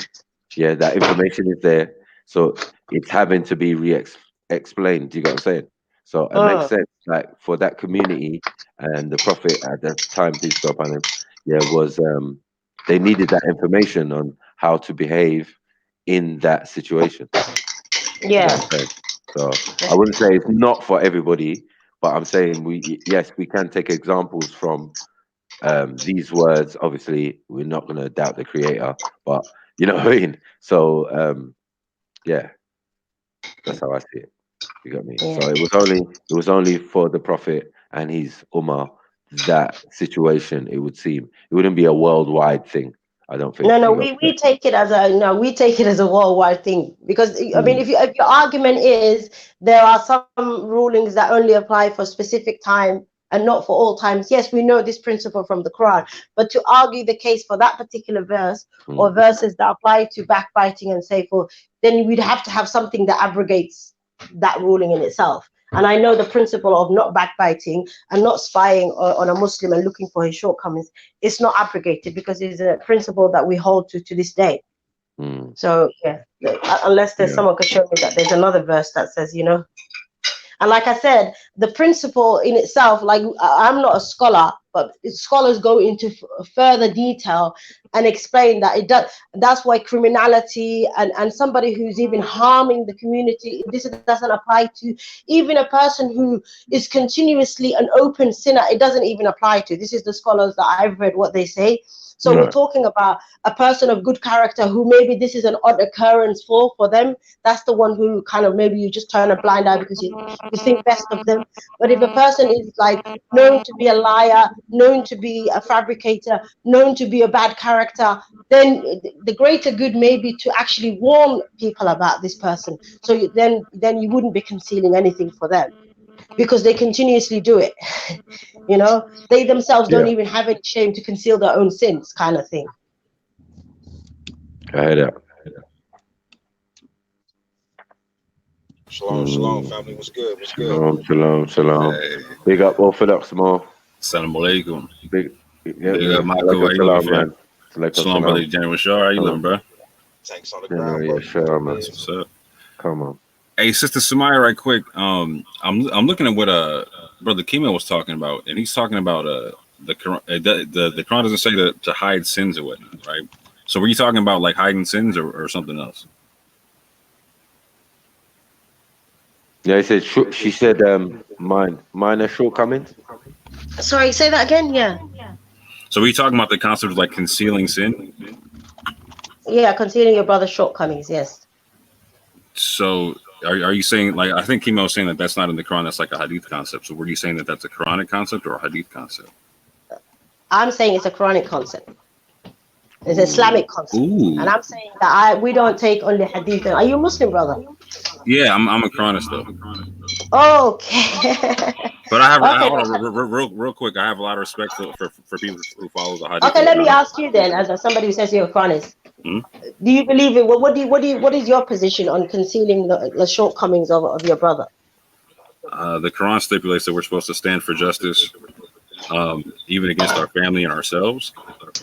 Yeah, that information is there, so it's having to be explained. You got what I'm saying? So it makes sense, like, for that community and the Prophet at that time, peace be upon him. Yeah, was they needed that information on how to behave in that situation. You know yeah. what I'm saying? So I wouldn't say it's not for everybody, but I'm saying we can take examples from these words. Obviously, we're not going to doubt the creator, but you know what I mean? So yeah, that's how I see it. You got me? Yeah. So it was only for the Prophet and his ummah, that situation. It would seem it wouldn't be a worldwide thing. I don't think. No, You got we take it as a worldwide thing, because I mean, if your argument is there are some rulings that only apply for a specific time and not for all times, yes, we know this principle from the Quran, but to argue the case for that particular verse or verses that apply to backbiting and so forth, then we'd have to have something that abrogates that ruling in itself. And I know the principle of not backbiting and not spying on a Muslim and looking for his shortcomings, it's not abrogated, because it's a principle that we hold to this day. So yeah, unless there's someone could show me that there's another verse that says, and like I said, the principle in itself, like, I'm not a scholar, but scholars go into further detail and explain that it does. That's why criminality and somebody who's even harming the community, this doesn't apply to. Even a person who is continuously an open sinner, it doesn't even apply to. This is the scholars that I've read what they say. So we're talking about a person of good character who maybe this is an odd occurrence for them. That's the one who kind of, maybe you just turn a blind eye because you think best of them. But if a person is like known to be a liar, known to be a fabricator, known to be a bad character, then the greater good may be to actually warn people about this person. So then you wouldn't be concealing anything for them, because they continuously do it. You know, they themselves don't even have any shame to conceal their own sins, kind of thing. I heard that. Shalom, family. What's good? What's good? Shalom. Big up Orthodox, more. Assalamu alaikum. Big up, Michael. How you living, man? Shalom, brother January Shaw. How you living, bro? Thanks on the ground, bro. Sure, man. What's up? Come on. Hey, Sister Samaya, right quick. I'm looking at what Brother Kimo was talking about, and he's talking about the Quran doesn't say to hide sins or whatnot, right? So were you talking about like hiding sins or something else? Yeah, she said minor shortcomings. Sorry, say that again. Yeah. So were you talking about the concept of like concealing sin? Yeah, concealing your brother's shortcomings. Yes. So are you saying, like, I think Kimo was saying that that's not in the Quran, that's like a hadith concept. So were you saying that that's a Quranic concept or a hadith concept? I'm saying it's a Quranic concept. It's an Islamic concept. Ooh. And I'm saying that we don't take only hadith. Are you a Muslim, brother? Yeah, I'm a Quranist though. Okay. But I have real quick. I have a lot of respect for people who follow the hadith. Okay, let me ask you then, as somebody who says you're a Quranist, do you believe in what is your position on concealing the shortcomings of your brother? The Quran stipulates that we're supposed to stand for justice, even against our family and ourselves,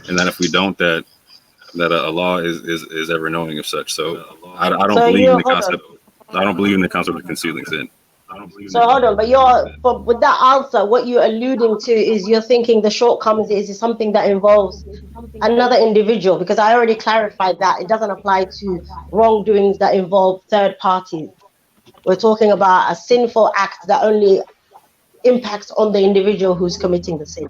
and that if we don't, that Allah is ever knowing of such. So I don't believe in the concept. I don't believe in the concept of concealing sin. So hold on, but with that answer, what you're alluding to is you're thinking the shortcomings is something that involves another individual, because I already clarified that it doesn't apply to wrongdoings that involve third parties. We're talking about a sinful act that only impacts on the individual who's committing the sin.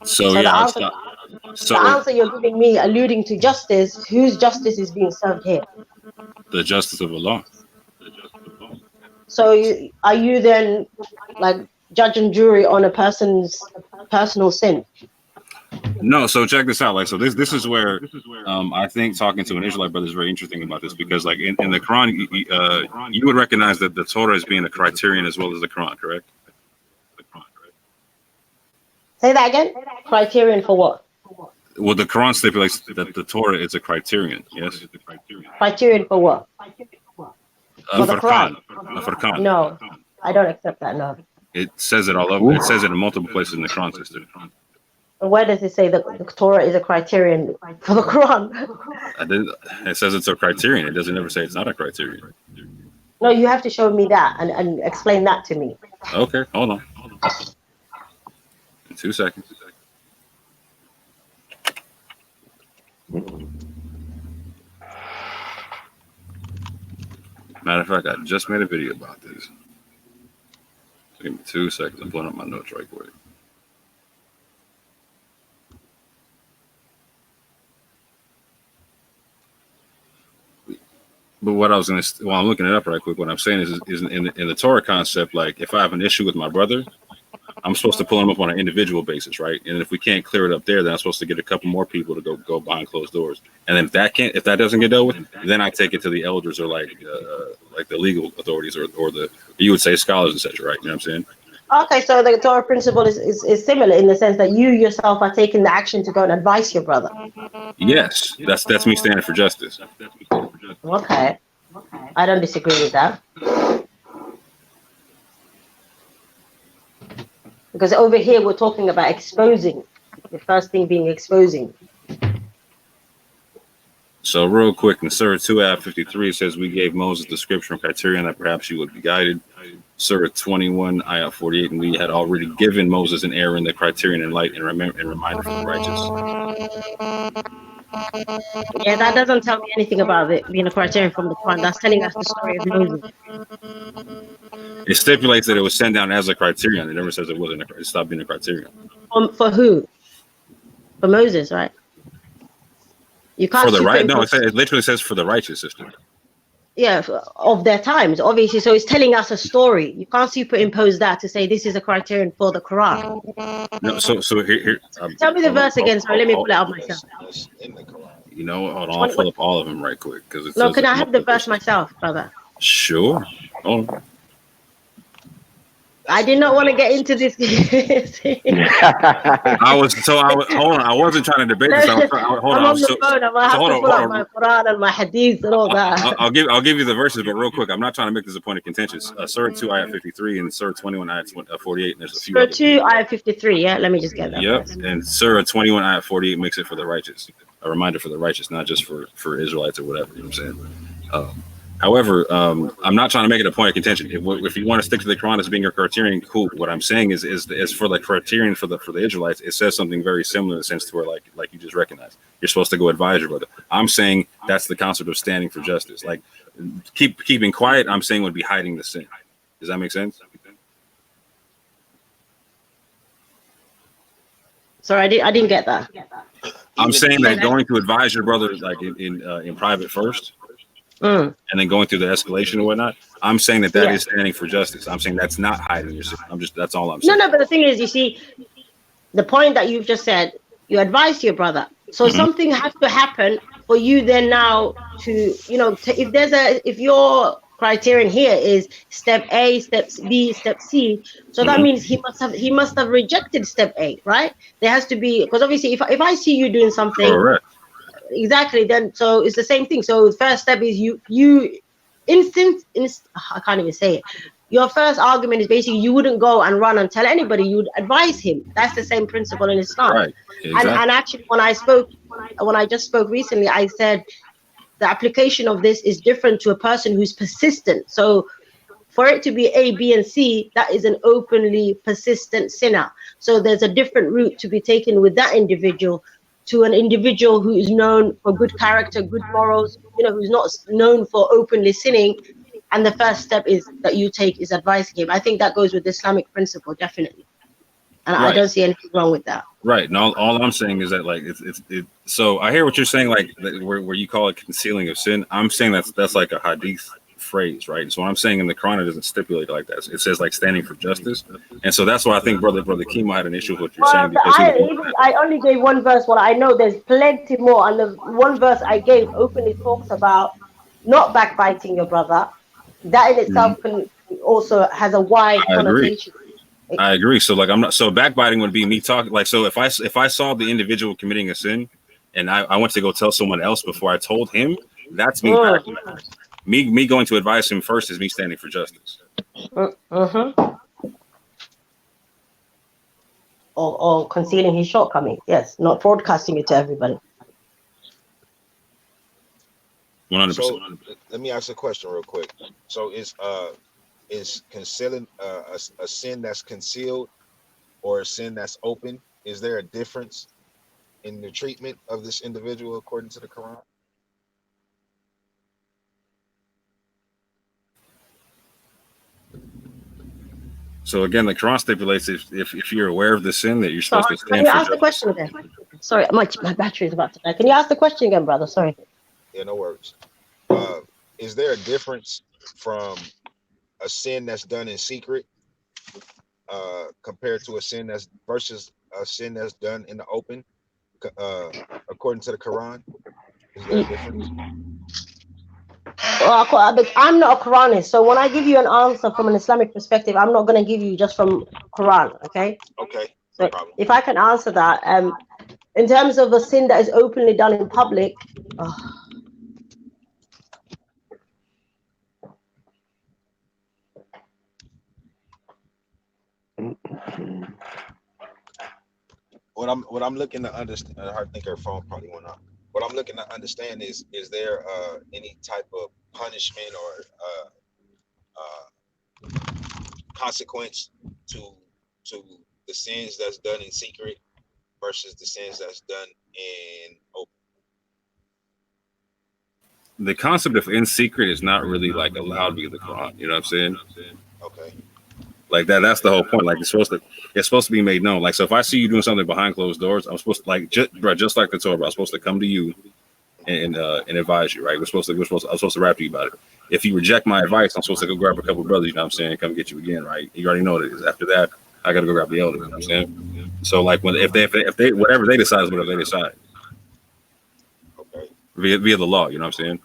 So the answer you're giving me, alluding to justice, whose justice is being served here? The justice of Allah. So are you then like judge and jury on a person's personal sin? No, so check this out. Like, so this is where I think talking to an Israelite brother is very interesting about this, because like in the Quran, you would recognize that the Torah is being a criterion as well as the Quran, correct? Say that again. Criterion for what? Well, the Quran stipulates that the Torah is a criterion. Yes. Criterion for what? For the Quran. For Quran. No, I don't accept that. No. It says it all over. It says it in multiple places in the Quran, sister. Where does it say that the Torah is a criterion for the Quran? It says it's a criterion. It doesn't ever say it's not a criterion. No, you have to show me that and explain that to me. Okay, hold on. In 2 seconds. Matter of fact, I just made a video about this. So give me 2 seconds. I'm pulling up my notes right quick. But what I was going to, I'm looking it up right quick. What I'm saying is in the Torah concept, like if I have an issue with my brother, I'm supposed to pull him up on an individual basis, right? And if we can't clear it up there, then I'm supposed to get a couple more people to go behind closed doors. And then if that doesn't get dealt with, then I take it to the elders or like the legal authorities or you would say scholars, etc. Right? You know what I'm saying? Okay, so the Torah principle is similar in the sense that you yourself are taking the action to go and advise your brother. Yes, that's me standing for justice. Okay, I don't disagree with that. Because over here we're talking about exposing. The first thing being exposing. So real quick, in Surah 2 ayah 53, it says we gave Moses the scripture and criterion that perhaps you would be guided. Surah 21 ayah 48, and we had already given Moses and Aaron the criterion and light and reminder for the righteous. Yeah, that doesn't tell me anything about it being a criterion from the Quran. That's telling us the story of Moses. It stipulates that it was sent down as a criterion. It never says it wasn't. It stopped being a criterion. For who? For Moses, right? You can't. For the right? No, it literally says for the righteous, sister. of their times, obviously. So it's telling us a story. You can't superimpose that to say this is a criterion for the Quran. No, so here Tell me the verse again. Sorry, let me pull it out myself. That's in the Quran. you know, hold on, I'll pull up all of them right quick because it No, says can I it have the verse myself, brother? Sure. Oh, I did not want to get into this. I was hold on. I wasn't trying to debate this. I'm on the phone. I might have to pull up my Quran and my Hadith and all that. I'll give you the verses, but real quick, I'm not trying to make this a point of contention. Surah 2, ayat 53, and Surah 21, ayat 48. And there's a few. Surah 2, ayat 53. Yeah, let me just get that. Yep, first. and Surah 21, ayat 48 makes it for the righteous. A reminder for the righteous, not just for Israelites or whatever. You know what I'm saying? However, I'm not trying to make it a point of contention. If you want to stick to the Quran as being a criterion, cool. What I'm saying is for the criterion for the Israelites, it says something very similar in the sense to where like you just recognized. You're supposed to go advise your brother. I'm saying that's the concept of standing for justice. Like keeping quiet, I'm saying would be hiding the sin. Does that make sense? Sorry, I didn't get that. I'm saying that going to advise your brother like in private first. And then going through the escalation and whatnot, I'm saying that is standing for justice. I'm saying that's not hiding your sin. That's all I'm saying. No, but the thing is, you see, the point that you've just said, you advise your brother. So something has to happen for you then now to, if your criterion here is step A, step B, step C, so that means he must have rejected step A, right? There has to be, because obviously if I see you doing something. Correct. Exactly. Then so it's the same thing. So the first step is I can't even say it. Your first argument is basically you wouldn't go and run and tell anybody. You would advise him. That's the same principle in Islam. Right. Exactly. And actually, when I just spoke recently, I said the application of this is different to a person who's persistent. So for it to be A, B, and C, that is an openly persistent sinner. So there's a different route to be taken with that individual to an individual who is known for good character, good morals, who's not known for openly sinning. And the first step is that you take is advising him. I think that goes with the Islamic principle, definitely. And I don't see anything wrong with that. Right. And all I'm saying is that like so I hear what you're saying, like where you call it concealing of sin. I'm saying that's like a hadith phrase, right? So what I'm saying in the Quran, it doesn't stipulate it like that. It says like standing for justice, and so that's why I think brother Kimo had an issue with what you're saying. Because I only gave one verse. Well, I know there's plenty more, and the one verse I gave openly talks about not backbiting your brother. That in itself can also has a wide connotation. I agree. So like backbiting would be me talking like, so if I saw the individual committing a sin and I went to go tell someone else before I told him, that's me backbiting. Me going to advise him first is me standing for justice. Or concealing his shortcoming. Yes, not broadcasting it to everybody. 100%. So let me ask a question real quick. So is concealing a sin that's concealed or a sin that's open? Is there a difference in the treatment of this individual according to the Quran? So again, the Quran stipulates if you're aware of the sin that you're supposed to stand Can you for ask the question again? Sorry, my battery is about to die. Can you ask the question again, brother? Sorry. Yeah, no worries. Is there a difference from a sin that's done in secret compared to a sin versus a sin that's done in the open according to the Quran? Is there a difference? I'm not a Quranist, so when I give you an answer from an Islamic perspective, I'm not going to give you just from Quran, okay? Okay. So if I can answer that, in terms of a sin that is openly done in public, what I'm looking to understand, I think her phone probably went off. What I'm looking to understand is there any type of punishment or consequence to the sins that's done in secret versus the sins that's done in open? The concept of in secret is not really like allowed via the Quran. You know what I'm saying? Okay. Like that's the whole point. Like it's supposed to be made known. Like, so if I see you doing something behind closed doors, I'm supposed to like just like the Torah, I'm supposed to come to you and advise you, right? I'm supposed to rap to you about it. if you reject my advice, I'm supposed to go grab a couple of brothers, you know what I'm saying, come get you again, right? You already know what it is. After that, I gotta go grab the elder, you know what I'm saying? So like when if they whatever they decide is whatever they decide. Okay. Via the law, you know what I'm saying?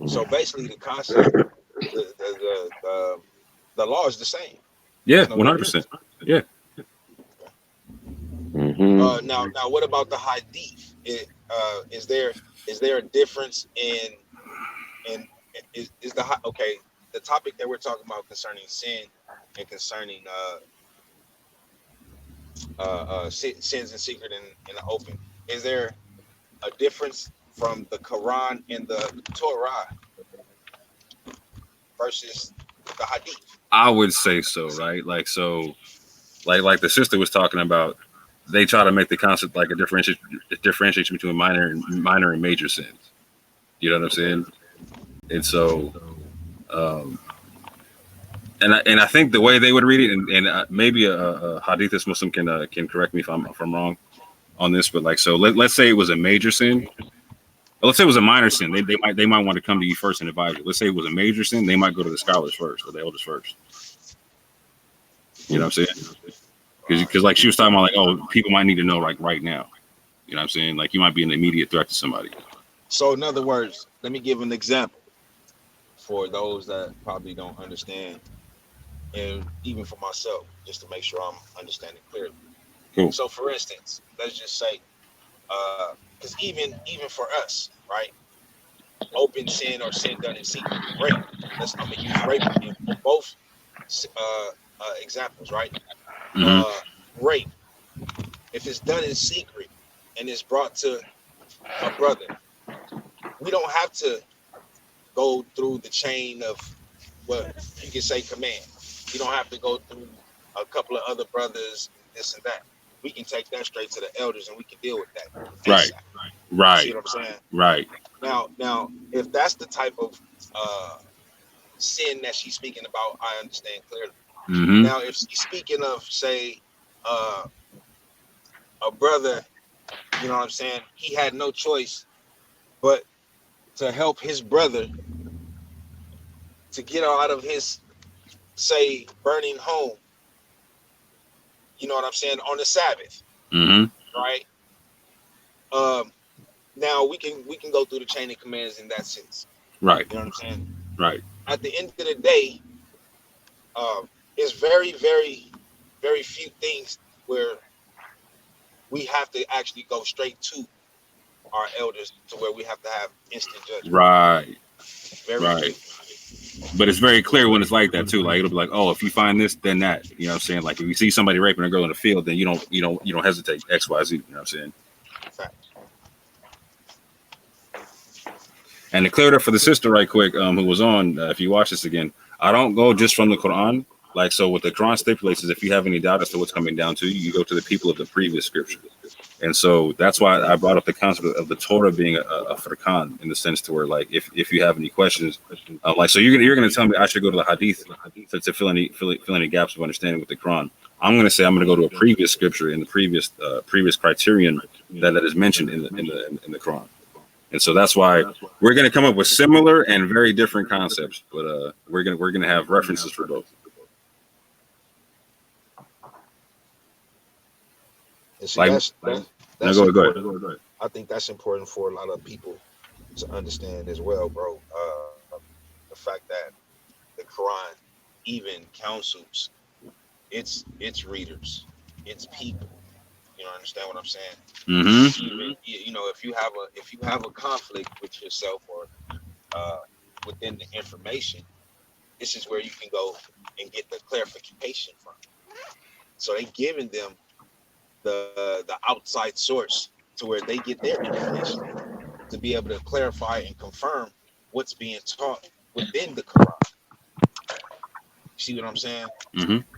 So basically the concept, the law is the same. Yeah, 100%. Yeah. Now what about the hadith? Is there a difference in is the okay, the topic that we're talking about concerning sin and concerning sins in secret and in the open, is there a difference from the Quran and the Torah versus the hadith? I would say so, right? Like so like the sister was talking about, they try to make the concept like a differentiation between minor and major sins. You know what I'm saying? And so and I think the way they would read it, and maybe a hadithist Muslim can correct me if I'm wrong on this, but like so let's say it was a major sin. Let's say it was a minor sin. They might want to come to you first and advise you. Let's say it was a major sin. They might go to the scholars first or the elders first. You know what I'm saying? Because like she was talking about, like, oh, people might need to know like right now. You know what I'm saying? Like you might be an immediate threat to somebody. So in other words, let me give an example for those that probably don't understand, and even for myself, just to make sure I'm understanding clearly. Cool. So for instance, let's just say, because even for us, right? Open sin or sin done in secret, rape. I'm gonna use rape in both examples, right? Rape, if it's done in secret and it's brought to a brother, we don't have to go through the chain of what you can say command. You don't have to go through a couple of other brothers, this and that. We can take that straight to the elders and we can deal with that. Right. Right. See what I'm saying? Right. Now, if that's the type of sin that she's speaking about, I understand clearly. Now, if she's speaking of, say, a brother, you know what I'm saying, he had no choice but to help his brother to get out of his, say, burning home, you know what I'm saying, on the Sabbath, right? Now we can go through the chain of commands in that sense, right? You know what I'm saying, right? At the end of the day, it's very, very, very few things where we have to actually go straight to our elders to where we have to have instant judgment. Right. Very right. few. But it's very clear when it's like that too. Like it'll be like, oh, if you find this, then that. You know what I'm saying? Like if you see somebody raping a girl in the field, then you don't hesitate. X, Y, Z. You know what I'm saying? Fact. And to clear it up for the sister right quick, who was on, if you watch this again, I don't go just from the Quran. Like, so what the Quran stipulates is if you have any doubt as to what's coming down to you, you go to the people of the previous scripture. And so that's why I brought up the concept of the Torah being a Furqan, in the sense to where, like, if you have any questions, like, so you're gonna tell me I should go to the Hadith to fill any gaps of understanding with the Quran. I'm gonna say I'm gonna go to a previous scripture in the previous criterion that is mentioned in the Quran. And so that's why we're gonna come up with similar and very different concepts, but we're gonna have references for both. And see, that's go ahead. I think that's important for a lot of people to understand as well, bro. The fact that the Quran even counsels its readers, its people. You know, understand what I'm saying? Even, you know, if you have a conflict with yourself or within the information, this is where you can go and get the clarification from. So they giving them the outside source to where they get their information to be able to clarify and confirm what's being taught within the Quran. See what I'm saying?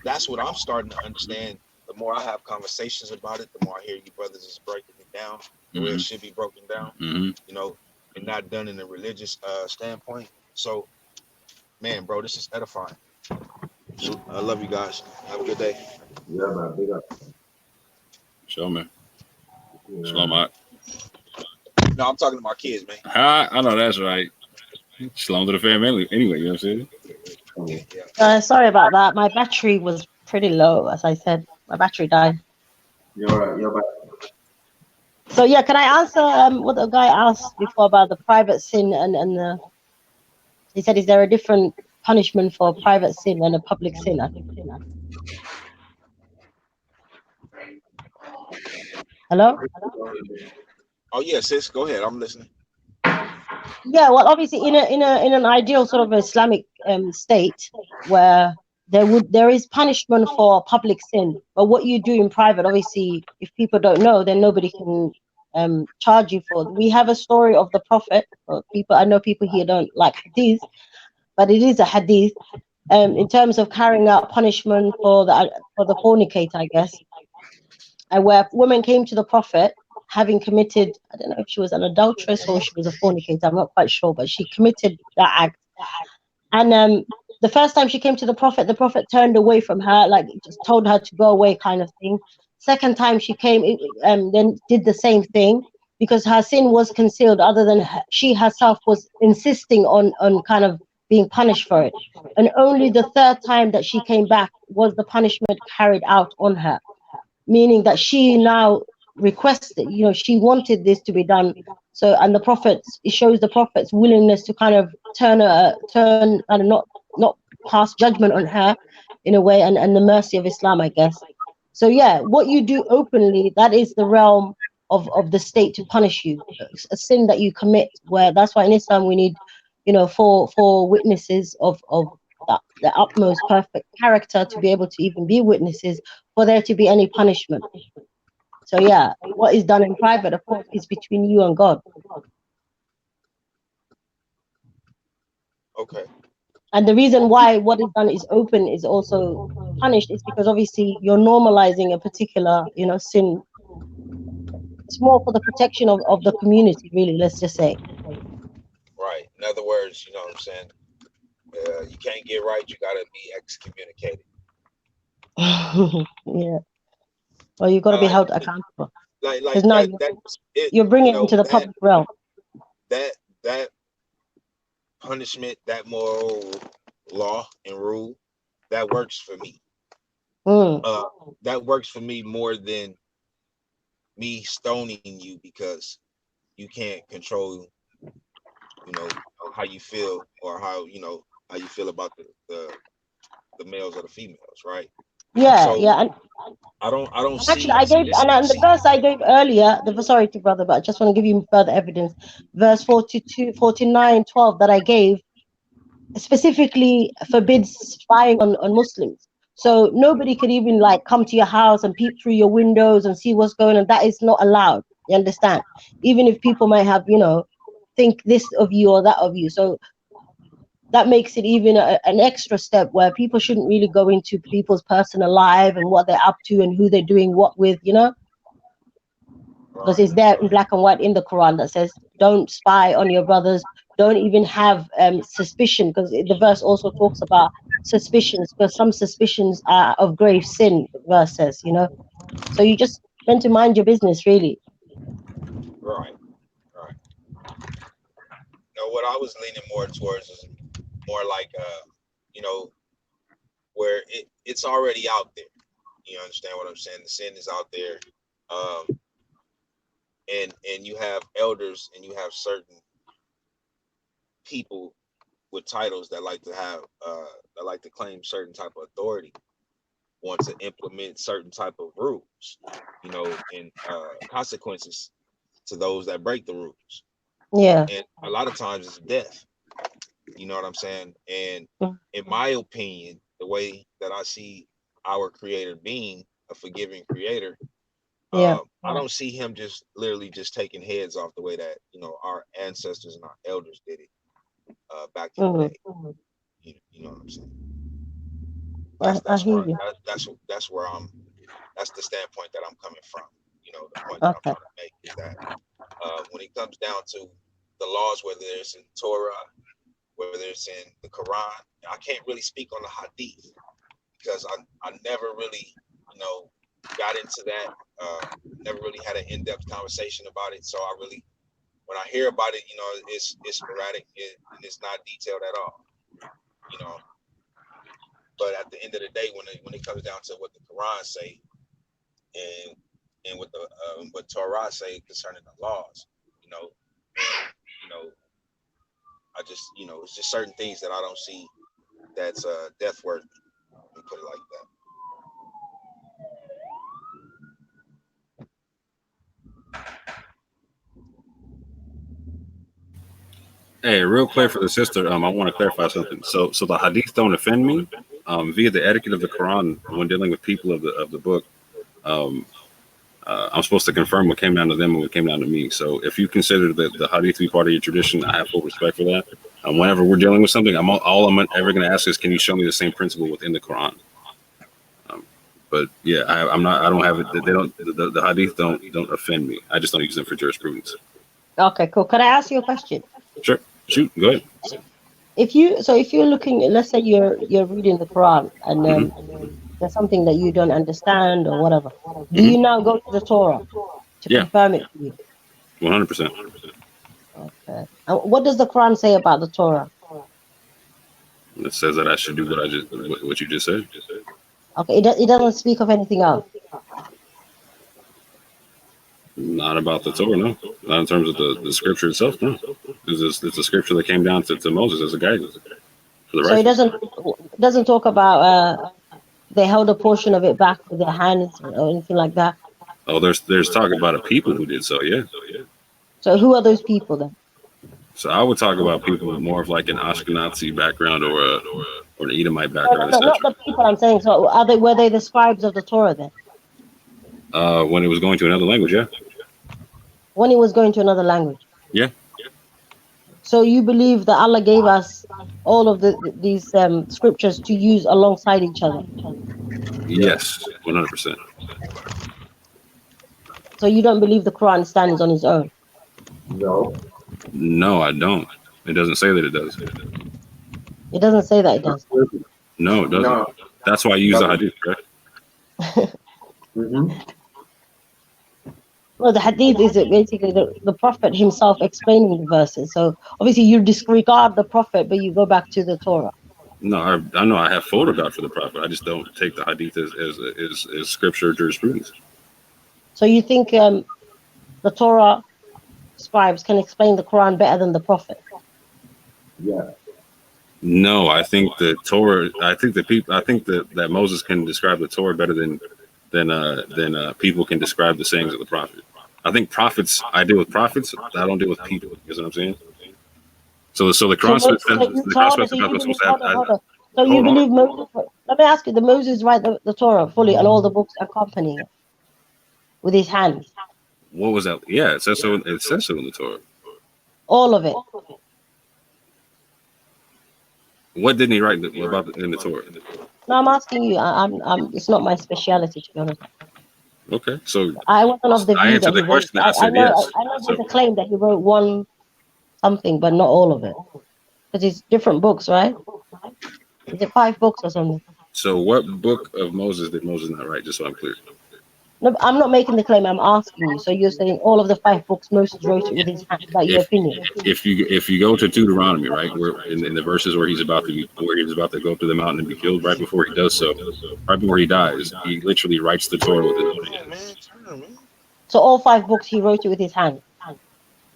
That's what I'm starting to understand. The more I have conversations about it, the more I hear you brothers is breaking it down the way it should be broken down. You know, and not done in a religious standpoint. So, man, bro, this is edifying. So, I love you guys. Have a good day. Yeah, man. Big up. Show man. Slow man. No, I'm talking to my kids, man. I know that's right. Shalom to the family. Anyway, you know what I'm saying? Yeah. Sorry about that. My battery was pretty low, as I said. My battery died. You're right. You're back. So yeah, can I answer what the guy asked before about the private sin and the? He said, is there a different punishment for a private sin and a public sin? I think. Hello. Oh yeah, sis, go ahead. I'm listening. Yeah, well, obviously, in an ideal sort of Islamic state where there is punishment for public sin, but what you do in private, obviously, if people don't know, then nobody can charge you for. We have a story of the Prophet. People, I know people here don't like hadith, but it is a hadith. In terms of carrying out punishment for the fornicator, I guess, and where women came to the Prophet having committed, I don't know if she was an adulteress or she was a fornicator, I'm not quite sure, but she committed that act. And the first time she came to the Prophet turned away from her, like just told her to go away, kind of thing. Second time she came, then did the same thing because her sin was concealed. Other than her, she herself was insisting on kind of being punished for it. And only the third time that she came back was the punishment carried out on her, meaning that she now requested, she wanted this to be done. So, and the prophets, it shows the prophet's willingness to kind of turn and not pass judgment on her in a way, and the mercy of Islam, I guess. So yeah, what you do openly, that is the realm of the state to punish you. A sin that you commit, where that's why in Islam we need, four witnesses of the utmost perfect character to be able to even be witnesses for there to be any punishment. So yeah, what is done in private, of course, is between you and God. Okay. And the reason why what is done is open is also punished is because obviously you're normalizing a particular, sin. It's more for the protection of the community, really, let's just say. Right. In other words, you know what I'm saying? You can't get right, you gotta be excommunicated. Yeah. Well, you've got to be held accountable. Because now you're bringing it into the public realm. That punishment, that moral law and rule, that works for me. That works for me more than me stoning you because you can't control, how you feel or how you feel about the males or the females, right? Yeah, so, yeah. I don't Actually, see. I gave, and the verse I gave earlier, sorry to brother, but I just want to give you further evidence. Verse 42, 49, 12 that I gave specifically forbids spying on Muslims. So nobody could even like come to your house and peep through your windows and see what's going on. That is not allowed. You understand? Even if people might have, think this of you or that of you. So that makes it even an extra step where people shouldn't really go into people's personal life and what they're up to and who they're doing what with, because it's there in black and white in the Quran that says don't spy on your brothers, don't even have suspicion, because the verse also talks about suspicions, because some suspicions are of grave sin, the verse says, so you just meant to mind your business, really. Right. What I was leaning more towards is more like where it's already out there. You understand what I'm saying? The sin is out there. And you have elders and you have certain people with titles that like to have that like to claim certain type of authority, want to implement certain type of rules, and consequences to those that break the rules. Yeah. And a lot of times it's death. You know what I'm saying? And in my opinion, the way that I see our creator being a forgiving creator, I don't see him just literally just taking heads off the way that our ancestors and our elders did it back in the day. You know what I'm saying? That's where that's the standpoint that I'm coming from. The point that I'm trying to make is that when it comes down to the laws, whether it's in Torah, whether it's in the Quran, I can't really speak on the Hadith because I never really got into that. Never really had an in-depth conversation about it, so I really when I hear about it, you know, it's sporadic and it's not detailed at all. You know, but at the end of the day, when it comes down to what the Quran say and what the what Torah say concerning the laws, you know, I just, you know, it's just certain things that I don't see that's death worthy. Let me put it like that. Hey, real quick for the sister, I want to clarify something. So the hadith don't offend me. Via the etiquette of the Quran, when dealing with people of the book, I'm supposed to confirm what came down to them and what came down to me. So if you consider the hadith to be part of your tradition, I have full respect for that. Whenever we're dealing with something, all I'm ever going to ask is, can you show me the same principle within the Quran? But yeah, I don't have it. They don't. The hadith don't offend me. I just don't use them for jurisprudence. Okay, cool. Can I ask you a question? Sure. Shoot. Go ahead. If you're looking, let's say you're reading the Quran and there's something that you don't understand or whatever, do you now go to the Torah to confirm it for you? 100%. Okay. And what does the Quran say about the Torah? It says that I should do what you just said. Okay, it doesn't speak of anything else. Not about the Torah, no. Not in terms of the scripture itself, no. It's a scripture that came down to Moses as a guidance for the righteous. So it doesn't talk about they held a portion of it back with their hands or anything like that. Oh, there's talk about a people who did so, yeah. So who are those people then? So I would talk about people with more of like an Ashkenazi background or an Edomite background, No, not the people I'm saying. So were they the scribes of the Torah then? When it was going to another language, yeah. When it was going to another language? Yeah. So you believe that Allah gave us all of these scriptures to use alongside each other? Yes, 100%. So you don't believe the Quran stands on its own? No, I don't. It doesn't say that it does. It doesn't say that it does. No, it doesn't. No. That's why I use the hadith, right? Well, the hadith is basically the Prophet himself explaining the verses. So obviously you disregard the Prophet, but you go back to the Torah. No, I know I have full regard for the Prophet. I just don't take the hadith as scripture or jurisprudence. So you think the Torah scribes can explain the Quran better than the Prophet? Yeah. No, I think the Torah. I think that Moses can describe the Torah better than people can describe the sayings of the Prophet. I think prophets. I deal with prophets. I don't deal with people. You know what I'm saying? So the Quran. So you believe Moses? Let me ask you: Did Moses write the Torah fully and all the books accompanying it with his hands? What was that? Yeah, it says so. It says so in the Torah. All of it. What didn't he write about in the Torah? No, I'm asking you. It's not my speciality, to be honest. Okay, so I wasn't of the view I answered that the question. I said yes. I know there's a claim that he wrote one something, but not all of it, because it's different books, right? Is it 5 books or something? So what book of Moses did Moses not write? Just so I'm clear. No, I'm not making the claim. I'm asking you. So you're saying all of the 5 books Moses wrote it with his hand? Is that your opinion? If you go to Deuteronomy, right, where in the verses where he's about to go through the mountain and be killed, right before he does so, right before he dies, he literally writes the Torah with his own hands. So all 5 books he wrote it with his hand.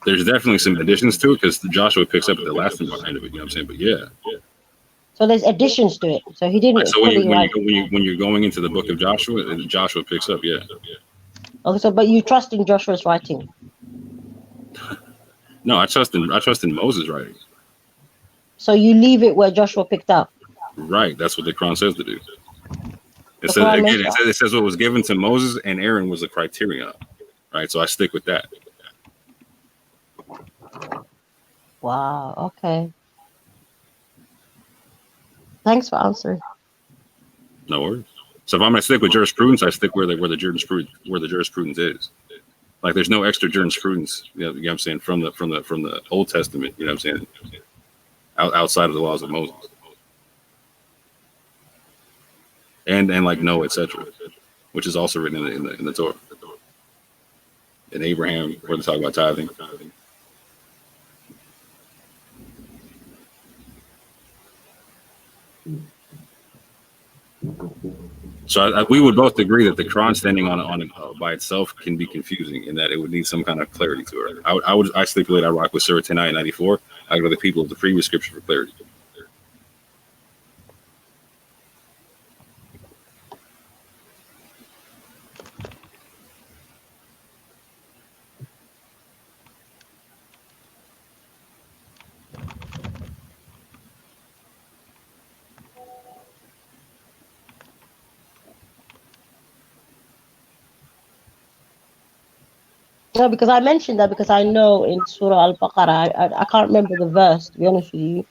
There's definitely some additions to it because Joshua picks up at the last one behind of it. You know what I'm saying? But yeah. So there's additions to it. So he didn't. Right, so when you're going into the book of Joshua, and Joshua picks up, yeah. Okay, so but you trust in Joshua's writing? No, I trust in Moses' writing. So you leave it where Joshua picked up. Right, that's what the Quran says to do. It says what was given to Moses and Aaron was a criterion. Right, so I stick with that. Wow. Okay. Thanks for answering. No worries. So if I'm gonna stick with jurisprudence, I stick where the jurisprudence is. Like there's no extra jurisprudence, you know what I'm saying, from the Old Testament, you know what I'm saying, outside of the laws of Moses. And like Noah, etc., which is also written in the Torah. And Abraham, where they talk about tithing. So we would both agree that the Quran standing on by itself can be confusing in that it would need some kind of clarity to it. I stipulate I rock with Surah 10 and 94. I go to the people of the previous scripture for clarity. No, because I mentioned that because I know in Surah Al-Baqarah, I can't remember the verse, to be honest with you.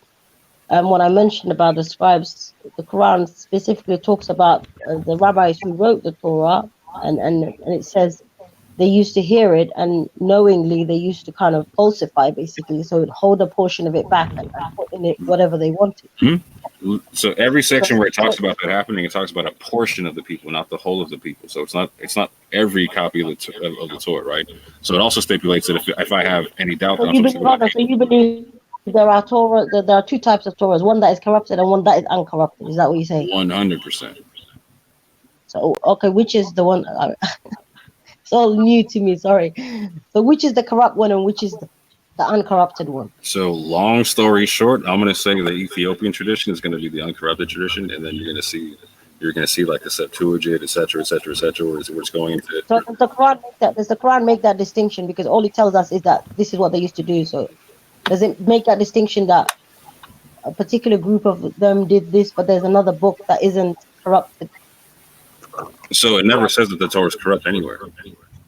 When I mentioned about the scribes, the Quran specifically talks about the rabbis who wrote the Torah, and it says they used to hear it, and knowingly they used to kind of falsify, basically, so it hold a portion of it back and put in it whatever they wanted. So every section where it talks about that happening, it talks about a portion of the people, not the whole of the people. So it's not every copy of the Torah, right? So it also stipulates that if I have any doubt, So you believe there are Torah, there are two types of Torahs, one that is corrupted and one that is uncorrupted. Is that what you're saying? 100%. So okay, which is the one? It's all new to me. Sorry. So which is the corrupt one and which is the uncorrupted one? So long story short, I'm going to say the Ethiopian tradition is going to be the uncorrupted tradition, and then you're going to see like the Septuagint, etc., where it's going into. So does the Quran make that distinction? Because all it tells us is that this is what they used to do. So does it make that distinction that a particular group of them did this, but there's another book that isn't corrupted? So it never says that the Torah is corrupt anywhere.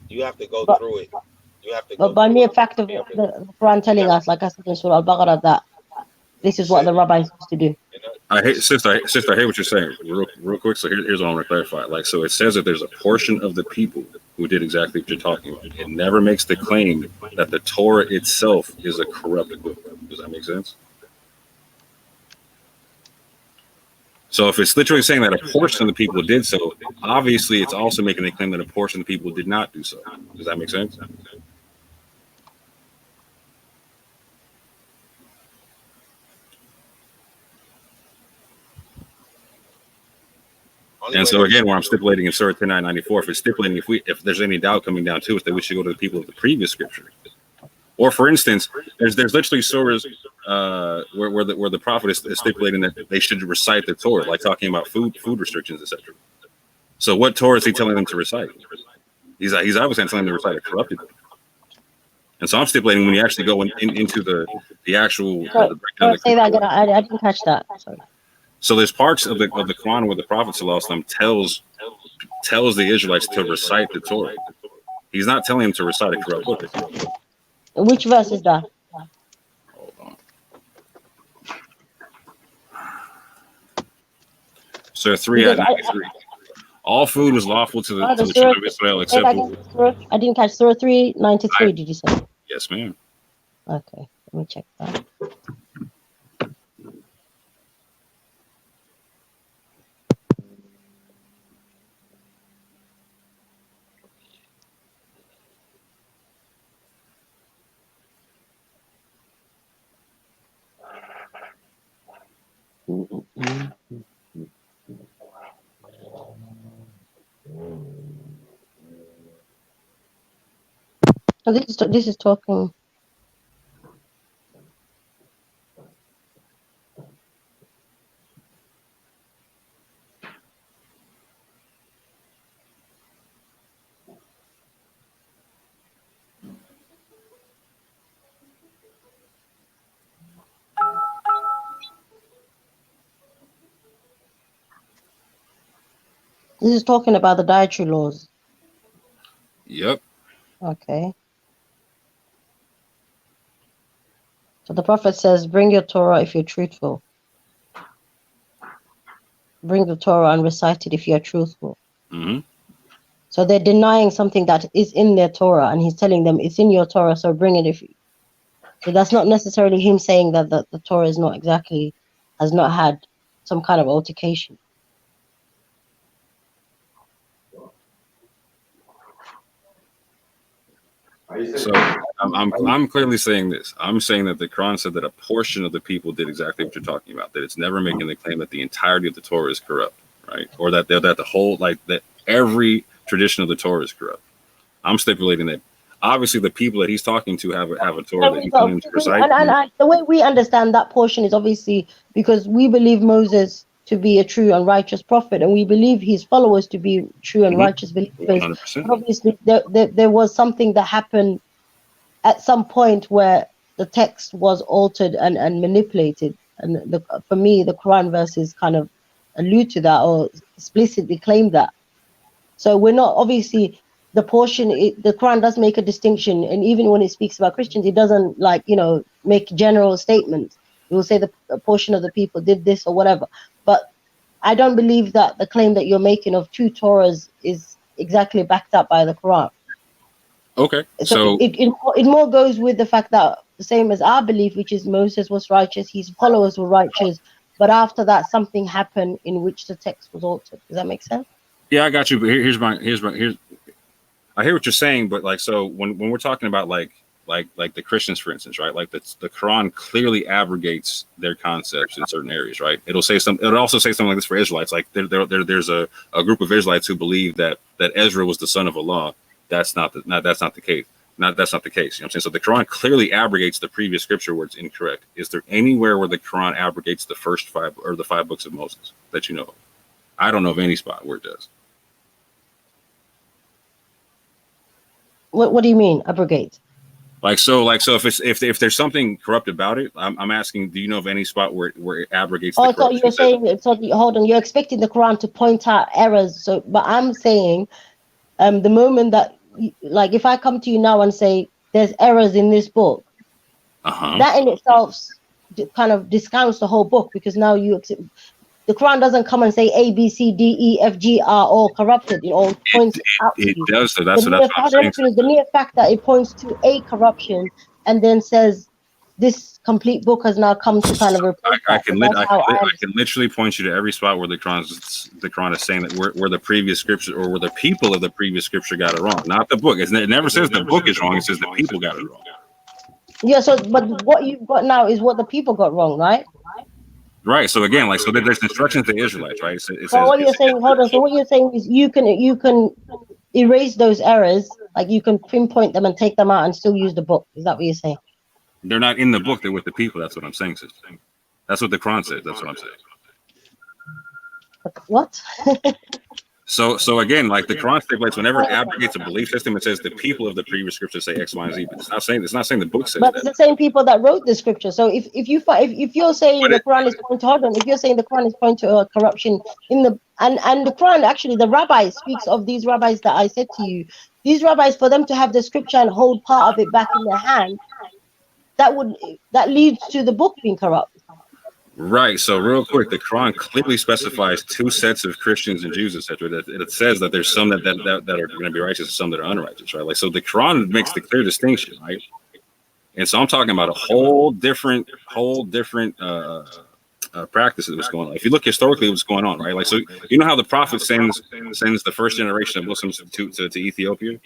You have to go through it. You have to. But by mere fact of the Quran telling us, like I said in Surah Al-Baqarah, that this is what the rabbis used to do. I hate what you're saying. Real quick. So here's what I want to clarify. Like, so it says that there's a portion of the people who did exactly what you're talking about. It never makes the claim that the Torah itself is a corrupt book. Does that make sense? So if it's literally saying that a portion of the people did so, obviously it's also making the claim that a portion of the people did not do so. Does that make sense? And so again, where I'm stipulating in Surah 10:94, if it's stipulating if there's any doubt coming down to us, that we should go to the people of the previous scripture. Or for instance, there's literally surahs where the prophet is stipulating that they should recite the Torah, like talking about food restrictions, etc. So what Torah is he telling them to recite? He's obviously telling them to recite a corrupted book. And so I'm stipulating when you actually go into the actual. Say that again. I didn't catch that. Sorry. So there's parts of the Quran where the Prophet ﷺ tells the Israelites to recite the Torah. He's not telling them to recite a corrupt book. Which verse is that? Hold on. Surah 3:93. All food was lawful to the children of Israel except. I didn't catch Surah 3:93. Did you say? Yes, ma'am. Okay, let me check that. This is talking. This is talking about the dietary laws. Yep. Okay. So the Prophet says, bring your Torah if you're truthful. Bring the Torah and recite it if you're truthful. Mm-hmm. So they're denying something that is in their Torah, and he's telling them it's in your Torah, so bring it if you. So that's not necessarily him saying that the Torah is has not had some kind of altercation. So I'm clearly saying this. I'm saying that the Quran said that a portion of the people did exactly what you're talking about. That it's never making the claim that the entirety of the Torah is corrupt, right? Or that the whole, like, that every tradition of the Torah is corrupt. I'm stipulating that obviously the people that he's talking to have a Torah that he claims to recite. And the way we understand that portion is obviously because we believe Moses to be a true and righteous prophet, and we believe his followers to be true and righteous believers. 100%. But obviously, there was something that happened at some point where the text was altered and manipulated. And for me, the Quran verses kind of allude to that or explicitly claim that. So we're not obviously the portion. The Quran does make a distinction, and even when it speaks about Christians, it doesn't make general statements. It will say the portion of the people did this or whatever. But I don't believe that the claim that you're making of two Torahs is exactly backed up by the Quran. Okay, So it more goes with the fact that the same as our belief, which is Moses was righteous, his followers were righteous, but after that something happened in which the text was altered. Does that make sense? Yeah, I got you. But here's I hear what you're saying, but like, so when we're talking about like the Christians, for instance, right? Like the Quran clearly abrogates their concepts in certain areas, right? It'll also say something like this for Israelites. Like there's a group of Israelites who believe that Ezra was the son of Allah. That's not the case. That's not the case. You know what I'm saying? So the Quran clearly abrogates the previous scripture where it's incorrect. Is there anywhere where the Quran abrogates the first five or the 5 books of Moses that you know of? I don't know of any spot where it does. What do you mean abrogate? So if there's something corrupt about it, I'm asking, do you know of any spot where it abrogates? Oh, so you're saying, hold on, you're expecting the Quran to point out errors. So, but I'm saying, the moment that, like, if I come to you now and say there's errors in this book, that in itself kind of discounts the whole book, because now the Quran doesn't come and say A, B, C, D, E, F, G are all corrupted. It all points out to you. It does. So that's what I'm saying. The mere fact that it points to a corruption and then says this complete book has now come to kind of replace I can literally point you to every spot where the Quran is saying that where the previous scripture or where the people of the previous scripture got it wrong, not the book. It never says the book is wrong. It says the people got it wrong. Yeah. So, but what you've got now is what the people got wrong, right? Right. So again, like, so there's instructions to Israelites, right? What you're saying, hold on. So what you're saying is you can erase those errors, like you can pinpoint them and take them out and still use the book. Is that what you're saying? They're not in the book. They're with the people. That's what I'm saying, sister. That's what the Quran says. That's what I'm saying. What? So again, like the Quran stipulates, whenever it abrogates a belief system, it says the people of the previous scripture say X, Y, and Z. But it's not saying the book says but that. it's the same people that wrote the scripture. So if you're saying the Quran is pointing, hold on, if you're saying the Quran is pointing to a corruption in the and the Quran, actually the rabbi speaks of these rabbis that I said to you. These rabbis, for them to have the scripture and hold part of it back in their hand, that leads to the book being corrupt. Right. So real quick, the Quran clearly specifies 2 sets of Christians and Jews, etc. That it says that there's some that are going to be righteous and some that are unrighteous, right? Like, so the Quran makes the clear distinction, right? And so I'm talking about a whole different practice of what's going on. If you look historically, what's going on, right? Like, so you know how the Prophet sends the first generation of Muslims to Ethiopia.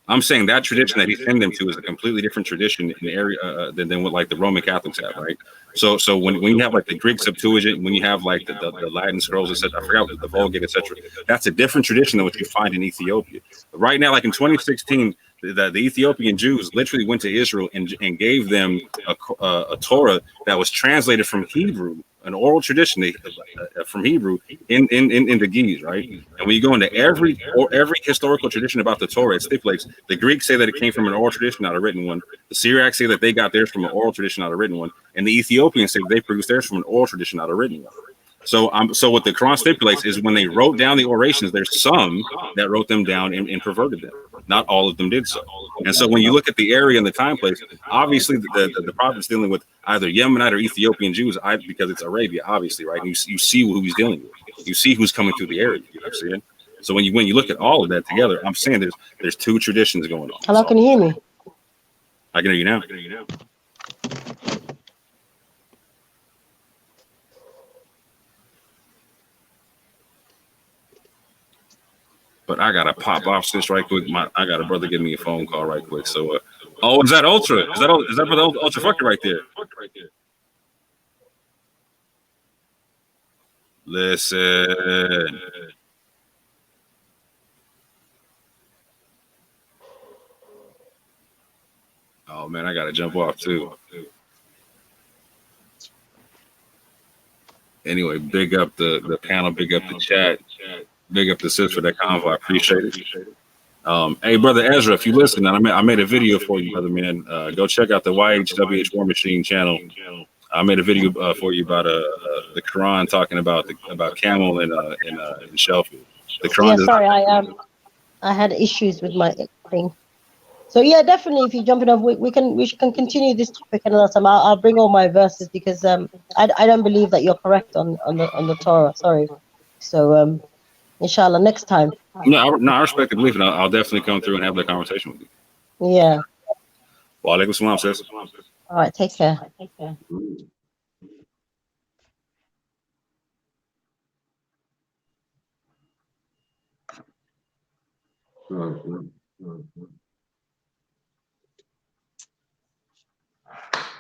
I'm saying that tradition that he sent them to is a completely different tradition in the area than what like the Roman Catholics have, right? So when you have like the Greek Septuagint, when you have like the Latin scrolls, etc., I forgot the Vulgate, etc., that's a different tradition than what you find in Ethiopia. Right now, like in 2016, the Ethiopian Jews literally went to Israel and gave them a Torah that was translated from Hebrew, an oral tradition from Hebrew into Ge'ez, right? And when you go into every historical tradition about the Torah, it stipulates the Greeks say that it came from an oral tradition, not a written one. The Syriacs say that they got theirs from an oral tradition, not a written one. And the Ethiopians say they produced theirs from an oral tradition, not a written one. So what the Quran stipulates is when they wrote down the orations, there's some that wrote them down and perverted them. Not all of them did so. And so when you look at the area and the time place, obviously the prophet's dealing with either Yemenite or Ethiopian Jews, because it's Arabia, obviously, right? And you see who he's dealing with. You see who's coming through the area. You know what I'm saying? So when you look at all of that together, I'm saying there's 2 traditions going on. Hello, can you hear me? I can hear you now. But I gotta pop off this right quick. I got a brother give me a phone call right quick. So, is that Ultra? Is that brother Ultra Fucker right there? Listen. Oh man, I gotta jump off too. Anyway, big up the panel, big up the chat, big up the sis for that convo. I appreciate it. Hey, brother Ezra, if you listen, I made a video for you, brother man. Go check out the YHWH War Machine channel. I made a video for you about the Quran talking about camel and shellfish. The Quran. Yeah, sorry, I had issues with my thing. So yeah, definitely. If you jump in, we can continue this topic another time. I'll bring all my verses because I don't believe that you're correct on the Torah. Sorry. So inshallah next time. No, I respect the belief, and I'll definitely come through and have that conversation with you. Yeah. Wa alaikum salam, sis. All right. Take care.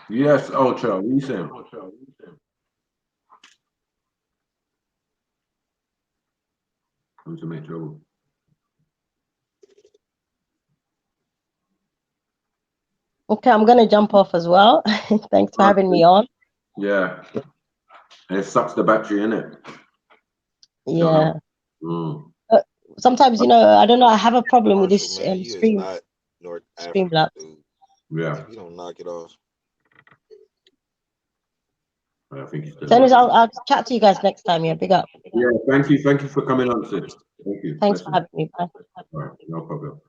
Yes, Ultra. What are you saying? Come to make trouble. Okay, I'm gonna jump off as well. Thanks for having me on. Yeah. And it sucks the battery, innit? Yeah. Sometimes, I don't know. I have a problem with this Streamlabs. Yeah. You don't knock it off. I think it's So anyways, I'll chat to you guys next time. Yeah, big up. Yeah, thank you for coming on, sis. Thank you. Thanks for having me. Bye. All right, no problem.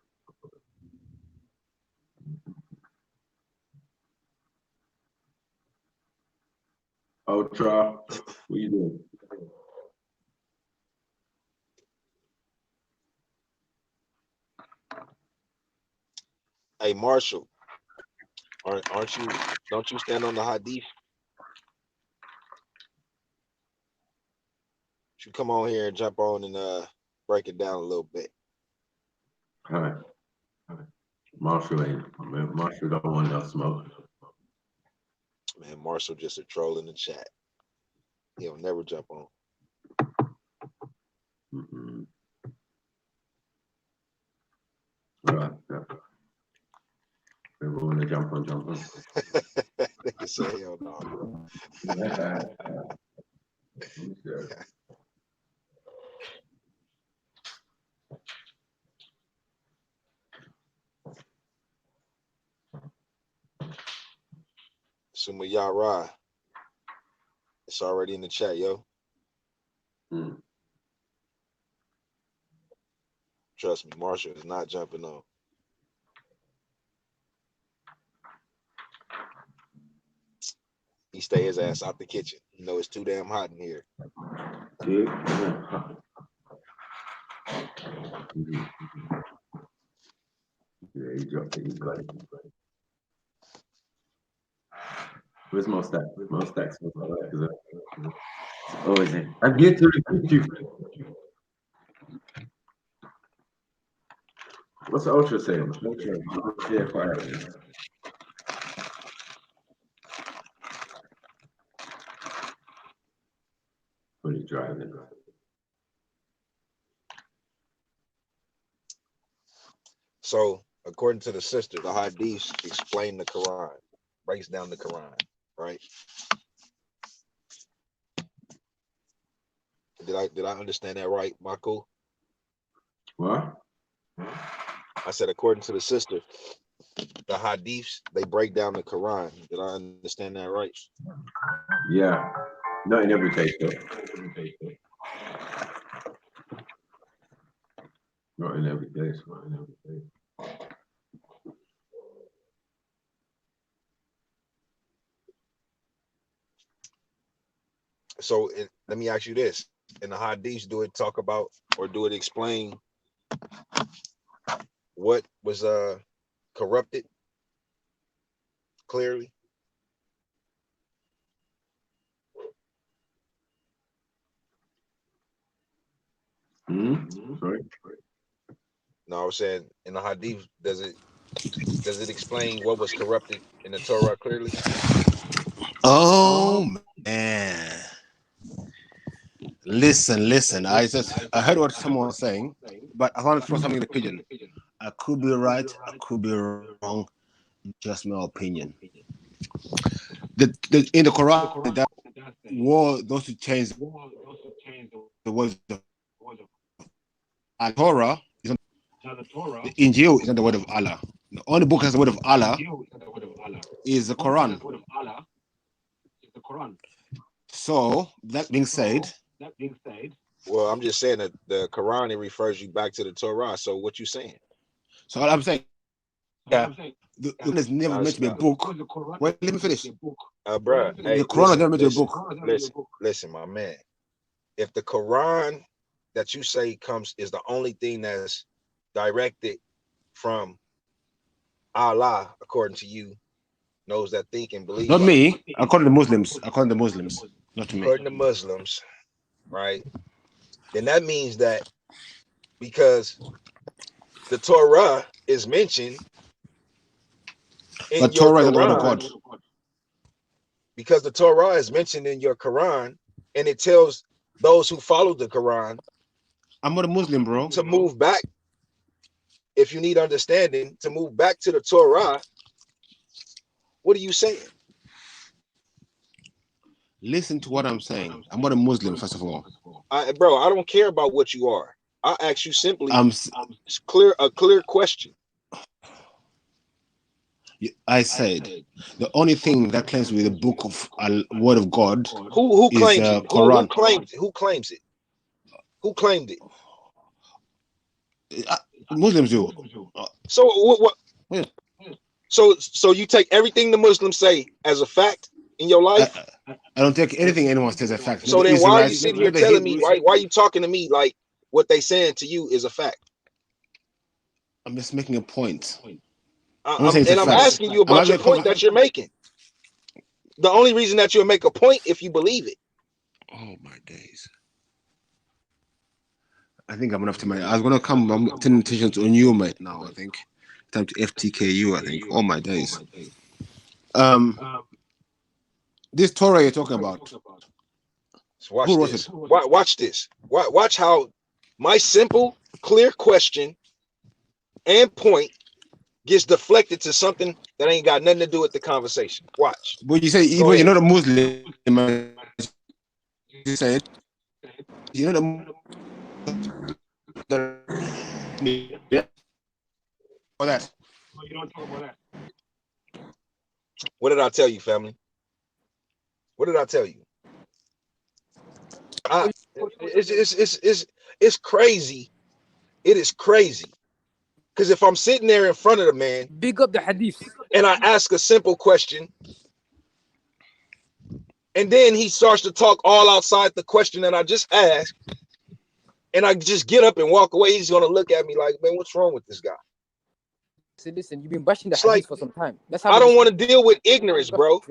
Ultra, what you doing? Hey, Marshall, aren't you? Don't you stand on the hadith? You come on here and jump on and break it down a little bit. All right. Marshall don't want no smoke. Man, Marshall just a troll in the chat. He'll never jump on. Mm-hmm. All right. Yeah. Everyone want to jump on. They say hell no. Suma Yara. It's already in the chat, yo. Trust me, Marshall is not jumping on. He stay his ass out the kitchen. You know it's too damn hot in here. Yeah, he dropped it. Where's Mostak? Mostak's oh, is it? I'm here to recruit you. What's the Ultra saying? Share fire. When he's driving. So, according to the sister, the hadiths explain the Quran, breaks down the Quran, right? Did I understand that right, Michael? What? I said, according to the sister, the hadiths, they break down the Quran. Did I understand that right? Yeah. Not in every case, though. Not in every case. So let me ask you this. In the hadiths, do it talk about or do it explain what was corrupted clearly? Sorry. No, I was saying in the hadith, does it explain what was corrupted in the Torah clearly? Oh man. Listen. I heard what someone was saying, but I want to throw something in the pigeon. I could be right, I could be wrong. Just my opinion. In the Quran, that war those who change the words of Torah is not, the Injil is not the word of Allah. The only book that has the word of Allah is the Quran. So that being said, well, I'm just saying that the Quran, it refers you back to the Torah. So what you saying? so all I'm saying, yeah, the Quran is never meant to be a book. Wait, let me finish. Bruh, hey, The Quran is never meant to be a book. Listen, my man. If the Quran that you say is the only thing that's directed from Allah, according to you, knows that think and believe. Not me, according to Muslims. According to Muslims, not to me. According to Muslims, right? Then that means that because the Torah is mentioned in But your Torah is not the word Quran, of God. because the Torah is mentioned in your Quran, and it tells those who follow the Quran, I'm not a Muslim, bro, to move back. If you need understanding, to move back to the Torah, what are you saying? Listen to what I'm saying. I'm not a Muslim, first of all. Bro, I don't care about what you are. I ask you simply a clear question. I said the only thing that claims to be the book of word of God who is claims it? Quran. Who claims it? Who claimed it? Muslims do. So what? So you take everything the Muslims say as a fact in your life? I don't take anything anyone says as a fact. So then why are you sitting here telling me, why are you talking to me like what they saying to you is a fact? I'm just making a point. I'm asking you about your point that you're making. The only reason that you'll make a point if you believe it. Oh my days. I think I'm gonna have to I was gonna come. I'm turning attention to you, mate. Now I think time to FTK you. I think. Oh my days. This Torah you're talking about. Watch this. Watch this. Watch how my simple, clear question and point gets deflected to something that ain't got nothing to do with the conversation. Watch. But you say you're not a Muslim. You said you're not a that. What did I tell you, family? What did I tell you? It's crazy. It is crazy. Because if I'm sitting there in front of the man, big up the hadith, and I ask a simple question, and then he starts to talk all outside the question that I just asked, and I just get up and walk away, he's gonna look at me like, man, what's wrong with this guy? Listen, you've been bashing the hadith for some time. That's how I don't want to deal with ignorance, bro.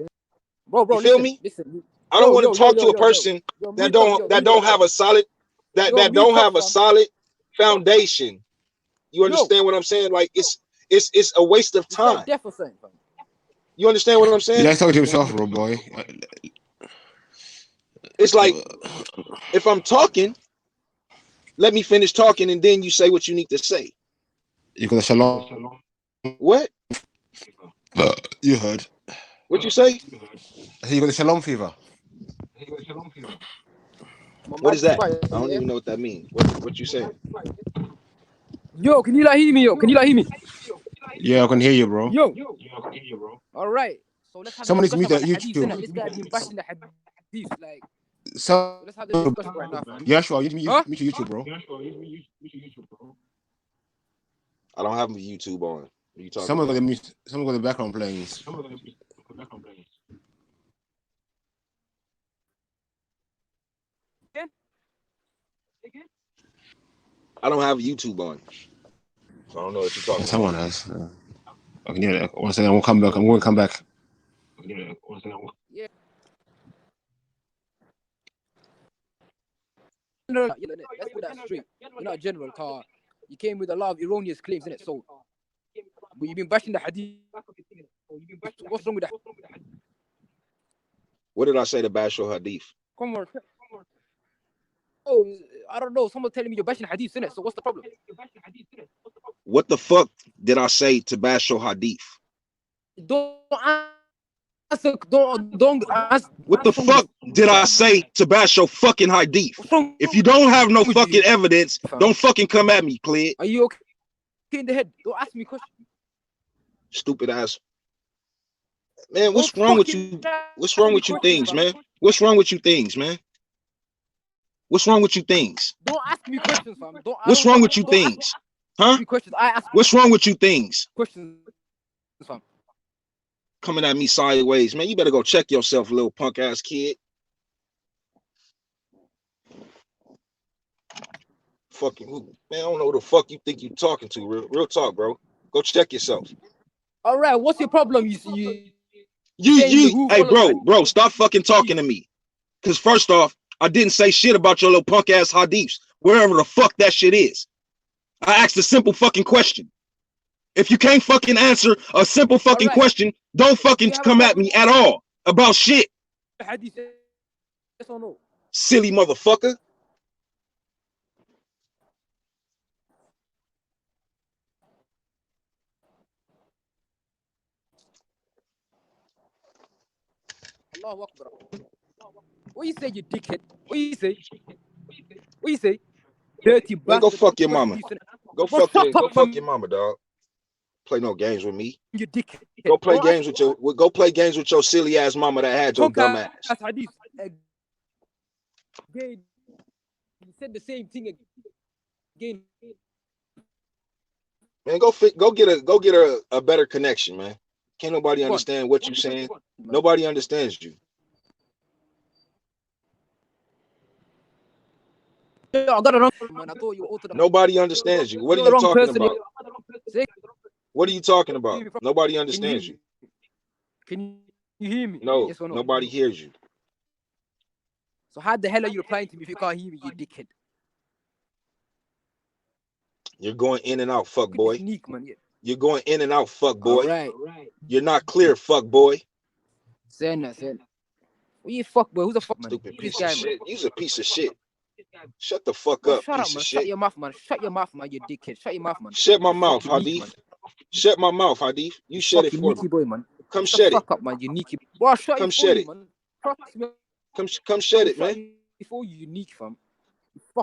Bro, you feel me? Listen, I don't want to talk to a person that don't have a solid foundation. You understand what I'm saying? Like it's a waste of time. You understand what I'm saying? He's talking to himself, bro, boy. It's like if I'm talking, let me finish talking, and then you say what you need to say. You got a shalom. What? You heard. What you say? You got the shalom fever. What is that? I don't even know what that means. What you saying? Yo, can you like hear me? Yo, can you like hear me? Yeah, I can hear you, bro. Yo. All right. So let's have someone needs to mute that YouTube. This guy been bashing the hadith, like. So let's have this discussion right now. Yeah, sure. You need to mute your YouTube, bro. I don't have my YouTube on. What are you talking someone about? Someone got the background playing. I don't have YouTube on, so I don't know what you're talking about. Someone has. I can hear that. One second, I won't come back. I'm going to come back. Yeah. No, let's put that straight. You're not a general car. You came with a lot of erroneous claims, innit? So, but you've been bashing the hadith. What's wrong with that? What did I say to bash your hadith? Come on. Oh, I don't know. Someone's telling me you're bashing hadith, innit? So what's the problem? What the fuck did I say to bash your hadith? Don't answer. Don't ask. What the fuck did I say to bash your fucking hadith? If you don't have no fucking evidence, don't fucking come at me, Clear. Are you okay in the head? Don't ask me questions. Stupid ass. Man, what's wrong with you? What's wrong with you things, man? What's wrong with you things, man? What's wrong with you things? Don't ask me questions, fam. What's wrong with you things? Huh? What's wrong with you things? Questions, fam. Coming at me sideways, man. You better go check yourself, little punk ass kid. Fucking man, I don't know who the fuck you think you talking to. Real talk, bro. Go check yourself. All right, what's your problem? Hey, bro, stop fucking talking to me. Cause first off, I didn't say shit about your little punk ass hadiths, wherever the fuck that shit is. I asked a simple fucking question. If you can't fucking answer a simple fucking question, don't fucking come at me at all about shit. Hadith, yes or no? Silly motherfucker. Allahu Akbar. What you say, you dickhead? What you say? What you say? Dirty bastard. Man, go fuck your mama. Go fuck your mama, dog. Play no games with me. You dickhead. Go play games with your silly ass mama that had your dumb ass. Hadith. Again, you said the same thing again. Man, go get a better connection, man. Can't nobody understand what you're saying. Nobody understands you. I got it wrong, man. I thought you were nobody understands you. What are you talking about? What are you talking about? Nobody understands you. Can you hear me? No, yes or no, nobody hears you. So how the hell are you replying to me if you can't hear me, you dickhead? You're going in and out, fuck boy. Sneak, man. Yeah. You're going in and out, fuck boy. Right. You're not clear, fuck boy. Say that. What you fuck boy? Who's the fuck man? Stupid piece of shit. You's a piece of shit. Shut the fuck up, shut piece up, man. of Shut shit. your mouth, man. Shut your mouth, man. You dickhead. Shut your mouth, man. Shut my mouth, Hadith. Shut my mouth, Hadith. You shut it for me. Boy, man. Come shut it. Fuck up, man. You neaky. Boy, shut Come shut it. Man. Come shut it, man. Before you unique, fam.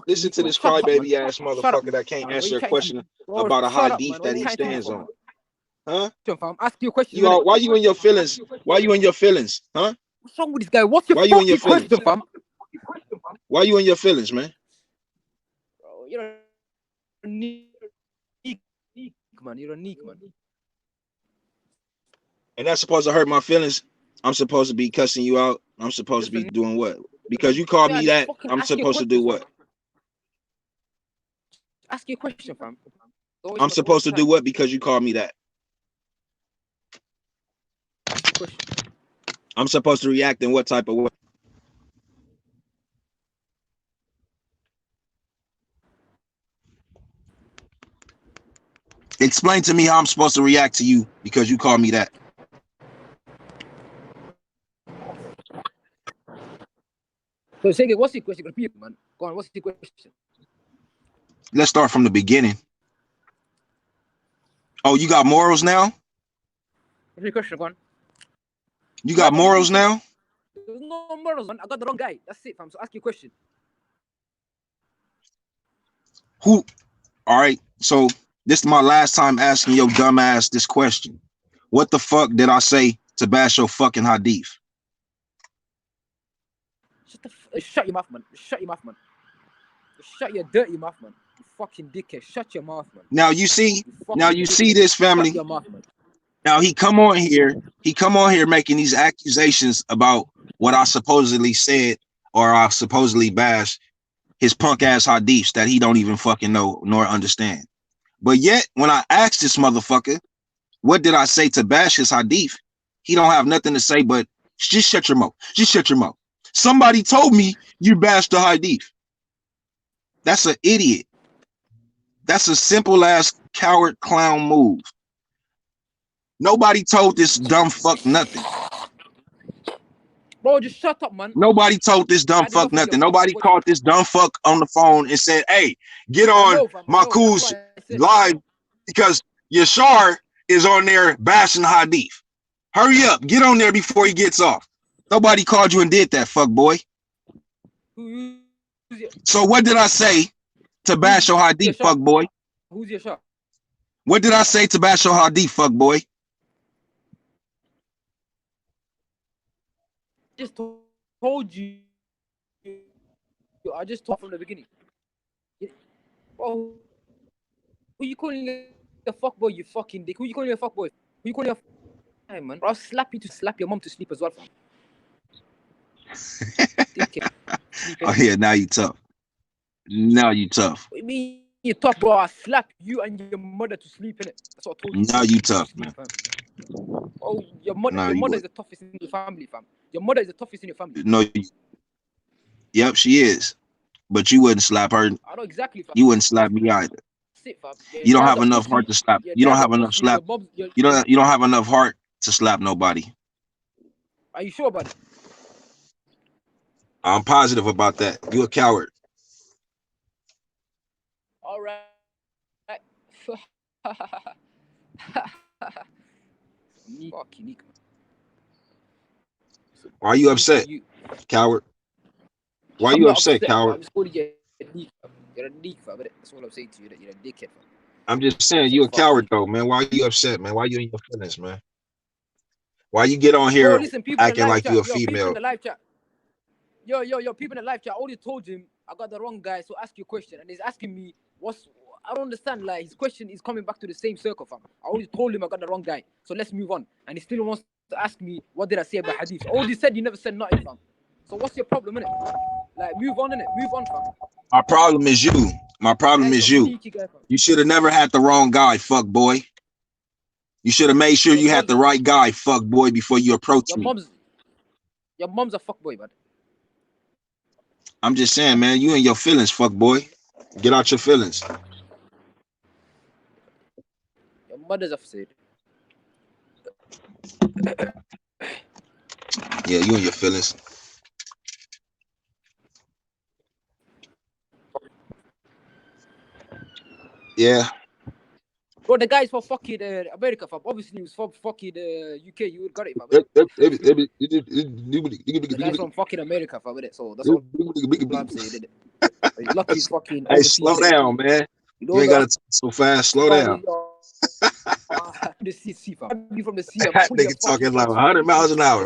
Listen to this crybaby ass motherfucker that can't answer a question about a hadith that he stands on. Huh? Ask you a question. Why you in your feelings? Why you in your feelings? Huh? What's wrong with this guy? What's your Why you in your feelings? question, fam? Why you in your feelings, man? Bro, you're a neek, man. You're a neek, man. And that's supposed to hurt my feelings. I'm supposed to be cussing you out. I'm supposed to be doing what? Because you called me that, I'm supposed to do what? Ask your question, fam. I'm supposed to do what because you called me that? I'm supposed to react in what type of way? Explain to me how I'm supposed to react to you because you called me that. So, Sege, what's your question? Repeat, man. Go on, what's your question? Let's start from the beginning. Oh, you got morals now? What's your question? Go on. You got morals now? There's no morals, man. I got the wrong guy. That's it, fam. So ask your question. Who? All right. So this is my last time asking your dumb ass this question. What the fuck did I say to bash your fucking hadith? Shut your mouth, man. Shut your mouth, man. Shut your dirty mouth, man. You fucking dickhead. Shut your mouth, man. Now you see this, family. Shut your mouth, man. Now he come on here making these accusations about what I supposedly said or I supposedly bashed his punk ass hadiths that he don't even fucking know nor understand. But yet when I asked this motherfucker, what did I say to bash his hadith? He don't have nothing to say but just shut your mouth. Just shut your mouth. Somebody told me you bashed the hadith. That's an idiot. That's a simple ass coward clown move. Nobody told this dumb fuck nothing. Bro, just shut up, man. Nobody told this dumb fuck nothing. Nobody called this dumb fuck on the phone and said, "Hey, get on Maku's live because Yashar is on there bashing Hadith. Hurry up, get on there before he gets off." Nobody called you and did that, fuck boy. So what did I say to bash your Hadith, fuck boy? Who's Yashar? What did I say to bash your Hadith, fuck boy? Just told you. I just told from the beginning. Bro, who you calling a fuck boy? You fucking dick. Who you calling a fuck boy? Who you calling a? Hey man, bro, I'll slap you to slap your mom to sleep as well. Oh yeah, now you tough. Now you tough. What do you mean you tough, bro? I'll slap you and your mother to sleep in it. That's what I told you. Now you tough, man. Oh, your mother is the toughest in your family, fam. Your mother is the toughest in your family. No, yep, she is. But you wouldn't slap her. I know exactly, fam. You wouldn't slap me either. You don't have enough heart to slap. You don't have enough slap. You don't have enough heart to slap nobody. Are you sure about it? I'm positive about that. You a coward. All right. Why are you upset, coward? Why are you upset, coward? I'm just calling you a dick. You're a dick, fam. That's what I'm saying to you. That you're a dickhead, fam. I'm just saying you a coward though, man. Why are you upset, man? Why are you in your feelings, man? Why you get on here acting like you a female? Yo, people in the live chat. I already told him I got the wrong guy, so ask your question. And he's asking me I don't understand. Like his question is coming back to the same circle, fam. I already told him I got the wrong guy, so let's move on. And he still wants to ask me what did I say about hadith. Already said you never said nothing, fam. So what's your problem, innit? Like move on, innit? Move on, fam. My problem is you. My problem is you. You should have never had the wrong guy, fuck boy. You should have made sure you had the right guy, fuck boy, before you approached me. Your mom's a fuck boy, bud. I'm just saying, man, you in your feelings, fuck boy. Get out your feelings. Your mother's upset. Yeah, you in your feelings. Yeah. Bro, the guy's for fucking America, fam. Obviously, he was from fucking UK. You would got it, fam. The guy's from fucking America, fam. So that's all I'm saying. He's lucky he's fucking. Hey, slow down, man. You ain't gotta talk so fast. Slow down. The sea, fam. You from the sea. That nigga talking like 100 miles an hour.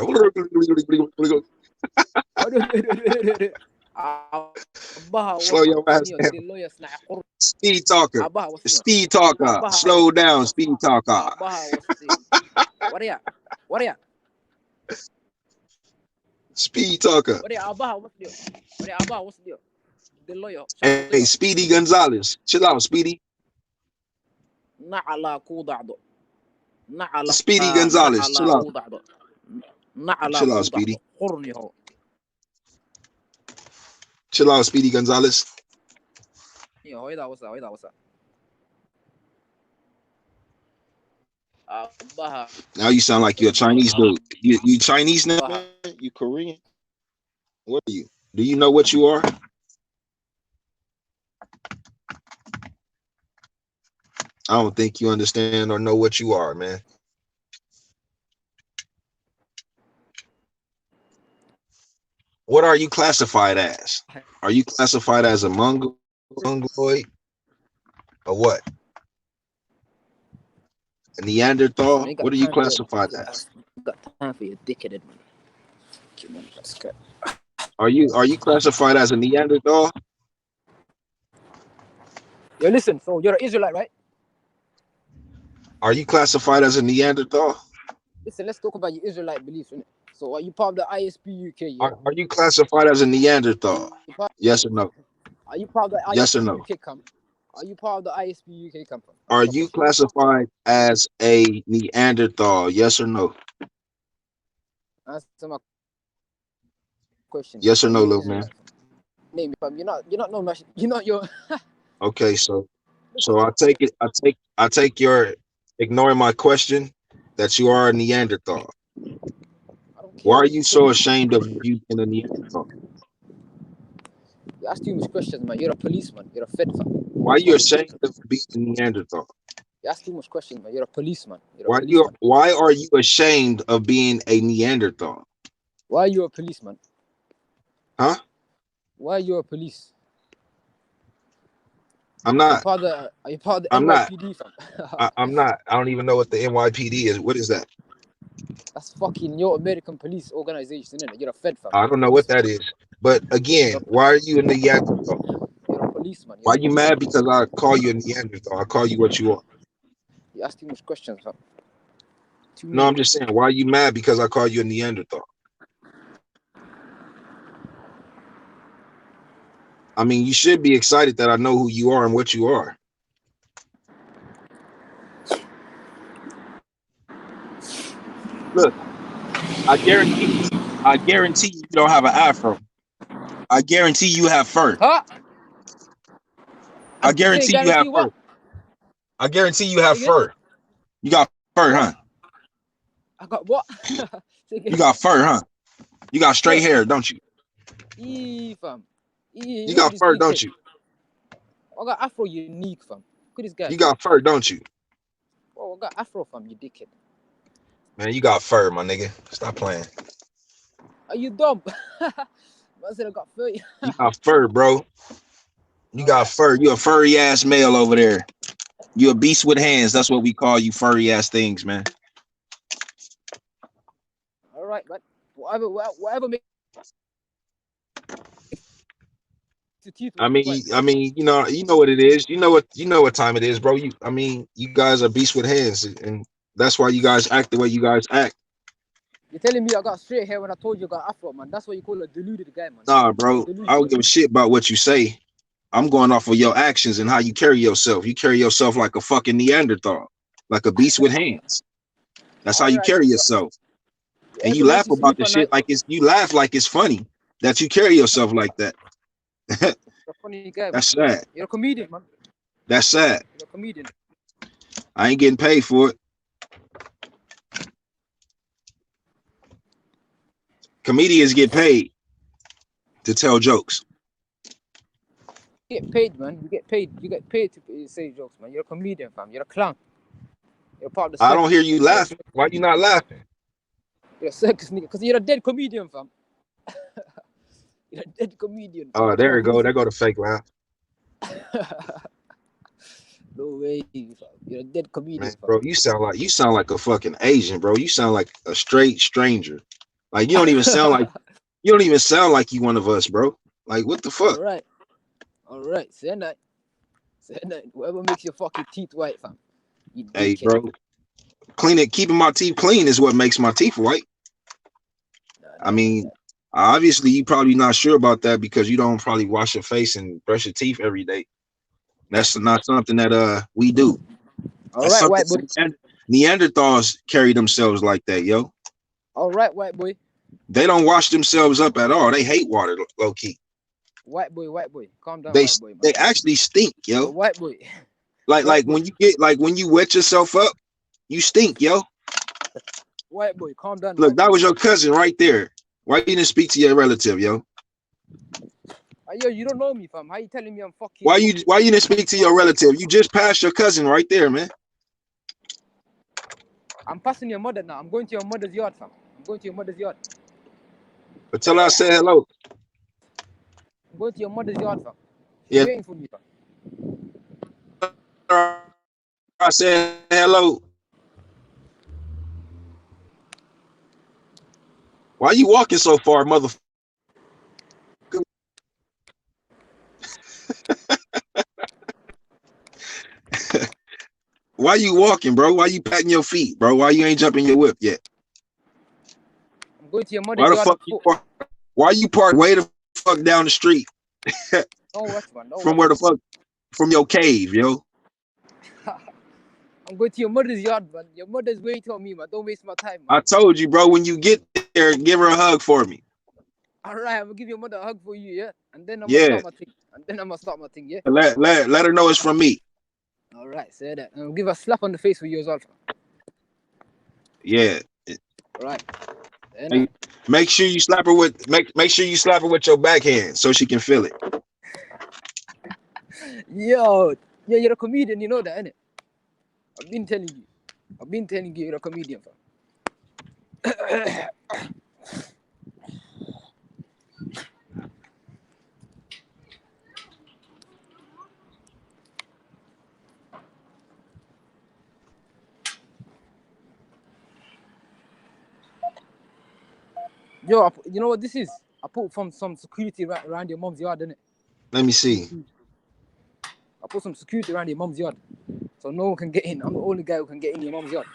Slow your ass down. Speed talker. Speed talker. Slow down, speed talker. What are ya? Speed talker. What's the deal? The lawyer. Hey, Speedy Gonzalez. Chill out, Speedy. Speedy Gonzalez. Chill out. Chill out, Speedy. Chill out, Speedy Gonzalez. What's up? Now you sound like you're a Chinese dude. You Chinese now, man? You Korean? What are you? Do you know what you are? I don't think you understand or know what you are, man. What are you classified as? Are you classified as a Mongoloid or what? A Neanderthal? What are you classified as? Got time for your dickheaded man. Are you classified as a Neanderthal? Yo, listen. So you're an Israelite, right? Are you classified as a Neanderthal? Listen, let's talk about your Israelite beliefs, innit? So are you part of the ISP UK? Yeah? Are you classified as a Neanderthal? Yes or no? Are you part of the ISP yes or no? UK camp? Are you part of the ISP UK camp? Are you classified as a Neanderthal? Yes or no? Answer my question. Yes or no, little man? Name me, fam. You're not your. Okay, so I take your ignoring my question that you are a Neanderthal. Why are you so ashamed of you being a Neanderthal? You ask too much questions, man. You're a policeman. You're a fed fam. Why are you ashamed of being a Neanderthal? You ask too much questions, man. You're a policeman. You're a Why policeman. are you ashamed of being a Neanderthal? Why are you a policeman? Huh? Why are you a police? I'm not. Are you part of the I'm not. NYPD, fam? I'm not. I don't even know what the NYPD is. What is that? That's fucking your American police organization, isn't it? You're a fed fam. I You're a don't know what policeman. that is. But again, why are you a Neanderthal? You're a policeman. Why are you mad because I call you a Neanderthal? I call you what you are. You ask too much questions, fam. No, I'm just saying, why are you mad because I call you a Neanderthal? I mean, you should be excited that I know who you are and what you are. Look, I guarantee you don't have an afro. I guarantee you have fur. Huh? I guarantee you have fur. I guarantee you have fur. You got fur, huh? I got what? You got fur, huh? You got straight hair, don't you? Fam. You got fur, don't you? I got afro unique, fam. Look at this guy. You got fur, don't you? Oh, I got afro, fam, you dickhead. Man, you got fur, my nigga. Stop playing. Are you dumb? I said I got fur. You got fur, bro. You got fur. You a furry ass male over there. You a beast with hands. That's what we call you, furry ass things, man. All right, but whatever makes the teeth. I mean, you know what it is. You know what time it is, bro. You guys are beasts with hands, and that's why you guys act the way you guys act. You're telling me I got straight hair when I told you I got afro, man. That's what you call a deluded guy, man. Nah, bro. I don't give a shit about what you say. I'm going off of your actions and how you carry yourself. You carry yourself like a fucking Neanderthal, like a beast with hands. That's how you carry yourself. And you laugh about the shit like you laugh like it's funny that you carry yourself like that. You're a funny guy. That's man. sad. You're a comedian, man. That's sad. You're a comedian. I ain't getting paid for it. Comedians get paid to tell jokes. You get paid, man. You get paid. You get paid to say jokes, man. You're a comedian, fam. You're a clown. You're part of the I circus. don't hear you laughing. Why you not laughing? You're a circus nigga, because you're a dead comedian, fam. You're a dead comedian. Oh, there you go. There go the fake laugh. No way, fam. You're a dead comedian, Man, fam. bro, you sound like a fucking Asian, bro. You sound like a straight stranger. Like you don't even sound like you one of us, bro. Like what the fuck? All right. Say that. Whoever makes your fucking teeth white, fam. Hey, bro. Keeping my teeth clean is what makes my teeth white. I mean, obviously you probably not sure about that because you don't probably wash your face and brush your teeth every day. That's not something that we do. All right, white boy. Neanderthals carry themselves like that, yo. All right, white boy. They don't wash themselves up at all. They hate water, low key. White boy. Calm down, They white boy. Man. They actually stink, yo. White boy. Like when you wet yourself up, you stink, yo. White boy, calm down. Look, that was your cousin right there. Why you didn't speak to your relative, yo? Yo, you don't know me, fam. How you telling me I'm fucking? Why you didn't speak to your relative? You just passed your cousin right there, man. I'm passing your mother now. I'm going to your mother's yard, fam. I'm going to your mother's yard. But tell her I said hello. I'm going to your mother's yard, fam. Yeah. Waiting for me, fam. I said hello. Why you walking so far, motherfucker? Why you walking, bro? Why you patting your feet, bro? Why you ain't jumping your whip yet? I'm going to your mother's yard. Why you park way the fuck down the street? From your cave, yo. I'm going to your mother's yard, man. Your mother's waiting on me, man. Don't waste my time, man. I told you, bro, when you get there, give her a hug for me. All right, I'm gonna give your mother a hug for you, yeah? And then I'm gonna start my thing. Yeah? Let her know it's from me. All right, say that. And I'll give her a slap on the face for you as well. Yeah. All right. And Make sure you slap her with make sure you slap her with your backhand so she can feel it. yo, yeah, you're a comedian, you know that, innit? I've been telling you, you're a comedian, fam. Yo, you know what this is? I put some security around your mom's yard, innit? Let me see. I put some security around your mom's yard, so no one can get in. I'm the only guy who can get in your mom's yard.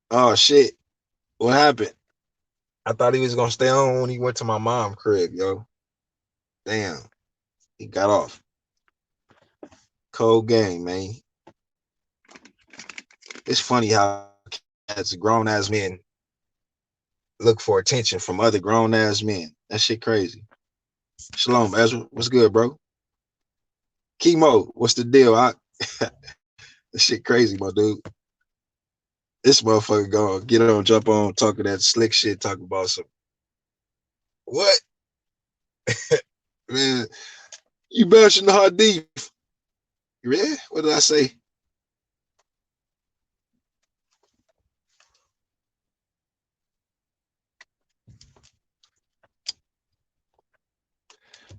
Oh shit. What happened? I thought he was gonna stay on when he went to my mom's crib, yo. Damn. He got off. Cold game, man. It's funny how as grown ass men look for attention from other grown ass men. That shit crazy. Shalom, Ezra. What's good, bro? Chemo, what's the deal? That shit crazy, my dude. This motherfucker gonna get on, jump on, talking that slick shit, talking about some what? Man, you bashing the Hadith. Yeah? What did I say?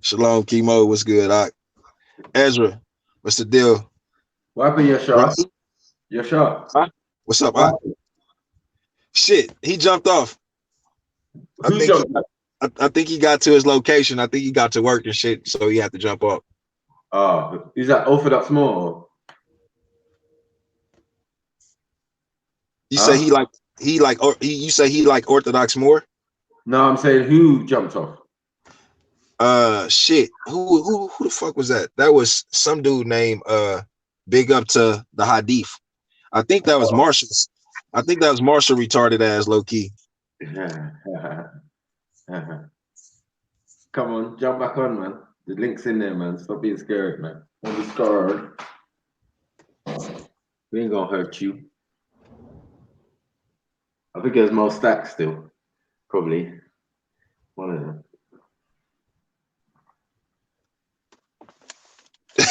Shalom, Chemo. What's good? Ezra, what's the deal? What happened, Yashar? Yashar? Huh? What's up? Shit, he jumped off. Who jumped off? I think he got to his location. I think he got to work and shit, so he had to jump off. Oh, is that Orthodox more? You say you say he like Orthodox more? No, I'm saying who jumped off? Shit. Who the fuck was that? That was some dude named Big Up to the Hadith. I think that was Marshall. I think that was Marshall retarded ass low key. Come on, jump back on, man. The link's in there, man. Stop being scared, man. Don't be scared. We ain't gonna hurt you. I think there's more stacks still. Probably. One of them.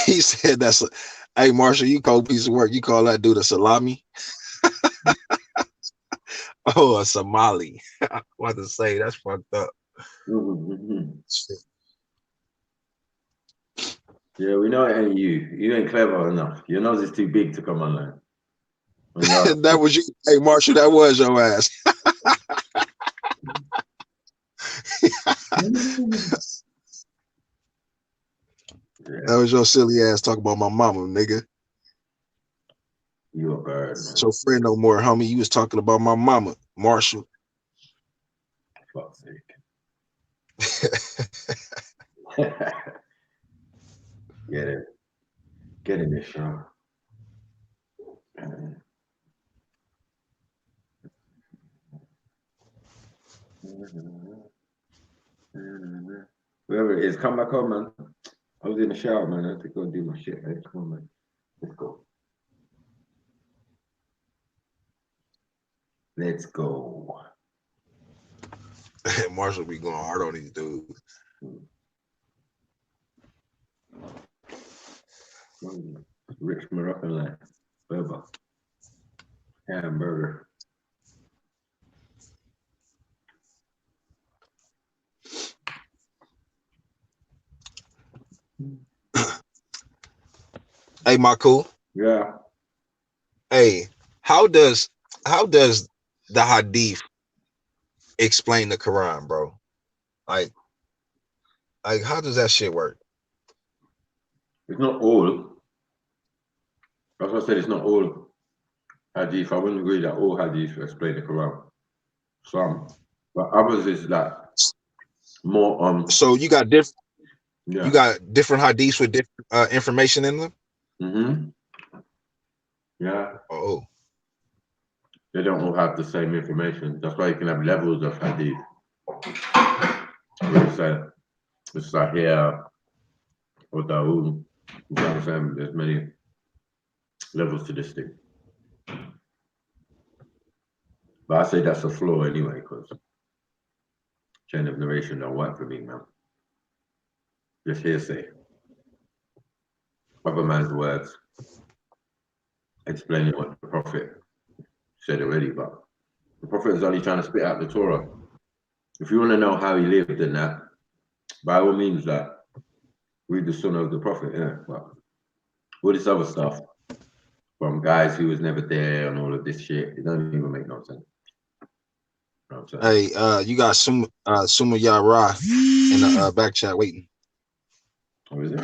He said hey Marshall, you cold piece of work. You call that dude a salami? Oh, a Somali. What to say? That's fucked up. Yeah, we know it ain't you. You ain't clever enough. Your nose is too big to come online. That was you. Hey, Marshall, that was your ass. That was your silly ass talking about my mama, nigga. You a bird, man. Your friend no more, homie. You was talking about my mama, Marshall. Fuck's sake. Get it. Get in this show. Whoever it is, come back on, man. I was in the shower, man. I had to go do my shit, man. Come on, man. Let's go. Let's go. Marshall be going hard on these dudes. Rich Moroccan life. Berber. Hamburger. Hey, my cool. Yeah. Hey, how does the Hadith explain the Quran, bro? Like how does that shit work? It's not all. That's what I said. It's not all hadith. I wouldn't agree that all hadith explain the Quran. Some, but others is like more. So you got different. Yeah. You got different hadiths with different information in them. Yeah. Oh. They don't all have the same information. That's why you can have levels of hadith. It's Sahih or Dawood. You know what I'm saying? There's many levels to this thing. But I say that's a flaw anyway, because chain of narration don't work for me, man. Just hearsay. Other man's words explaining what the Prophet said already, but the Prophet is only trying to spit out the Torah. If you want to know how he lived and that, by all means, like, read the Sunnah of the Prophet, yeah. But all this other stuff from guys who was never there and all of this shit, it doesn't even make no sense. You know what I'm saying? Hey, you got Suma Yara in the back chat waiting. Oh, is it?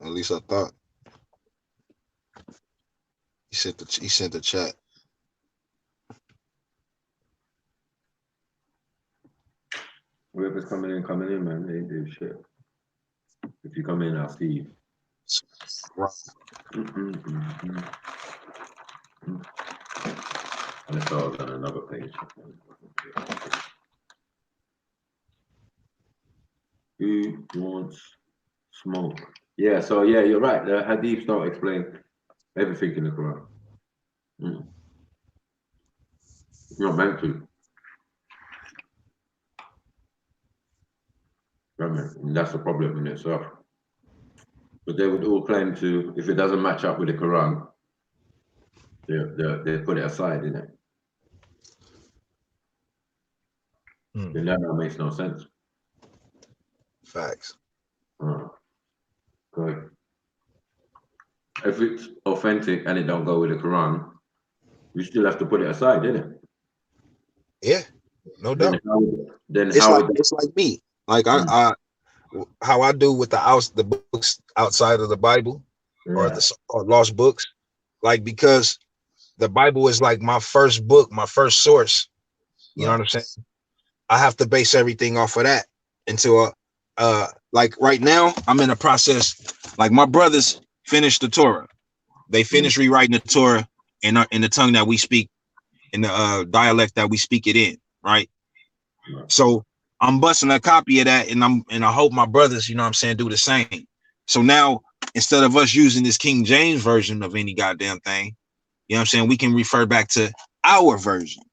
At least I thought. He sent the chat. Whoever's coming in, man. They ain't do shit. If you come in, I'll see you. Unless I was on another page. Who wants smoke? Yeah, so yeah, you're right. The hadiths don't explain everything in the Quran. It's not meant to. And that's the problem in itself. But they would all claim to, if it doesn't match up with the Quran, they put it aside, innit? Then that makes no sense. Facts. Good. If it's authentic and it don't go with the Quran, you still have to put it aside, innit? Yeah, no doubt. It's like me. Like I how I do with the books outside of the Bible or lost books, like, because the Bible is like my first book, my first source. You know what I'm saying? I have to base everything off of that until like right now I'm in a process. Like, my brothers finished the Torah. They finished rewriting the Torah in the tongue that we speak, in the dialect that we speak it in, right? So I'm busting a copy of that, and I hope my brothers, you know what I'm saying, do the same. So now, instead of us using this King James version of any goddamn thing, you know what I'm saying, we can refer back to our version.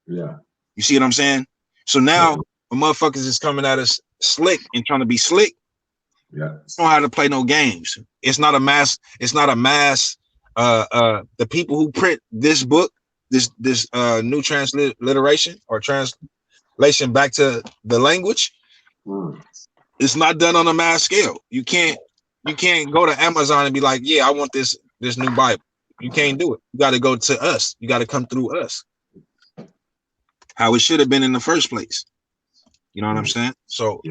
Yeah. You see what I'm saying? So now, when motherfuckers is coming at us slick and trying to be slick, yeah, don't know how to play no games. It's not a mass. The people who print this book, this new transliteration or translation back to the language, it's not done on a mass scale. You can't go to Amazon and be like, yeah, I want this new Bible. You can't do it. You got to go to us. You got to come through us. How it should have been in the first place. You know what I'm saying? So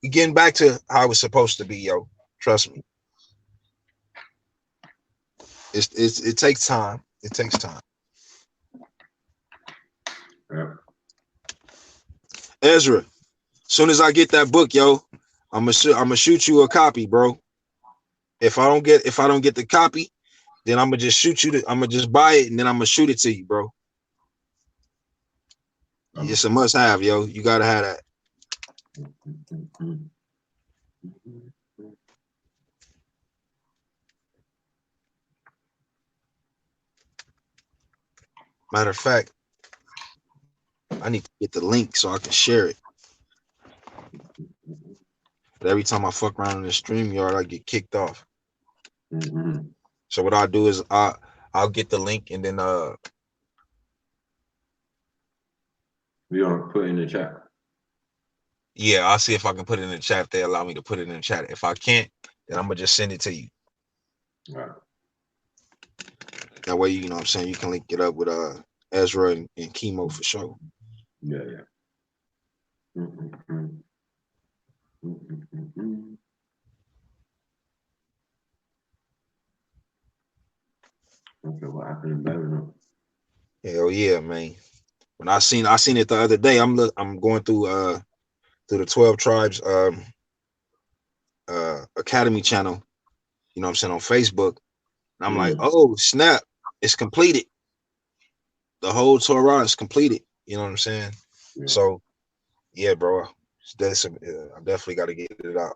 we getting back to how it's supposed to be, yo. Trust me. It takes time. It takes time. Yeah. Ezra, soon as I get that book, yo, I'm gonna shoot you a copy, bro. If I don't get the copy, then I'm gonna just shoot you. I'm gonna just buy it and then I'm gonna shoot it to you, bro. It's a must have, yo. You gotta have that. Matter of fact, I need to get the link so I can share it. But every time I fuck around in the StreamYard, I get kicked off. So what I'll do is I'll get the link and then we are put in the chat. Yeah, I'll see if I can put it in the chat if they allow me to put it in the chat. If I can't, then I'm gonna just send it to you. Right. That way, you know what I'm saying, you can link it up with Ezra and Chemo for sure. Yeah, yeah. what happened in Birmingham. Hell yeah, man. When I seen it the other day. I'm going through the 12 Tribes Academy channel. You know what I'm saying, on Facebook. And I'm like, oh snap, it's completed. The whole Torah is completed. You know what I'm saying? Yeah. So yeah, bro. I definitely got to get it out.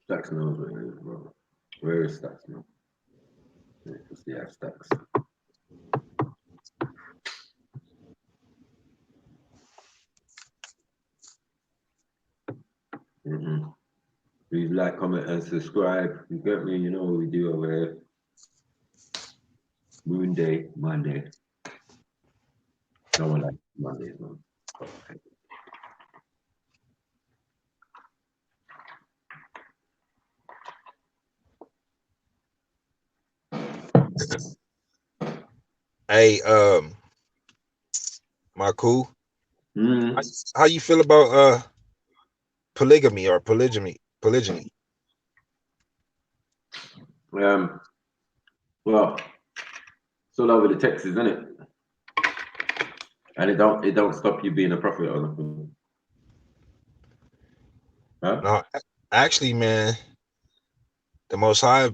Stacks knows what it is, bro. Where is Stacks now? Yeah, Stacks. Please like, comment, and subscribe. You get me? You know what we do over here. Moon Day, Monday. No one likes Mondays, man. Hey, Marku, how you feel about polygamy or polygyny? Well, it's all over the Texas, isn't it? And it don't stop you being a prophet or nothing. Huh? No, actually, man, the Most High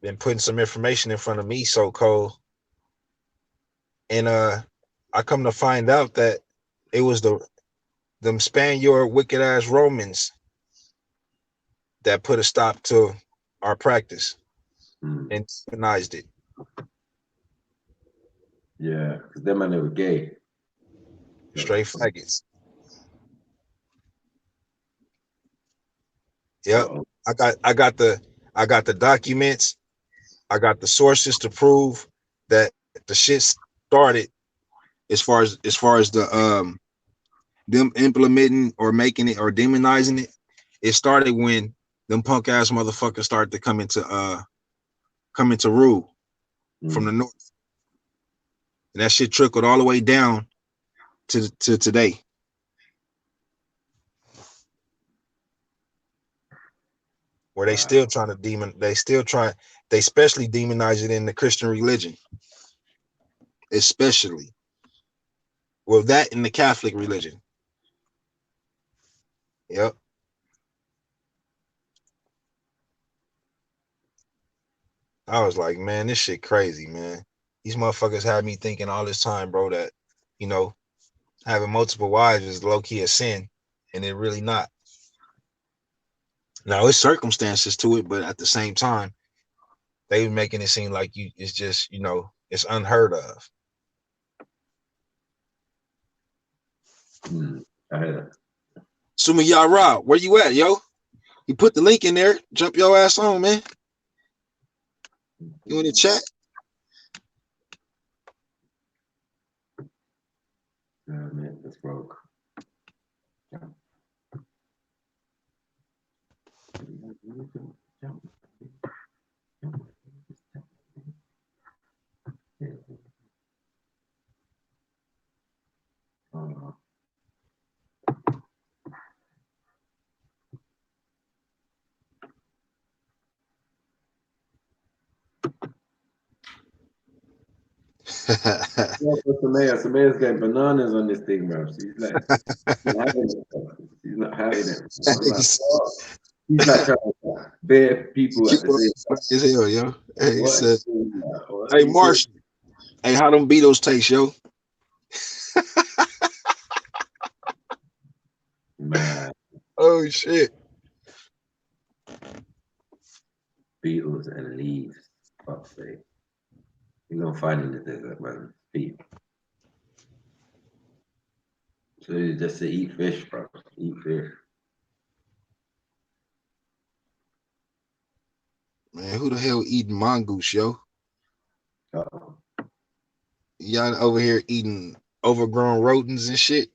been putting some information in front of me, so cold, and I come to find out that it was them Spaniard wicked ass Romans that put a stop to our practice and demonized it. Yeah, because them man, they were gay. Straight faggots. Yep. I got the documents. I got the sources to prove that the shit started as far as the them implementing or making it or demonizing it. It started when them punk ass motherfuckers started to come into rule from the north. And that shit trickled all the way down to today. Where they still trying to they especially demonize it in the Christian religion. Especially. Well, that in the Catholic religion. Yep. I was like, man, this shit crazy, man. These motherfuckers had me thinking all this time, bro, that, you know, having multiple wives is low-key a sin, and it really not. Now, it's circumstances to it, but at the same time, they were making it seem like it's just, you know, it's unheard of. I heard that. Sumi Yara, where you at, yo? You put the link in there. Jump your ass on, man. You in the chat? Man, that's broke. Samaya's getting bananas on this thing, bro. She's like, she's not having it. I'm like, what? He's like trying to bear people at the same As hell, yo. Hey, he What said, is that? hey, Marshall. Hey, how them Beatles taste, yo? Man, Oh, shit. Beatles and leaves. Fuck's sake. You're gonna find in the desert, man. Feet. So you just to eat fish, bro. Eat fish. Man, who the hell eating mongoose, yo? Uh-oh. Y'all over here eating overgrown rodents and shit.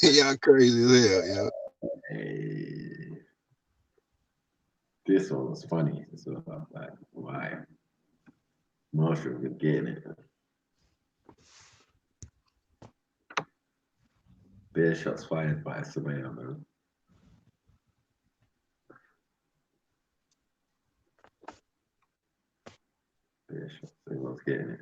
Y'all crazy as hell, yo. Hey. This one was funny. So I'm like, why? Marshall was getting it. Bare shots fired by a surveyor, man. Bare shots. Everyone's getting it.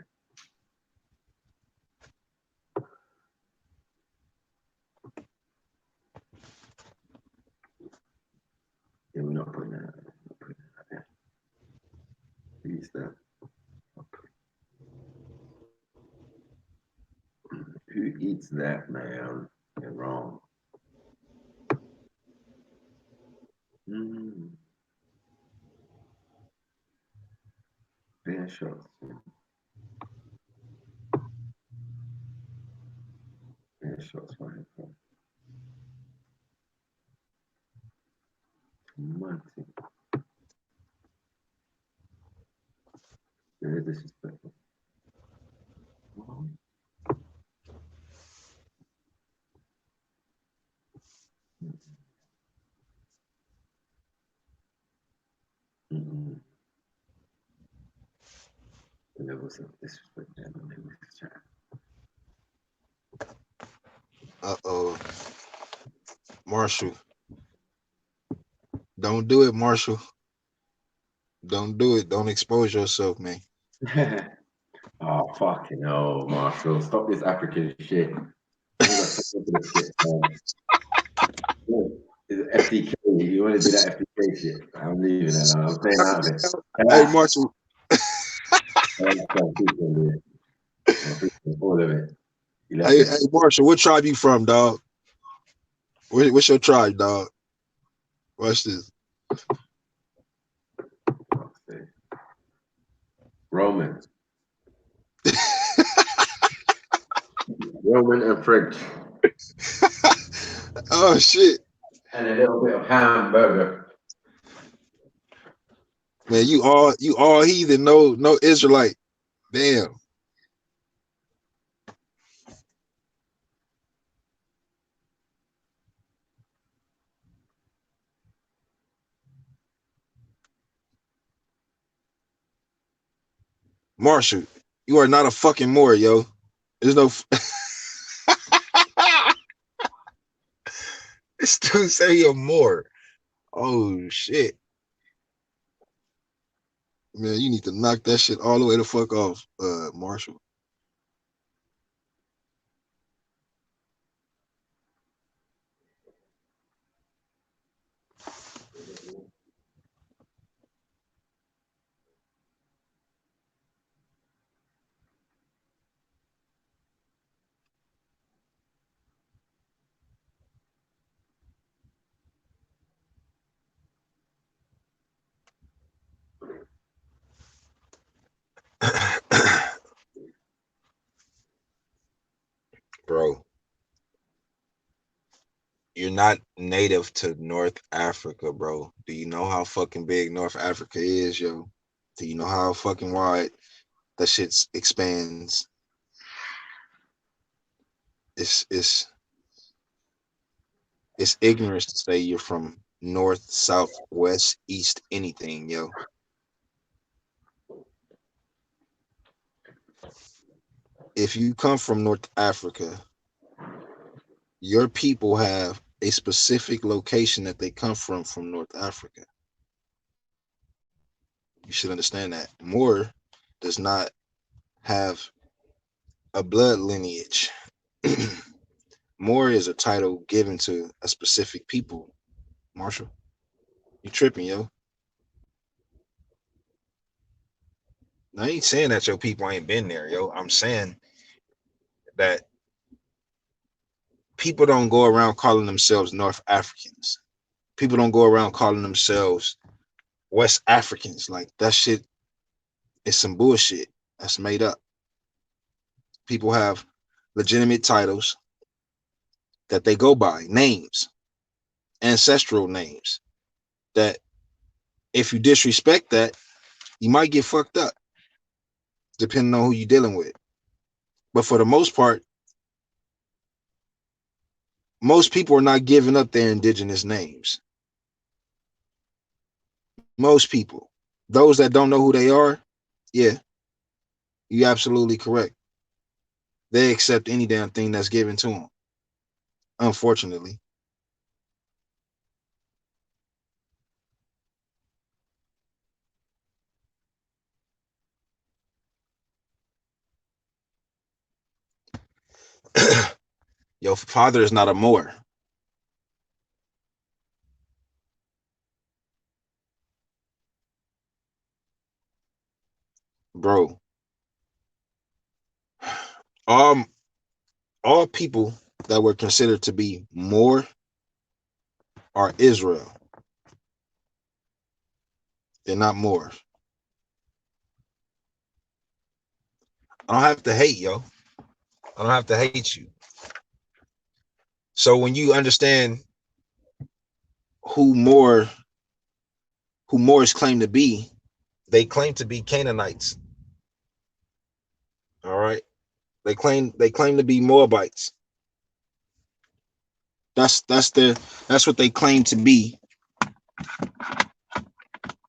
Yeah, we're not putting that. Not putting that there. Who's that? Who eats that, man? You're wrong. Mm. Bare shots. Bare shots fired. Monty. Very disrespectful. Mm-hmm. The levels of disrespect there, no levels of chat. Uh-oh. Marshall. Don't do it, Marshall. Don't do it. Don't expose yourself, man. Oh, fucking hell, Marshall. Stop this African shit. You got something to this shit, man. It's FTK. You want to do that FTK shit? I'm leaving it. I'm staying out of it. Hey, Marshall. All of it. Hey, Marshall, what tribe you from, dog? What's your tribe, dog? Watch this. Roman. Roman and French. Oh shit. And a little bit of hamburger. Man, you all heathen, no Israelite. Damn. Marshall, you are not a fucking Moor, yo. There's no This dude say you're Moor. Oh shit. Man, you need to knock that shit all the way the fuck off, Marshall. Bro, you're not native to North Africa, bro. Do you know how fucking big North Africa is, yo? Do you know how fucking wide that shit expands? It's ignorance to say you're from north, south, west, east, anything, yo. If you come from North Africa, your people have a specific location that they come from North Africa. You should understand that. Moor does not have a blood lineage. Moor is a title given to a specific people. Marshall, you tripping, yo. I ain't saying that your people ain't been there, yo. I'm saying that people don't go around calling themselves North Africans. People don't go around calling themselves West Africans. Like, that shit is some bullshit. That's made up. People have legitimate titles that they go by, names, ancestral names, that if you disrespect that, you might get fucked up, depending on who you're dealing with. But for the most part, most people are not giving up their indigenous names. Most people. Those that don't know who they are, yeah, you're absolutely correct. They accept any damn thing that's given to them. unfortunately. Your father is not a Moor. Bro. Um, all people that were considered to be Moor are Israel. They're not Moors. I don't have to hate, yo. I don't have to hate you. So when you understand who Moors claim to be, they claim to be Canaanites. All right. They claim to be Moabites. That's what they claim to be.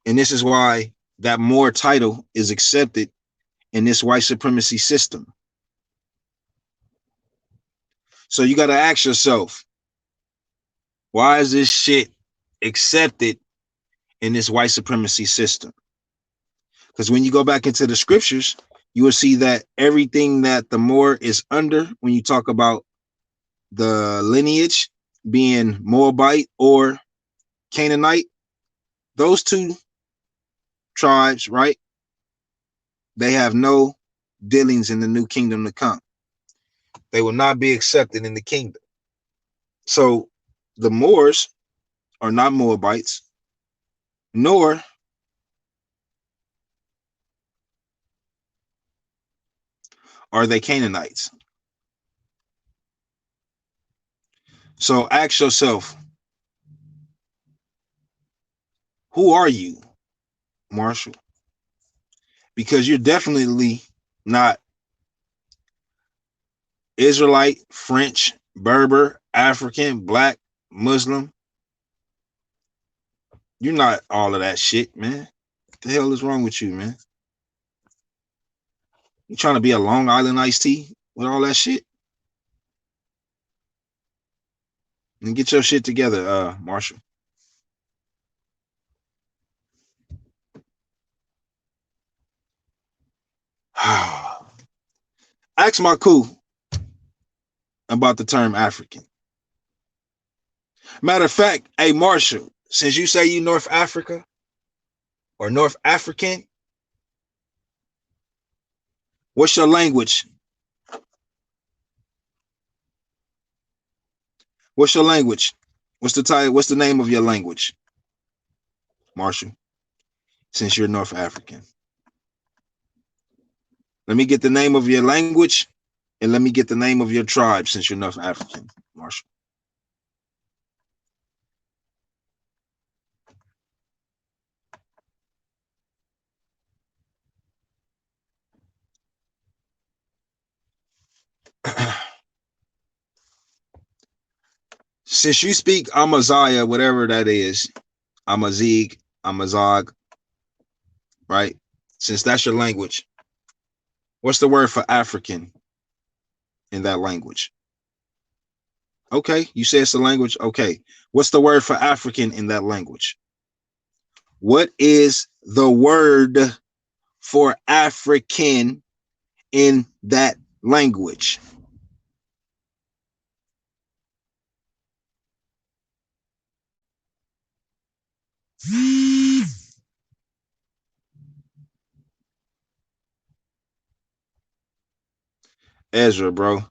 And this is why that Moor title is accepted in this white supremacy system. So you got to ask yourself, why is this shit accepted in this white supremacy system? Because when you go back into the scriptures, you will see that everything that the Moor is under, when you talk about the lineage being Moabite or Canaanite, those two tribes, right? They have no dealings in the new kingdom to come. They will not be accepted in the kingdom. So the Moors are not Moabites, nor are they Canaanites. So ask yourself, who are you, Marshall? Because you're definitely not Israelite, French, Berber, African, Black, Muslim. You're not all of that shit, man. What the hell is wrong with you, man? You trying to be a Long Island iced tea with all that shit? And get your shit together, Marshall. Ask my cool about the term African. Matter of fact, hey Marshall, since you say you North Africa or North African, what's your language? What's your language? What's the title? What's the name of your language, Marshall? Since you're North African, let me get the name of your language, and let me get the name of your tribe. Since you're North African, Marshall. Since you speak Amaziah, whatever that is, Amazigh, Amazagh, right? Since that's your language, what's the word for African in that language? Okay, you say it's a language. Okay, what's the word for African in that language? What is the word for African in that language? Ezra, bro.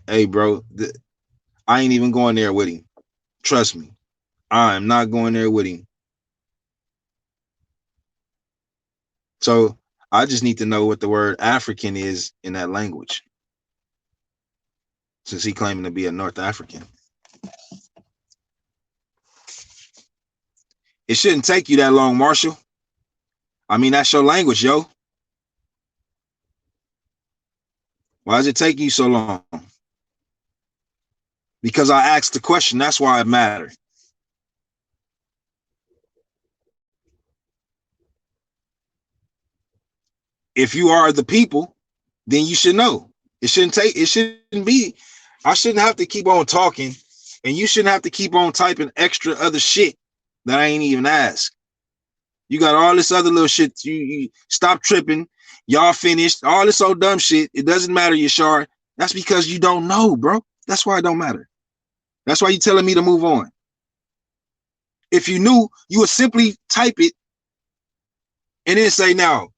Hey, bro. I ain't even going there with him. Trust me. I'm not going there with him. So I just need to know what the word African is in that language, since he claiming to be a North African. It shouldn't take you that long, Marshall. I mean, that's your language, yo. Why does it take you so long? Because I asked the question. That's why it mattered. If you are the people, then you should know. It shouldn't be I shouldn't have to keep on talking, and you shouldn't have to keep on typing extra other shit that I ain't even asked. You got all this other little shit. You stop tripping. Y'all finished. All this old dumb shit. It doesn't matter, Yashar. That's because you don't know, bro. That's why it don't matter. That's why you telling me to move on. If you knew, you would simply type it and then say, now,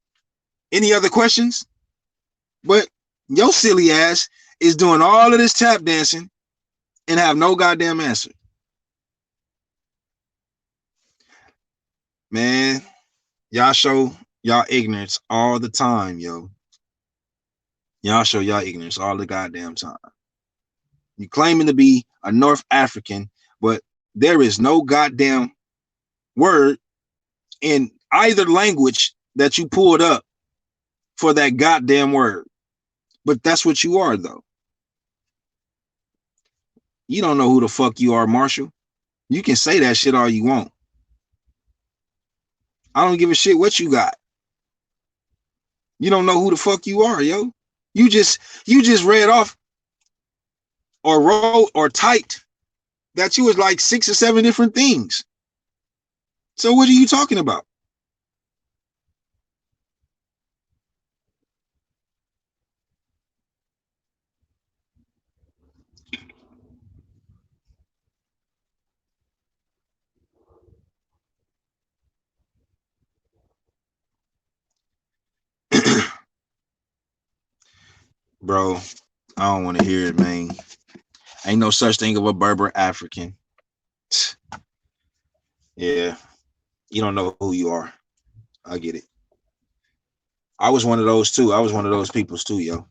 any other questions? But your silly ass is doing all of this tap dancing and have no goddamn answer. Man, y'all show y'all ignorance all the time, yo. Y'all show y'all ignorance all the goddamn time. You claiming to be a North African, but there is no goddamn word in either language that you pulled up for that goddamn word. But that's what you are, though. You don't know who the fuck you are, Marshall. You can say that shit all you want. I don't give a shit what you got. You don't know who the fuck you are, yo. You just read off or wrote or typed that you was like 6 or 7 different things. So what are you talking about? Bro, I don't want to hear it, man. Ain't no such thing of a Berber African. Yeah, you don't know who you are. I get it. I was one of those too. I was one of those peoples too, yo.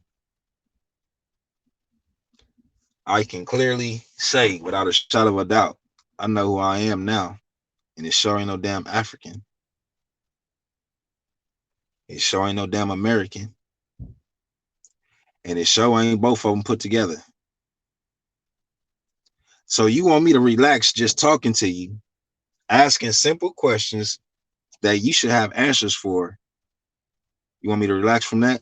I can clearly say without a shadow of a doubt, I know who I am now. And it sure ain't no damn African. It sure ain't no damn American. And it sure ain't both of them put together. So you want me to relax just talking to you, asking simple questions that you should have answers for. You want me to relax from that?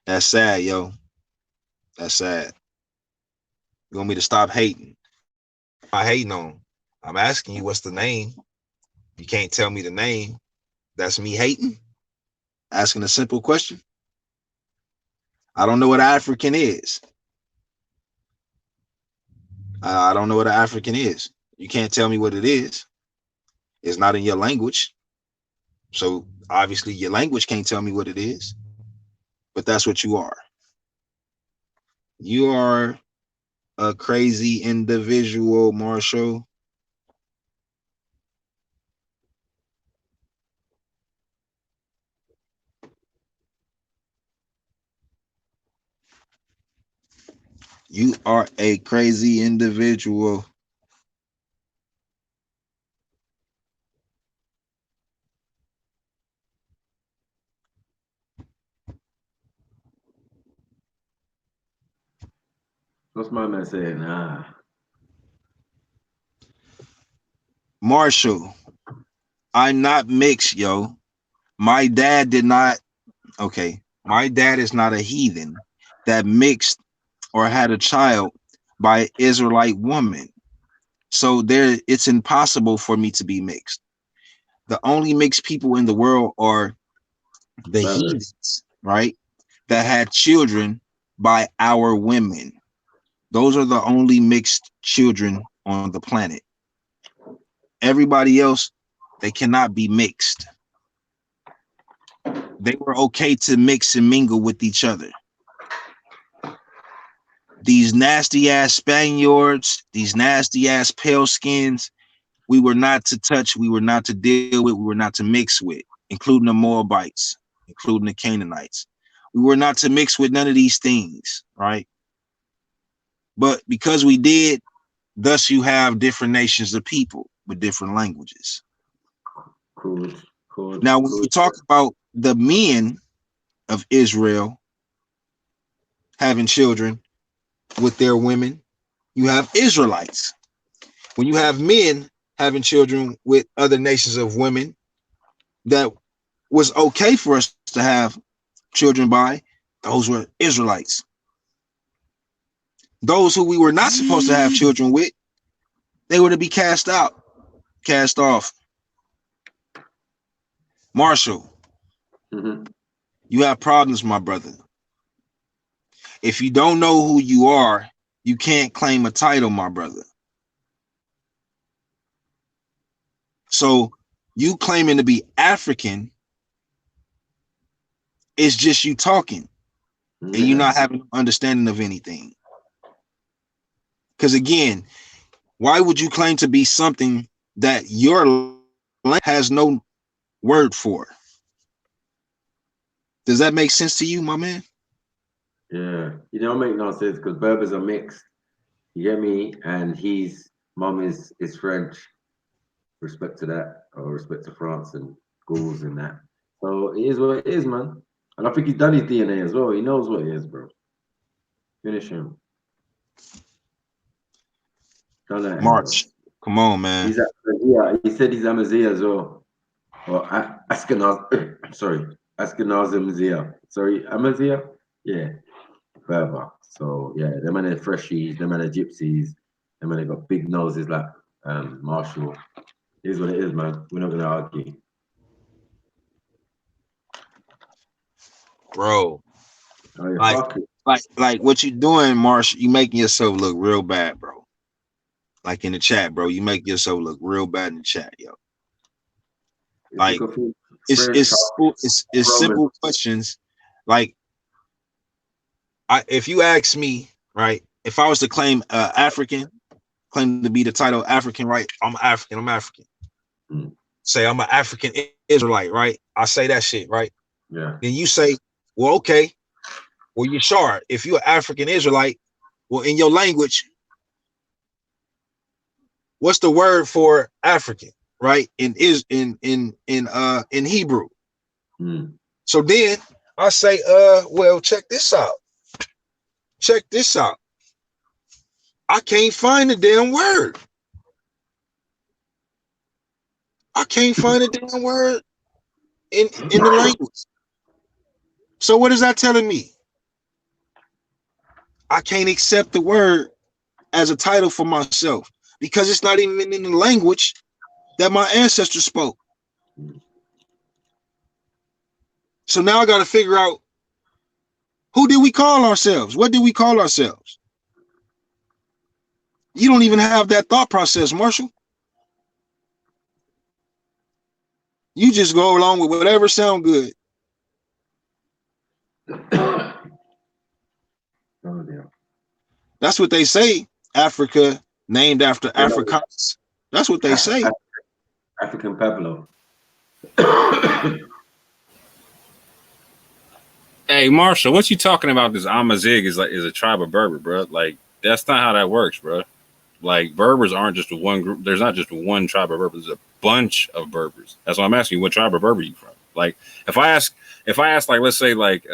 That's sad, yo. That's sad. You want me to stop hating? I'm hating on. I'm asking you what's the name. You can't tell me the name. That's me hating? Asking a simple question? I don't know what African is. I don't know what an African is. You can't tell me what it is. It's not in your language. So obviously your language can't tell me what it is. But that's what you are. You are a crazy individual, Marshall. You are a crazy individual. What's my man saying? Marshall, I'm not mixed, yo. My dad did not. Okay, my dad is not a heathen that mixed or had a child by an Israelite woman. So it's impossible for me to be mixed. The only mixed people in the world are the heathens, right? That had children by our women. Those are the only mixed children on the planet. Everybody else, they cannot be mixed. They were okay to mix and mingle with each other. These nasty ass Spaniards, these nasty ass pale skins, we were not to touch, we were not to deal with, we were not to mix with, including the Moabites, including the Canaanites. We were not to mix with none of these things, right? But because we did, thus you have different nations of people with different languages. Cool. Now, when you talk about the men of Israel having children with their women, you have Israelites. When you have men having children with other nations of women, that was okay for us to have children by, those were Israelites. Those who we were not supposed to have children with, they were to be cast out, cast off. Marshall, you have problems, my brother. If you don't know who you are, you can't claim a title, my brother. So you claiming to be African is just you talking, and you not having an understanding of anything. Because again, why would you claim to be something that your language has no word for? Does that make sense to you, my man? Yeah, it don't make no sense because Berbers are mixed. You get me? And his mom is French. Respect to that, or respect to France and Gauls and that. So it is what it is, man. And I think he's done his DNA as well. He knows what it is, bro. Finish him. Don't let him, bro. March, come on, man. He's yeah, he said he's Amazigh as well. Or Ashkenaz, sorry, Ashkenazim. Sorry, Amazigh? Yeah, Berber. So yeah, them and the freshies, them and the gypsies, them and they got big noses like Marshall. It is what it is, man. We're not gonna argue. Bro. Oh, yeah, like what you doing, Marsh, you making yourself look real bad, bro. Like in the chat, bro. You make yourself look real bad in the chat, yo. Like it's simple questions. Like if you ask me, right, if I was to claim African, claim to be the title African, right? I'm African. Say I'm an African Israelite, right? I say that shit, right? Yeah. Then you say, well, okay. Well, you're sure if you're an African Israelite, well, in your language, what's the word for African, right? In Hebrew. So then I say, well, check this out. Check this out. I can't find the damn word. I can't find a damn word in the language. So what is that telling me? I can't accept the word as a title for myself because it's not even in the language that my ancestors spoke. So now I got to figure out, who did we call ourselves? What did we call ourselves? You don't even have that thought process, Marshall. You just go along with whatever sound good. That's what they say. Africa named after Africans. That's what they say. African Pablo. Hey, Marshall, what you talking about? This Amazigh is a tribe of Berber, bro. Like that's not how that works, bro. Like Berbers aren't just one group. There's not just one tribe of Berbers. There's a bunch of Berbers. That's why I'm asking you, what tribe of Berber you from? Like if I ask like, let's say like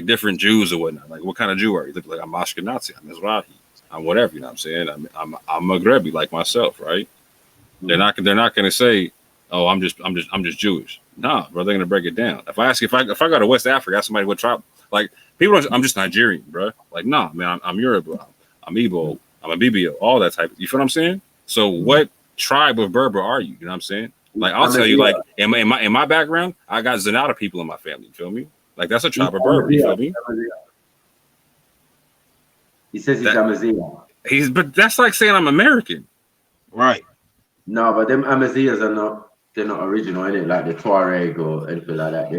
different Jews or whatnot, like what kind of Jew are you? Look, like I'm Ashkenazi, I'm Mizrahi, I'm whatever, you know what I'm saying? I'm Maghrebi like myself, right? They're not gonna say, oh, I'm just Jewish. Nah, bro, they're gonna break it down. If I go to West Africa, ask somebody what tribe, like people I'm just Nigerian, bro. Like, nah, man, I'm Yoruba, I'm Igbo, I'm a BBO, all that type of, you feel what I'm saying? So what tribe of Berber are you? You know what I'm saying? Like I'll tell you, like in my background, I got Zenata people in my family, you feel me? Like that's a tribe of Berber, you feel me? He says he's Amazigh. But that's like saying I'm American. Right. No, but them Amazighs they're not original, innit? Like the Tuareg or anything like that.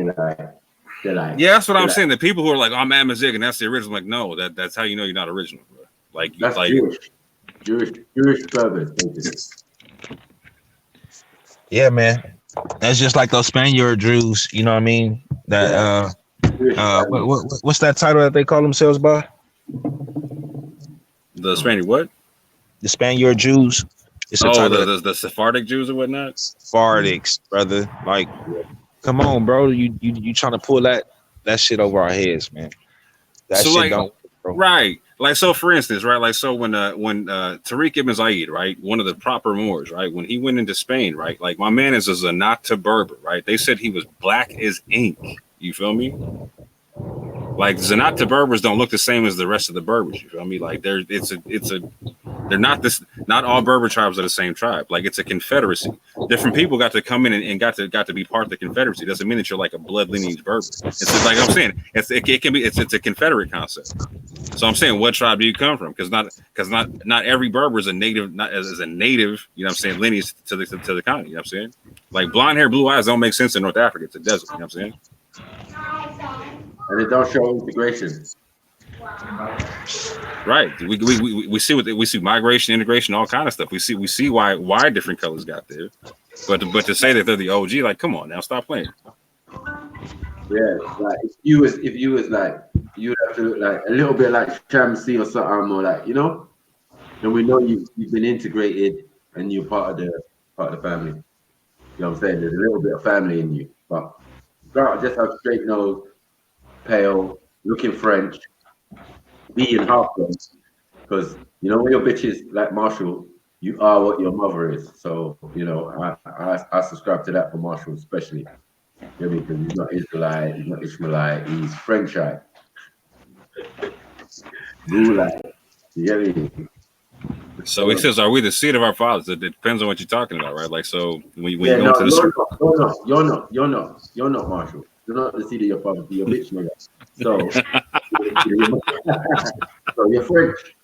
They're like yeah, that's what I'm saying. The people who are like, I'm Amazigh and that's the original, like, no, that's how you know you're not original, bro. Like that's like Jewish Berbers, basically. Yeah, man. That's just like those Spaniard Jews, you know what I mean? That what's that title that they call themselves by? The Spaniard what? The Spaniard Jews. It's a title the Sephardic Jews or whatnot. Sephardics, brother. Like, come on, bro. You trying to pull that shit over our heads, man. That so shit like, don't, bro. Right. Like, so for instance, right, like, so when Tariq ibn Zayed, right, one of the proper Moors, right, when he went into Spain, right, like my man is a Zenata Berber, right? They said he was black as ink. You feel me? Like Zanat to Berbers don't look the same as the rest of the Berbers. You feel me? Like they're not this. Not all Berber tribes are the same tribe. Like it's a confederacy. Different people got to come in and got to be part of the confederacy. Doesn't mean that you're like a blood lineage Berber. It's like I'm saying. It can be. It's a confederate concept. So I'm saying, what tribe do you come from? Because not every Berber is a native. Not as a native. You know what I'm saying? Lineage to the continent. You know what I'm saying? Like blonde hair, blue eyes don't make sense in North Africa. It's a desert. You know what I'm saying? And it don't show integration. Right. We see migration, integration, all kind of stuff. We see why different colors got there. But to say that they're the OG, like, come on now, stop playing. Yeah, like if you was like, you'd have to look like a little bit like Shamsi or something, or like, you know. And we know you've been integrated and you're part of the family. You know what I'm saying? There's a little bit of family in you, but girl, just have straight nose, pale, looking French, being half them. Because you know when your bitch is like Marshall, you are what your mother is. So you know, I subscribe to that for Marshall especially. You know, because he's not Israelite, he's not Ishmaelite, he's Frenchite. Gulite. You get me? So he says, "Are we the seed of our fathers?" It depends on what you're talking about, right? Like, so when you Yeah, go no, into this, you're not Marshall. You're not the seed of your father. You're a bitch nigga. So, so you're French.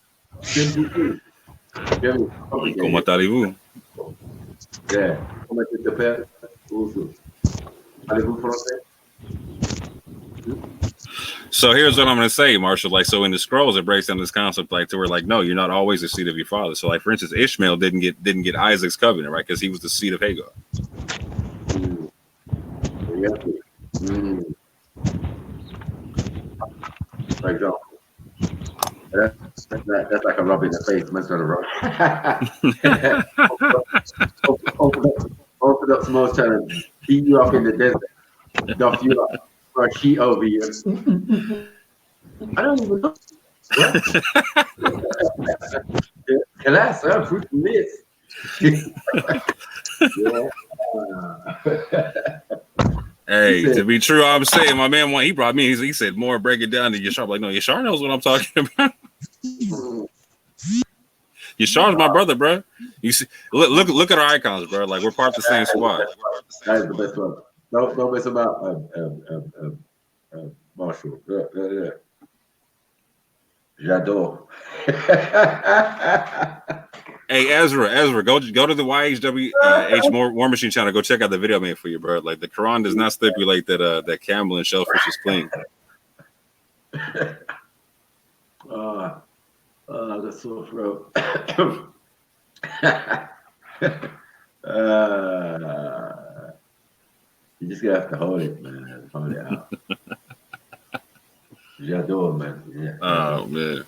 Simple. comment allez-vous? Yeah. Comment tu t'appelles? Also. Allez-vous français? So here's what I'm going to say, Marshall. Like, so in the scrolls, it breaks down this concept, like to where, like, no, you're not always the seed of your father. So, like, for instance, Ishmael didn't get Isaac's covenant, right? Because he was the seed of Hagar. For example, that's like a rub in the face, man. Trying to rub. Orthodox most trying to beat you up in the desert, duff you up for a sheet over you. I don't even know. Class, fruit from this. Yeah. Hey, to be true, I'm saying my man, he brought me. He said more. Break it down to Yashar. Like, no, Yashar knows what I'm talking about. Yashar's my brother, bro. You see, look at our icons, bro. Like we're part of the same squad. That is the best one. Don't mess about Marshall. J'adore. Hey Ezra, go to the YHWH War Machine channel. Go check out the video I made for you, bro. Like the Quran does not stipulate that camel and shellfish is clean. I got sore throat. You just gonna have to hold it, man. Hold it out. J'adore, man. Yeah. Oh man.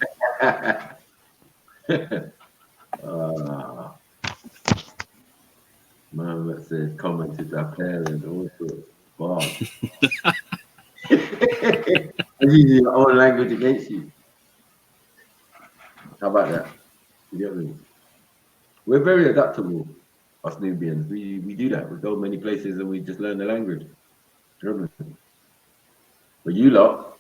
Man, that says commented our parents also. Wow. I'm using your own language against you. How about that? You get me? We're very adaptable, us Nubians. We do that. We go many places and we just learn the language. You know what I mean? But you lot,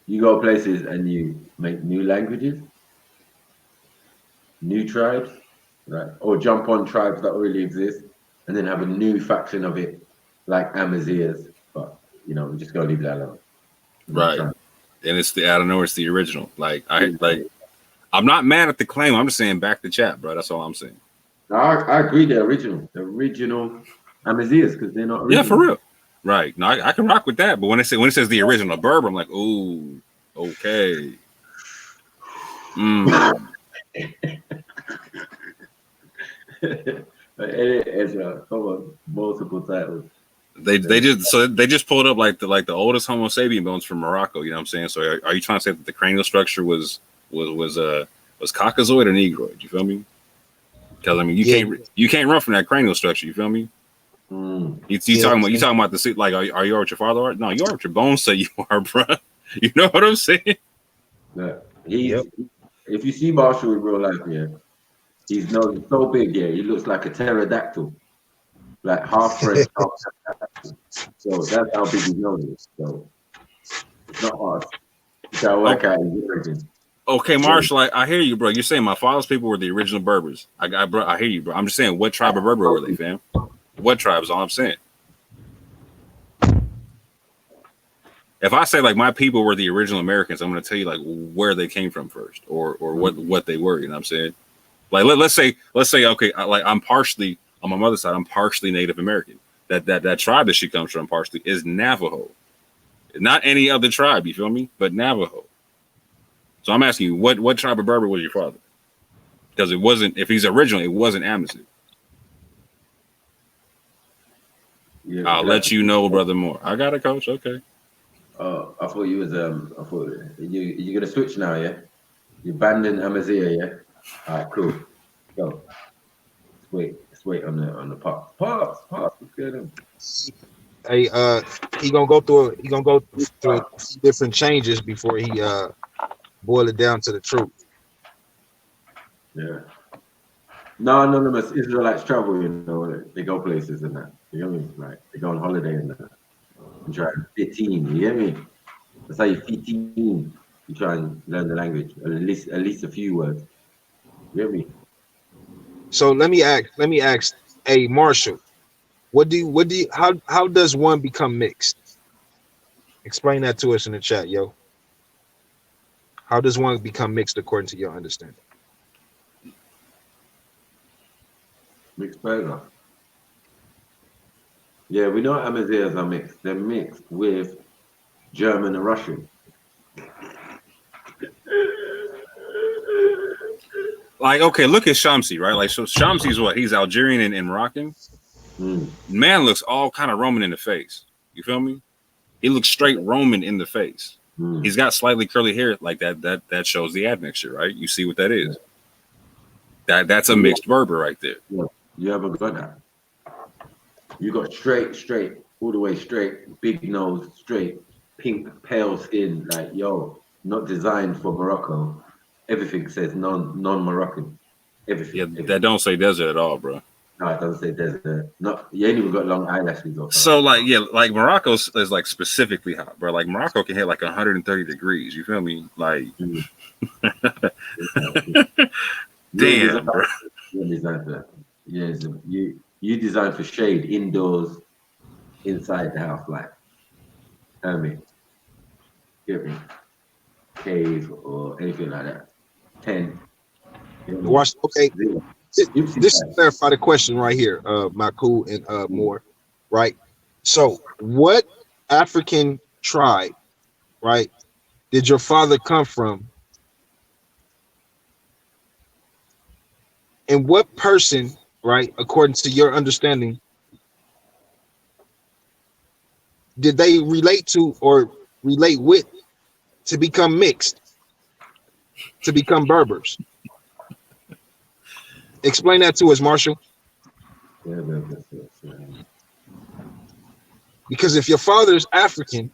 you go places and you make new languages, new tribes, right? Or jump on tribes that already exist and then have a new faction of it, like Amazirs. But you know, we just gotta leave that alone. Right. And it's I don't know, it's the original. I'm not mad at the claim. I'm just saying back the chat, bro. That's all I'm saying. No, I agree. The original Amazirs, because they're not original. Yeah, for real. Right. No, I can rock with that. But when it says the original Berber, I'm like, ooh, okay. It's come on, multiple titles. They just pulled up like the oldest Homo sapien bones from Morocco. You know what I'm saying? So are you trying to say that the cranial structure was Caucasoid or Negroid? You feel me? Because I mean you can't run from that cranial structure. You feel me? You talking about the like are you what your father are? No, you are what your bones say you are, bro. You know what I'm saying? Yeah. If you see Marshall in real life, yeah, his nose is so big, yeah, he looks like a pterodactyl. like half French, half Italian. So that's how big his nose is. So it's not hard. You gotta work out his origin. Okay, Marshall, I hear you, bro. You're saying my father's people were the original Berbers. I hear you, bro. I'm just saying, what tribe of Berber were they, fam? What tribe is all I'm saying. If I say like my people were the original Americans, I'm going to tell you like where they came from first, or what they were. You know what I'm saying? Like let's say okay, I'm on my mother's side, I'm partially Native American. That tribe that she comes from partially is Navajo, not any other tribe. You feel me? But Navajo. So I'm asking you, what tribe of Berber was your father? Because it wasn't, if he's original, it wasn't Amnesty. Yeah, I'll let you know, brother Moore. I got it, coach. Okay. I thought you was I thought you're gonna switch now, yeah? You're abandoning Amazia, yeah? Alright, cool. Go. Let's wait on the pops. Pops, what's going on? Hey, he gonna go through different changes before he boil it down to the truth. Yeah. No, anonymous Israelites travel, you know, they go places and that. You know what I mean? Like they go on holiday and that. And try and fit in, you get me? That's how you fit in. You try and learn the language, at least a few words. You get me? So let me ask, hey Marshall, how does one become mixed? Explain that to us in the chat, yo. How does one become mixed according to your understanding? Mixed burger. Yeah, we know Amaziahs are mixed. They're mixed with German and Russian. Like, okay, look at Shamsi, right? Like, so Shamsi's what? He's Algerian and Moroccan. Man looks all kind of Roman in the face. You feel me? He looks straight Roman in the face. He's got slightly curly hair like that. That shows the admixture, right? You see what that is? That's a mixed Berber right there. Yeah. You haven't got that. You got straight, all the way straight, big nose, straight, pink, pale skin, like yo, not designed for Morocco. Everything says non-Moroccan. Everything. That don't say desert at all, bro. No, it doesn't say desert. No, you ain't even got long eyelashes or something. So like Morocco is like specifically hot, bro. Like Morocco can hit like 130 degrees. You feel me? Like, damn, bro. You're designed for that. Yeah, you designed for shade indoors, inside the house, like hermit, get me, cave or anything like that. Tent. Watch. Okay, this clarify the question right here, Maku and Moore, right? So, what African tribe, right, did your father come from? And what person, right, according to your understanding, did they relate to or relate with to become mixed, to become Berbers? Explain that to us, Marshall. Because if your father is African,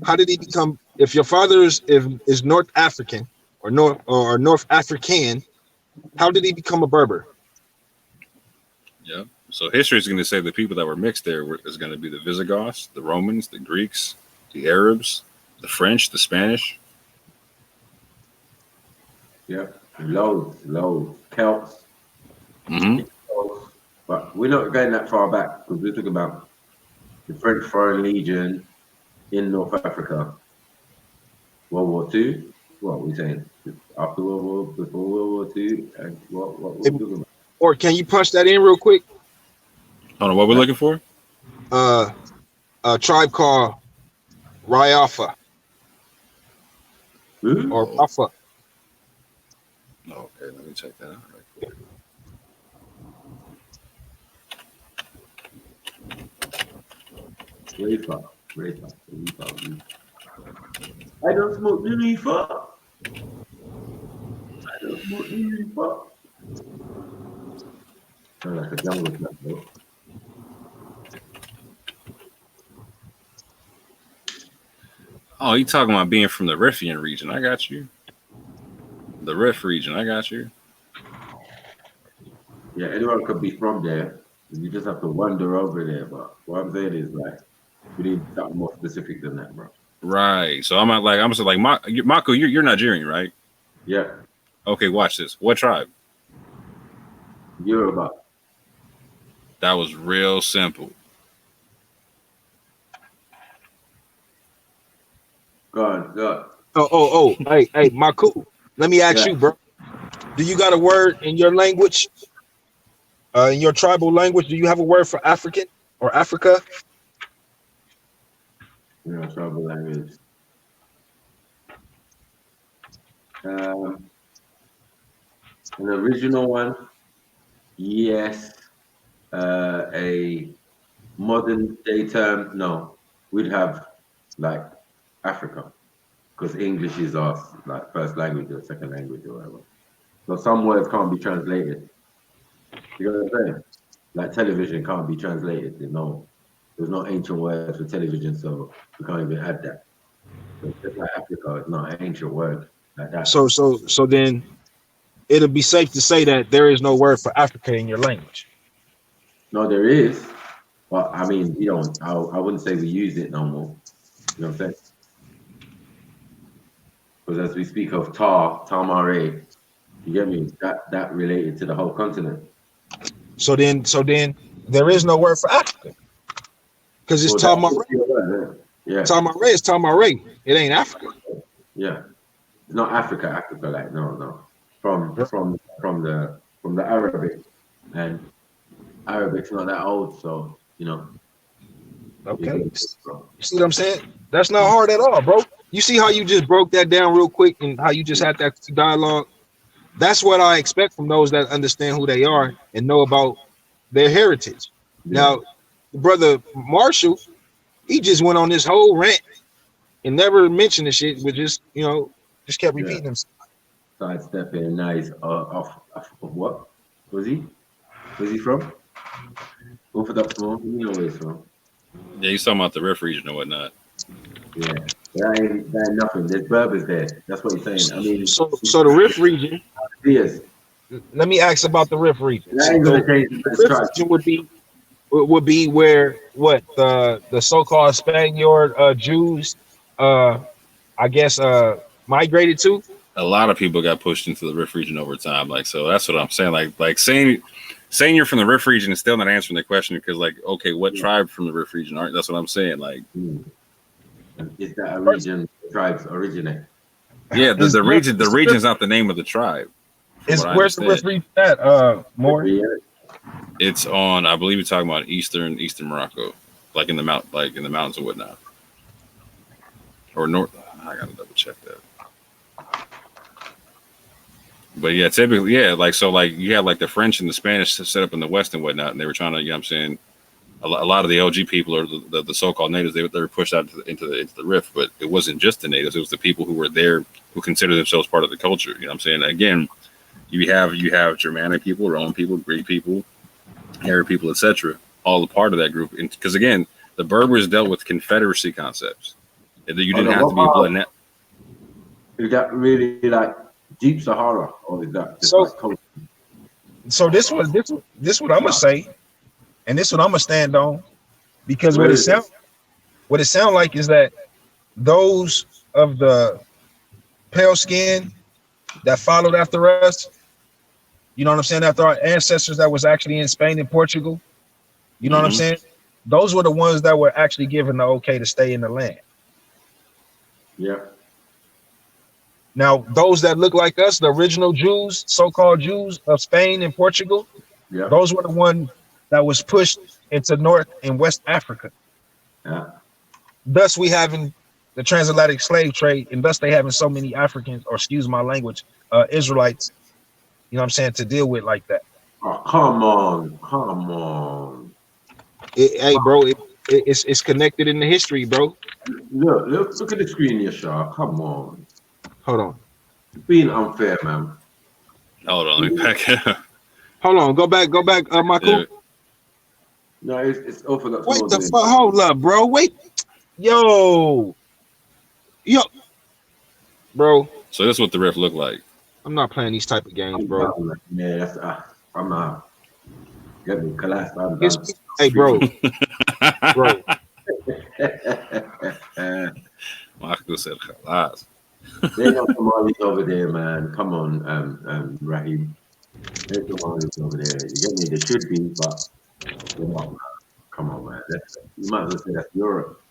how did he become? If your father is North African or North African, how did he become a Berber? Yeah. So history is going to say the people that were mixed there is going to be the Visigoths, the Romans, the Greeks, the Arabs, the French, the Spanish. Yeah, loads, Celts. But we're not going that far back because we're talking about the French Foreign Legion in North Africa. World War II. What are we saying? After World War, before World War II, and what we're talking about? Or can you punch that in real quick? Hold on, what we're looking for? A tribe called Ryafa. Or Rafa. Okay, let me check that out right quick. Reefer. I don't smoke the reefer. Sound like a jungle cat, though. Oh, you talking about being from the Riffian region? I got you. The Riff region, I got you. Yeah, anyone could be from there. You just have to wander over there. But what I'm saying is like we need something more specific than that, bro. Right. So I'm not like I'm just like Mako, you're Nigerian, right? Yeah. Okay, watch this. What tribe? Yoruba. That was real simple. Go on, go on. Oh, hey, Maku. Let me ask Yeah. you, bro. Do you got a word in your language? In your tribal language, do you have a word for African or Africa? You know, tribal language. An original one, yes. A modern day term, no. We'd have like Africa, because English is our like first language or second language or whatever. So some words can't be translated. You know what I'm saying? Like television can't be translated. There's no ancient words for television, so we can't even add that. So just like Africa, it's not an ancient word like that. So then it'll be safe to say that there is no word for Africa in your language. No, there is, but I mean, I wouldn't say we use it no more. You know what I'm saying? Because as we speak of Tamare, you get me? That related to the whole continent. So then there is no word for Africa because it's Well, Tamare. yeah. Tamare is Tamare. It ain't Africa. Yeah. It's not Africa, like no. From the Arabic, and Arabic's not that old, so Okay. You see what I'm saying? That's not hard at all, bro. You see how you just broke that down real quick and how you just had that dialogue? That's what I expect from those that understand who they are and know about their heritage. Yeah. Now, brother Marshall, he just went on this whole rant and never mentioned the shit, but just kept repeating himself. Sidestepping nice off what? Was he from? Orthodox from? You know where he's from. Yeah, he's talking about the rift region or whatnot. Yeah. That ain't nothing. There's Berbers there. That's what he's saying. I mean, so the rift region. Yes. Let me ask about the rift region. That ain't gonna change the rift region would be where what the so-called Spaniard Jews I guess migrated to. A lot of people got pushed into the rift region over time. Like, so that's what I'm saying. Like saying you're from the rift region is still not answering the question because, like, okay, what tribe from the rift region aren't? That's what I'm saying. Like, is that a region tribes originate? Yeah, the region's not the name of the tribe. Where's the rift region at? More. It's on. I believe you're talking about eastern Morocco, like in the mountains and whatnot, or north. I gotta double check that. But yeah, typically, yeah, like you had like the French and the Spanish set up in the West and whatnot, and they were trying to, you know what I'm saying, a lot of the LG people or the so-called natives, they were pushed out into the rift, but it wasn't just the natives, it was the people who were there who considered themselves part of the culture. You know what I'm saying? Again, you have Germanic people, Roman people, Greek people, Arab people, etc., all a part of that group. Because again, the Berbers dealt with confederacy concepts. You didn't have to be blood net. Is that really like deep Sahara, or is that just so this what I'm gonna say, and this what I'm gonna stand on, because what it sound like is that those of the pale skin that followed after us, you know what I'm saying, after our ancestors that was actually in Spain and Portugal, you know what I'm saying, those were the ones that were actually given the okay to stay in the land. Yeah. Now, those that look like us, the original Jews, so-called Jews of Spain and Portugal, those were the ones that was pushed into North and West Africa. Yeah. Thus, we having the transatlantic slave trade, and thus they having so many Africans, or excuse my language, Israelites, you know what I'm saying, to deal with like that. Oh, come on. Hey, bro, it's connected in the history, bro. Look at the screen, Yashar. Come on. Hold on. Being unfair, man. Hold on, let me back it up. Hold on, go back, Michael. No, it's Orthodox. Wait the fuck, hold up, bro. Wait. Yo. Bro. So that's what the rift looked like. I'm not playing these type of games, bro. Yeah, I'm not. Get me, collapse. I'm His, done. hey, bro, bro. Michael said, "Khalas." There's no Somalis over there, man. Come on, Raheem. There's Somalis over there. You get me? There should be, but they're not. Man. Come on, man. You might as well say that's Europe.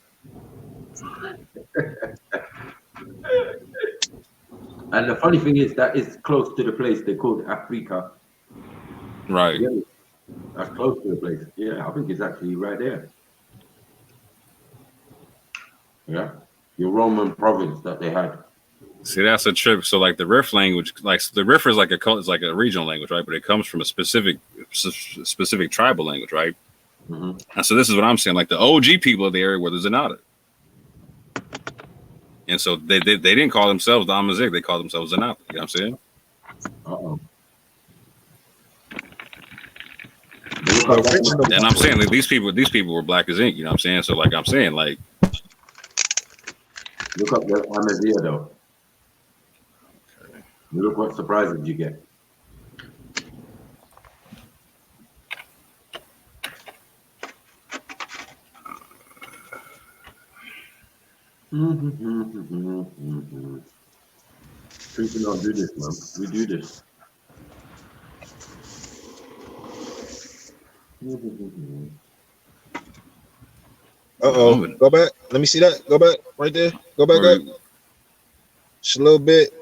And the funny thing is that it's close to the place they called Africa. Right. Yeah, that's close to the place. Yeah, I think it's actually right there. Yeah, your Roman province that they had. See, that's a trip. So, like the Riff language, like the Riff is like a regional language, right? But it comes from a specific tribal language, right? Mm-hmm. And so this is what I'm saying. Like the OG people of the area were the Zenata, and so they didn't call themselves the Amazigh. They called themselves Zenata. You know what I'm saying? Uh-oh. And I'm saying like these people were black as ink. You know what I'm saying? So like I'm saying like. Look up the Amazigh though. Okay. Look what surprises you get. People don't do this, man. We do this. Uh-oh. Go back. Let me see that. Go back right there. Go back up. Just a little bit.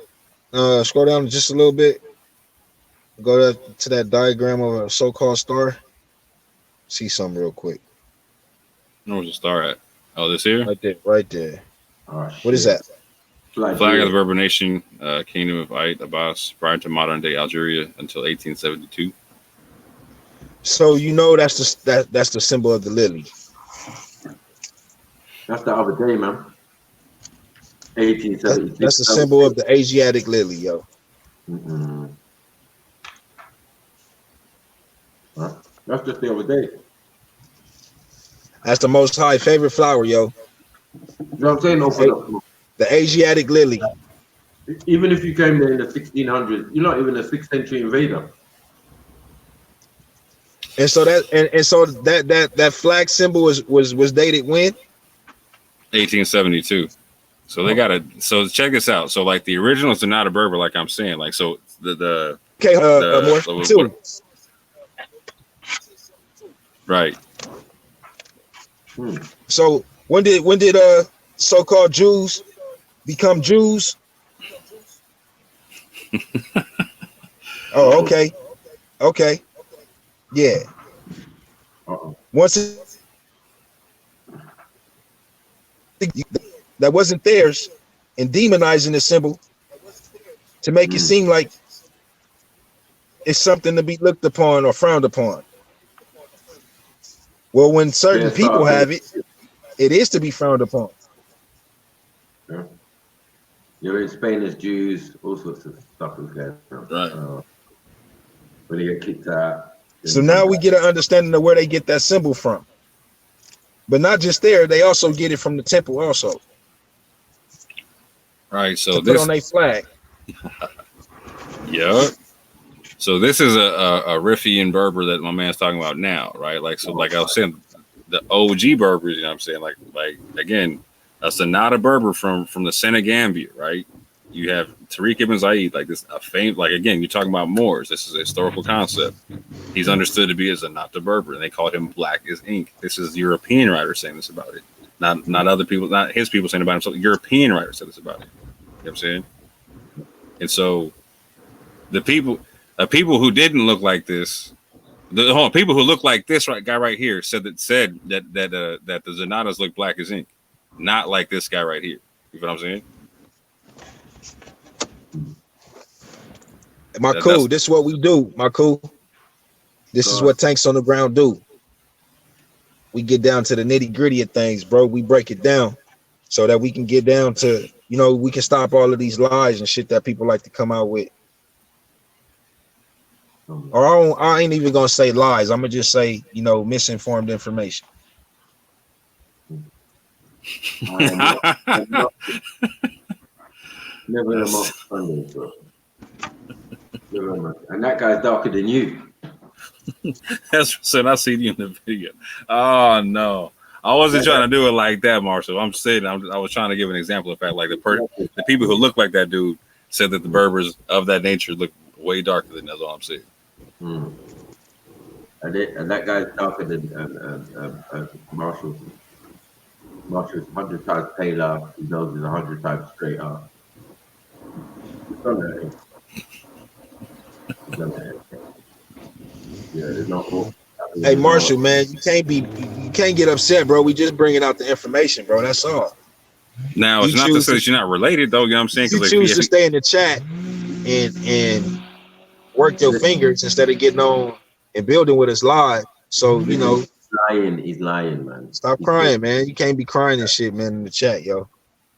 Scroll down just a little bit. Go to that diagram of a so-called star. See something real quick. Where's the star at? Oh, this here? Right there. Right there. Oh, what is that? Flag of the Berber Nation, Kingdom of Ait Abbas, prior to modern day Algeria until 1872. So you know that's the symbol of the lily. That's the other day, man. 1876. That's the symbol of the Asiatic lily, yo. Huh? That's just the other day. That's the Most High favorite flower, yo. You know what I'm saying? Open up. The Asiatic lily. Even if you came there in the 1600s, you're not even a 6th century invader. And so that flag symbol was dated when? 1872. So they got so check this out. So like the originals are not a Berber, like I'm saying. Like so the right. So when did so-called Jews become Jews? Oh, okay. Okay. Yeah. Once that wasn't theirs, and demonizing the symbol to make it seem like it's something to be looked upon or frowned upon. Well, when certain people have it, it is to be frowned upon. Yeah. You're in Spain as Jews, all sorts of stuff is going on. Right. When you get kicked out. So now we get an understanding of where they get that symbol from. But not just there, they also get it from the temple also. Right. So put on a flag. Yeah. So this is a Riffian Berber that my man's talking about now, right? Like so, like I was saying, the OG Berbers, you know what I'm saying? Like again, a Sonata Berber from the Senegambia, right? You have Tariq ibn Zayd, like this, a fame, like again, you're talking about Moors. This is a historical concept. He's understood to be as a Sonata Berber, and they called him black as ink. This is European writers saying this about it, not other people, not his people saying about himself. European writers said this about it. You know what I'm saying? And so the people who didn't look like this, people who look like this guy right here said that the Zanatas look black as ink, not like this guy right here. You know what I'm saying? This is what we do, This is what tanks on the ground do. We get down to the nitty gritty of things, bro. We break it down so that we can get down to, we can stop all of these lies and shit that people like to come out with. Or I ain't even gonna say lies. I'm gonna just say, misinformed information. Never in a month Sunday, bro. And that guy's darker than you. That's said. I see you in the video. Oh no, I wasn't trying to do it like that, Marshall. I'm saying I was trying to give an example of fact, like the people who look like that dude said that the Berbers of that nature look way darker than that's all I'm saying. And that guy's darker than Marshall. Marshall's 100 times paler. His nose is 100 times straighter. Yeah, there's no. Hey Marshall, man, you can't get upset, bro. We just bringing out the information, bro. That's all. Now You it's not to choose say that you're not related, though. You know what I'm saying? You Because choose to stay in the chat and work your fingers instead of getting on and building with us live. So you know, he's lying, man. Stop crying, man. You can't be crying and shit, man, in the chat, yo.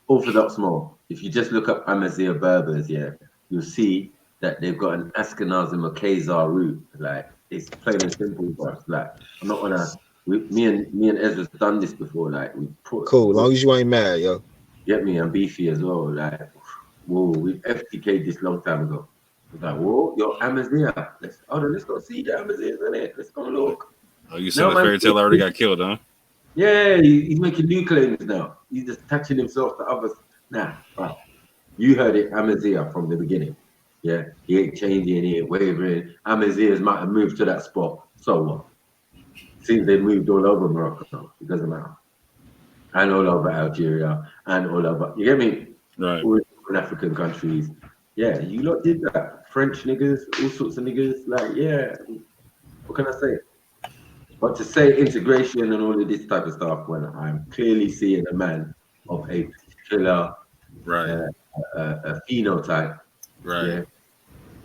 Orthodox more. If you just look up Amazigh Berbers, yeah, you'll see that they've got an Ashkenazim or Khazar root. Like it's plain and simple for us. Like I'm not gonna. Me and Ezra's done this before. Like we put. Cool, long as you ain't mad, yo. Get me, I'm beefy as well. Like, whoa, we've FTK'd this long time ago. It's like, whoa, you're Amazigh. Let's go see the Amazighs in it. Let's go look. Oh, you said the fairy tale already got killed, huh? Yeah, he's making new claims now. He's just attaching himself to others. Nah, right. You heard it, Amazigh from the beginning. Yeah, he ain't changing, he ain't wavering. Amazighs might have moved to that spot. So what? Seems they moved all over Morocco. It doesn't matter. And all over Algeria, and all over, you get me? Right. All different African countries. Yeah, you lot did that. French niggas, all sorts of niggas. Like, yeah, what can I say? But to say integration and all of this type of stuff when I'm clearly seeing a man of a particular a phenotype. Right. Yeah.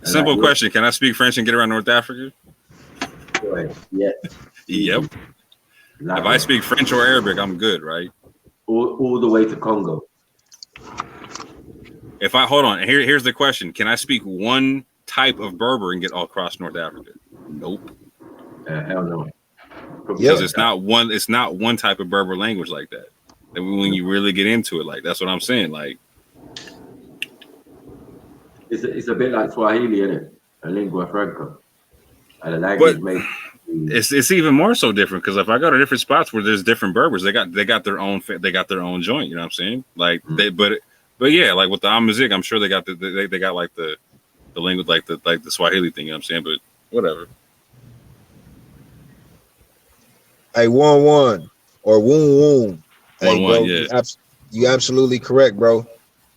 Simple question. Can I speak French and get around North Africa? Yes. Yep. If I speak French or Arabic, I'm good, right? All the way to Congo. If I hold on, here's the question: can I speak one type of Berber and get all across North Africa? Nope. Hell no. Because it's not one type of Berber language like that. And when you really get into it, like that's what I'm saying. Like it's a bit like Swahili, isn't it? A lingua franca. And a language made. It's even more so different because if I go to different spots where there's different Berbers, they got their own joint. You know what I'm saying? Like but yeah, like with the Amazigh, I'm sure they got they got like the language like the Swahili thing. You know what I'm saying? But whatever. Hey, 1-1 or woon. Hey, 1-1, bro, yeah. You absolutely correct, bro.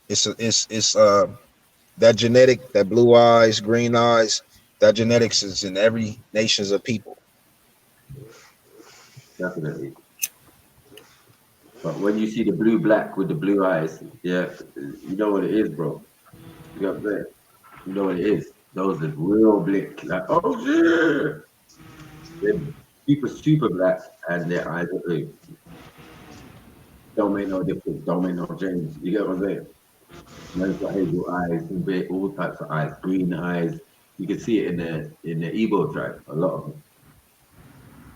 It's that genetic, that blue eyes, green eyes, that genetics is in every nations of people. Definitely. But when you see the blue black with the blue eyes, yeah, you know what it is, bro. You got that. You know what it is. Those are real blick. Like, oh shit. They're super black and their eyes are blue. Don't make no difference. Don't make no change. You get what I'm saying? Men's got hazel eyes, all types of eyes, green eyes. You can see it in the Igbo tribe, a lot of them.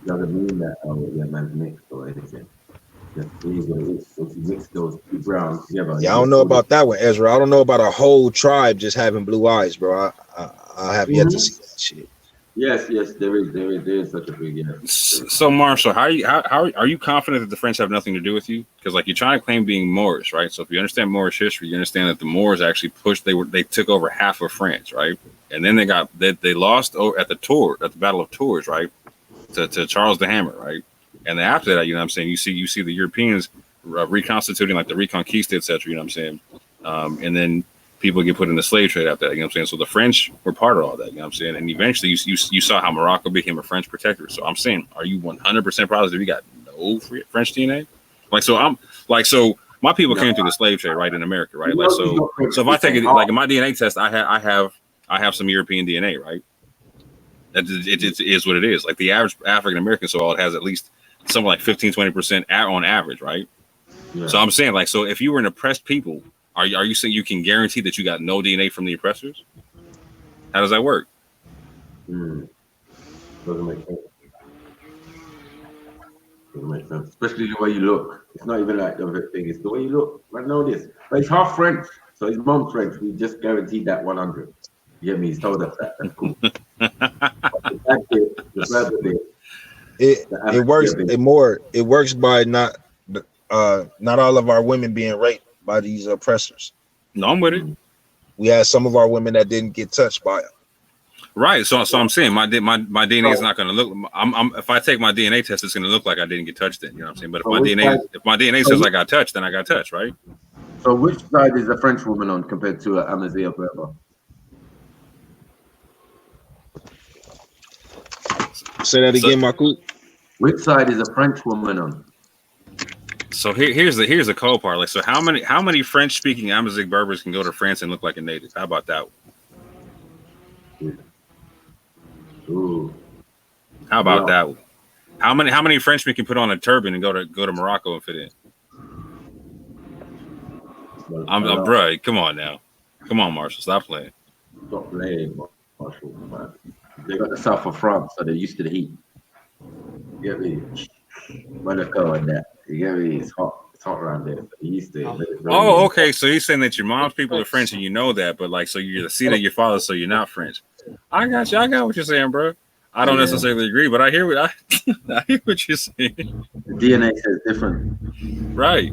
Doesn't mean that yeah, man's mixed or anything. Just is what it is. Once you mix those two browns together. Yeah, I don't know about that one, Ezra. I don't know about a whole tribe just having blue eyes, bro. I have yet to see that shit. Yes, there is such a big yeah. So Marshall, how are you confident that the French have nothing to do with you? Because like you're trying to claim being Moorish, right? So if you understand Moorish history, you understand that the Moors actually pushed. They took over half of France, right? And then they lost at the Battle of Tours, right? To Charles the Hammer, right? And then after that, you know what I'm saying, you see the Europeans reconstituting like the Reconquista, etc. You know what I'm saying? And then people get put in the slave trade after that, you know what I'm saying? So the French were part of all that, you know what I'm saying? And eventually you saw how Morocco became a French protectorate. So I'm saying, are you 100% positive you got no French DNA? So my people came through the slave trade, right, in America, right? Like so if I take it like in my DNA test, I have some European DNA, right? It is what it is. Like the average African American soil, it has at least something like 15-20% on average, right? Yeah. So I'm saying, like, so if you were an oppressed people, are you saying you can guarantee that you got no DNA from the oppressors? How does that work? Doesn't make sense. Doesn't make sense. Especially the way you look. It's not even like the other thing. It's the way you look. I know this. But he's half French. So his mom's French. We just guaranteed that 100. You get me? He's told us that. That's cool. The back bit, the verbal bit, It works. It works by not all of our women being raped by these oppressors. No, I'm with it. We had some of our women that didn't get touched by it. Right. So I'm saying my DNA is not going to look. If I take my DNA test, it's going to look like I didn't get touched. Then you know what I'm saying. But if my DNA says I got touched, then I got touched, right? So which side is the French woman on compared to Amazia Berber? Say that again, Marco. Which side is a French woman on? So here's the cold part. Like, so how many French speaking Amazigh Berbers can go to France and look like a native? How about that? Ooh. How about that? How many Frenchmen can put on a turban and go to Morocco and fit in? I'm bruh, come on now. Come on, Marshall, stop playing. Stop playing, Marshall, man. They got the south of France, so they're used to the heat. You get me? Monaco and that. You get me? It's hot. It's hot around there. So they're used to it. Oh, okay. So you're saying that your mom's people are French and you know that, but like, so you're the seed of your father, so you're not French. I got you. I got what you're saying, bro. I don't necessarily agree, but I hear what I hear what you're saying. The DNA says different. Right.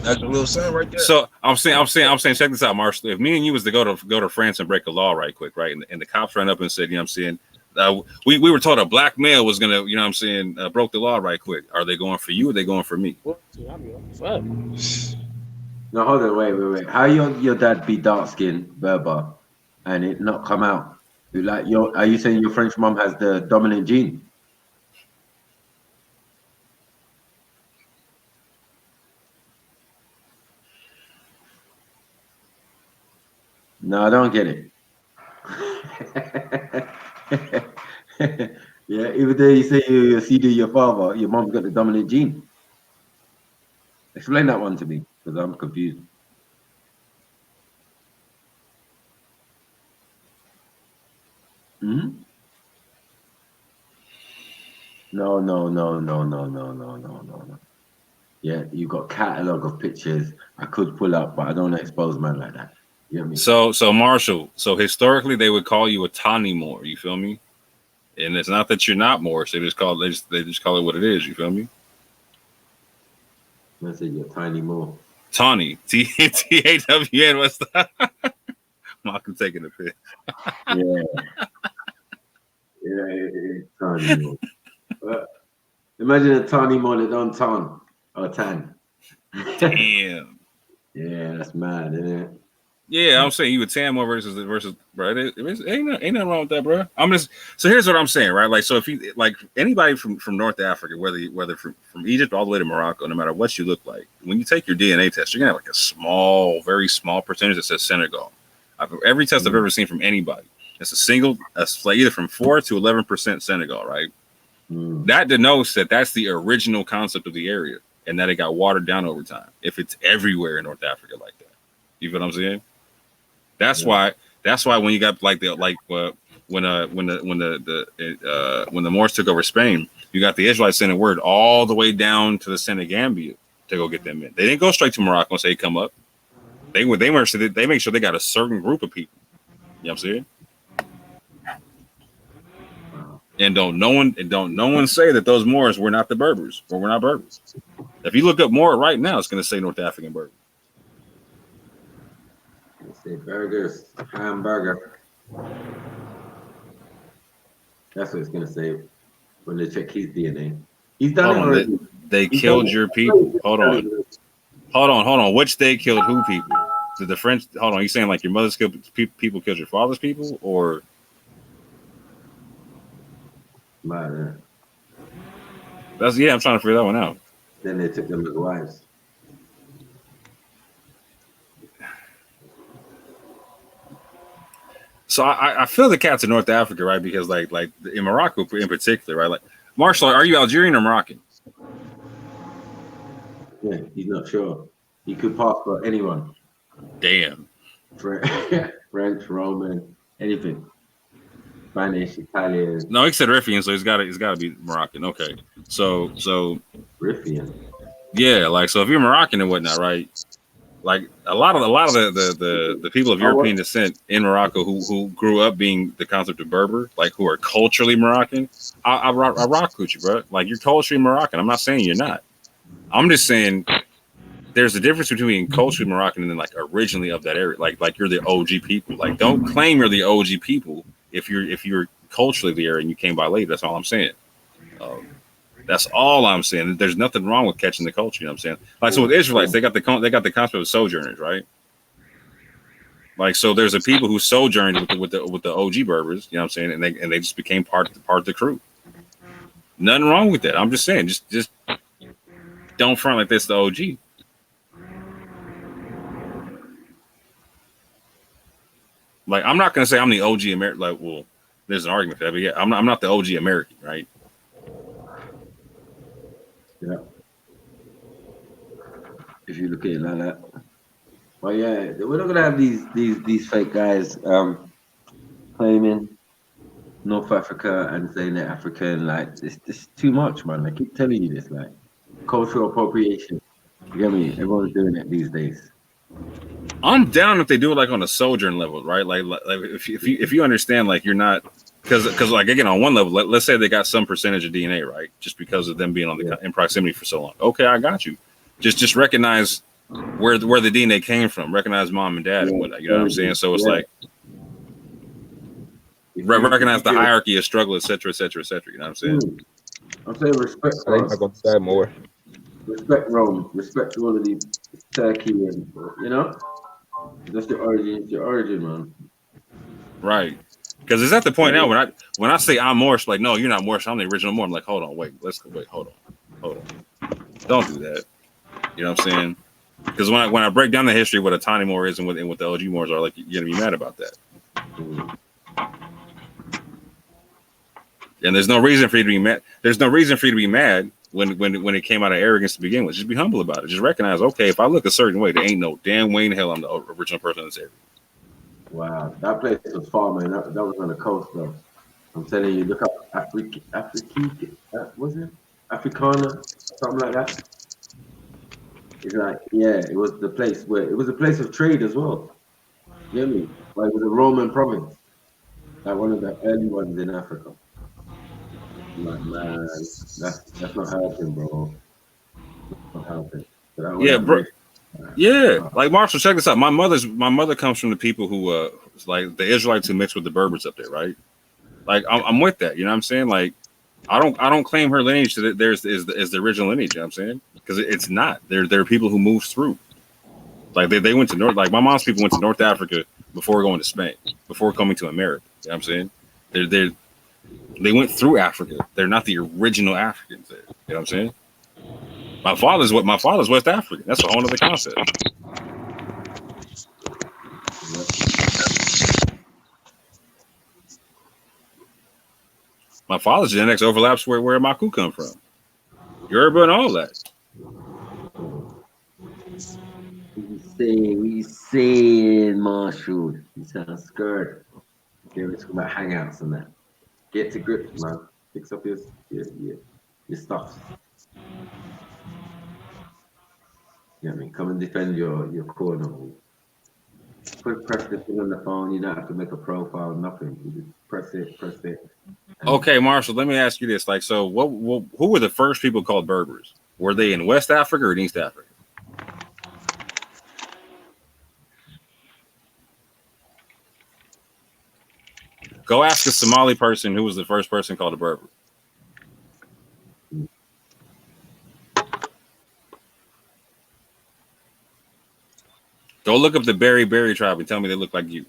That's a little sign right there. So I'm saying, check this out, Marshall. If me and you was to go to France and break a law right quick, right, and the cops ran up and said, you know what I'm saying, we were told a black male was gonna, you know what I'm saying, broke the law right quick. Are they going for you or are they going for me? No, hold on, wait. How your dad be dark skinned Berber and it not come out? Like are you saying your French mom has the dominant gene? No, I don't get it. Yeah, even though you say you're seed of your father, your mom's got the dominant gene. Explain that one to me, because I'm confused. Hmm? No. Yeah, you got catalog of pictures I could pull up, but I don't expose man like that. You know what I mean? So Marshall, so historically they would call you a Tani Moor, you feel me? And it's not that you're not Moorish, they just call it what it is, you feel me? I said you're Tiny Moor. Tawny, T-A-W-N, what's that? Malcolm taking a pic. Yeah, Tiny Moor. Imagine a Tiny Moor that don't tan or tan. Damn. Yeah, that's mad, isn't it? Yeah, I'm saying you would tan more versus bro. Ain't nothing wrong with that, bro. So here's what I'm saying, right? Like, so if you like anybody from North Africa, whether from Egypt all the way to Morocco, no matter what you look like, when you take your DNA test, you're gonna have like a very small percentage that says Senegal. Every test I've ever seen from anybody, it's like either from 4 to 11% Senegal, right? That denotes that that's the original concept of the area, and that it got watered down over time. If it's everywhere in North Africa like that, you feel what I'm saying? That's why when you got when the Moors took over Spain, you got the Israelites sending word all the way down to the Senegambia to go get them in. They didn't go straight to Morocco and say come up. They make sure they got a certain group of people. You know what I'm saying? And don't no one say that those Moors were not the Berbers or we're not Berbers. If you look up Moor right now, it's going to say North African Berber. Say burgers, hamburger. That's what it's gonna say when they check his DNA. He's done it already. They killed your people. Hold on. Which they killed who people? Did the French? Hold on. You saying like your mother's people killed your father's people, or? Man, I'm trying to figure that one out. Then they took them as wives. So I feel the cat's in North Africa, right? Because like in Morocco in particular, right? Like Marshall, are you Algerian or Moroccan? Yeah, he's not sure. He could pass for anyone. Damn. French, Roman, anything. Spanish, Italian. No, he said Riffian, so he's got to be Moroccan. Okay, so Riffian. Yeah, like so if you're Moroccan and whatnot, right? Like a lot of the people of European descent in Morocco who grew up being the concept of Berber, like who are culturally Moroccan, I rock with you, bro. Like you're culturally Moroccan. I'm not saying you're not. I'm just saying there's a difference between culturally Moroccan and then like originally of that area. Like you're the OG people. Like don't claim you're the OG people if you're culturally the area and you came by late. That's all I'm saying. That's all I'm saying. There's nothing wrong with catching the culture. You know what I'm saying? Like so with Israelites, they got the concept of sojourners, right? Like so, there's a people who sojourned with the OG Berbers. You know what I'm saying? And they just became part of the crew. Nothing wrong with that. I'm just saying, just don't front like this the OG. Like I'm not gonna say I'm the OG American. Like, well, there's an argument for that, but yeah, I'm not the OG American, right? Yeah. If you look at it like that. Well, yeah, we're not gonna have these fake guys claiming North Africa and saying they're African. Like this too much, man. I keep telling you this, like cultural appropriation. You get me? Everyone's doing it these days. I'm down if they do it like on a sojourn level, right? Like if you understand, like you're not because like again on one level, let's say they got some percentage of DNA, right? Just because of them being on in proximity for so long. Okay, I got you. Just recognize where the DNA came from. Recognize mom and dad and whatnot. You know what I'm saying? So it's like recognize the hierarchy of struggle, etc., etc., etc. You know what I'm saying? I'm saying respect. I think I'm gonna say more. Respect Rome. Respect all of the Turkey and that's your origin. It's your origin, man. Right. Because it's at the point now when I say I'm Moorish, like no, you're not Moorish. I'm the original Moor. I'm like, hold on, wait, hold on. Don't do that. You know what I'm saying? Because when I break down the history of what a tiny Moor is and what the OG Moors are, like you're gonna be mad about that. And there's no reason for you to be mad. There's no reason for you to be mad when it came out of arrogance to begin with. Just be humble about it. Just recognize, okay, if I look a certain way, there ain't no damn way in hell I'm the original person in this area. Wow, that place was far, man. That was on the coast, though. I'm telling you, look up was it Africana, something like that. It's like, yeah, it was the place where it was a place of trade as well. You know what I mean? Like it was a Roman province, like one of the early ones in Africa. I'm like, man, that's not helping, bro. Not helping. Yeah, bro. Yeah, like Marshall, check this out. My mother comes from the people who like the Israelites who mix with the Berbers up there, right? Like I'm with that. You know what I'm saying? Like I don't claim her lineage that there's is the original lineage. You know what I'm saying? Because it's not. There are people who moved through. Like they went to North. Like my mom's people went to North Africa before going to Spain, before coming to America. You know what I'm saying? They went through Africa. They're not the original Africans there. You know what I'm saying? My father's West African. That's a whole other concept. My father's genetics overlaps where Maku come from. Yoruba and all that. We saying, Marshall. You sound scared. Okay, we're talking about hangouts and that. Get to grips, man. Fix up your stuff. You know what I mean? Come and defend your corner. Press the thing on the phone. You don't have to make a profile, nothing. You just press it. Okay, Marshall, let me ask you this. Like, so who were the first people called Berbers? Were they in West Africa or in East Africa? Go ask a Somali person who was the first person called a Berber. Go look up the Berry tribe and tell me they look like you.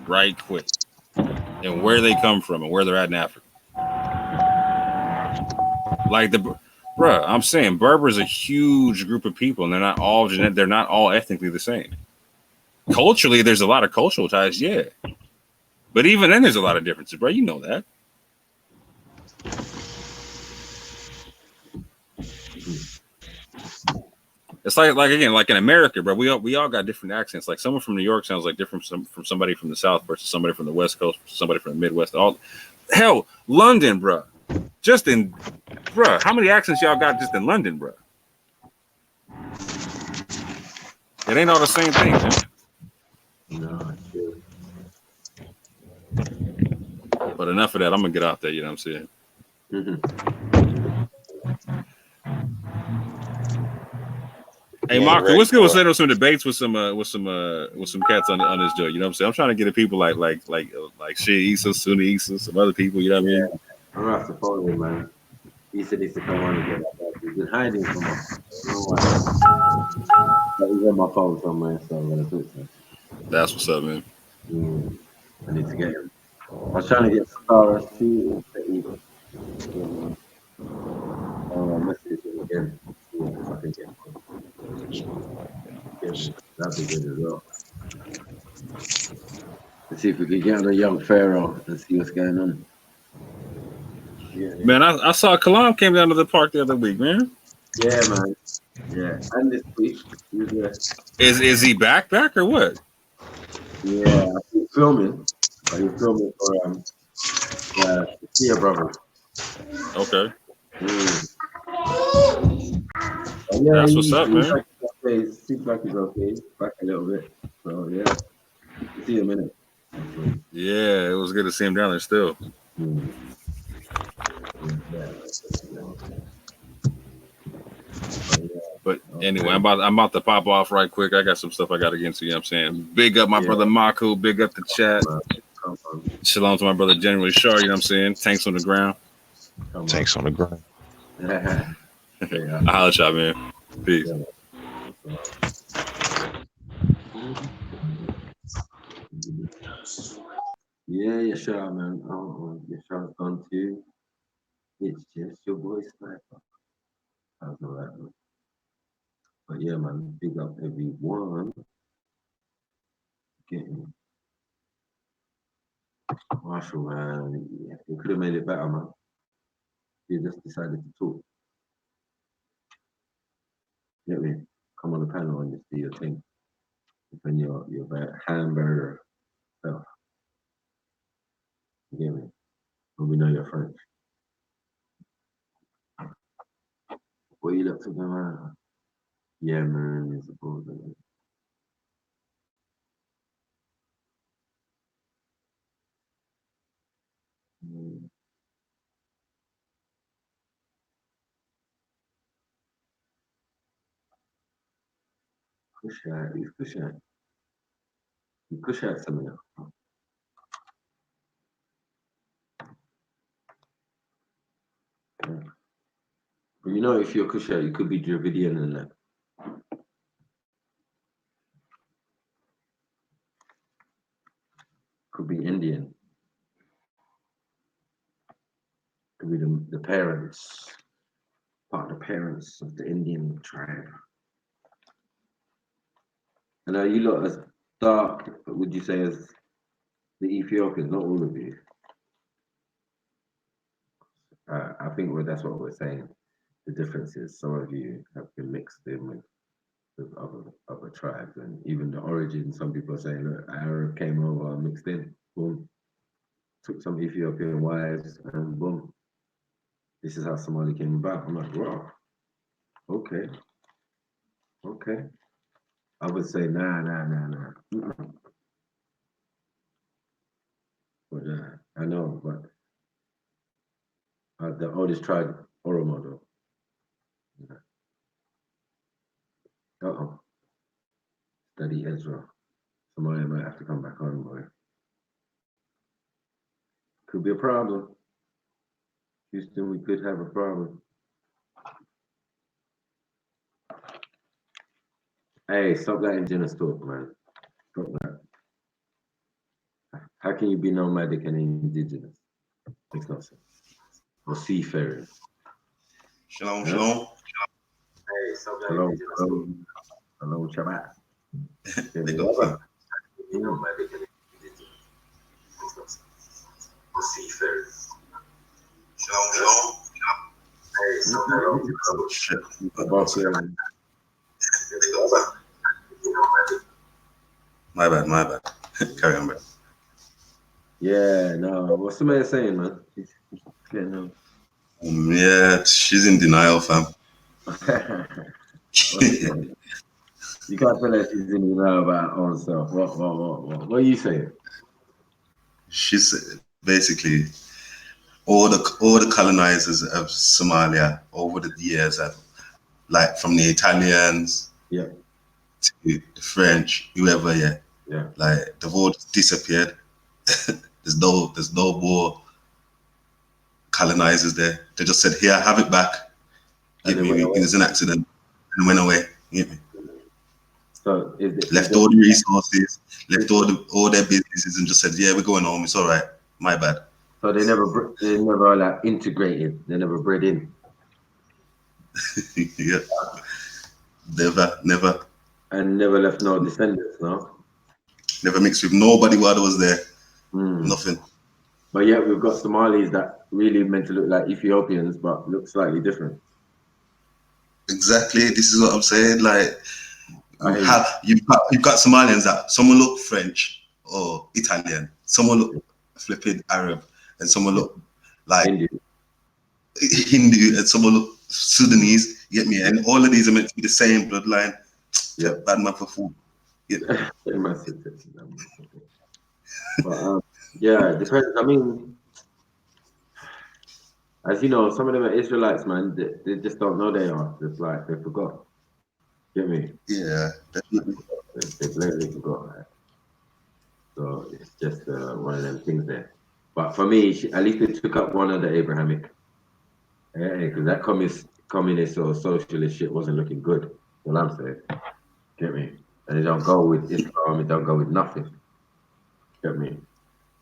Right quick. And where they come from and where they're at in Africa. Like bruh, I'm saying Berber's a huge group of people and they're not all ethnically the same. Culturally, there's a lot of cultural ties, yeah. But even then there's a lot of differences, bro. You know that. It's like again, like in America, bro. We all got different accents. Like someone from New York sounds like different from somebody from the South versus somebody from the West Coast, somebody from the Midwest. Hell, London, bro. How many accents y'all got just in London, bro? It ain't all the same thing, man. No, sure. But enough of that. I'm gonna get out there. You know what I'm saying? Hey, Marco, what's good? We'll set up some debates with some cats on this joint. You know what I'm saying? I'm trying to get the people like Shea Issa, Sunni Issa, some other people. You know what I mean? I'm gonna have to follow him, man. He said he's to come on again. He's been hiding from us. I don't know why. But he's on my phone somewhere, so I'm gonna talk to him. That's what's up, man. I need to get him. I was trying to get stars too. I'll message him again. See if I can get him. That'd be good as well. Let's see if we can get on a young Pharaoh and see what's going on. Yeah, man, I saw Kalam came down to the park the other week, man. Yeah, man. Yeah, and this week he was there. Is he back or what? Yeah, he's filming. But he's filming for the Tia brothers. Okay. Yeah, that's what's up, man. Like seems like he's okay. Back a little bit. So yeah, see him in it. Yeah, it was good to see him down there still. But anyway, I'm about to pop off right quick. I got some stuff I got to get into. You know what I'm saying? Big up my brother Marco. Big up the chat. Shalom to my brother Generally Shar. You know what I'm saying? Tanks on the ground. Tanks on the ground. I'll holler at y'all, man. Peace. Yeah, sure, man. Yashar's gone too. It's just your boy Sniper. How's all that, man? But yeah, man, big up everyone. Getting Marshall, man. Yeah, you could have made it better, man. You just decided to talk. Get me? Come on the panel and just do your thing. When your hamburger stuff. You get me? When we know you're French. What you look talking about? Yeah, man, you're supposed to. Kushite, he's Kushite. You Kushite something else. Yeah. But you know, if you're Kushite, you could be Dravidian and that. Could be Indian. Could be the parents, part of the parents of the Indian tribe. And are you lot as dark, would you say, as the Ethiopians? Not all of you. I think that's what we're saying. The difference is some of you have been mixed in with other tribes, and even the origin. Some people are saying, look, Arab came over, mixed in, boom, took some Ethiopian wives, and boom, this is how Somali came about. I'm like, wow, okay. I would say, nah. But I know, but the oldest tribe, Oromo, though. Study Ezra. Somebody might have to come back on, boy. Could be a problem. Houston, we could have a problem. Hey, stop that indigenous talk, man. Stop that. How can you be nomadic and indigenous? Makes no sense. Or seafaring. Shalom. Hey, stop that indigenous talk. Hello, Shabbat. Nomadic and indigenous. Makes no sense. Or seafaring. Shalom. Hey, stop that. My bad. Carry on, bro. Yeah, no. What's the man saying, man? She's getting on. Yeah, she's in denial, fam. You can't tell her she's in love about her own self. What are you saying? She's basically all the colonizers of Somalia over the years have, like from the Italians Yeah. to the French, whoever, Yeah. like they've all disappeared. there's no more colonizers there. They just said, "Here, have it back." And Get they me? went It away. was an accident and went away. Get me? So Left all the resources, left all their businesses, and just said, "Yeah, we're going home. It's all right. My bad." So they never like integrated. They never bred in. Yeah. Never. And never left no descendants, no? Never mixed with nobody while I was there. Mm. Nothing. But yeah, we've got Somalis that really meant to look like Ethiopians, but look slightly different. Exactly. This is what I'm saying. Like, you've got Somalians that someone look French or Italian, someone look flipping Arab, and someone look like Hindu, and someone look Sudanese. You get me? And all of these are meant to be the same bloodline. Yeah. Bad man for food. But yeah, it depends. I mean, as you know, some of them are Israelites, man. They just don't know they are. Just like they forgot. Get me? Yeah, definitely. They blatantly forgot. Right? So it's just one of them things there. But for me, at least they took up one of the Abrahamic. Because that communist or socialist shit wasn't looking good. What I'm saying. Get me? And it don't go with Islam. It don't go with nothing. Get me?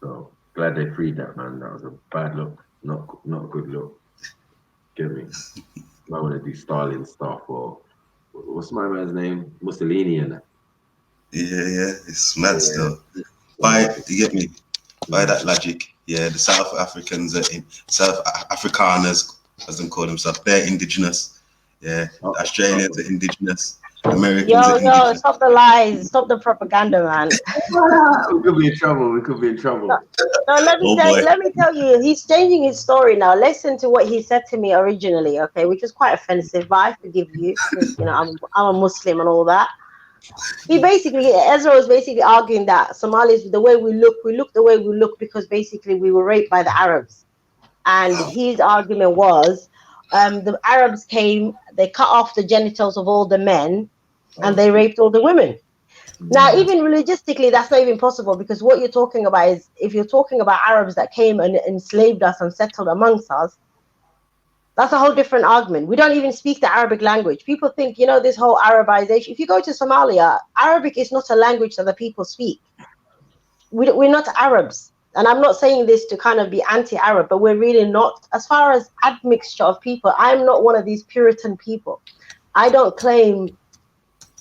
So glad they freed that, man. That was a bad look. Not a good look. Get me? I want to do Stalin stuff or what's my man's name? Mussolini and that. Yeah, it's mad still. You get me? By that logic, yeah, the South Africans are South Afrikaners, as they call themselves, they're indigenous. Yeah, the Australians are indigenous. Americans are indigenous. Stop the lies, stop the propaganda, man. We could be in trouble. No, let me tell you, he's changing his story now. Listen to what he said to me originally, okay, which was quite offensive, but I forgive you because I'm a Muslim and all that. Ezra was basically arguing that Somalis, the way we look the way we look because basically we were raped by the Arabs. And his argument was the Arabs came, they cut off the genitals of all the men and they raped all the women. Now, even religiously, that's not even possible because what you're talking about is if you're talking about Arabs that came and enslaved us and settled amongst us, that's a whole different argument. We don't even speak the Arabic language. People think, this whole Arabization. If you go to Somalia, Arabic is not a language that the people speak. We're not Arabs. And I'm not saying this to kind of be anti-Arab, but we're really not. As far as admixture of people, I'm not one of these Puritan people. I don't claim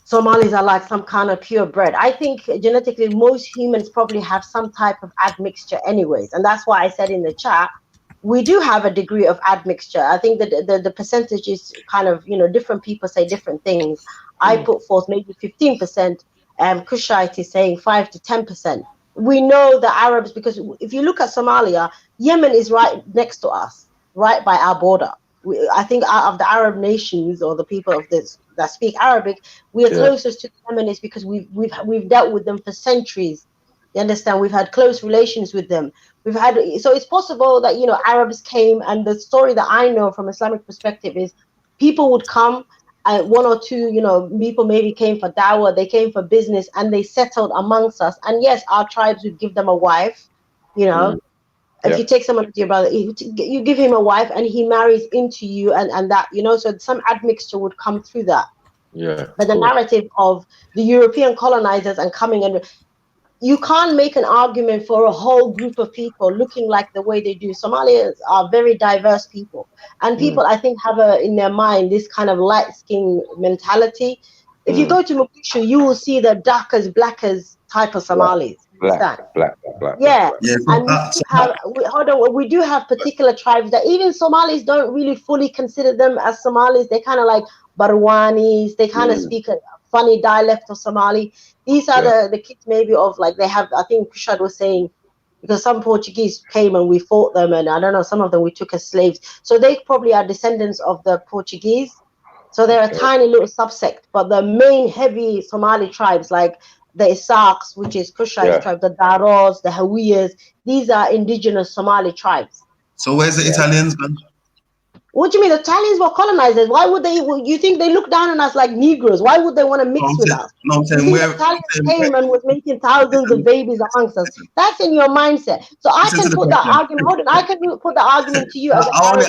Somalis are like some kind of purebred. I think genetically most humans probably have some type of admixture anyways. And that's why I said in the chat, we do have a degree of admixture. I think that the percentage is kind of, different people say different things. I put forth maybe 15%. Kushite is saying 5 to 10%. We know the Arabs, because if you look at Somalia, Yemen is right next to us, right by our border. I think out of the Arab nations or the people of this that speak Arabic, we are closest to the Yemenis because we've dealt with them for centuries. You understand? We've had close relations with them. So it's possible that Arabs came, and the story that I know from Islamic perspective is people would come, and one or two people maybe came for dawah, they came for business, and they settled amongst us. And yes, our tribes would give them a wife, If you take someone to your brother, you give him a wife and he marries into you and that, so some admixture would come through that. Yeah. But the narrative of the European colonizers and coming and you can't make an argument for a whole group of people looking like the way they do. Somalians are very diverse people. And people, I think, have in their mind this kind of light skin mentality. If you go to Mogadishu, you will see the darkest, blackest type of Somalis. Black. Yeah. And we do have particular tribes that even Somalis don't really fully consider them as Somalis. They're kind of like Barwanis. They kind of speak a funny dialect of Somali. These are the kids maybe of like they have, I think Kushad was saying, because some Portuguese came and we fought them, and I don't know, some of them we took as slaves. So they probably are descendants of the Portuguese. So they're a tiny little subsect, but the main heavy Somali tribes, like the Isaks, which is Kushite tribe, the Daros, the Hawiyas, these are indigenous Somali tribes. So where's the Italians, man? What do you mean? The Italians were colonizers. Why would they? You think they look down on us like Negroes? Why would they want to mix with us? No, I'm You saying think where. the Italians came and was making thousands of babies amongst us? That's in your mindset. So I can put that argument. Hold on, I can put the argument to you as a Arab.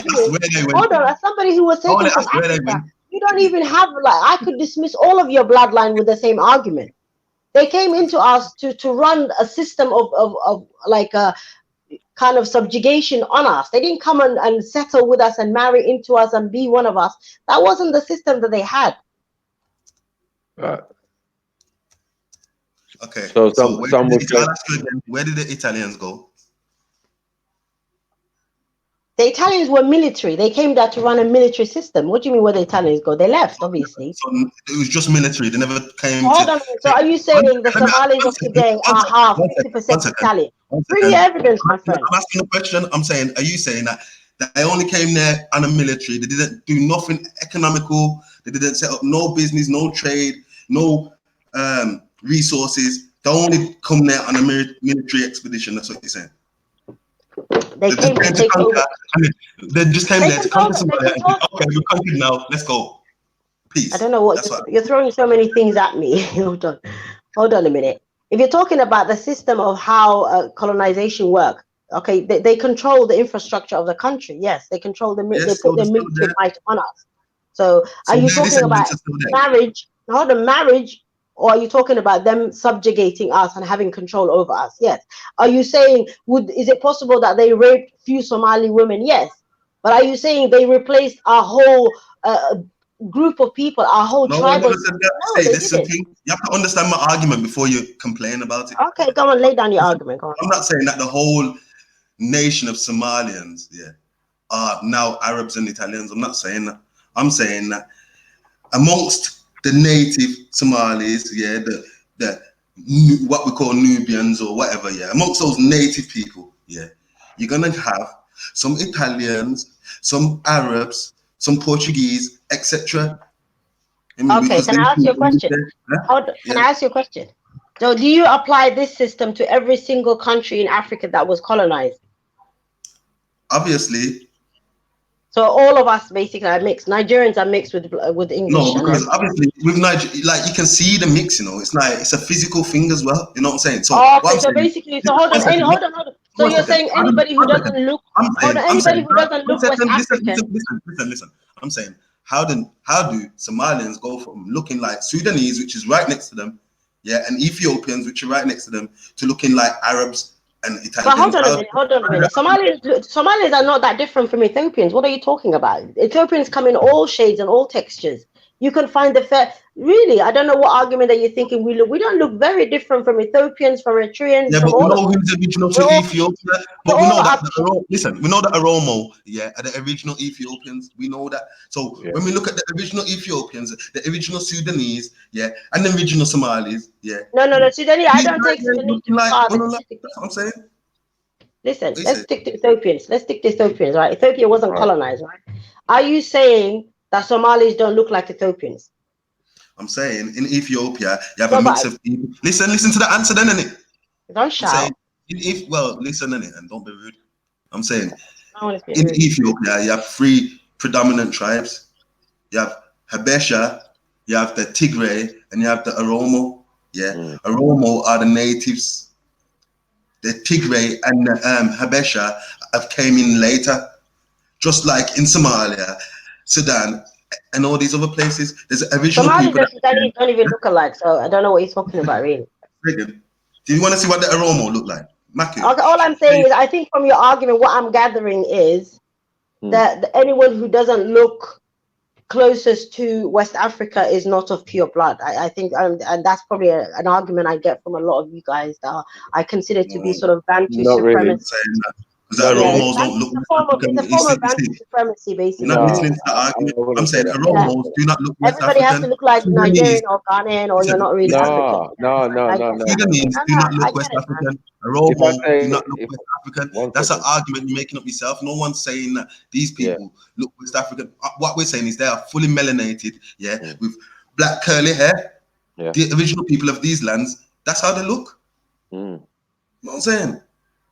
Hold on, as somebody who was taken from Africa, you don't even have like. I could dismiss all of your bloodline with the same argument. They came into us to run a system of like a kind of subjugation on us. They didn't come and settle with us and marry into us and be one of us. That wasn't the system that they had. Right. Okay. So where did the Italians go? The Italians were military. They came there to run a military system. What do you mean where the Italians go? They left, obviously. So it was just military. They never came Hold on. So are you saying the Somalis of today are half 50% Italian? Bring your evidence, my friend. I'm asking a question. I'm saying, are you saying that they only came there on a military? They didn't do nothing economical. They didn't set up no business, no trade, no resources. They only come there on a military expedition. That's what you're saying. They came to take over. They just came there to conquer Somalia. Okay, we're conquered now. Let's go. Peace. I don't know what you're throwing so many things at me. Hold on a minute. If you're talking about the system of how colonization worked, okay, they control the infrastructure of the country. Yes, they control they put their military might on us. So are you talking about marriage? Hold on, marriage. Or are you talking about them subjugating us and having control over us? Yes. Are you saying, is it possible that they raped few Somali women? Yes. But are you saying they replaced our whole group of people, our whole tribe? No, they didn't. You have to understand my argument before you complain about it. Okay, go on, lay down your argument. Go on. I'm not saying that the whole nation of Somalians, are now Arabs and Italians. I'm not saying that. I'm saying that amongst the native Somalis, the what we call Nubians or whatever, amongst those native people, you're gonna have some Italians, some Arabs, some Portuguese, etc. Okay, can I ask you a question? Can I ask you a question? So, do you apply this system to every single country in Africa that was colonized? Obviously. So all of us basically are mixed. Nigerians are mixed with English. No, because obviously with Nigeria, like you can see the mix. It's like it's a physical thing as well. You know what I'm saying? So basically, hold on. So you're saying anybody who doesn't look, anybody who doesn't look West African. Listen. I'm saying how do Somalians go from looking like Sudanese, which is right next to them, and Ethiopians, which are right next to them, to looking like Arabs and Italians? But hold on a minute. Somalis are not that different from Ethiopians. What are you talking about? Ethiopians come in all shades and all textures. You can find really, I don't know what argument that you're thinking. We don't look very different from Ethiopians, from Eritreans. Yeah, but we know who's original to Ethiopia. But we know that we know that Oromo, are the original Ethiopians. We know that. So when we look at the original Ethiopians, the original Sudanese, and the original Somalis, No, Sudanese. I don't take Sudanese to that's what I'm saying. Listen, let's stick to Ethiopians. Right? Ethiopia wasn't colonized, right? Are you saying that Somalis don't look like Ethiopians? I'm saying in Ethiopia, you have a mix of people. Listen to the answer then, innit? Don't shout. Listen, innit, and don't be rude. I'm saying in Ethiopia, you have 3 predominant tribes. You have Habesha, you have the Tigray, and you have the Oromo. Oromo are the natives. The Tigray and the Habesha have came in later. Just like in Somalia, Sudan, and all these other places, there's original people. Somalis don't even look alike, so I don't know what he's talking about, really. Do you want to see what the Oromo look like? Okay, all I'm saying is, I think from your argument, what I'm gathering is that anyone who doesn't look closest to West Africa is not of pure blood. I think, and that's probably an argument I get from a lot of you guys that I consider to be sort of Bantu supremacy. Because that Yeah, Oromos don't look it's a West form of African. anti-supremacy, You're not basically. listening to the argument. I I'm wouldn't say saying that. Yeah, Oromos do not look West everybody has to African. look like Sudanese, Nigerian or Ghanaian, or you're listen, not really listen. African. No, no, no, I no, get no, it. no, no. Sudanese No, do no, not I look get West it, man. African. If I Oromo do say, not look if West African. one That's an second, argument you're making up yourself. No one's saying that these yeah, people look West African. What we're saying is they are fully melanated, yeah, mm, with black curly hair. yeah, The original people of these lands, that's how they look. mm. You know what I'm saying?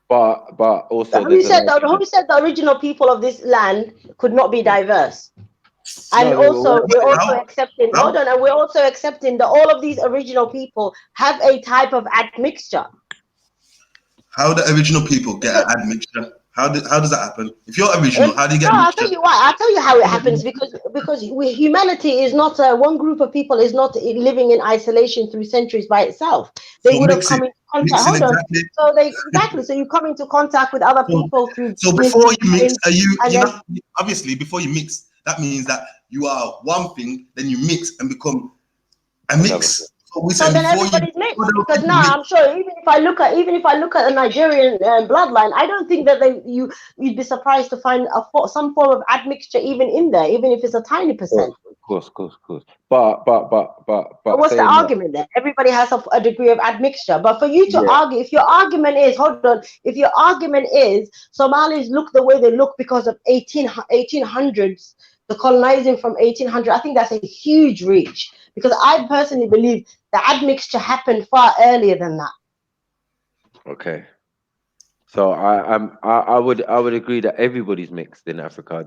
But also there's an Who argument. said the original people of this land could not be Mm. diverse? And No, also, we're also How? accepting. How? Hold on, and we're also accepting that all of these original people have a type of admixture. How the original people get an admixture? How does that happen? If you're original, how do you No, get I'll mixture? tell you why. I'll tell you how it happens, because humanity is not one group of people is not living in isolation through centuries by itself. They So would have come into contact. mixing Hold on. exactly. So exactly. So you come into contact with other So, people through so before business, you mix, things, are you and you then not obviously before you mix, that means that you are one thing, then you mix and become a Another. mix. So we're so saying then before you everybody's mixed, because now I'm sure even if I look at a Nigerian bloodline, I don't think that you'd be surprised to find some form of admixture even in there, even if it's a tiny percent. Of course. But What's the saying that, argument then? Everybody has a degree of admixture. But for you to yeah, argue, if your argument is, hold on, if your argument is Somalis look the way they look because of 1800s, the colonizing from 1800, I think that's a huge reach. Because I personally believe the admixture happened far earlier than that. okay. So I would agree that everybody's mixed in Africa.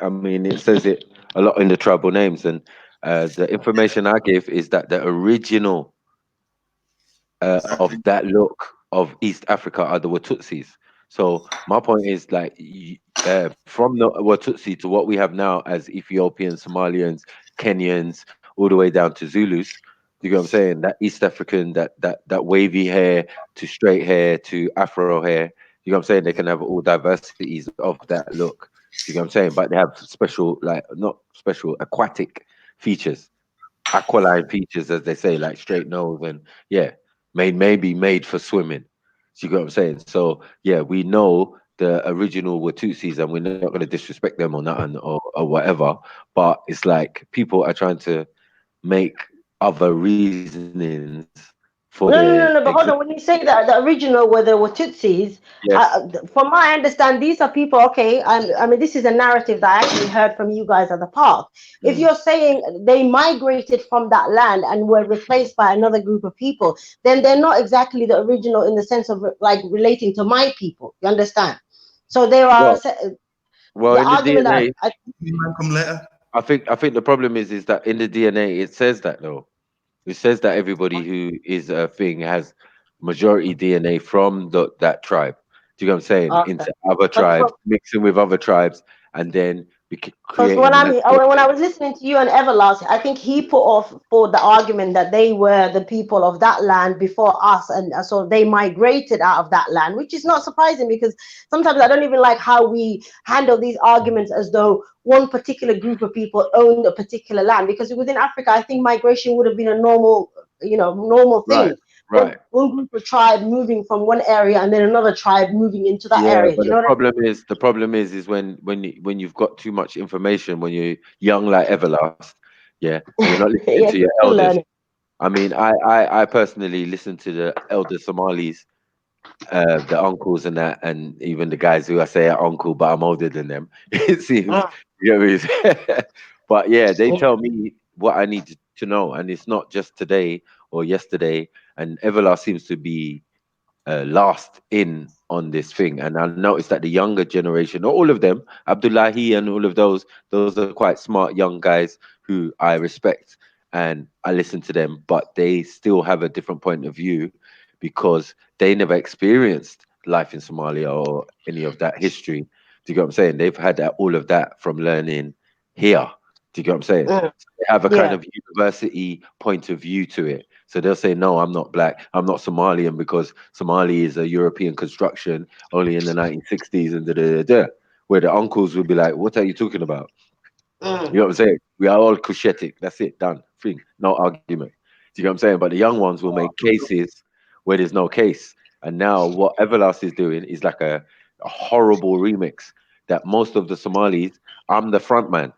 I mean, it says it a lot in the tribal names, and the information I give is that the original of that look of East Africa are the Watutsis. So my point is like from the Watutsi to what we have now as Ethiopians, Somalians, Kenyans, all the way down to Zulus. You get what I'm saying? That East African, that wavy hair to straight hair to Afro hair. You know what I'm saying? They can have all diversities of that look. You know what I'm saying? But they have special, like not special, aquatic features, aquiline features, as they say, like straight nose and yeah, maybe made for swimming. So you get what I'm saying? So yeah, we know the original were Tutsis, and we're not going to disrespect them or nothing or whatever. But it's like people are trying to make other reasonings for their No. But hold on. When you say that the original where there were Tutsis, yes. from my understand, these are people. Okay, I mean, this is a narrative that I actually heard from you guys at the park. If you're saying they migrated from that land and were replaced by another group of people, then they're not exactly the original in the sense of like relating to my people. You understand? So there are Well, the in the argument that DNA, come later. I think the problem is that in the DNA it says that though. It says that everybody who is a thing has majority DNA from that tribe. Do you know what I'm saying? okay. Into other But tribes, mixing with other tribes, and then because when creating when I was listening to you and Everlast, I think he put off for the argument that they were the people of that land before us, and so they migrated out of that land, which is not surprising because sometimes I don't even like how we handle these arguments as though one particular group of people owned a particular land. Because within Africa, I think migration would have been a normal thing. right. One group of tribe moving from one area and then another tribe moving into that Yeah, area. Do but you know what I mean? the problem is when you've got too much information when you're young like Everlast, yeah, and you're not listening Yeah, to you're your still elders. learning. I mean, I personally listen to the elder Somalis, the uncles and that, and even the guys who I say are uncle, but I'm older than them. It seems, you know what I mean? But yeah, they tell me what I need to know, and it's not just today or yesterday. And Everlast seems to be last in on this thing, and I noticed that the younger generation, not all of them, Abdullahi and all of those are quite smart young guys who I respect and I listen to them, but they still have a different point of view because they never experienced life in Somalia or any of that history. Do you get what I'm saying? They've had all of that from learning here. Do you get what I'm saying? So they have a kind Yeah. of university point of view to it. So they'll say, no, I'm not black, I'm not Somalian because Somali is a European construction only in the 1960s and da da da da. Where the uncles would be like, what are you talking about? You know what I'm saying? We are all Cushitic. That's it, done. Thing, no argument. Do you know what I'm saying? But the young ones will make cases where there's no case. And now what Everlast is doing is like a horrible remix that most of the Somalis, I'm the front man.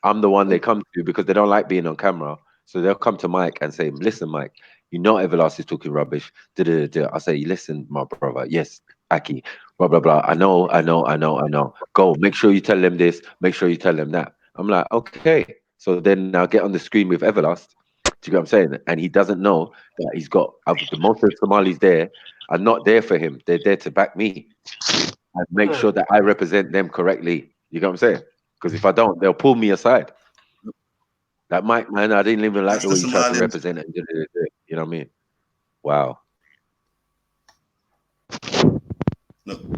I'm the one they come to because they don't like being on camera. So they'll come to Mike and say, listen, Mike, you know Everlast is talking rubbish. I say, listen, my brother, yes, Aki, blah, blah, blah. I know. Go, make sure you tell them this, make sure you tell them that. I'm like, okay. So then I'll get on the screen with Everlast. Do you get what I'm saying? And he doesn't know that he's got the most of the Somalis there are not there for him. They're there to back me and make sure that I represent them correctly. You get what I'm saying? Because if I don't, they'll pull me aside. That Mike, man, I didn't even like That's the the way you tried to Somalians. represent it. You know what I mean? Wow.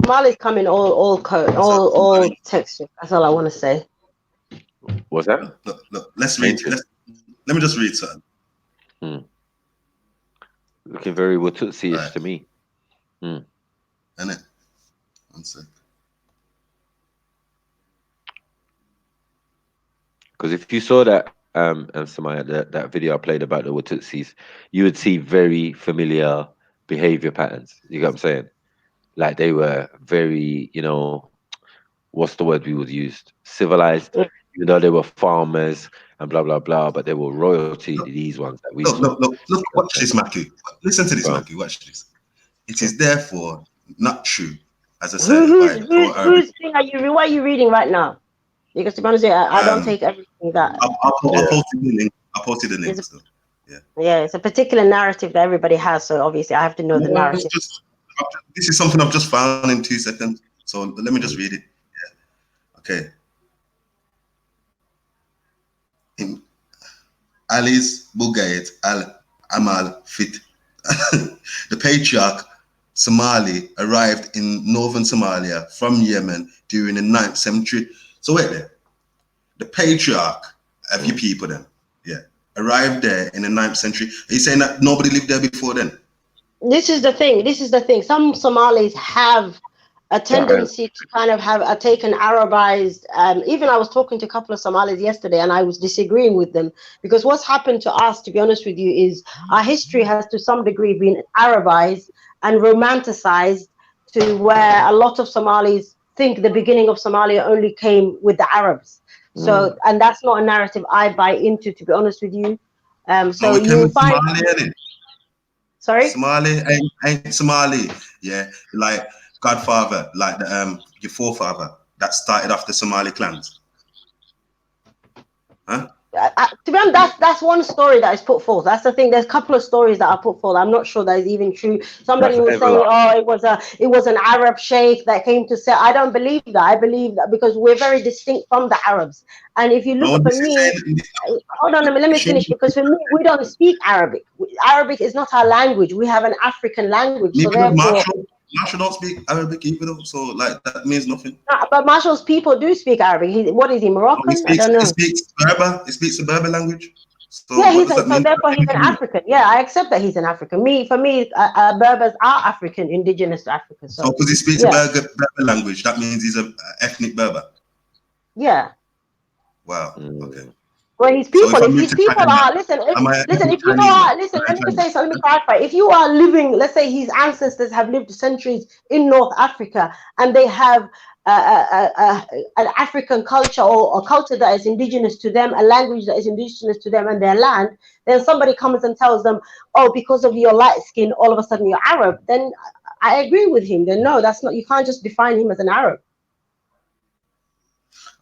Mali's coming all texture. That's all I want to say. What's that? Look, let's read. Let me just read something. Looking very Watutsi-ish to me. Isn't it? One sec. Because if you saw that Samaya, that video I played about the Watutsis, you would see very familiar behavior patterns. You get what I'm saying? Like they were very, what's the word we would use? Civilized, even though they were farmers and blah blah blah, but they were royalty. These ones that we saw. Look! Watch this, Maki. Listen to this, Maki. Watch this. It is therefore not true, as I say. Whose thing are you? What are you reading right now? Because to be honest, I don't take everything that. I posted the link. So, yeah, it's a particular narrative that everybody has. So obviously, I have to know the narrative. This is something I've just found in 2 seconds. So let me just read it. Yeah. Okay. In Ali's Bugayet Al Amal Fit, the patriarch Somali arrived in northern Somalia from Yemen during the 9th century. So wait there. The patriarch of your people then, arrived there in the 9th century. Are you saying that nobody lived there before then? This is the thing. Some Somalis have a tendency to kind of have take an Arabized. Even I was talking to a couple of Somalis yesterday, and I was disagreeing with them because what's happened to us, to be honest with you, is our history has to some degree been Arabized and romanticized to where a lot of Somalis think the beginning of Somalia only came with the Arabs. So, and that's not a narrative I buy into, to be honest with you. So you find. Sorry? Somali ain't Somali, like Godfather, like the your forefather that started off the Somali clans. Huh? To be honest, that's one story that is put forth. That's the thing. There's a couple of stories that are put forth. I'm not sure that is even true. Somebody will say, "Oh, it was an Arab sheikh that came to say." I don't believe that. I believe that because we're very distinct from the Arabs. And if you look for me, hold on, let me finish. Because for me, we don't speak Arabic. Arabic is not our language. We have an African language. So therefore. Marshall don't speak Arabic either, though, so like that means nothing. But Marshall's people do speak Arabic. What is he, Moroccan? I don't know. He speaks Berber. He speaks the Berber language. So yeah, therefore he's an African. Yeah, I accept that he's an African. For me, Berbers are African, indigenous to Africa. So because he speaks Berber language, that means he's an ethnic Berber. Yeah. Wow. Okay. Well, his people, if his people are, listen, if you are, listen, let me say something, let me clarify. If you are living, let's say his ancestors have lived centuries in North Africa and they have an African culture or a culture that is indigenous to them, a language that is indigenous to them and their land, then somebody comes and tells them, oh, because of your light skin, all of a sudden you're Arab, then I agree with him. Then no, that's not, you can't just define him as an Arab.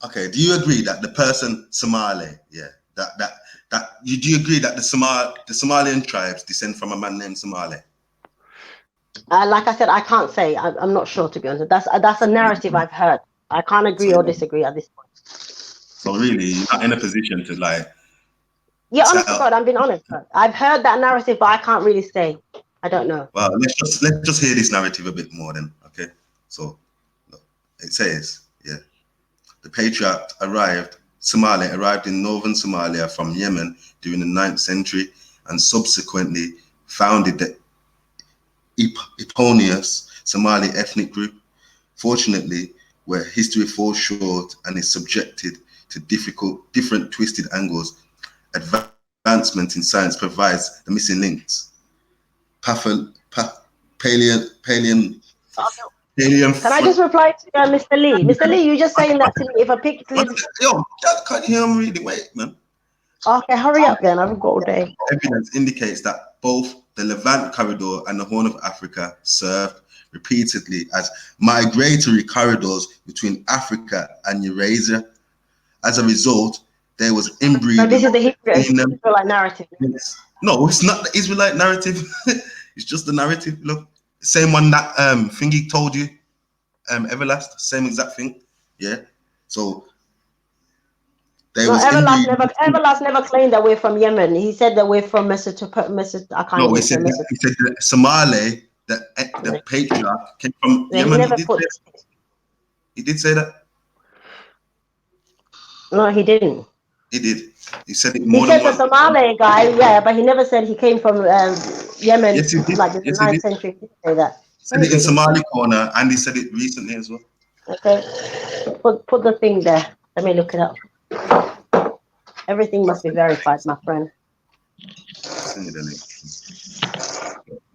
Okay, do you agree that the person Somali, do you agree that the Somalian tribes descend from a man named Somali? Like I said, I can't say. I'm not sure, to be honest. That's a narrative I've heard. I can't agree or disagree at this point. So really, you're not in a position to like. Yeah, honest to God, I'm being honest. I've heard that narrative, but I can't really say. I don't know. Well, let's just hear this narrative a bit more then. Okay, so it says, the patriarch Somali arrived in northern Somalia from Yemen during the 9th century and subsequently founded the eponymous Somali ethnic group. Fortunately, where history falls short and is subjected to different twisted angles, advancement in science provides the missing links. Alien Can I just reply to Mr. Lee? Mr. Lee, you just saying that to me. If a pig lives... Yo, can't you hear me reading? Wait, man. Okay, hurry up then. I've got all day. Evidence indicates that both the Levant corridor and the Horn of Africa served repeatedly as migratory corridors between Africa and Eurasia. As a result, there was inbreeding. So this is the Israelite narrative. No, it's not the Israelite narrative. It's just the narrative. Look, same one that Thingy told you, Everlast, same exact thing. Yeah. So there was Everlast never claimed that we're from Yemen. He said that we're from Mesopotamia. I can't no, he said that Somali, the patriarch, came from Yemen. He did say that. No, he didn't. He did. He said it He more said than the once. Somali guy, yeah, but he never said he came from Yemen, Yes, he did. like in the 9th century. He didn't say that. He said it in Somali corner, and he said it recently as well. Okay, put the thing there. Let me look it up. Everything must be verified, my friend. Send me the link.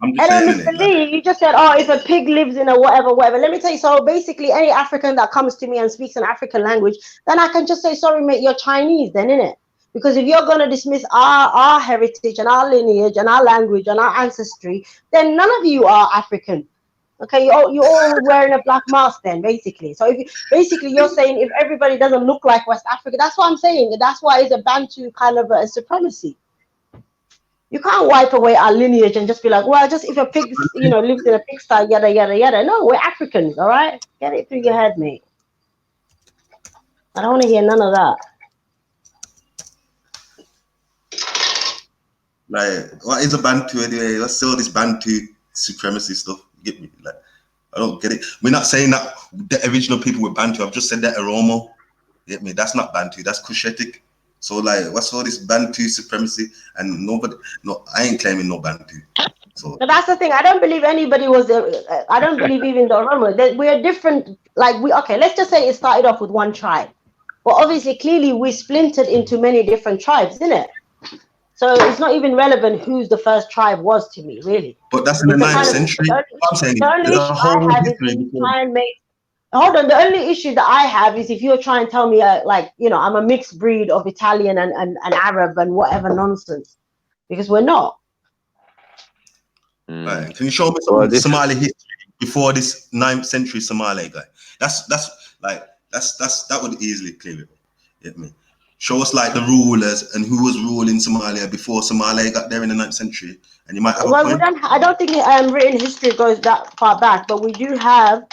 And then Mr. Lee, you just said, oh, if a pig lives in a whatever. Let me tell you, so basically any African that comes to me and speaks an African language, then I can just say, sorry, mate, you're Chinese then, innit? Because if you're going to dismiss our heritage and our lineage and our language and our ancestry, then none of you are African. Okay, you're all wearing a black mask then, basically. So you're saying if everybody doesn't look like West Africa, that's what I'm saying. That's why it's a Bantu kind of a supremacy. You can't wipe away our lineage and just be like, well, just if a pig, lives in a pigsty, yada, yada, yada. No, we're Africans, all right? Get it through your head, mate. I don't want to hear none of that. Like, what is a Bantu anyway? Let's sell this Bantu supremacy stuff. You get me? Like, I don't get it. We're not saying that the original people were Bantu. I've just said that Oromo. You get me? That's not Bantu. That's Cushitic. So like, what's all this Bantu supremacy? And I ain't claiming no Bantu. So but that's the thing. I don't believe anybody was. I don't believe even the Oromo. We're different. Let's just say it started off with one tribe, but obviously, clearly, we splintered into many different tribes, isn't it? So it's not even relevant whose the first tribe was to me, really. But that's in the 9th century. I'm saying the only issue I have is if you try and make. Hold on. The only issue that I have is if you're trying to tell me, I'm a mixed breed of Italian and Arab and whatever nonsense, because we're not. Right. Can you show me some Somali history before this 9th century Somali guy? That would easily clear it. Get me? Show us like the rulers and who was ruling Somalia before Somalia got there in the 9th century, and you might have a point. I don't think written history goes that far back, but we do have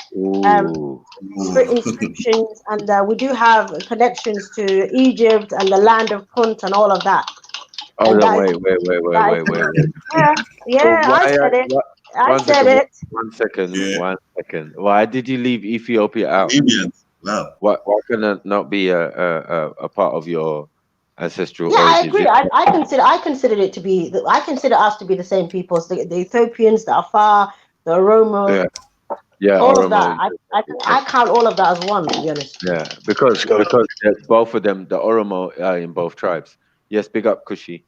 inscriptions, and we do have connections to Egypt and the land of Punt and all of that. Oh no! Wait. Yeah, I said it. I said it. 1 second. 1 second. Why did you leave Ethiopia out? Wow. Why can it not be a part of your ancestral? Yeah, origins? I agree. I consider it to be. I consider us to be the same peoples. The Ethiopians, the Afar, the Oromo. Yeah, all Oromo. of that. I count all of that as one. To be honest. Yeah, because both of them, the Oromo are in both tribes. Yes, big up, Kushi.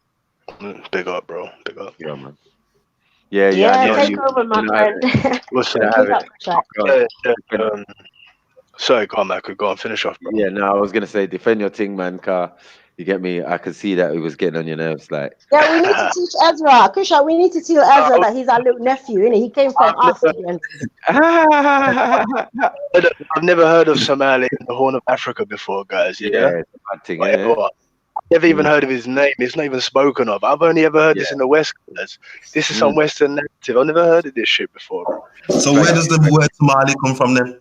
Big up, bro. Big up. Yeah, man. Yeah. Take over, my friend. Listen, sorry, go on, Marco. Go on, finish off, bro. Yeah, no, I was gonna say defend your thing, man. Car, you get me? I could see that it was getting on your nerves, like. Yeah, we need to teach Ezra, Kusha. We need to tell Ezra that he's our little nephew. You know, he came from us. I've never heard of Somalia in the Horn of Africa before, guys. Yeah, never even heard of his name. It's not even spoken of. I've only ever heard this in the West. This is some Western narrative. I've never heard of this shit before, bro. So where does the word Somali come from then?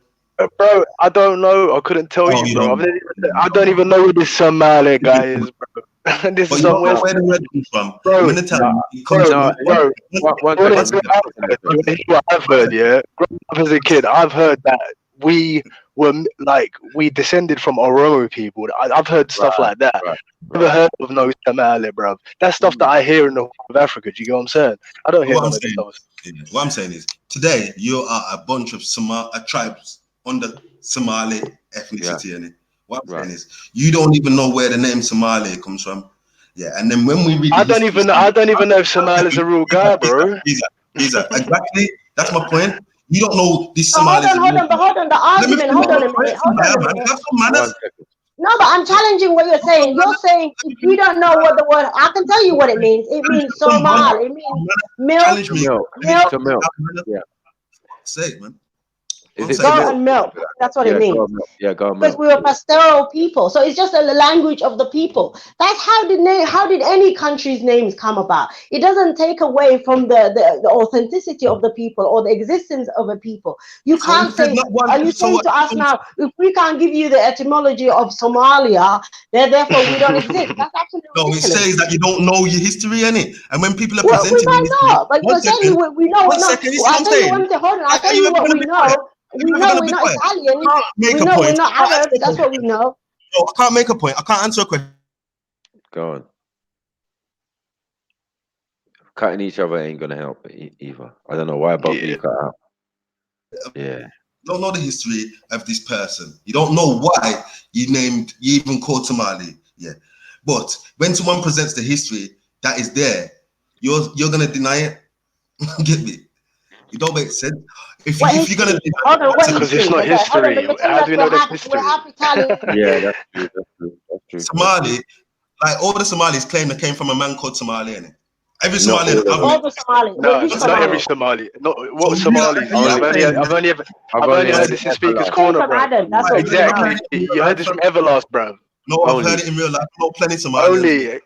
Bro, I don't know. I couldn't tell you, bro. I don't even know who this Somali guy is, bro. This is some West. Where the word comes from? Bro, what I've heard, yeah. Growing up as a kid, I've heard that we descended from Oromo people. I've heard stuff like that. Never heard of no Somali, bro. That's stuff that I hear in the Horn of Africa. Do you get what I'm saying? I don't hear none of this stuff. What I'm saying is, today you are a bunch of tribes under Somali ethnicity. What I'm saying is, you don't even know where the name Somali comes from. Yeah, and then when we read, I don't even know if Somali's a real guy, bro. Exactly. That's my point. You don't know this So hold Somalis. on, hold on, but hold on. The Let me argument. finish Hold on my a point. minute. Hold on a Man. minute. Have some manners. No, but I'm challenging what you're saying. You're saying if you don't know what the word, I can tell you what it means. It means Some manners. Somal. It means milk. Challenge me. Milk. Yeah. Say it, man. Is it Goat and milk. That's what it means. Yeah, go on Because milk. we were pastoral people, so it's just a language of the people. That's how did any country's names come about? It doesn't take away from the authenticity of the people or the existence of a people. You can't say. Are you saying to us now, if we can't give you the etymology of Somalia, then therefore we don't exist? That's absolutely No, it ridiculous. says that you don't know your history, innit? And when people are Well, we presenting might your history, not, but you're saying we know. one No, second, you see what I'll I'm tell you saying? one thing. Hold on, I'll Are tell you you ever what gonna we be know. quiet? We Are you ever know gonna we're be not quiet? Italians. I can't make We a know we're point. not I can't Arabs. answer a That's what we question. know. No, I can't make a point. I can't answer a question. Go on. Cutting each other ain't gonna help either. I don't know why both of you cut out. Yeah. You don't know the history of this person. You don't know why you even called Somali. Yeah. But when someone presents the history that is there, you're gonna deny it. Get me? It don't make sense. If you're gonna Hold on, what Because history? it's not Okay, hold on, but history. you're telling How us do we know that's we're history? half Italian. Yeah, that's true. That's true. That's true. Somali, like all the Somalis claim they came from a man called Somali, innit? Every Not Somalian all of I've them. met. All the Somalis. No, Which not Somali? every Somali. Not what So you Somalis. are I've only saying heard this in Speaker's Came Corner, from bro. Adam. That's what we Exactly. know. You heard this from Everlast, bro. No, I've heard it in real life. I know plenty Somalians. Only.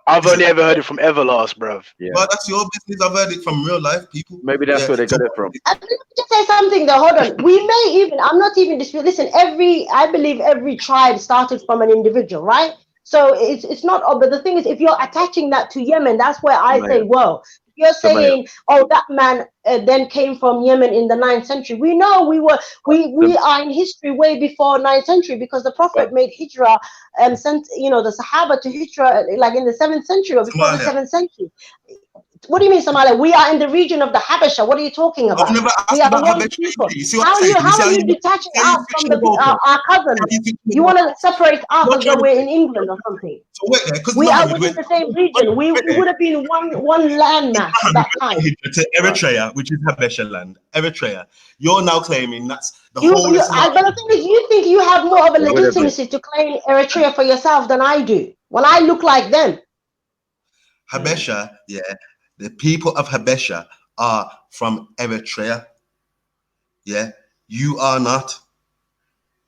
I've only ever heard it from Everlast, bro. Well, that's your business. I've heard it from real life people. Maybe that's where they got it from. Let me just say something though. Hold on. We may even. I'm not even disputing. Listen, I believe every tribe started from an individual, right? So it's not. Oh, but the thing is, if you're attaching that to Yemen, that's where I say, well, if you're saying, oh, that man then came from Yemen in the 9th century. We know we are in history way before 9th century because the Prophet made hijrah and sent the Sahaba to hijrah like in the 7th century or before the 7th century. What do you mean, Somalia? We are in the region of the Habesha. What are you talking about? I've never We asked are about one Habesha. people. You see what I'm saying? How are you detaching us from our cousins? You want to separate us as though we're in England or something? So wait there, because We are Muhammad within went the same region. We would have been one land mass at that time. to Eritrea, which is Habesha land. Eritrea. You're now claiming that's the You, whole you of Somalia. but the thing is, you think you have more of a It would have been. legitimacy to claim Eritrea for yourself than I do. When I look like them. Habesha, yeah. The people of Habesha are from Eritrea. Yeah. You are not.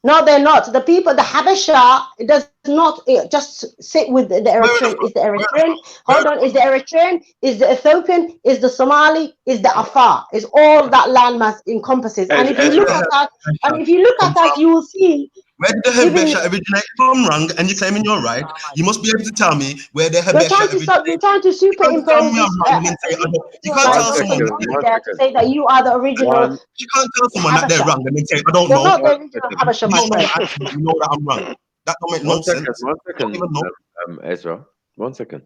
No, they're not. The people, the Habesha, it does not just sit with the Eritrean. Is the Eritrean? Hold on. Is the Eritrean? Is the Ethiopian? Is the Somali? Is the Afar? Is all that landmass encompasses? And if you look at that, you will see. Where did the Habesha originate from? Wrong, and you're claiming you're right. You must be able to tell me where the Habesha originated. You're trying to superimpose this. You can't tell someone to say that you are the original. You can't tell someone that they're wrong and then say, I don't You're know. not the original Habesha, my friend. You know that I'm wrong. That don't make no sense. One second, Ezra. 1 second.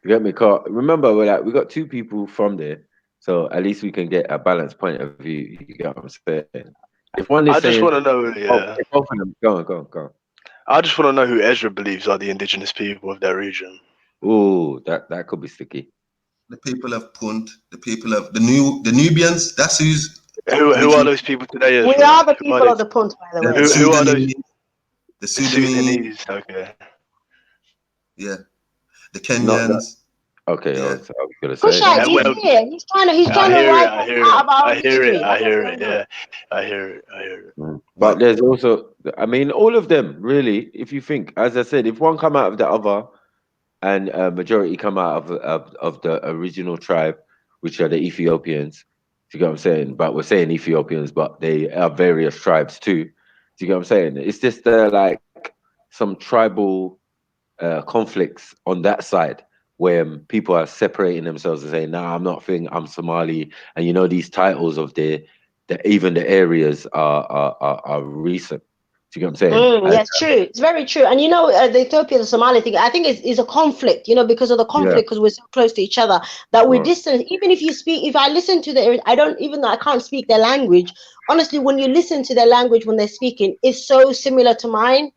You get me, Carl? Remember, we got two people from there, so at least we can get a balanced point of view. You get what I'm saying? If one is I just saying, want to know. Yeah. both of them. Go on. I just want to know who Ezra believes are the indigenous people of that region. Oh, that could be sticky. The people of Punt, the people of the Nubians. That's who's. Who are those people today? Ezra? We are the people of the Punt, by the way. Who are those? The Sudanese. Okay. Yeah. The Kenyans. Okay, yeah. I was gonna say. Kushite, he's here. He's trying to write us out of our history. I hear it. Yeah, I hear it. But there's also, I mean, all of them really. If you think, as I said, if one come out of the other, and a majority come out of the original tribe, which are the Ethiopians. Do you get what I'm saying? But we're saying Ethiopians, but they are various tribes too. Do you get what I'm saying? It's just like some tribal conflicts on that side where people are separating themselves and saying, "Nah, I'm not thinking I'm Somali," and these titles of even the areas are recent. Do you get what I'm saying? Yes, true. It's very true. And the Ethiopia, the Somali thing, I think is a conflict, because of the conflict, because we're so close to each other that we're distant. Even if I listen to even though I can't speak their language, honestly, when you listen to their language when they're speaking, it's so similar to mine.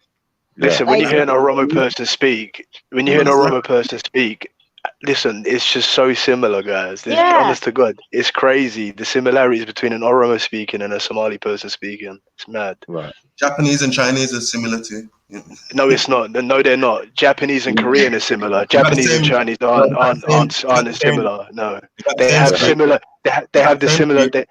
Listen, when you hear an Oromo person speak, Listen, it's just so similar, guys. This, Yeah. honest to God, it's crazy. The similarities between an Oromo speaking and a Somali person speaking. It's mad. Right. Japanese and Chinese are similar too. No, it's not. No, they're not. Japanese and Korean are similar. Japanese and Chinese aren't as similar. No, they have similar. They have the similar. They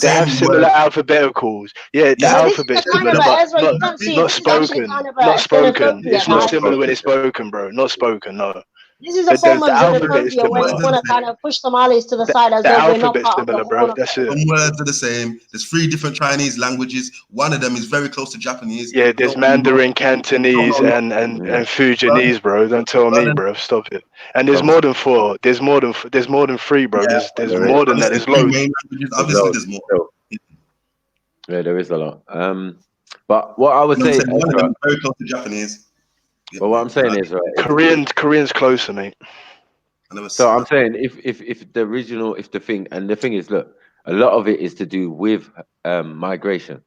have similar alphabeticals. Yeah, the But this is alphabet's the kind similar, of but Ezra, you don't see. not This is actually spoken. kind of Not a spoken. xenophobia, It's not right? similar when it's spoken, bro. Not spoken. No. This is a form of The alphabet is xenophobia where you similar. want to kind of push Somalis to the side as The though we're not alphabet's part of the similar, whole bro. of That's it. Some words are the same. There's 3 different Chinese languages. One of them is very close to Japanese. Yeah, there's Mandarin, Cantonese, and Fujianese, bro. Don't tell me, bro. Stop it. And there's more than 4. There's more than 3, bro. There's more than that. There's loads. Obviously, there's more. Yeah, there is a lot. But what I would say, one of them is very close to Japanese. But what I'm saying is, right, Korean's closer, mate. So I'm saying if the original, if the thing, and the thing is, look, a lot of it is to do with migration.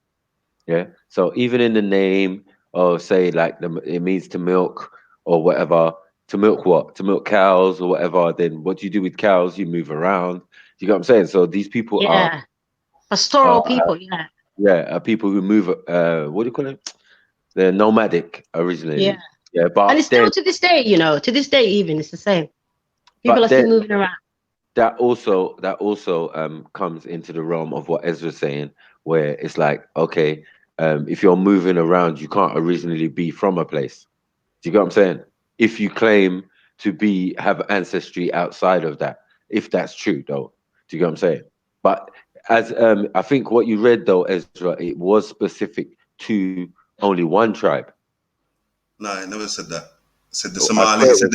Yeah. So even in the name, or say like it means to milk or whatever, to milk what? To milk cows or whatever. Then what do you do with cows? You move around. You get what I'm saying? So these people Yeah. Pastoral people, yeah. are people who move. What do you call it? They're nomadic originally. Yeah. Yeah, but And it's still to this day, to this day even, it's the same. People But are still then- moving around. that also comes into the realm of what Ezra's saying, where it's like, okay, if you're moving around, you can't originally be from a place. Do you get what I'm saying? If you claim to have ancestry outside of that, if that's true, though. Do you get what I'm saying? But as I think what you read though, Ezra, it was specific to only one tribe. No, I never said that. It said the Somali. It said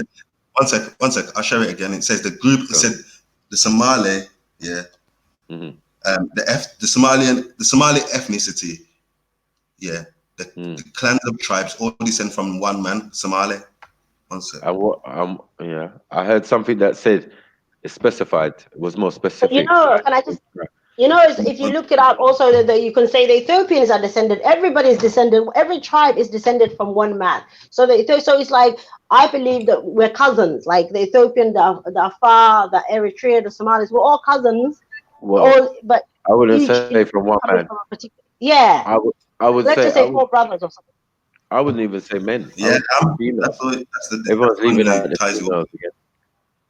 one sec. I'll share it again. It says the group. It said the Somali. Yeah. The Somali ethnicity. Yeah. The clans of tribes all descend from one man, Somali. One sec. Yeah, I heard something that said it specified. It was more specific. But can I just if you look it up also that you can say the Ethiopians are descended, everybody's descended, every tribe is descended from one man. So so it's like I believe that we're cousins, like the Ethiopian, the Afar, the Eritrea, the Somalis, we're all cousins. Well, but I wouldn't say from one man. Yeah. I would Let's say just say 4 brothers or something. I wouldn't even say men. Yeah, females. Everyone's leaving out the females again.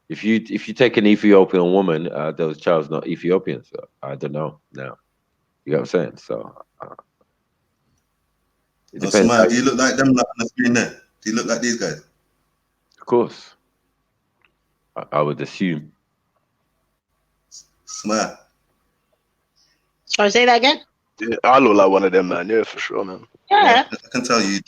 If you take an Ethiopian woman, those child's not Ethiopian. So I don't know now. You know what I'm saying? So it depends. Smile, do you look like them on the screen there? Do you look like these guys? Of course. I would assume. Smile. Sorry, say that again? Yeah, I look like one of them, man. Yeah, for sure, man. Yeah. I can tell you.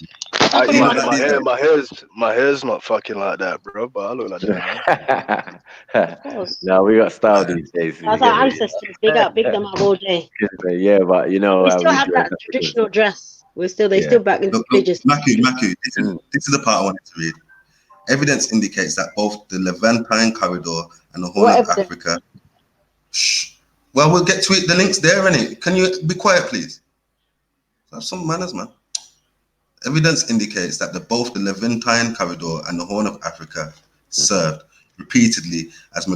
My hair's not fucking like that, bro. But I look like that, man. No, we got style these days. That's our ancestors. Big them up all day. Yeah, but we still have that traditional dress. They still back in the villages. Maku, this is the part I wanted to read. Evidence indicates that both the Levantine corridor and the Horn of Africa. Well, we'll get to it. The link's there, innit? Can you be quiet, please? Have some manners, man. Evidence indicates that both the Levantine corridor and the Horn of Africa served repeatedly as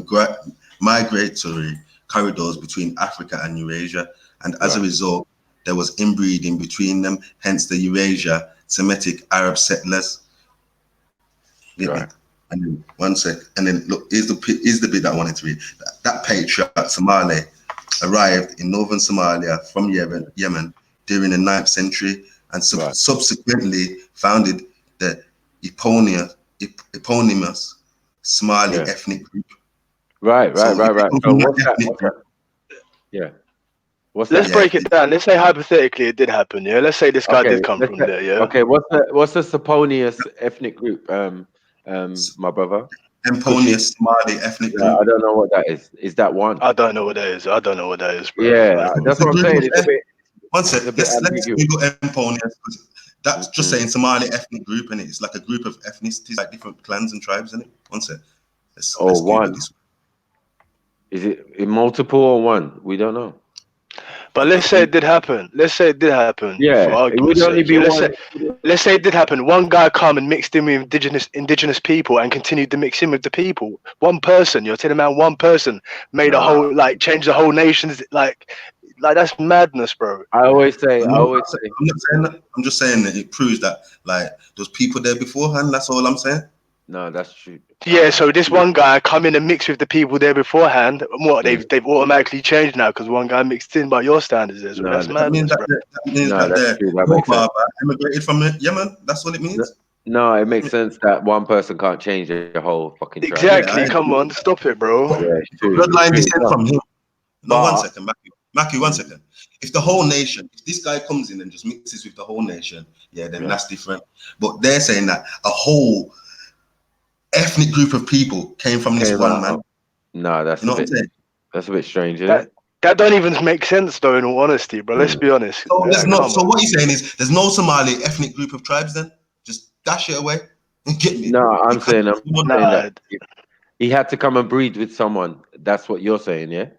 migratory corridors between Africa and Eurasia, and as a result, there was inbreeding between them, hence the Eurasia Semitic Arab settlers. Right. And then one sec, and then look, here's the bit that I wanted to read. That patriarch Somali arrived in northern Somalia from Yemen during the 9th century and subsequently founded the eponymous Somali ethnic group. Right. So what's that? Yeah. Let's break it down. Let's say hypothetically it did happen. Yeah. Let's say this guy did come from there. Yeah. Okay. What's the Saponius ethnic group? My brother. Emponius Somali ethnic group. I don't know what that is. Is that one? I don't know what that is. Bro. Yeah, that's what I'm saying. One sec. Let's Google Emponius. That's just saying Somali ethnic group, and it's like a group of ethnicities, like different clans and tribes, isn't it? One sec. Let's one. Is it multiple or one? We don't know. But let's say it did happen. Let's say it did happen. Yeah, For it argument's would only sake. be Yeah, one. let's say it did happen. One guy come and mixed in with indigenous people and continued to mix in with the people. One person, you're telling me one person made a Nah, whole changed the whole nation's that's madness, bro. I always say, I'm not saying that. I'm just saying that it proves that like those people there beforehand. That's all I'm saying. no, that's true. Yeah, so this one guy come in and mix with the people there beforehand. And what they've automatically changed now because one guy mixed in by your standards. There, so No, that's That means madness, bro. that's true. That your makes sense. barber immigrated from Yemen. That's what it means. No, it makes sense that one person can't change the whole fucking tribe. Exactly. Come on, stop it, bro. Yeah, it's true. Bloodline It's descent true. from him. No, one But- second, Matthew, 1 second. If the whole nation, if this guy comes in and just mixes with the whole nation, then that's different. But they're saying that a whole ethnic group of people came from this one man. No, that's You know what I'm saying? That's a bit strange, isn't it? That don't even make sense, though. In all honesty, bro. Let's be honest. So there's Come no. on. So what you're saying is there's no Somali ethnic group of tribes. Then just dash it away and get me. No, I'm saying that he had to come and breed with someone. That's what you're saying, yeah?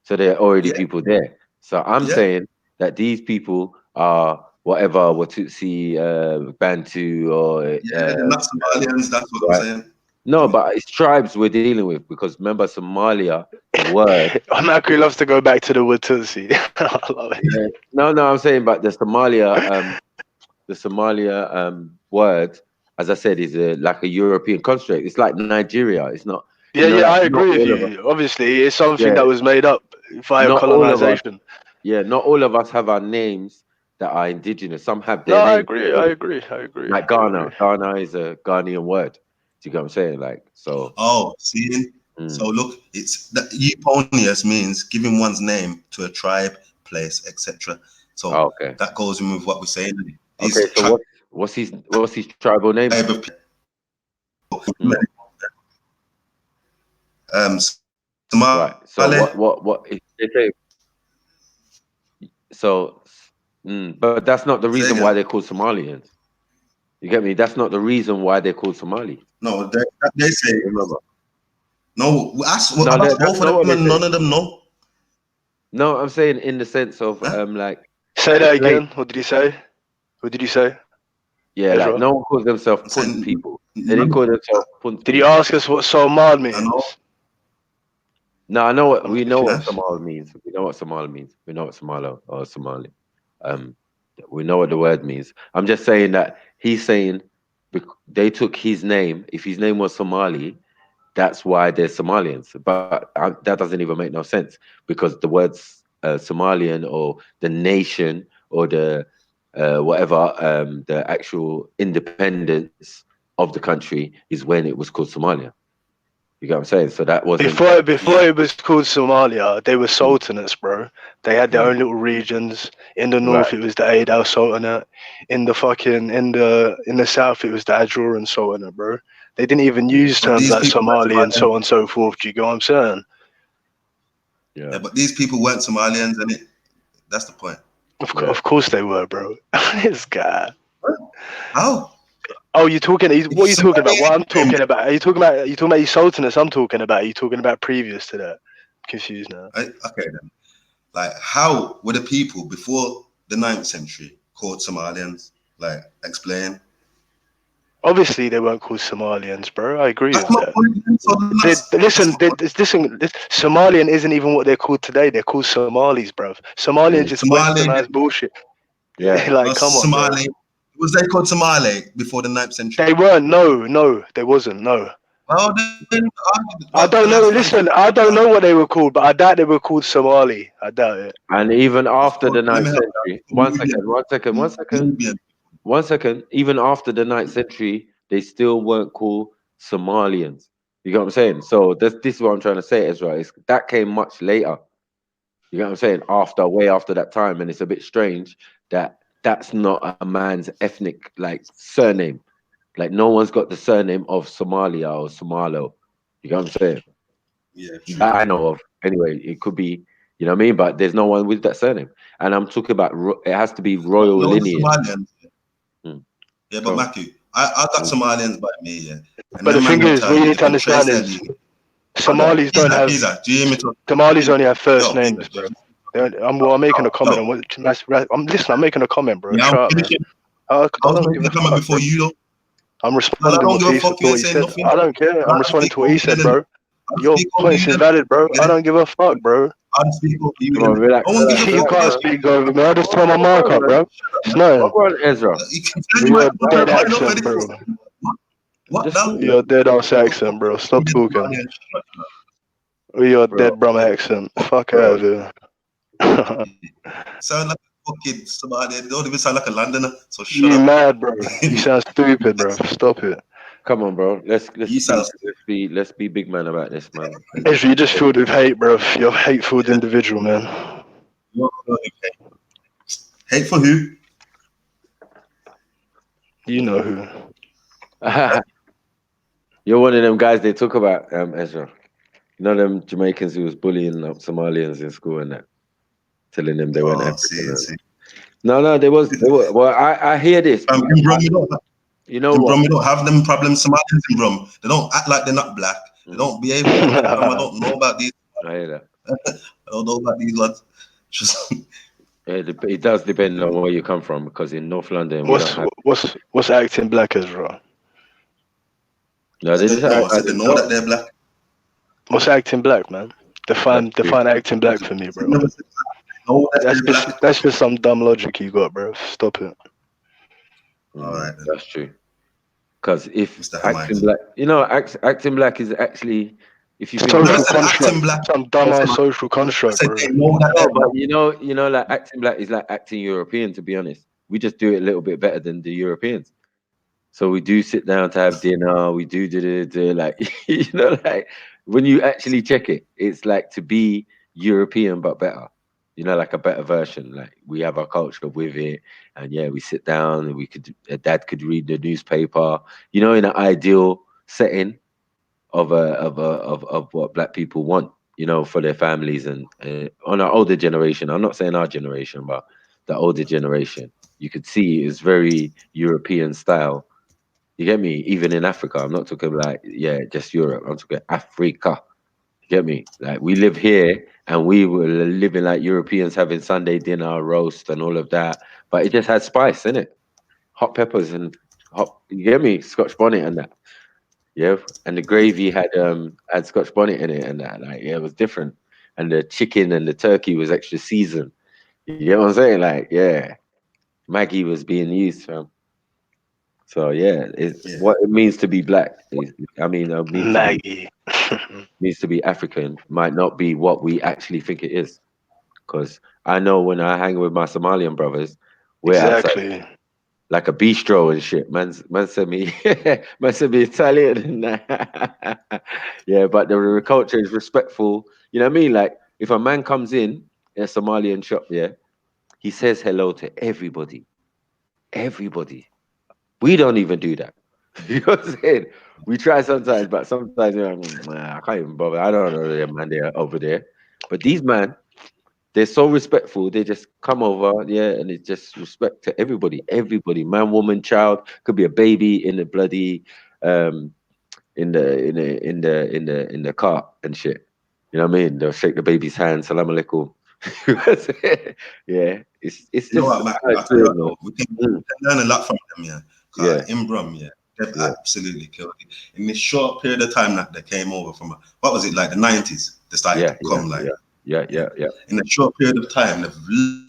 So there are already people there. So I'm saying that these people are whatever Watutsi, Bantu, or they're not Somalians. That's what I'm saying. No, but it's tribes we're dealing with because remember Somalia, the word. Maku loves to go back to the Watutsi. I love it. Yeah. No, I'm saying, but the Somalia, word, as I said, is like a European construct. It's like Nigeria. It's not. Yeah, I agree with you. Obviously, it's something that was made up via colonization. Not all of us have our names that are indigenous. Some have their No, I names. agree. Like Ghana. Ghana is a Ghanaian word. Do you get what I'm saying? Like, so. Oh, see? So look, it's that euphonious means giving one's name to a tribe, place, etc. So that goes in with what we're saying. Okay, so what's his tribal name? Right. So what is it? So, but that's not the reason why they're called Somalians. You get me? That's not the reason why they're called Somali. No, they say. Remember. No, ask both of them, and none of them know. No, I'm saying in the sense of like. Say that again. What did he say? What did you say? Yeah, Ezra? like no one calls themselves punt people. They didn't call themselves punt. Did you ask us what Somal means? No, I know what we know what Somal means. We know what Somal means. We know what Somalo or Somali. We know what the word means. I'm just saying that he's saying they took his name. If his name was Somali, that's why they're Somalians. But that doesn't even make no sense because the words Somalian or the nation or the whatever the actual independence of the country is when it was called Somalia. You get what I'm saying? So that wasn't before it was called Somalia. They were sultanates, bro. They had their own little regions. In the north, it was the Adal Sultanate. In the south, it was the Ajuran Sultanate, bro. They didn't even use terms like Somali and so on and so forth. Do you get what I'm saying? Yeah, but these people weren't Somalians, and that's the point. Of course they were, bro. This guy. How? Oh, what are you talking about? What I'm talking about? Are you talking about your sultanates? I'm talking about. Are you talking about previous to that? I'm confused now. Okay then. Like, how were the people before the 9th century called Somalians? Like, explain. Obviously, they weren't called Somalians, bro. I agree with that. Listen, Somalian isn't even what they're called today. They're called Somalis, bro. Somalian is just westernized bullshit. Yeah, like come on. Somali. Bro. Was they called Somali before the 9th century? They weren't. No, they wasn't. No. Well, I don't know. Listen, I don't know what they were called, but I doubt they were called Somali. I doubt it. And even after the 9th century, one second. Even after the 9th century, they still weren't called Somalians. You get what I'm saying? So this is what I'm trying to say, Ezra. That came much later. You get what I'm saying? Way after that time, and it's a bit strange that that's not a man's ethnic surname. Like no one's got the surname of Somalia or Somalo. You get what I'm saying? Yeah, that I know of. Anyway, it could be, you know what I mean? But there's no one with that surname. And I'm talking about it has to be royal lineage. Yeah, but Matthew, I got Somalians by me, yeah. But the thing is, what you need to understand is Somalis don't have Somalis only have first names, bro. I'm making a comment on what I'm making a comment, bro. Yeah, Shut up, man. I I was don't give making a a comment fuck, before bro. you, though. I'm No, I responding don't to give a fuck. You what ain't he saying said. nothing. I don't care. I'll I'm responding speak to what over he you said, then. bro. I'll Your speak over point's you then. invalid, bro. Get I it? don't give a fuck, bro. I'll speak over you Come on, then. relax, No one gives a You fuck. can't Yeah. speak over me. I just tell my What mark on, up, man? bro. It's nothing. What on, Ezra? You can With you might your put dead a point of accent, it. bro. What Just now? With your dead ass accent, bro. Stop talking. With your dead Brahma accent. Fuck out of here. Sound like a fucking somebody. They don't even sound like a Londoner. So shut You up. mad, bro. You sound stupid, bro. Stop it. Come on, bro. Let's You sound be big man about this, man. Ezra, you just filled with hate, bro. You're a hate-filled individual, man. hate for who? You know who. You're one of them guys they talk about, Ezra. You know them Jamaicans who was bullying Somalians in school and that, telling them they weren't African. No, they was. Well, I hear this. In Brum, you know in what? Brum, we don't have them problems. Somalians in Brum, they don't act like they're not black. They don't behave like that. I don't know about these. I hear that. I don't know about these ones. Just It does depend on where you come from, because in North London we don't have. What's acting black, Ezra? No, they just no, I act said like they know that they're black. What's acting black, man? Define acting black for me, bro. That's just some dumb logic you got, bro. Stop it. All right, that's true. Because if Mr. acting black, acting black is actually, if you think Social about it, construct. Some dumbass social construct, bro. no, but you know, like acting black is like acting European. To be honest, we just do it a little bit better than the Europeans. So we do sit down to have dinner. We do like like when you actually check it, it's like to be European but better. Like a better version. Like we have our culture with it, and yeah, we sit down and a dad could read the newspaper. In an ideal setting of what black people want. For their families and on our older generation. I'm not saying our generation, but the older generation. You could see it's very European style. You get me? Even in Africa, I'm not talking like, just Europe. I'm talking Africa. You get me? Like we live here and we were living like Europeans, having Sunday dinner, roast and all of that. But it just had spice in it. Hot peppers and you get me? Scotch bonnet and that. Yeah. And the gravy had Scotch bonnet in it and that. Like, it was different. And the chicken and the turkey was extra seasoned. You get what I'm saying? Like, yeah. Maggie was being used, fam. So what it means to be black Maggie means to be African might not be what we actually think it is. Because I know when I hang with my Somalian brothers, we're outside like a bistro and shit. Man said me, man said me Italian. Yeah, but the culture is respectful. You know what I mean? Like if a man comes in a Somalian shop, he says hello to everybody. Everybody. We don't even do that. You know what I'm saying? We try sometimes, but sometimes you're like, nah, I can't even bother. I don't know them man they're over there. But these man, they're so respectful. They just come over, and it's just respect to everybody. Everybody, man, woman, child, could be a baby in the bloody in the cart and shit. You know what I mean? They'll shake the baby's hand, salam alaikum. Yeah, it's You know just what, Mac? I tell you what, though, we can learn a lot from them, in Brum, they've absolutely killed it. In this short period of time that they came over from, what was it, like the 90s? They started to come, In a short period of time, they've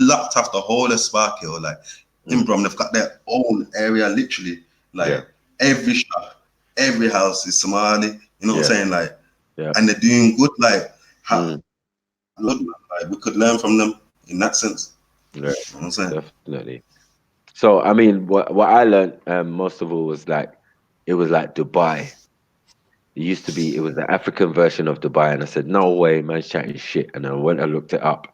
locked off the whole of Sparkhill, like, in Brum, they've got their own area, literally, like, every shop, every house is Somali, you know what I'm saying, like, and they're doing good, like, like, we could learn from them in that sense. Yeah, you know what I'm saying? Definitely. So I mean, what I learned most of all was like, it was like Dubai. It was the African version of Dubai, and I said, no way, man's chatting shit. And I went and looked it up,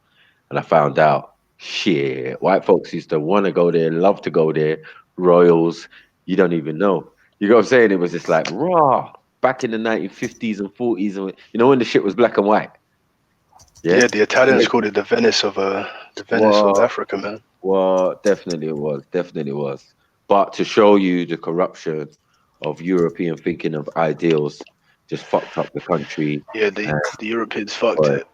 and I found out, shit, white folks used to want to go there, love to go there, royals. You don't even know. You know what I'm saying? It was just like raw back in the 1950s and 40s, and when the shit was black and white. Yeah, the Italians called it the Venice of Africa, man. Well, definitely it was. But to show you the corruption of European thinking of ideals just fucked up the country. Yeah, the Europeans fucked it.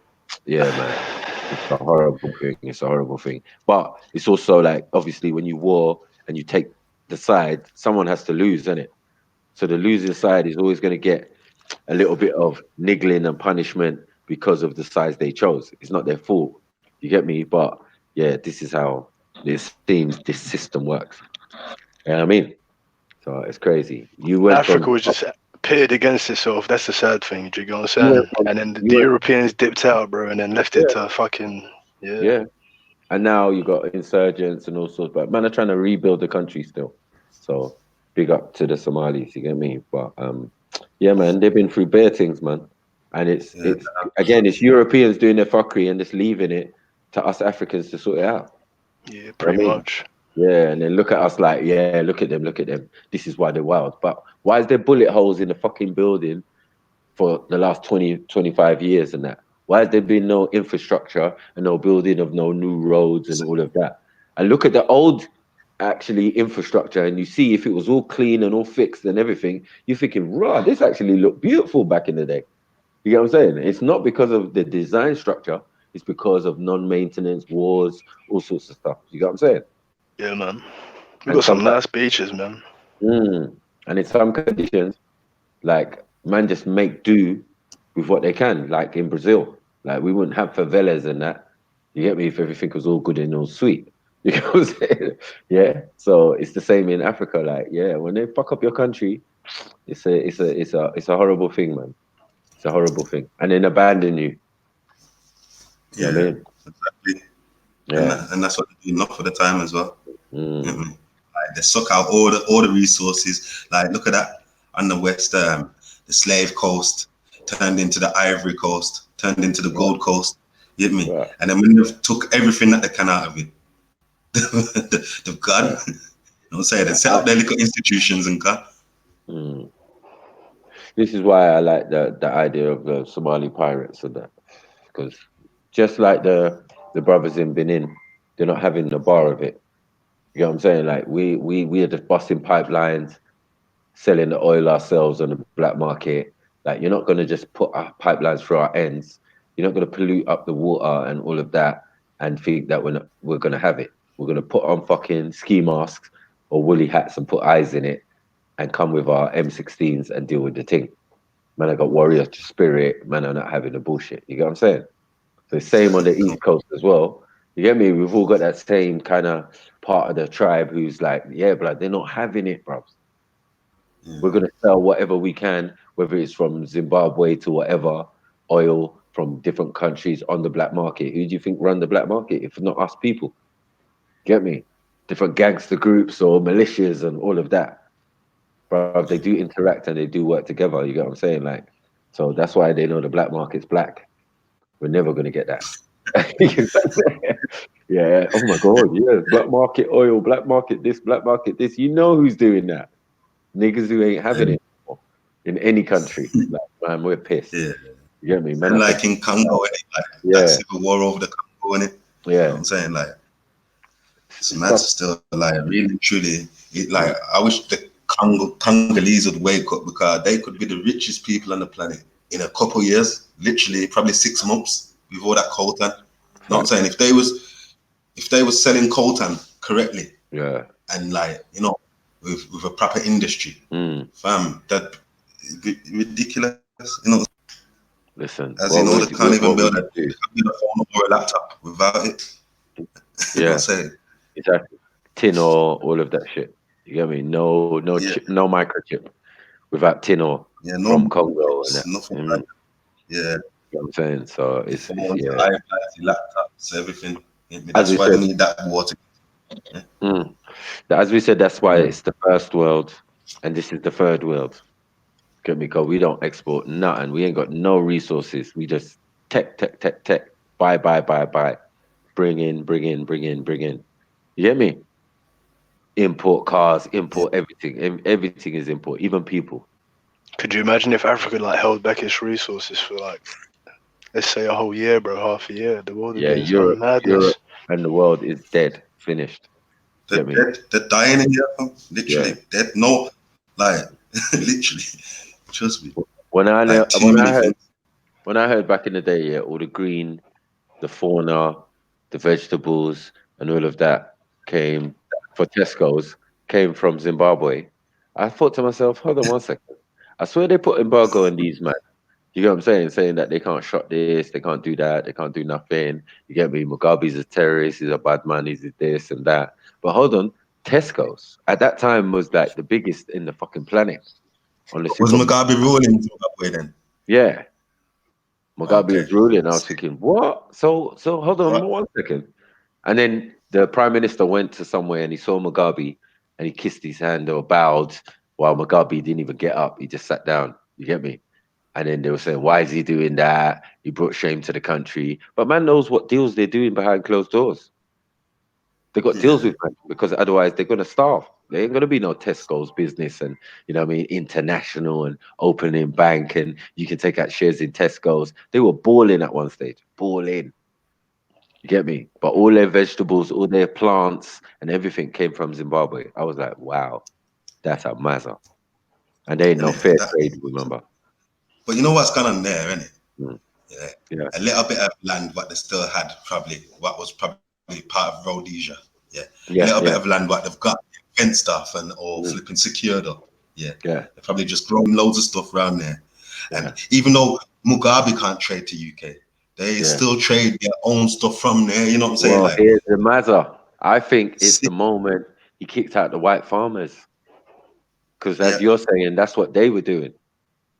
Yeah, man. It's a horrible thing. It's a horrible thing. But it's also like, obviously, when you war and you take the side, someone has to lose, isn't it? So the losing side is always going to get a little bit of niggling and punishment because of the sides they chose. It's not their fault. You get me? But yeah, this is how this system works. You know what I mean? So it's crazy. You went Africa from was just pitted against itself. That's the sad thing. Do you get what I'm you went saying? from And then the you went Europeans dipped out, bro, and then left it to fucking yeah. And now you got insurgents and all sorts, but man are trying to rebuild the country still. So big up to the Somalis, you get me? But yeah, man, they've been through bare things, man. And it's again, it's Europeans doing their fuckery and just leaving it to us Africans to sort it out. Yeah, You know what I pretty mean? much. Yeah, and then look at us like, yeah, look at them, look at them. This is why they're wild. But why is there bullet holes in the fucking building for the last 20, 25 years and that? Why has there been no infrastructure and no building of no new roads and all of that? And look at the old actually infrastructure and you see if it was all clean and all fixed and everything, you're thinking, right, this actually looked beautiful back in the day. You get what I'm saying? It's not because of the design structure, it's because of non-maintenance, wars, all sorts of stuff. You get what I'm saying? Yeah, man. We And got some sometimes, nice beaches, man. and in some conditions, like man just make do with what they can, like in Brazil. Like we wouldn't have favelas and that. You get me? If everything was all good and all sweet. You know what I'm saying? Yeah. So it's the same in Africa. Like, yeah, when they fuck up your country, it's a horrible thing, man. It's a horrible thing. And then abandon you. You know what I mean? Exactly. Yeah. And that's what they do enough for the time as well. You know what I Mm. mean? Like they suck out all the resources. Like look at that on the west, the slave coast turned into the ivory coast, turned into the gold coast. You get me? Right. And then when they've took everything that they can out of it, they've gone. You know what I'm saying? They set up their little institutions and gone. Mm. This is why I like the idea of the Somali pirates and that, because just like the brothers in Benin, they're not having the bar of it. You know what I'm saying? Like we are just busting pipelines, selling the oil ourselves on the black market. Like you're not gonna just put our pipelines through our ends. You're not gonna pollute up the water and all of that and think that we're gonna have it. We're gonna put on fucking ski masks or woolly hats and put eyes in it and come with our M16s and deal with the thing. Man, I got warrior spirit. Man, I'm not having the bullshit. You get what I'm saying? So same on the East Coast as well. You get me? We've all got that same kind of part of the tribe who's like, yeah, blood, they're not having it, bro. We're gonna sell whatever we can, whether it's from Zimbabwe to whatever, oil from different countries on the black market. Who do you think run the black market if not us people? Get me? Different gangster groups or militias and all of that. Bro, they do interact and they do work together. You get what I'm saying? Like, so that's why they know the black market's black. We're never gonna get that. Yeah. Oh my God. Yeah. Black market oil, black market this, black market this. You know who's doing that? Niggas who ain't having it in any country. Like, man, we're pissed. Yeah. You get me, man? And like in Congo, innit? Like Yeah. that civil war over the Congo, innit? You know Yeah. what I'm saying? Like it's mad still, like really truly like I wish the Congolese would wake up because they could be the richest people on the planet in a couple years, literally probably 6 months with all that coltan. You know what I'm saying? If they was selling coltan correctly, yeah, and like, you know, with a proper industry, fam, that ridiculous, you know. Listen, As you know, they can't even build a phone or a laptop without it. Yeah. You know what I'm saying? Exactly. Tin ore, all of that shit. You get me? No chip, no microchip without tin ore from Congo and that. Nothing like that. Yeah. You know what I'm saying? So it's Phones, yeah. iPads, laptops, everything. As That's we why said, they need that water. Yeah. As we said, that's why it's the first world and this is the third world. Get me? Because we don't export nothing. We ain't got no resources. We just tech. Buy. Bring in. You get me? Import cars, import everything. Everything is import, even people. Could you imagine if Africa like held back its resources for like, let's say a whole year, bro, half a year? The world would Yeah, be in some madness. Europe and the world is dead, finished. They're dying in here, literally. Dead. No, like literally. Trust me. When I like, heard back in the day, yeah, all the green the fauna, the vegetables, and all of that came for Tesco's came from Zimbabwe. I thought to myself, hold on 1 second. I swear they put embargo on these man. You get what I'm saying? Saying that they can't shot this, they can't do that, they can't do nothing. You get me? Mugabe's a terrorist, he's a bad man, he's this and that. But hold on, Tesco's at that time was like the biggest in the fucking planet. Honestly, Was Mugabe ruling Zimbabwe then? yeah, Mugabe Okay. was ruling. I was thinking, what? So hold on What? 1 second. And then the prime minister went to somewhere and he saw Mugabe and he kissed his hand or bowed while Mugabe didn't even get up. He just sat down. You get me? And then they were saying, why is he doing that? He brought shame to the country. But man knows what deals they're doing behind closed doors. They got deals with man because otherwise they're gonna starve. There ain't gonna be no Tesco's business and you know what I mean, international and opening bank and you can take out shares in Tesco's. They were balling at one stage, balling. You get me? But all their vegetables, all their plants and everything came from Zimbabwe. I was like, wow, that's a mazza. And there ain't no fair trade, remember? But you know what's going on there, isn't it? Mm. Yeah. Yeah. A little bit of land, what they still had, probably, what was probably part of Rhodesia. Yeah. Yeah, A little bit yeah. of land, what they've got fenced off and or flipping secured up. Yeah. Yeah. They probably just grown loads of stuff around there. And even though Mugabe can't trade to UK, they still trade their own stuff from there. You know what I'm saying? Well, Like, here's the mazza. I think it's the moment he kicked out the white farmers. Because as you're saying, that's what they were doing.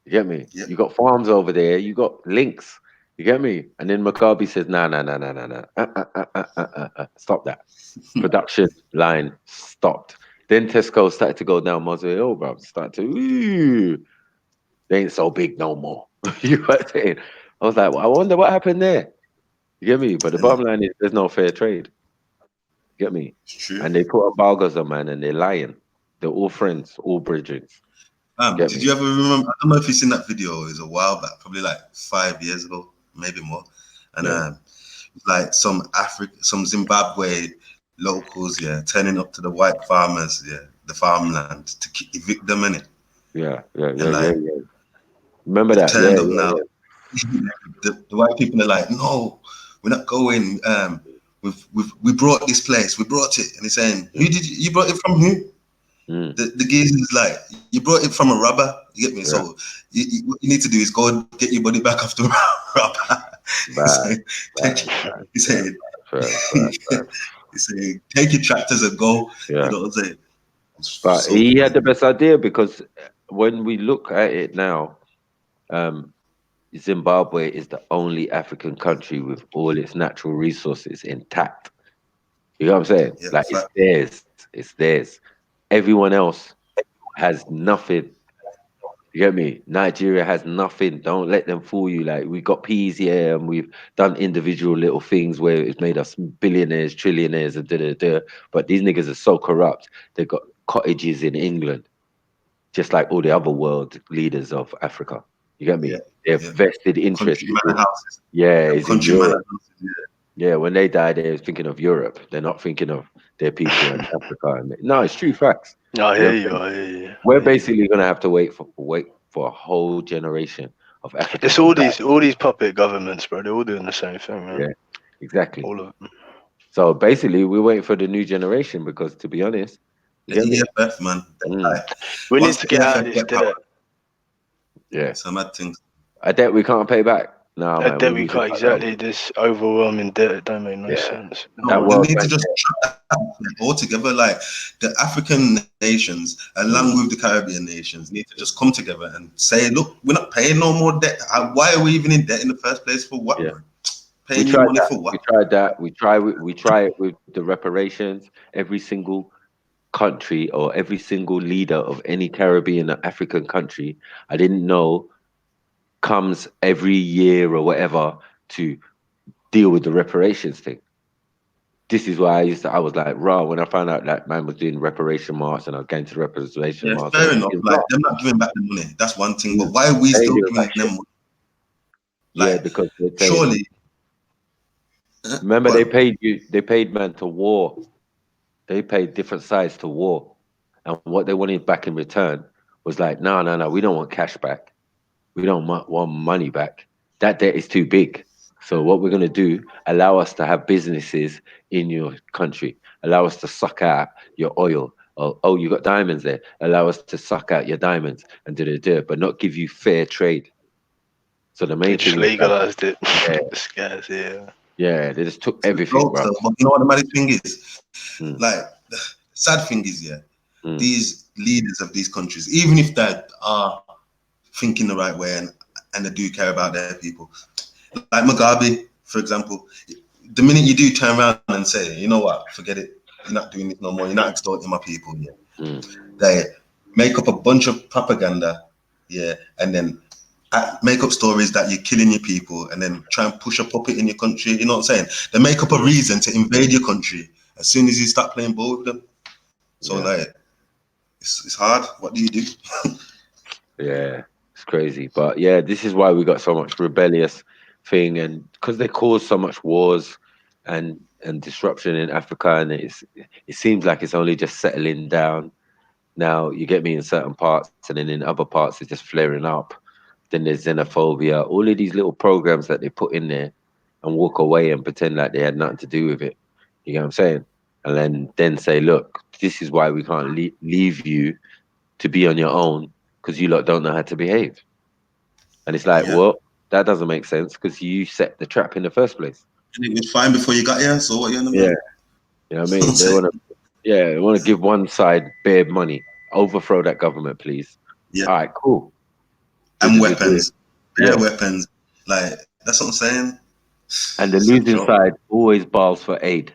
You get me? You got farms over there, you got links. You get me? And then Mugabe says, nah, nah, nah, nah, nah, nah. Stop that. Production line stopped. Then Tesco started to go down Mosaic Hill, bro. Start to, ooh, they ain't so big no more. You know what I'm saying? I was like, well, I wonder what happened there. You get me? But the bottom line is there's no fair trade. You get me? True. And they put embargoes on man and they're lying. They're all friends, all bridges. Get did me? you ever remember? I don't know if you've seen that video. It was a while back, probably like 5 years ago, maybe more. And like some Zimbabwe locals, turning up to the white farmers, the farmland to evict them in it. Yeah. They've Remember that? turned up now. The white people are like, no, we're not going. We brought this place. We brought it, and he's saying, who did you brought it from? Who? The geezer is like, you brought it from a robber. You get me? So what you need to do is go and get your body back after robber. He's saying, take your tractors and go. Yeah. You know what I'm saying? But he had the best idea because when we look at it now, Zimbabwe is the only African country with all its natural resources intact. You know what I'm saying? Like it's theirs. It's theirs. Everyone else has nothing. You get me? Nigeria has nothing. Don't let them fool you. Like we got peas here and we've done individual little things where it's made us billionaires, trillionaires, and da. But these niggas are so corrupt. They've got cottages in England, just like all the other world leaders of Africa. You get me? Their vested interest is in Europe. Yeah, when they die, they're thinking of Europe. They're not thinking of their people in Africa. No, it's true facts. I You know hear what I'm saying? you. I hear you. We're basically gonna have to wait for a whole generation of Africans. It's all these puppet governments, bro. They're all doing the same thing, man. Yeah, exactly. All of them. So basically, we're waiting for the new generation because, to be honest, you get me? EFF, man. We need to get out of this debt. Yeah. Some mad things. A debt we can't pay back. No, man. Debt we can't exactly. This overwhelming debt don't make no sense. No, we need to just all together, like the African nations, along with the Caribbean nations, need to just come together and say, "Look, we're not paying no more debt. Why are we even in debt in the first place? For what? Yeah. Paying We you tried money that. for what? We tried that. We try it with the reparations. Every single country or every single leader of any Caribbean or African country, I didn't know, comes every year or whatever to deal with the reparations thing. This is why I was like, raw, when I found out that man was doing reparation march and I was going to the reparation march. Fair enough. Like they're not giving back the money. That's one thing. But why are we still giving them money? Like, because they're saying, surely. Remember, they paid man to war. They paid different sides to war. And what they wanted back in return was like, no, we don't want cash back. We don't want money back. That debt is too big. So what we're going to do, allow us to have businesses in your country, allow us to suck out your oil. Oh, you got diamonds there. Allow us to suck out your diamonds and do, but not give you fair trade. So the They main just thing is that, legalized it. yeah, This guy's yeah. yeah, they just took It's a everything, joke, bro. though. But you know what the maddest thing is? Mm, Like, the sad thing is, yeah, mm, these leaders of these countries, even if they are thinking the right way and they do care about their people, like Mugabe, for example, the minute you do turn around and say, you know what, forget it, you're not doing this no more, you're not extorting my people, yeah, mm. they make up a bunch of propaganda, yeah, and then make up stories that you're killing your people and then try and push a puppet in your country. You know what I'm saying? They make up a reason to invade your country as soon as you start playing ball with them. So Yeah. like, it's hard. What do you do? Yeah, it's crazy. But yeah, this is why we got so much rebellious thing, and because they cause so much wars and disruption in Africa, and it seems like it's only just settling down now. You get me, in certain parts, and then in other parts it's just flaring up. Then there's xenophobia, all of these little programs that they put in there, and walk away and pretend like they had nothing to do with it. You get what I'm saying? And then say, look, this is why we can't leave you to be on your own, because you lot don't know how to behave. And it's like, Yeah. well, that doesn't make sense because you set the trap in the first place. And it was fine before you got here. So what you on Yeah, about? you know what I mean? They want to give one side bare money, overthrow that government, please. Yeah. All right, cool. And weapons, bare Yeah. weapons. Like that's what I'm saying. And the It's a losing joke. side always balls for aid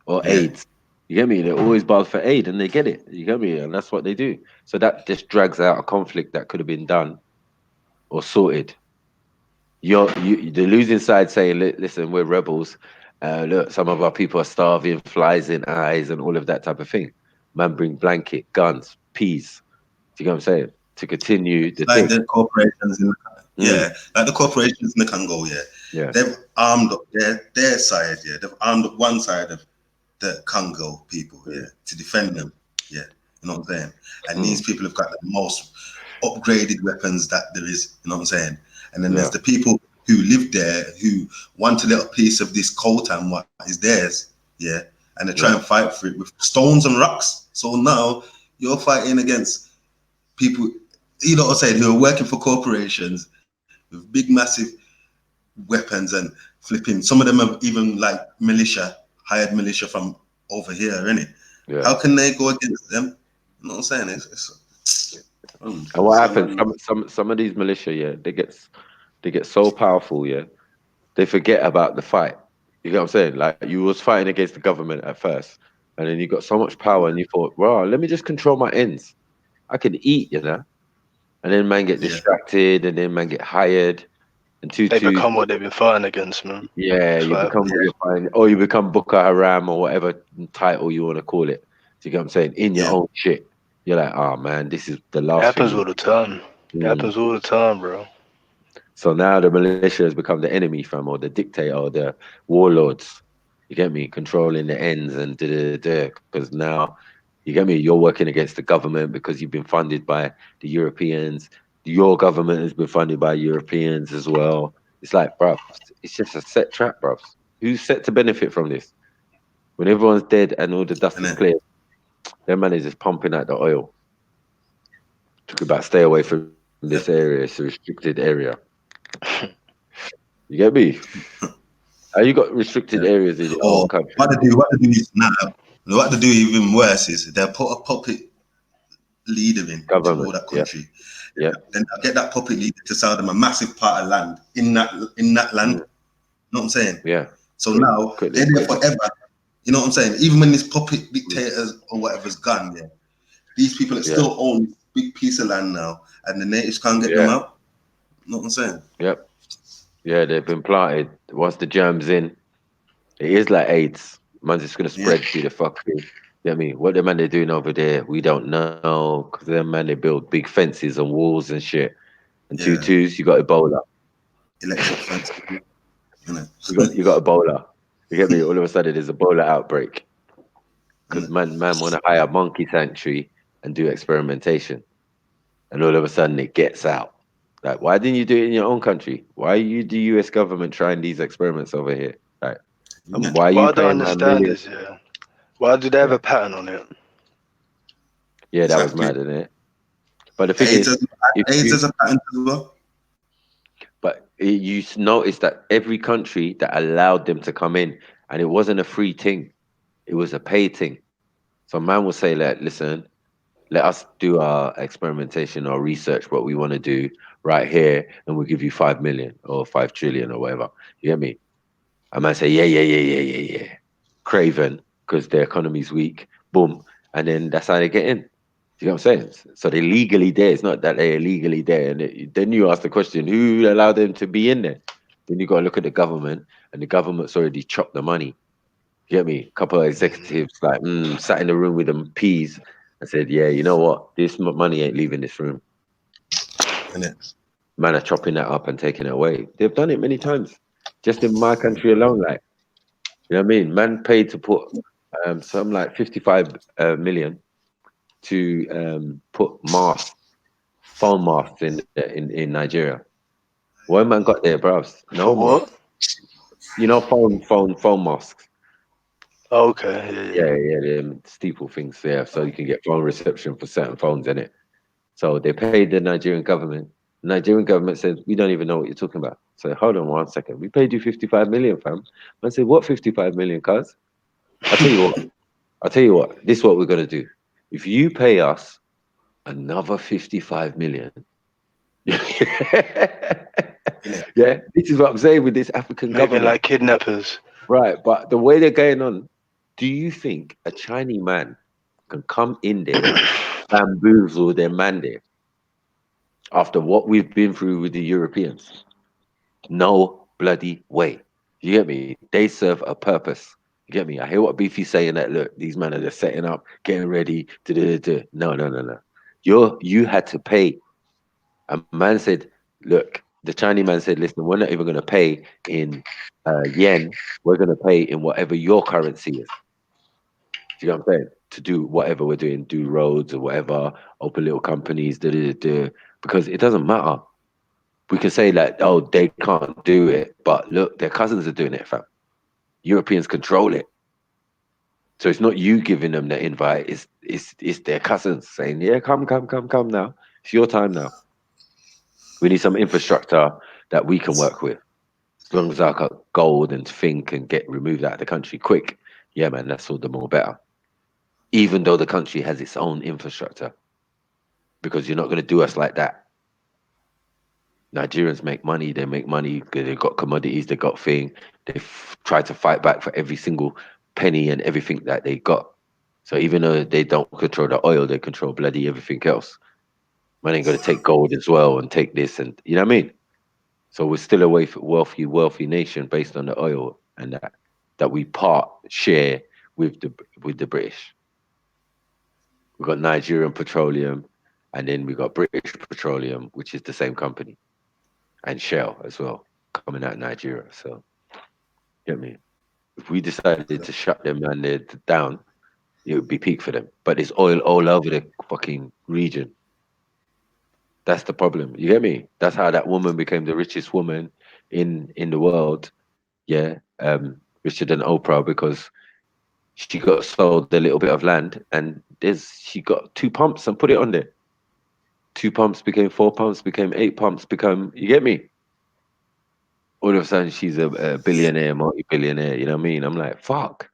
or Yeah. AIDS. You get me? They always balls for aid, and they get it. You get me? And that's what they do. So that just drags out a conflict that could have been done or sorted. The losing side saying, listen, we're rebels. Look, some of our people are starving, flies in eyes, and all of that type of thing. Man, bring blanket, guns, peas. Do you know what I'm saying? To continue the Like thing. the corporations in like the corporations in the Congo, Yeah. they've armed up their side, they've armed up one side of the Congo people, to defend them, you know what I'm saying? And these people have got the most upgraded weapons that there is, you know what I'm saying? And then there's the people who live there who want a little piece of this coltan, what is theirs, and they try and fight for it with stones and rocks. So now you're fighting against people, you know what I'm saying, who are working for corporations with big, massive weapons and flipping. Some of them have even like hired militia from over here, innit? Yeah. How can they go against them? You know what I'm saying? And what happens? Some of these militia, they get so powerful, they forget about the fight. You get what I'm saying? Like you was fighting against the government at first, and then you got so much power, and you thought, "Wow, let me just control my ends. I can eat," And then man get distracted, and then man get hired, and They become what they've been fighting against, man. yeah, It's you like, become what you're fighting, or you become Boko Haram or whatever title you want to call it. Do you get what I'm saying? In your own shit, you're like, "Oh man, this is the it last happens thing." all the time. It happens all the time, bro. So now the militia has become the enemy, fam, or the dictator, or the warlords. You get me? Controlling the ends and because now, you get me? You're working against the government because you've been funded by the Europeans. Your government has been funded by Europeans as well. It's like, bruv, it's just a set trap, bruv. Who's set to benefit from this? When everyone's dead and all the dust is clear, their man is just pumping out the oil. Talk about stay away from this area. It's a restricted area. You get me? You got restricted areas in your own country. What they do is now, what they do even worse is they'll put a puppet leader in to rule that country. Yeah. Then they'll get that puppet leader to sell them a massive part of land in that land. You know what I'm saying? Yeah. So now they're there forever. You know what I'm saying? Even when this puppet dictators or whatever's gone, these people that still own this big piece of land now, and the natives can't get them out. You know what I'm saying? Yep. Yeah, they've been planted. Once the germ's in, it is like AIDS. Man's just gonna spread through the fucking. You know what I mean? What the man they're doing over there, we don't know. Because them man they build big fences and walls and shit. And twos, you got Ebola. Electric fence. You got Ebola. You get me? All of a sudden there's Ebola outbreak. Because man wanna hire a monkey sanctuary and do experimentation. And all of a sudden it gets out. Like, why didn't you do it in your own country? Why are you the US government trying these experiments over here? Like, and why are you What I don't paying man understand millions? is, why do they have Yeah, a pattern on it? yeah, that was Exactly. mad, isn't it? But the thing AIDS is, has, if AIDS you has a patent as well. but you notice that every country that allowed them to come in, and it wasn't a free thing, it was a paid thing. So man will say, like, listen, let us do our experimentation or research what we want to do right here, and we'll give you 5 million or 5 trillion or whatever. You get me? I might say, yeah, yeah, yeah, yeah, yeah, yeah. Craven, because their economy's weak. Boom. And then that's how they get in. Do you know what I'm saying? So they're legally there. It's not that they're illegally there. And then you ask the question, who allowed them to be in there? Then you got to look at the government, and the government's already chopped the money. You get me? A couple of executives like sat in the room with them peas and said, yeah, you know what? This money ain't leaving this room. Man are chopping that up and taking it away. They've done it many times. Just in my country alone, like, you know what I mean? Man paid to put some like 55 million to put masks, phone masks in Nigeria. One man got there, bruv. No For more. what? You know, phone masks. Okay, Yeah, yeah, them steeple things there, so you can get phone reception for certain phones in it. So they paid the Nigerian government. The Nigerian government said, we don't even know what you're talking about. So hold on 1 second. We paid you 55 million, fam. I said, what 55 million, cuz? I'll tell you what. I'll tell you what. This is what we're gonna do. If you pay us another 55 million, yeah, this is what I'm saying with this African maybe government. like kidnappers. Right, but the way they're going on, do you think a Chinese man can come in there, bamboozle their man there after what we've been through with the Europeans? No bloody way. You get me? They serve a purpose. You get me? I hear what Beefy's saying that look, these men are just setting up, getting ready to do. No, no, no, no. You had to pay. A man said, look, the Chinese man said, listen, we're not even going to pay in yen. We're going to pay in whatever your currency is. Do you know what I'm saying? To do whatever we're doing, do roads or whatever, open little companies, because it doesn't matter. We can say like, oh, they can't do it, but look, their cousins are doing it, fam. Europeans control it. So it's not you giving them the invite, it's their cousins saying, yeah, come now. It's your time now. We need some infrastructure that we can work with. As long as I got gold and think and get removed out of the country quick, yeah, man, that's all the more better. Even though the country has its own infrastructure, because you're not going to do us like that. Nigerians make money. They make money because they've got commodities. They got thing. They try to fight back for every single penny and everything that they got. So even though they don't control the oil, they control bloody everything else. Man ain't going to take gold as well and take this, and you know what I mean. So we're still a wealthy nation based on the oil and that we share with the British. We've got Nigerian Petroleum, and then we got British Petroleum, which is the same company, and Shell as well, coming out of Nigeria. So, get me? If we decided to shut them and they're down, it would be peak for them. But there's oil all over the fucking region. That's the problem. You get me? That's how that woman became the richest woman in the world. Yeah, richer than Oprah because she got sold a little bit of land, and she got 2 pumps and put it on there. 2 pumps became 4 pumps, became 8 pumps, you get me? All of a sudden she's a billionaire, multi-billionaire, you know what I mean? I'm like, fuck.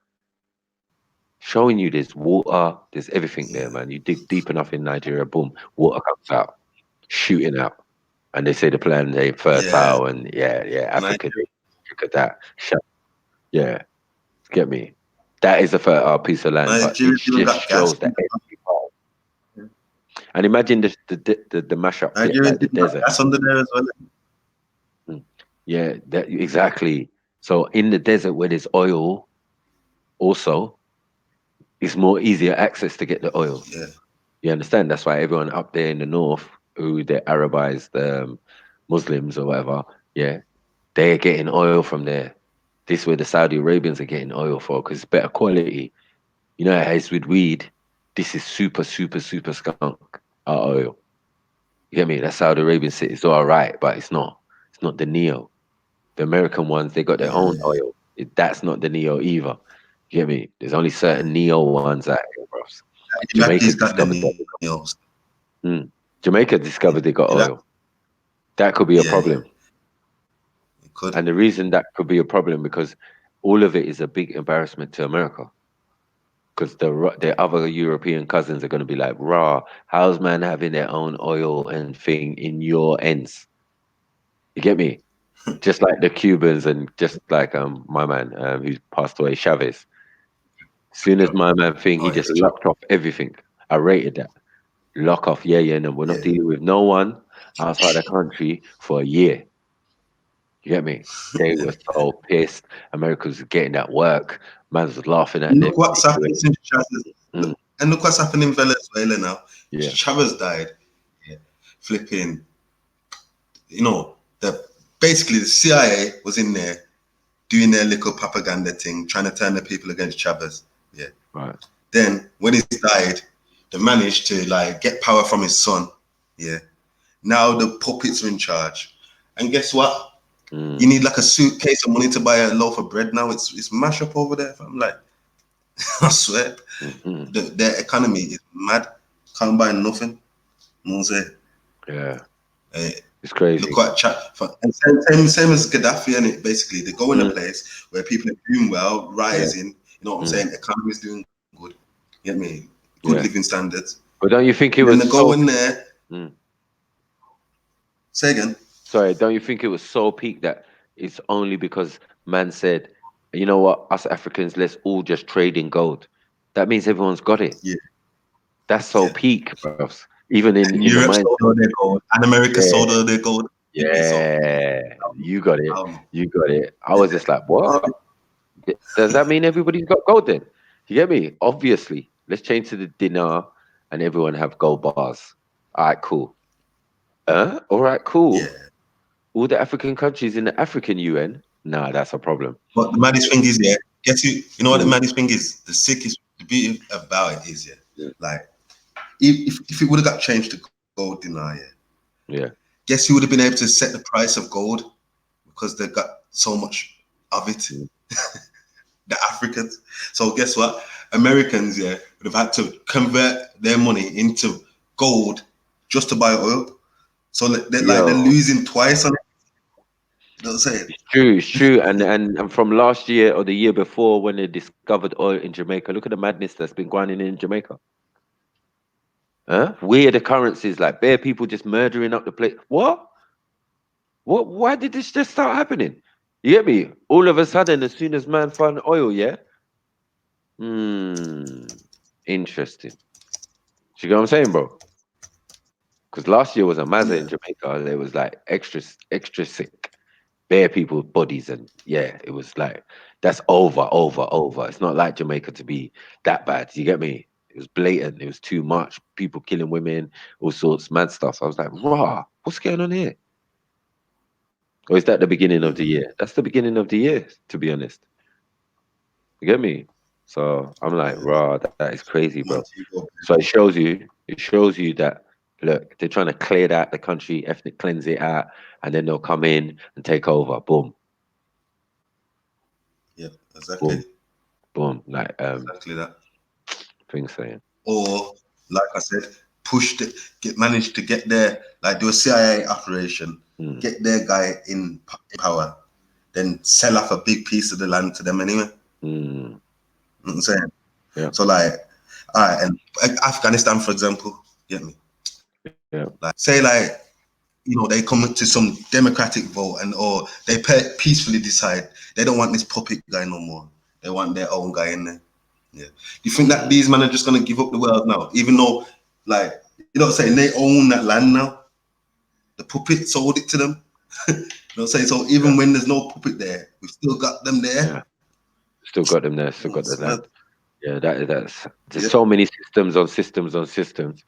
Showing you there's water, there's everything there, man. You dig deep enough in Nigeria, boom, water comes out, shooting out. And they say the planet ain't fertile, and Africa that. Yeah, get me? That is a fertile piece of land, but it Nigeria even just got gas. shows that every part. And imagine the mashup pit, Nigeria like the even got desert. gas under there as well. Yeah, exactly. So in the desert where there's oil, also, it's more easier access to get the oil. Yeah. You understand? That's why everyone up there in the north, who they're Arabized Muslims or whatever, yeah, they're getting oil from there. This is where the Saudi Arabians are getting oil for, because it's better quality. You know, as with weed, this is super, super, super skunk, our oil. You get me? That Saudi Arabian city is all right, but it's not. It's not the neo. The American ones, they got their own oil. That's not the neo either. You get me? There's only certain neo ones out here, bros. Jamaica Iraqi's got the discovered that. neos. Jamaica discovered they got Iraq, oil. That could be a yeah, problem. it could. And the reason that could be a problem because all of it is a big embarrassment to America. Because their other European cousins are going to be like, "Rah, how's man having their own oil and thing in your ends?" You get me? Just like the Cubans and just like my man who's passed away, Chavez. As soon as my man thing, he Oh, just yes. locked off everything. I rated that. Lock off, yeah, no, we're not dealing with no one outside the country for a year. You get me? They were so pissed. America was getting that work. Man was laughing at them. Look what's happened since Chavez. Mm, And look what's happened in Venezuela now. yeah, Chavez died. Yeah. Flipping, you know, basically the CIA was in there doing their little propaganda thing, trying to turn the people against Chavez. Yeah. right. Then when he died, they managed to like get power from his son. Yeah. Now the puppets are in charge. And guess what? You need like a suitcase of money to buy a loaf of bread now. It's mash up over there. I'm like, I swear, their economy is mad. Can't buy nothing. Yeah, it's crazy. Look at chat. And same as Gaddafi, and it basically they go in a place where people are doing well, rising. You know what I'm saying? Economy is doing good. You get me? Good living standards. But don't you think it And then was they go in there. Say again. Sorry, don't you think it was so peak that it's only because man said, you know what, us Africans, let's all just trade in gold. That means everyone's got it. Yeah. That's so peak, bros. Even And in the Europe mind. sold all their gold, and America sold all their gold. Yeah, you got it. You got it. I was just like, what? Does that mean everybody's got gold then? You get me? Obviously. Let's change to the dinar and everyone have gold bars. All right, cool. All right, cool. All the African countries in the African UN? Nah, that's a problem. But the maddest thing is, you know what the maddest thing is? The sickest, the beauty about it is, like, if it would have got changed to gold dinar, guess who would have been able to set the price of gold because they've got so much of it? The Africans. So guess what? Americans, would have had to convert their money into gold just to buy oil. So they're losing twice on it. You know what I'm saying? It's true. And from last year or the year before when they discovered oil in Jamaica, look at the madness that's been going on in Jamaica. Weird occurrences like bare people just murdering up the place. What? Why did this just start happening? You get me? All of a sudden, as soon as man found oil, interesting. You get what I'm saying, bro? Because last year was a mazza in Jamaica. It was like extra sick. Bare people bodies, and it was like that's over. It's not like Jamaica to be that bad. You get me? It was blatant. It was too much. People killing women, all sorts mad stuff. I was like, rah, what's going on here? Or is that the beginning of the year? That's the beginning of the year, to be honest. You get me? So I'm like, rah, that is crazy, bro. So it shows you that look, they're trying to clear out the country, ethnic cleanse it out, and then they'll come in and take over. Boom. Yeah, exactly. Boom. Like exactly that. Things saying. Or like I said, manage to get there, like do a CIA operation, get their guy in power, then sell off a big piece of the land to them anyway. You know what I'm saying? Yeah. So like, all right, and Afghanistan, for example, get me? Yeah. Like say like, they come to some democratic vote or they peacefully decide they don't want this puppet guy no more. They want their own guy in there. Yeah. Do you think that these men are just gonna give up the world now, even though, like, you know what I'm saying, they own that land now? The puppet sold it to them. You know what I'm saying? So even when there's no puppet there, we've still got them there. Yeah. Still got them there. Still got the land. Yeah, that's there's so many systems on systems on systems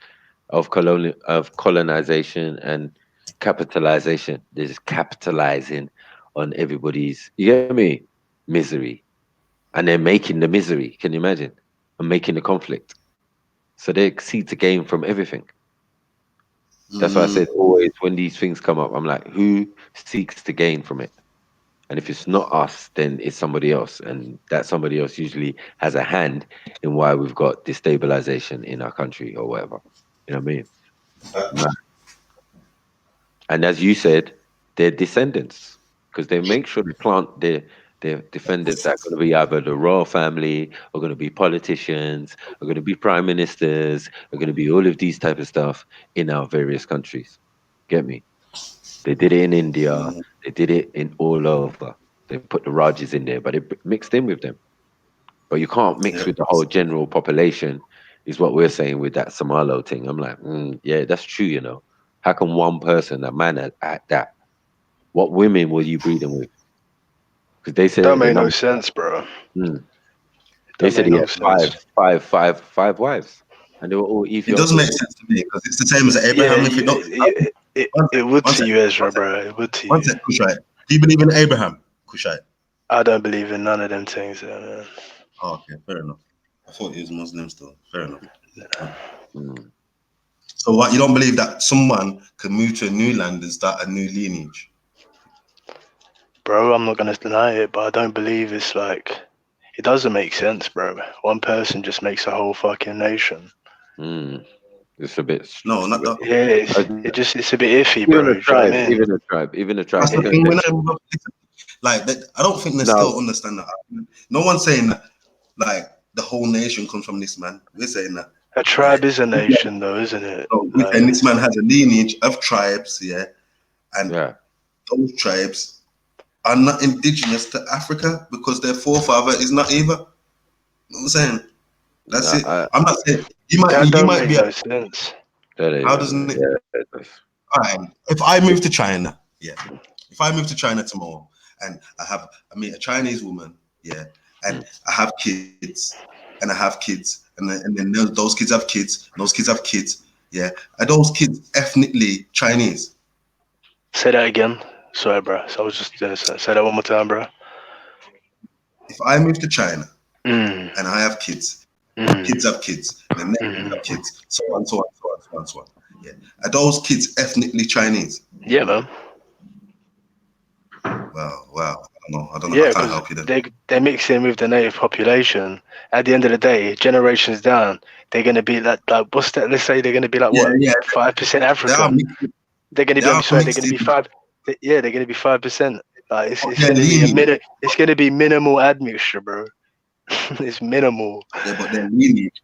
of colonization and capitalization. They're just capitalizing on everybody's, you get me, misery, and they're making the misery. Can you imagine? And making the conflict. So they seek to gain from everything. That's why I said always when these things come up, I'm like, who seeks to gain from it? And if it's not us, then it's somebody else. And that somebody else usually has a hand in why we've got destabilization in our country or whatever. You know what I mean? Right. And as you said, they're descendants because they make sure they plant their defendants that are going to be either the royal family, are going to be politicians, are going to be prime ministers, are going to be all of these type of stuff in our various countries. Get me? They did it in India. They did it in all over. They put the Rajas in there, but they mixed in with them. But you can't mix with the whole general population, is what we're saying with that Somalo thing. I'm like, yeah, that's true, you know. How can one person, a man at that? What women were you breeding with? Because they That said the made no number. sense, bro. They That said made he no had sense. five wives, and they were all It doesn't Ethiopian. make sense to me because it's the same as Yeah, Abraham. If you don't, it would one to sec, you, Ezra, bro. It would to one you. sec, Kushite. Do you believe in Abraham, Kushite? I don't believe in none of them things, man. Oh, okay, fair enough. I thought he was Muslim still. Fair enough. So what? You don't believe that someone can move to a new land and start a new lineage? Bro, I'm not gonna deny it, but I don't believe it's like it doesn't make sense, bro. One person just makes a whole fucking nation. It's a bit. No, not that. Yeah, it's a bit iffy, bro. Even a Do you know what I tribe, mean? even a tribe. That's the thing. Like that, I don't think they No. still understand that. No one's saying that. Like the whole nation comes from this man. We're saying that. A tribe is a nation, though, isn't it? And this man has a lineage of tribes, yeah, and those tribes are not indigenous to Africa because their forefather is not either. You know what I'm saying? That's it. I'm not saying you might be. No sense. How doesn't it? All right. If I move to China, yeah. If I move to China tomorrow and I meet a Chinese woman, yeah, and I have kids, and I have kids, and then those kids have kids, and those kids have kids, yeah. Are those kids ethnically Chinese? Say that again. Sorry, bro. So I was just say that one more time, bro. If I move to China and I have kids, kids have kids, and then they have kids, so on, so on, so on, so on, so on. Yeah. Are those kids ethnically Chinese? Yeah, man. Wow. I don't know. Yeah, I can't help you then. they mix in with the native population. At the end of the day, generations down, they're gonna be like what's that? Let's say they're gonna be like 5% African. They're gonna be. I'm sorry, they're gonna be 5. Yeah, they're gonna be 5%. Like it's gonna be it's gonna be minimal admixture, bro. It's minimal. Yeah, but their lineage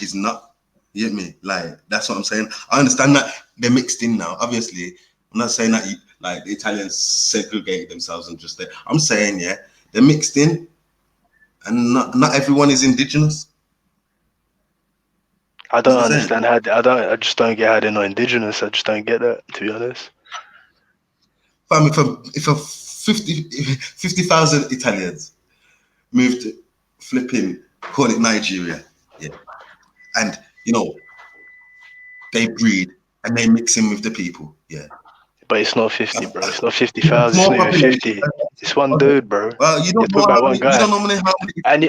is not. You get me? Like that's what I'm saying. I understand that they're mixed in now. Obviously, I'm not saying that like the Italians segregated themselves and just there. I'm saying they're mixed in, and not everyone is indigenous. I don't understand how. I just don't get how they're not indigenous. I just don't get that, to be honest. If a 50,000 Italians moved to flipping, call it Nigeria, yeah, and they breed and they mix in with the people, yeah. But it's not 50, bro. It's not 50,000. It's not even 50. It's one dude, bro. Well, you don't know about one guy. You don't know how many.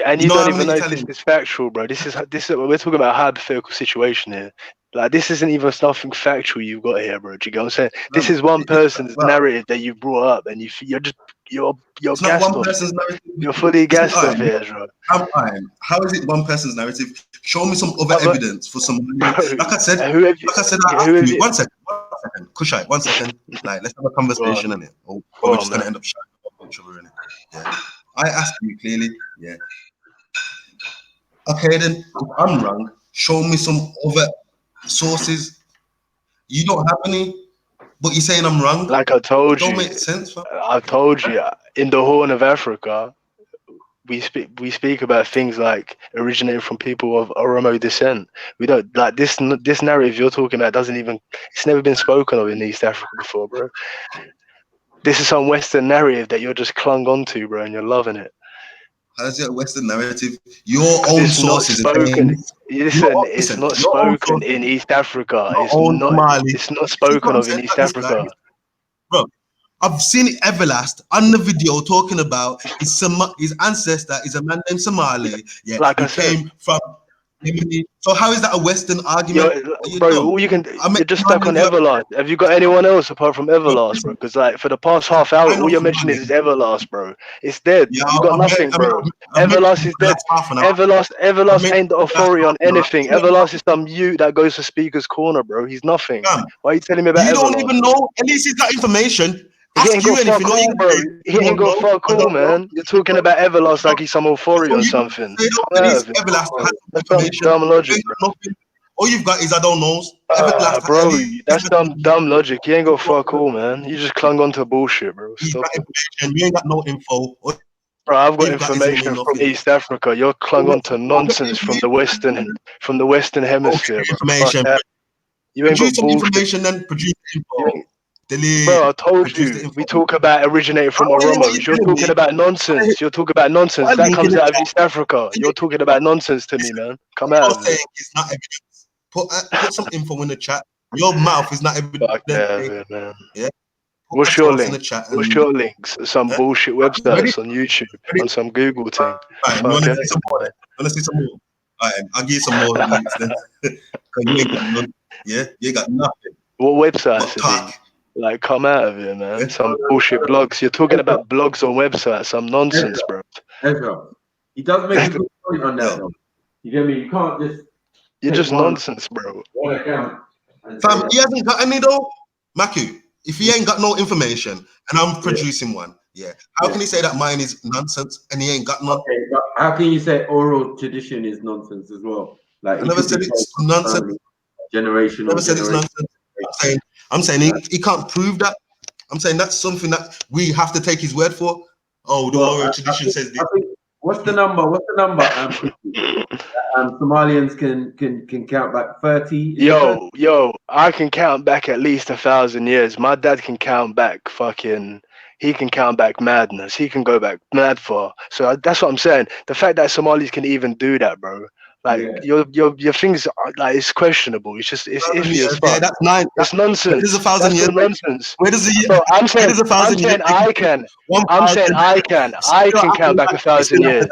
And you don't even know if this is factual, bro. This is we're talking about a hypothetical situation here. Like this isn't even nothing factual you've got here, bro. Do you get what I'm saying? This is one person's narrative that you brought up, and you're it's not gassed one off. person's narrative. You're fully gassed off here, bro. How is it one person's narrative? Show me some other evidence for some. Like I said, one second, Kushite, 1 second. Like let's have a conversation in it, or we're just gonna end up shouting each other in it. Yeah. I asked you clearly. Yeah. Okay, then if I'm wrong, show me some other sources. You don't have any, but you're saying I'm wrong. Like I told you, don't make sense. I told you, in the Horn of Africa, we speak about things like originating from people of Oromo descent. We don't like this narrative you're talking about. It's never been spoken of in East Africa before, bro. This is some Western narrative that you're just clung onto, bro, and you're loving it. How's your Western narrative? Your own sources. It's not spoken in East Africa. It's not spoken of in East Africa. Bro, I've seen Everlast on the video talking about his ancestor is a man named Somali. Yeah, like he came from. So how is that a Western argument? Are you Bro, dumb? all you can, I mean, you're just stuck on Everlast. Have you got anyone else apart from Everlast, bro? Because like for the past half hour, I know all you're from mentioning money. is Everlast, bro. It's dead. Yeah, You got nothing, bro. Everlast is dead. Everlast ain't the authority on anything. Everlast is some you that goes to Speaker's Corner, bro. He's nothing. Why are you telling me about You Everlast? don't even know. At least he's got information. He Ask ain't you got anything. fuck all, bro. He ain't got fuck all, man. You're talking about Everlast like he's some authority on something. At least Everlast has That's some information. dumb logic, You ain't got nothing. All you've got is I don't know. bro. That's dumb logic. You ain't got fuck all, man. You just clung on to bullshit, bro. Stop it. You ain't got no info. Bro, I've got You've got is information only from nothing. East Africa. You're clung on to nonsense from the Western hemisphere, bro. Information. Fuck that. You ain't Produce got some bullshit. information, then produce info. Delete. Bro, I told Produce the you, info. we talk about originating from I hear what Oromos. You're telling talking me. about nonsense. You're talking about nonsense. What That link in comes the out of chat? East Africa. You're talking about nonsense to me, man. Come What out you're of saying it. is not evidence. Put some info in the chat. Your mouth is not evidence. Fuck out of it, man. Yeah. Put What's that your source in link? the chat. What's And, your links? Some bullshit ready? websites on YouTube, on some Google thing. Right. You Fuck want to out see of some more? it, You want to see some more? All right. I'll give you some more links then. Because you ain't got none. Yeah. You ain't got nothing. What websites But are talk. these? Like, come out of it, man. Yeah. Some bullshit blogs. You're talking about blogs on websites. Some nonsense, bro. Ezra, he does make a good point on that, though. You get me? You can't just. You're take just one nonsense, bro. account and say Fam, that. he hasn't got any though. Maku, if he ain't got no information and I'm producing one, how can he say that mine is nonsense and he ain't got none? Okay, but how can you say oral tradition is nonsense as well? Like I never said it's nonsense. Generation Never or said it's generation. nonsense. I'm saying he can't prove that. I'm saying that's something that we have to take his word for. Oh, the oral tradition says this. I think, what's the number? What's the number? Somalians can count back 30. Yo, I can count back at least 1,000 years. My dad can count back he can count back madness. He can go back mad far. So that's what I'm saying. The fact that Somalis can even do that, bro. Like your things are, like, it's questionable. It's iffy as fuck. Yeah, that's nine. It's nonsense. Where does 1,000 That's years? all nonsense. Where does the So I'm saying, where does 1,000 years? I can. I'm saying I can count back 1,000 years.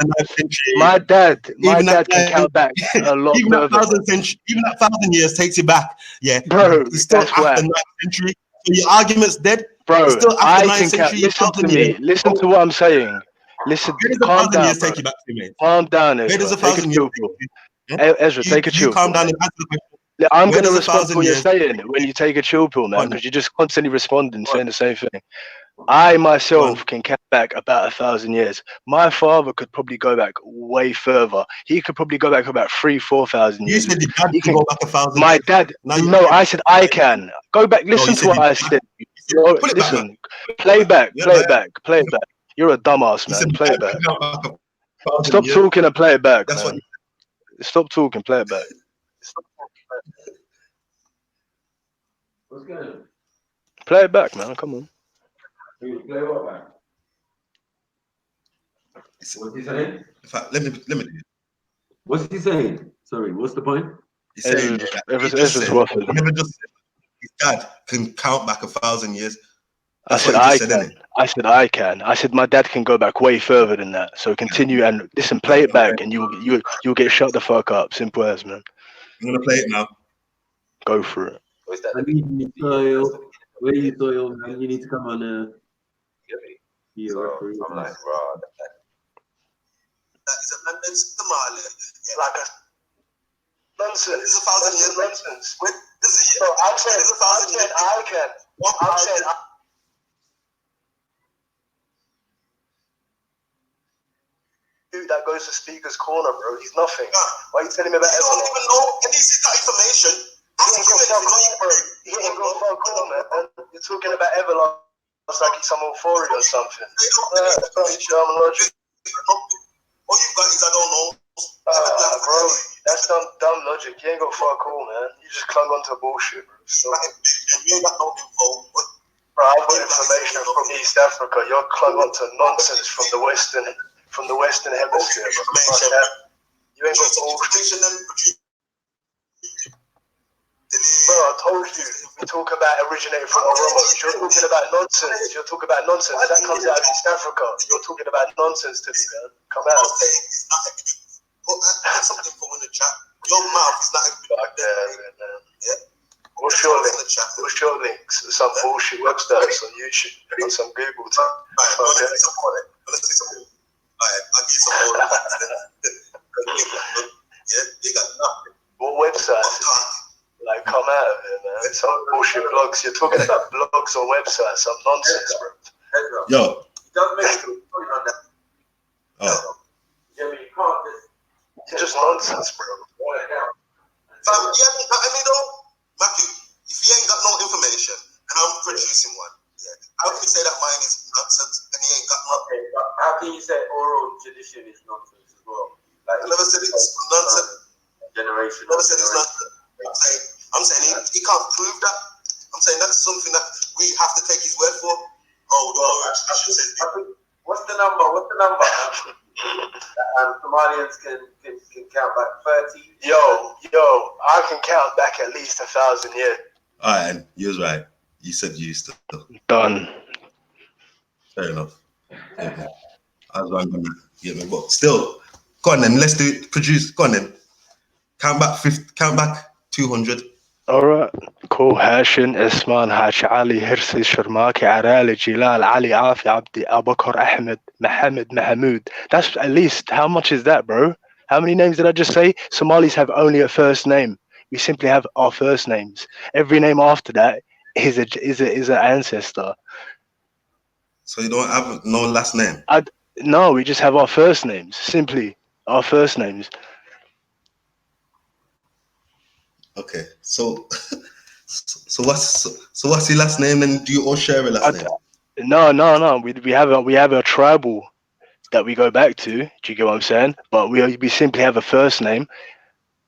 My dad can count back a lot even further. Even that 1,000 years takes you back. Yeah, bro. It's still That's after whack. 9th century. So your argument's dead. Bro, It's still after I 9th can count. century. Listen to me. Listen to what I'm saying. Listen. Where does Calm 1,000 down, years bro. take you back to, mate? Calm down, Where does Ezra. 1,000 Take a years chill take pill. you? Yeah? Ezra, take a You chill calm pill. down and answer the question. I'm Where gonna does respond to 1,000 what you're years? saying when you take a chill pill, man, On. because you're just constantly responding, saying the same thing. I myself can count back about 1,000 years. My father could probably go back way further. He could probably go back about 3,000-4,000 You years. said your dad can go back 1,000 My years. dad. Now you No, I said I can. Go back. No, Listen you to said what your I dad. said. Pull it back, man. Listen. Play back. You're Play lying. it back. Play it back. You're a dumbass, You said man. your Play dad it back. can go back 1,000 Stop years. talking and play it back, That's man. what Stop talking. Play it back. What's going on? Play it back, man. Come on. Play what back? What's he saying? In fact, let me do it. What's he saying? Sorry, what's the point? He's saying that he just said, he never just said his dad can count back 1,000 years. That's what he just said, innit? I said I can. I said my dad can go back way further than that. So continue and listen, play it back, and you'll get shut the fuck up. Simple as, man. I'm gonna play it now. Go for it. I need you soil. Where you soil, man? You need to come on be a referee. I'm like, bro, That is a madness Somalia. Like a nonsense. It's 1,000 years nonsense. Wait, this is So I'm saying it's 1,000 years. I can. I'm saying that goes to Speaker's Corner, bro. He's nothing. Why are you telling me about Everlast? You don't even know. At least he's got information. He ain't got fuck all, man. You're talking about Everlast like he's some authority or something. That's dumb logic. All you've got is I don't know. Bro, that's dumb logic. You ain't got fuck all, man. You just clung onto bullshit, bro. You ain't got no info. Bro, I've got information from East Africa. You're clung onto nonsense from the Western hemisphere, bro. You ain't got bullshit. Bro, I told you, we talk about originating from Oromos. You're talking about nonsense. That comes out of East Africa. You're talking about nonsense to me, man. Come out. Put some info in the chat. screenshot links, some bullshit websites on YouTube, on some Google thing. Okay. Let's see some. Alright, I'll give you some more. Yeah, you got nothing. What websites? Like, come out of it, man. Some bullshit blogs. You're talking about blogs or websites, some nonsense, bro. Yo. Don't make it on that. Oh. Yeah, you can't just. It's just nonsense, bro. Fam, you haven't got any though? Matthew, if you ain't got no information and I'm producing one, yeah, how can you say that mine is nonsense and he ain't got nothing? Okay, but how can you say oral tradition is nonsense as well? Like, I never said it's nonsense. Generation. Never said it's nonsense. I'm saying he can't prove that. I'm saying that's something that we have to take his word for. Oh, no, I should say. What's the number? Somalians can count back 30. Yo, I can count back at least 1,000 years. Alright, you was right. You said you used to. Done. Fair enough. Yeah. I was wrong on that. Yeah, but still, go on then. Let's do it. Produce. Go on then. Count back 200. Alright, cool. هاشم اسمان هاش علي هرسي شرماكي عرالي جلال علي عافي عبدي أبكر أحمد محمد Mahmoud. That's at least, how much is that, bro? How many names did I just say? Somalis have only a first name. We simply have our first names. Every name after that is an ancestor. So you don't have no last name? No, we just have our first names. Simply our first names. Okay, so what's your last name? And do you all share a last name? No. We have a tribal that we go back to. Do you get what I'm saying? But we simply have a first name.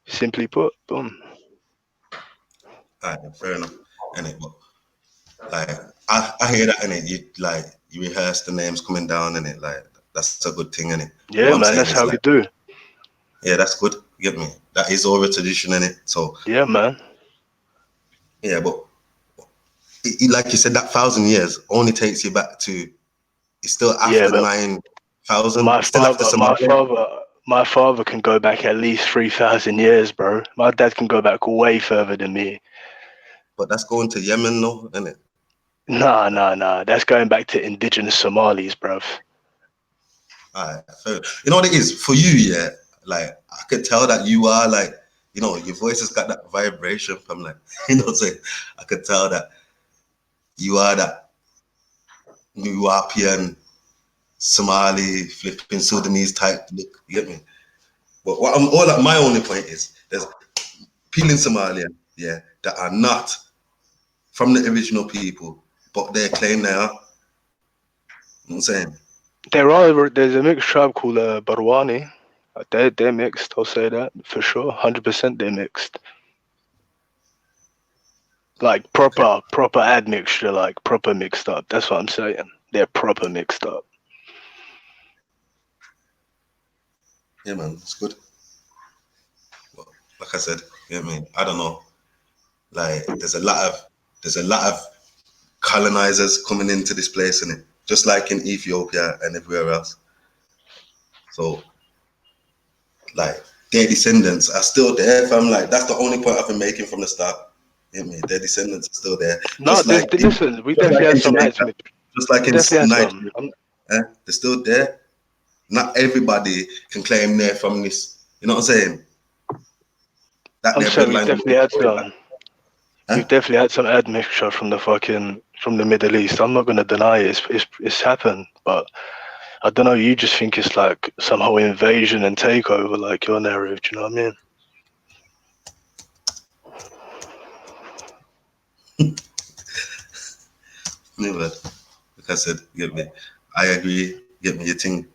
Simply put, boom. Alright, fair enough. Innit? But like I hear that, innit? You rehearse the names coming down, innit? Like that's a good thing, innit? Yeah, man, that's how we do. Yeah, that's good. You get me? That is oral tradition, innit? So yeah, man. Yeah, but like you said, that 1,000 years only takes you back to. It's still after 9,000. My father can go back at least 3,000 years, bro. My dad can go back way further than me. But that's going to Yemen, though, isn't it? Nah. That's going back to indigenous Somalis, bruv. Alright, so you know what it is for you, yeah. Like I could tell that you are like, you know, your voice has got that vibration from like, you know what I'm saying? I could tell that you are that New European, Somali, flipping Sudanese type look. You get me? But my only point is, there's people in Somalia, yeah, that are not from the original people, but they claim they are. You know what I'm saying? There's a mixed tribe called Barwani. They're mixed. I'll say that for sure. 100% they're mixed. Like proper admixture, like proper mixed up. That's what I'm saying. They're proper mixed up. Yeah, man, it's good. Well, like I said, you know what I mean? I don't know. Like there's a lot of colonizers coming into this place, and it just like in Ethiopia and everywhere else. So like their descendants are still there. If I'm like, that's the only point I've been making from the start. You know what I mean? Their descendants are still there. No, listen, we definitely had some admixture. Just like in Nigeria, they're still there. Not everybody can claim they're from this. You know what I'm saying? I'm saying we definitely had some. We've definitely had some admixture from the Middle East. I'm not gonna deny it. It's happened, but I don't know. You just think it's like some whole invasion and takeover, like your narrative. Do you know what I mean? Never. Like I said, get me. I agree. Get me your thing.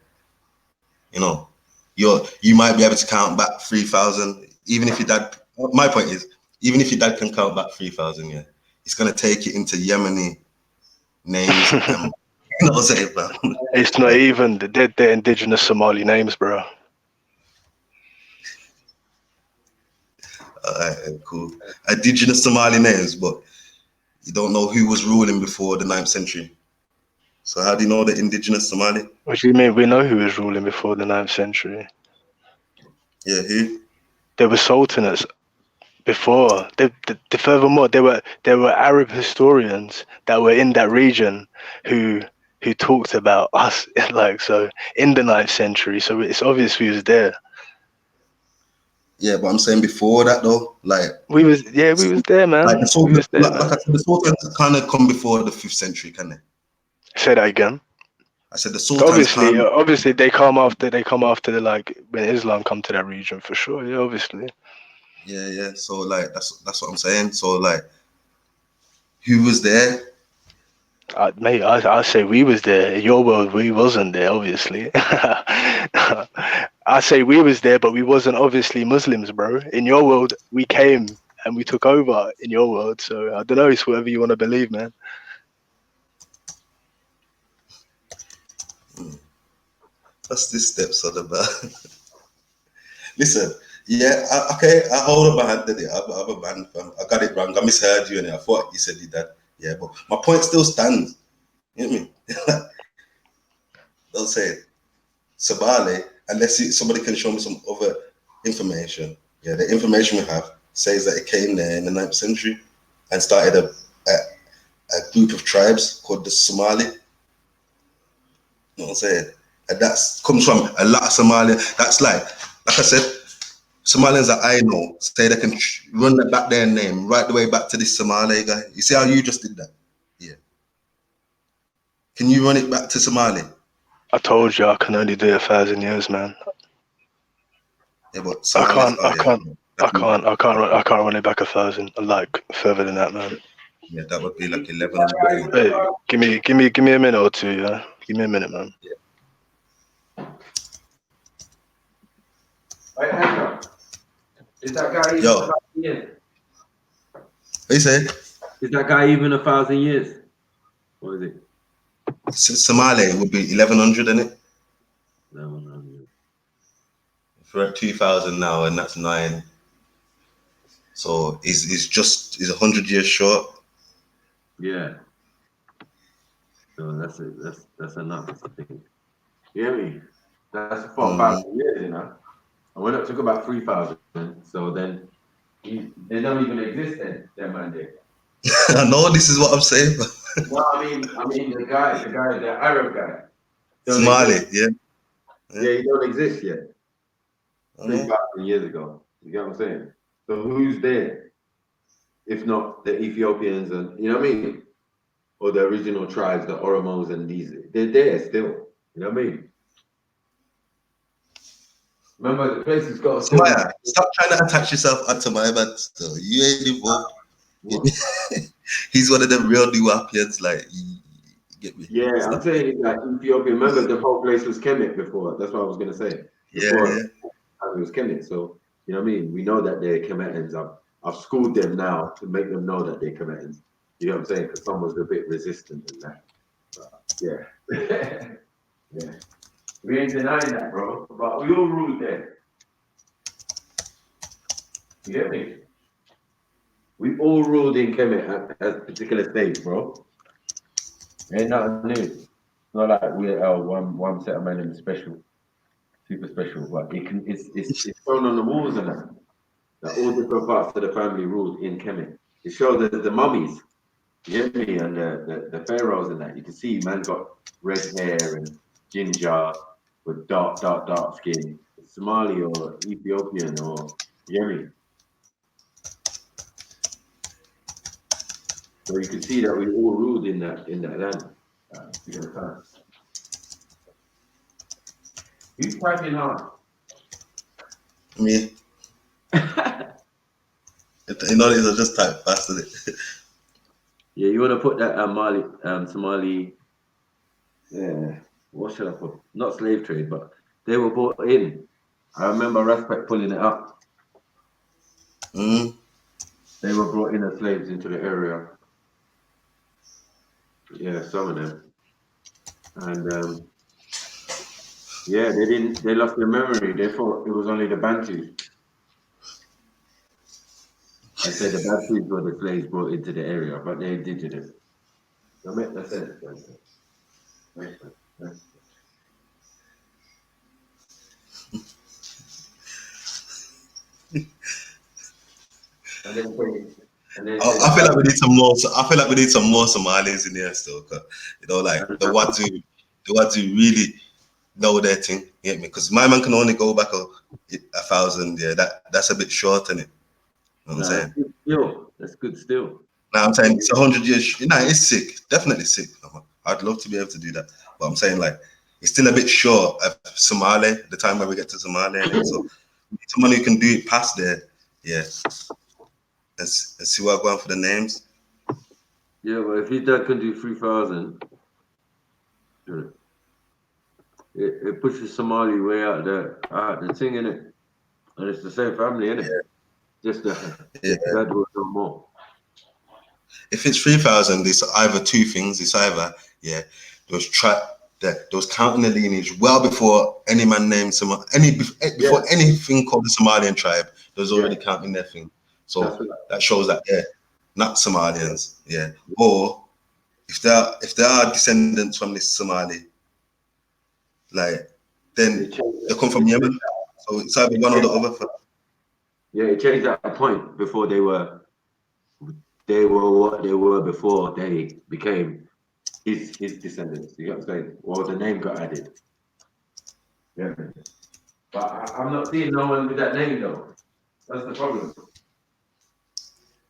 You know, you might be able to count back 3,000, even if your dad. My point is, even if your dad can count back 3,000, yeah, it's gonna take you into Yemeni names. You know what I'm saying, bro? It's not even they're indigenous Somali names, bro. Alright, cool. Indigenous Somali names, but you don't know who was ruling before the 9th century. So how do you know the indigenous Somali? What do you mean? We know who was ruling before the 9th century. Yeah, who? There were sultanates before. Furthermore, there were Arab historians that were in that region who talked about us like so in the 9th century. So it's obvious we was there. Yeah, but I'm saying before that though, like we was there, man. Like the We Sultan, was there, like man. I said, the Sultans kind of come before the 5th century, can they? Say that again. I said the Sultans Obviously they come after the, like when Islam come to that region for sure. Yeah, obviously. Yeah. So like that's what I'm saying. So like, who was there? Mate, I say we was there. In your world, we wasn't there, obviously. I say we was there, but we wasn't obviously Muslims, bro. In your world, we came and we took over in your world. So I don't know. It's whatever you want to believe, man. What's this steps all about? Listen, yeah, okay, I hold up my hand today. I'm a man, fam. I got it wrong. I misheard you, and I thought you said that. Yeah, but my point still stands. You know what I mean? Don't say it. Somali, unless somebody can show me some other information. Yeah, the information we have says that it came there in the 9th century and started a group of tribes called the Somali. You know what I'm saying? And that's comes from a lot of Somalia. That's like I said, Somalians that I know say they can run back their name right the way back to this Somali guy. You see how you just did that? Yeah. Can you run it back to Somali? I told you I can only do 1,000 years, man. Yeah, but I Somalis, can't run it back 1,000. Like further than that, man. Yeah, that would be like 1100. Hey, give me a minute or two, yeah. Give me a minute, man. Yeah. Hey, Andrew, is that guy even Yo. 1,000 years? What you say? Is that guy even 1,000 years? What is it? Somali would be 1100, isn't it? 1100. If we're at 2000 now, and that's 9. So is 100 years short. Yeah. So that's enough, I think. You hear me? That's 4,000 years, you know. And we're not talking about 3,000. So then they don't even exist then, that man there. I know this is what I'm saying. No, I mean the Arab guy. Somali, yeah. Yeah, he don't exist yet. 3,000 years ago. You get what I'm saying? So who's there? If not the Ethiopians and you know what I mean? Or the original tribes, the Oromos and these, they're there still. You know what I mean? Remember the place has got still. Maya, stop trying to attach yourself onto my man still. You ain't involved. He's one of them real new Apians, like you get me. Yeah, I'm saying like Ethiopia. Remember the whole place was Kemet before. That's what I was gonna say. Before it was Kemet. So you know what I mean? We know that they're Kemetans. I've schooled them now to make them know that they're Kemetans. You know what I'm saying? Because some was a bit resistant in that. But, yeah. Yeah. We ain't denying that, bro. But we all ruled there. You get me? We all ruled in Kemet at a particular stage, bro. Ain't nothing new. Not like we're one set of men in special, super special, but it's shown on the walls and that all different parts of the family ruled in Kemet. It shows that the mummies, you get me, and the pharaohs and that. You can see man got red hair and ginger with dark skin. Somali or Ethiopian or you get me. So you can see that we all ruled in that land. Who's typing hard? Me. You know, these are just type fast, isn't it? Yeah, you want to put that Somali, yeah, what should I put? Not slave trade, but they were brought in. I remember Raspek pulling it up. They were brought in as slaves into the area. Yeah, some of them. And yeah, they lost their memory. They thought it was only the Bantus. I said the Bantus were the slaves brought into the area, but they're indigenous. That makes sense. Makes sense. And then say, and then say, I feel like we need some more. I feel like we need some more Somalis in here still. 'Cause, you know, like the ones who really know their thing. You get me? Because my man can only go back a 1,000. Yeah, that's a bit short, isn't it? You know what I'm saying? still, that's good still. Now I'm saying it's 100 years. You know, it's sick. Definitely sick. I'd love to be able to do that, but I'm saying like it's still a bit short of Somali. The time when we get to Somalia, innit? So someone who can do it past there. Yeah. Let's see what I'm going for the names. Yeah, but if your dad can do 3,000, it pushes Somali way out the thing, innit? And it's the same family, innit? Yeah. Just the Yeah. dad will know more. If it's 3,000, it's either two things. It's either those counting the lineage well before any man named before anything called the Somalian tribe. There's already counting their thing. So that shows that not Somalians. Yeah. Or if there are descendants from this Somali, like then they come from Yemen. So it's either one or the other. Yeah, it changed at a point before they were what they were before they became his descendants. You get what I'm saying? Well, the name got added. Yeah. But I'm not seeing no one with that name though. That's the problem.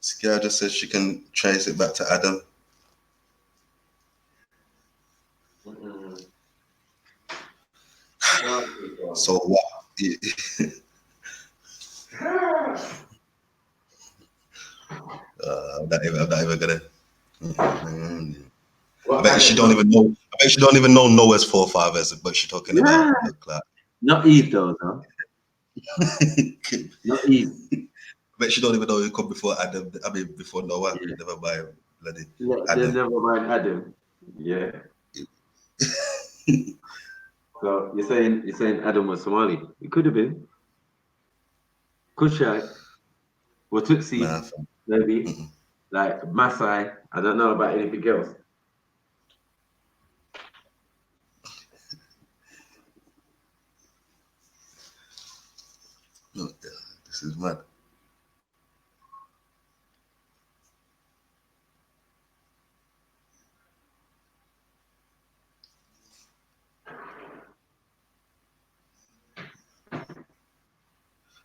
Skia just says she can trace it back to Adam. So what? I'm not even gonna. I bet she don't even know. I bet she don't even know Noah's forefathers, but she's talking about the cloud. Not Eve though, no. Not Eve. I bet she don't even know who come before Adam. I mean, before Noah. Yeah. Never mind, bloody Then never mind Adam. Yeah. So you're saying Adam was Somali? It could have been. Kushite or Tutsi, maybe. Like Masai. I don't know about anything else. No, this is mad.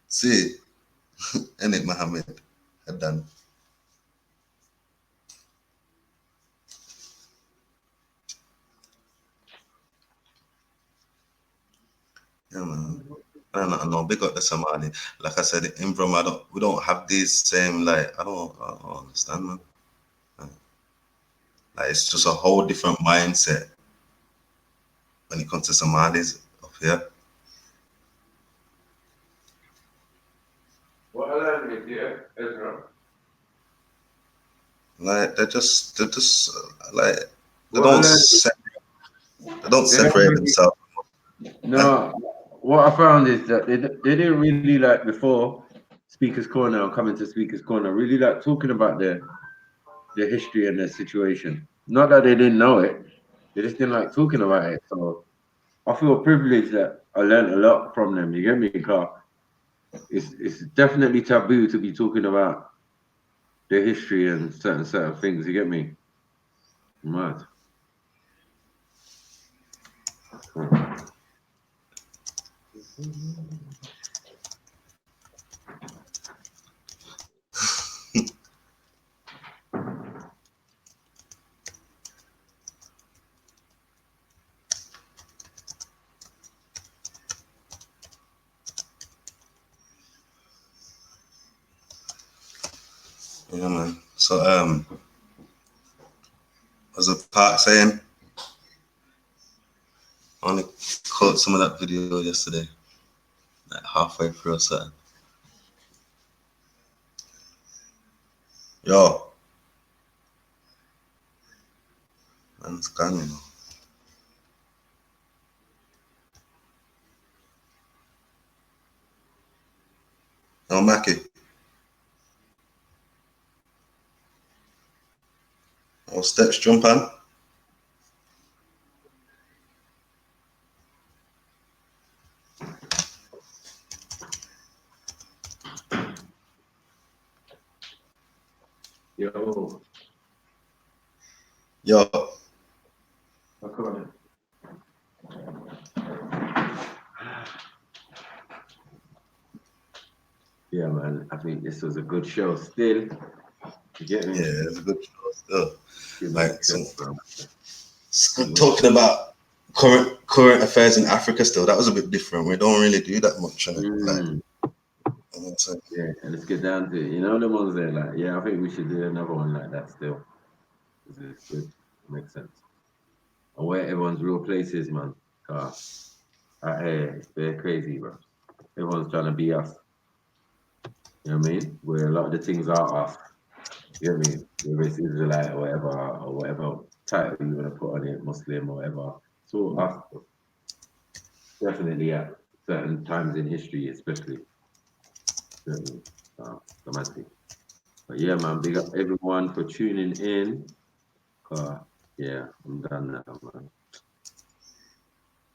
See, Enik Mohammed had done. Yeah, man. I don't know. Big up the Somali. Like I said, in Brahma, we don't have these same I don't understand, man. Like it's just a whole different mindset when it comes to Somalis up here. What language, yeah, Ezra? Like they're just like they What don't separate themselves. No, what I found is that they didn't really like before Speaker's Corner or coming to Speaker's Corner, really like talking about their history and their situation. Not that they didn't know it, they just didn't like talking about it. So I feel privileged that I learned a lot from them. You get me, Clark? It's definitely taboo to be talking about their history and certain things. You get me? Mad. Yeah, man. So as a part saying, I only caught some of that video yesterday, like halfway through or something. Yo, man's gone, you know. Yo, Mackie. Oh, Steps jump on. Yo. Yo. Come on. Yeah, man. I think this was a good show. Still, you get me? Yeah, it's a good show still. Good Like show, it's good talking about current affairs in Africa. Still, that was a bit different. We don't really do that much, innit? Like, yeah, and let's get down to it. You know the ones there, like, yeah, I think we should do another one like that still. It's good. Makes sense. And where everyone's real place is, man. It's very crazy, bro. Everyone's trying to be us. You know what I mean? Where a lot of the things are us. You know what I mean? Whether it's Israelite or whatever title you want to put on it, Muslim or whatever. It's all us. Definitely at certain times in history, especially. Dramatic. But yeah, man, big up everyone for tuning in. Yeah, I'm done now, man.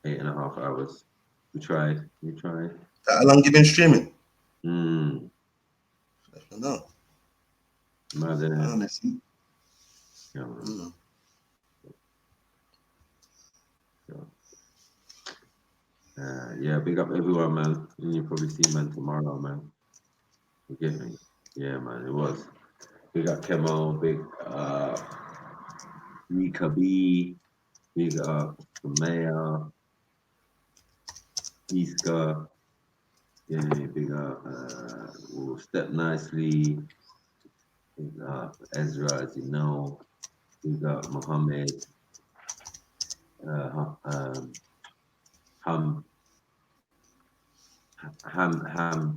8.5 hours. We tried. how long you been streaming? No. Honestly. Yeah, man. Yeah, big up everyone, man. And you probably see man tomorrow, man. You get me? Yeah, man, it was. Big up Kemo, big Rika B, big up Maya, Iska, yeah, big up Step Nicely, big up Ezra, as you know, big up Muhammad,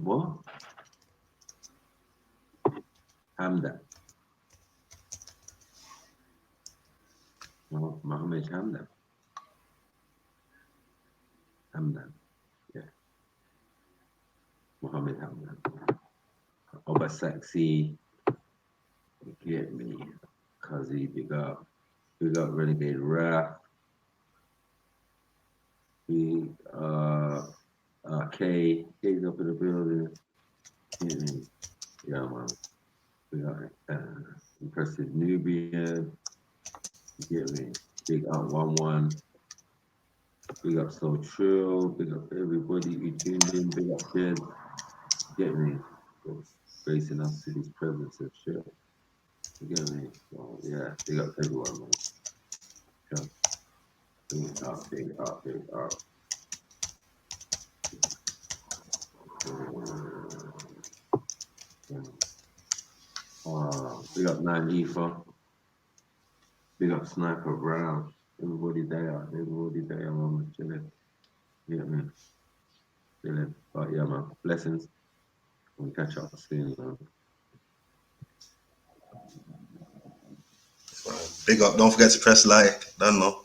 what? Hamdan. Muhammad Hamdan. Yeah. Muhammad Hamdan. Oba Sexy. You get me. Kazi, big up. Big up Renegade Rap. Big K. K's up in the building. Get me. Yeah, man. Big up Impressive Nubian. You get me. Big up 1-1. Big up So Trill. Big up everybody who tuned in. Big up Jed. Get me. Gracing us with his presence and shit. You get me? So yeah, big up everyone, man. Sure. Big up. Big up 9 Ether. Big up Sniper Brown. Everybody there, man. Chilling. You get me? Chilling. But yeah, man. Blessings. We'll catch up soon, man. Big up. Don't forget to press like. Don't know.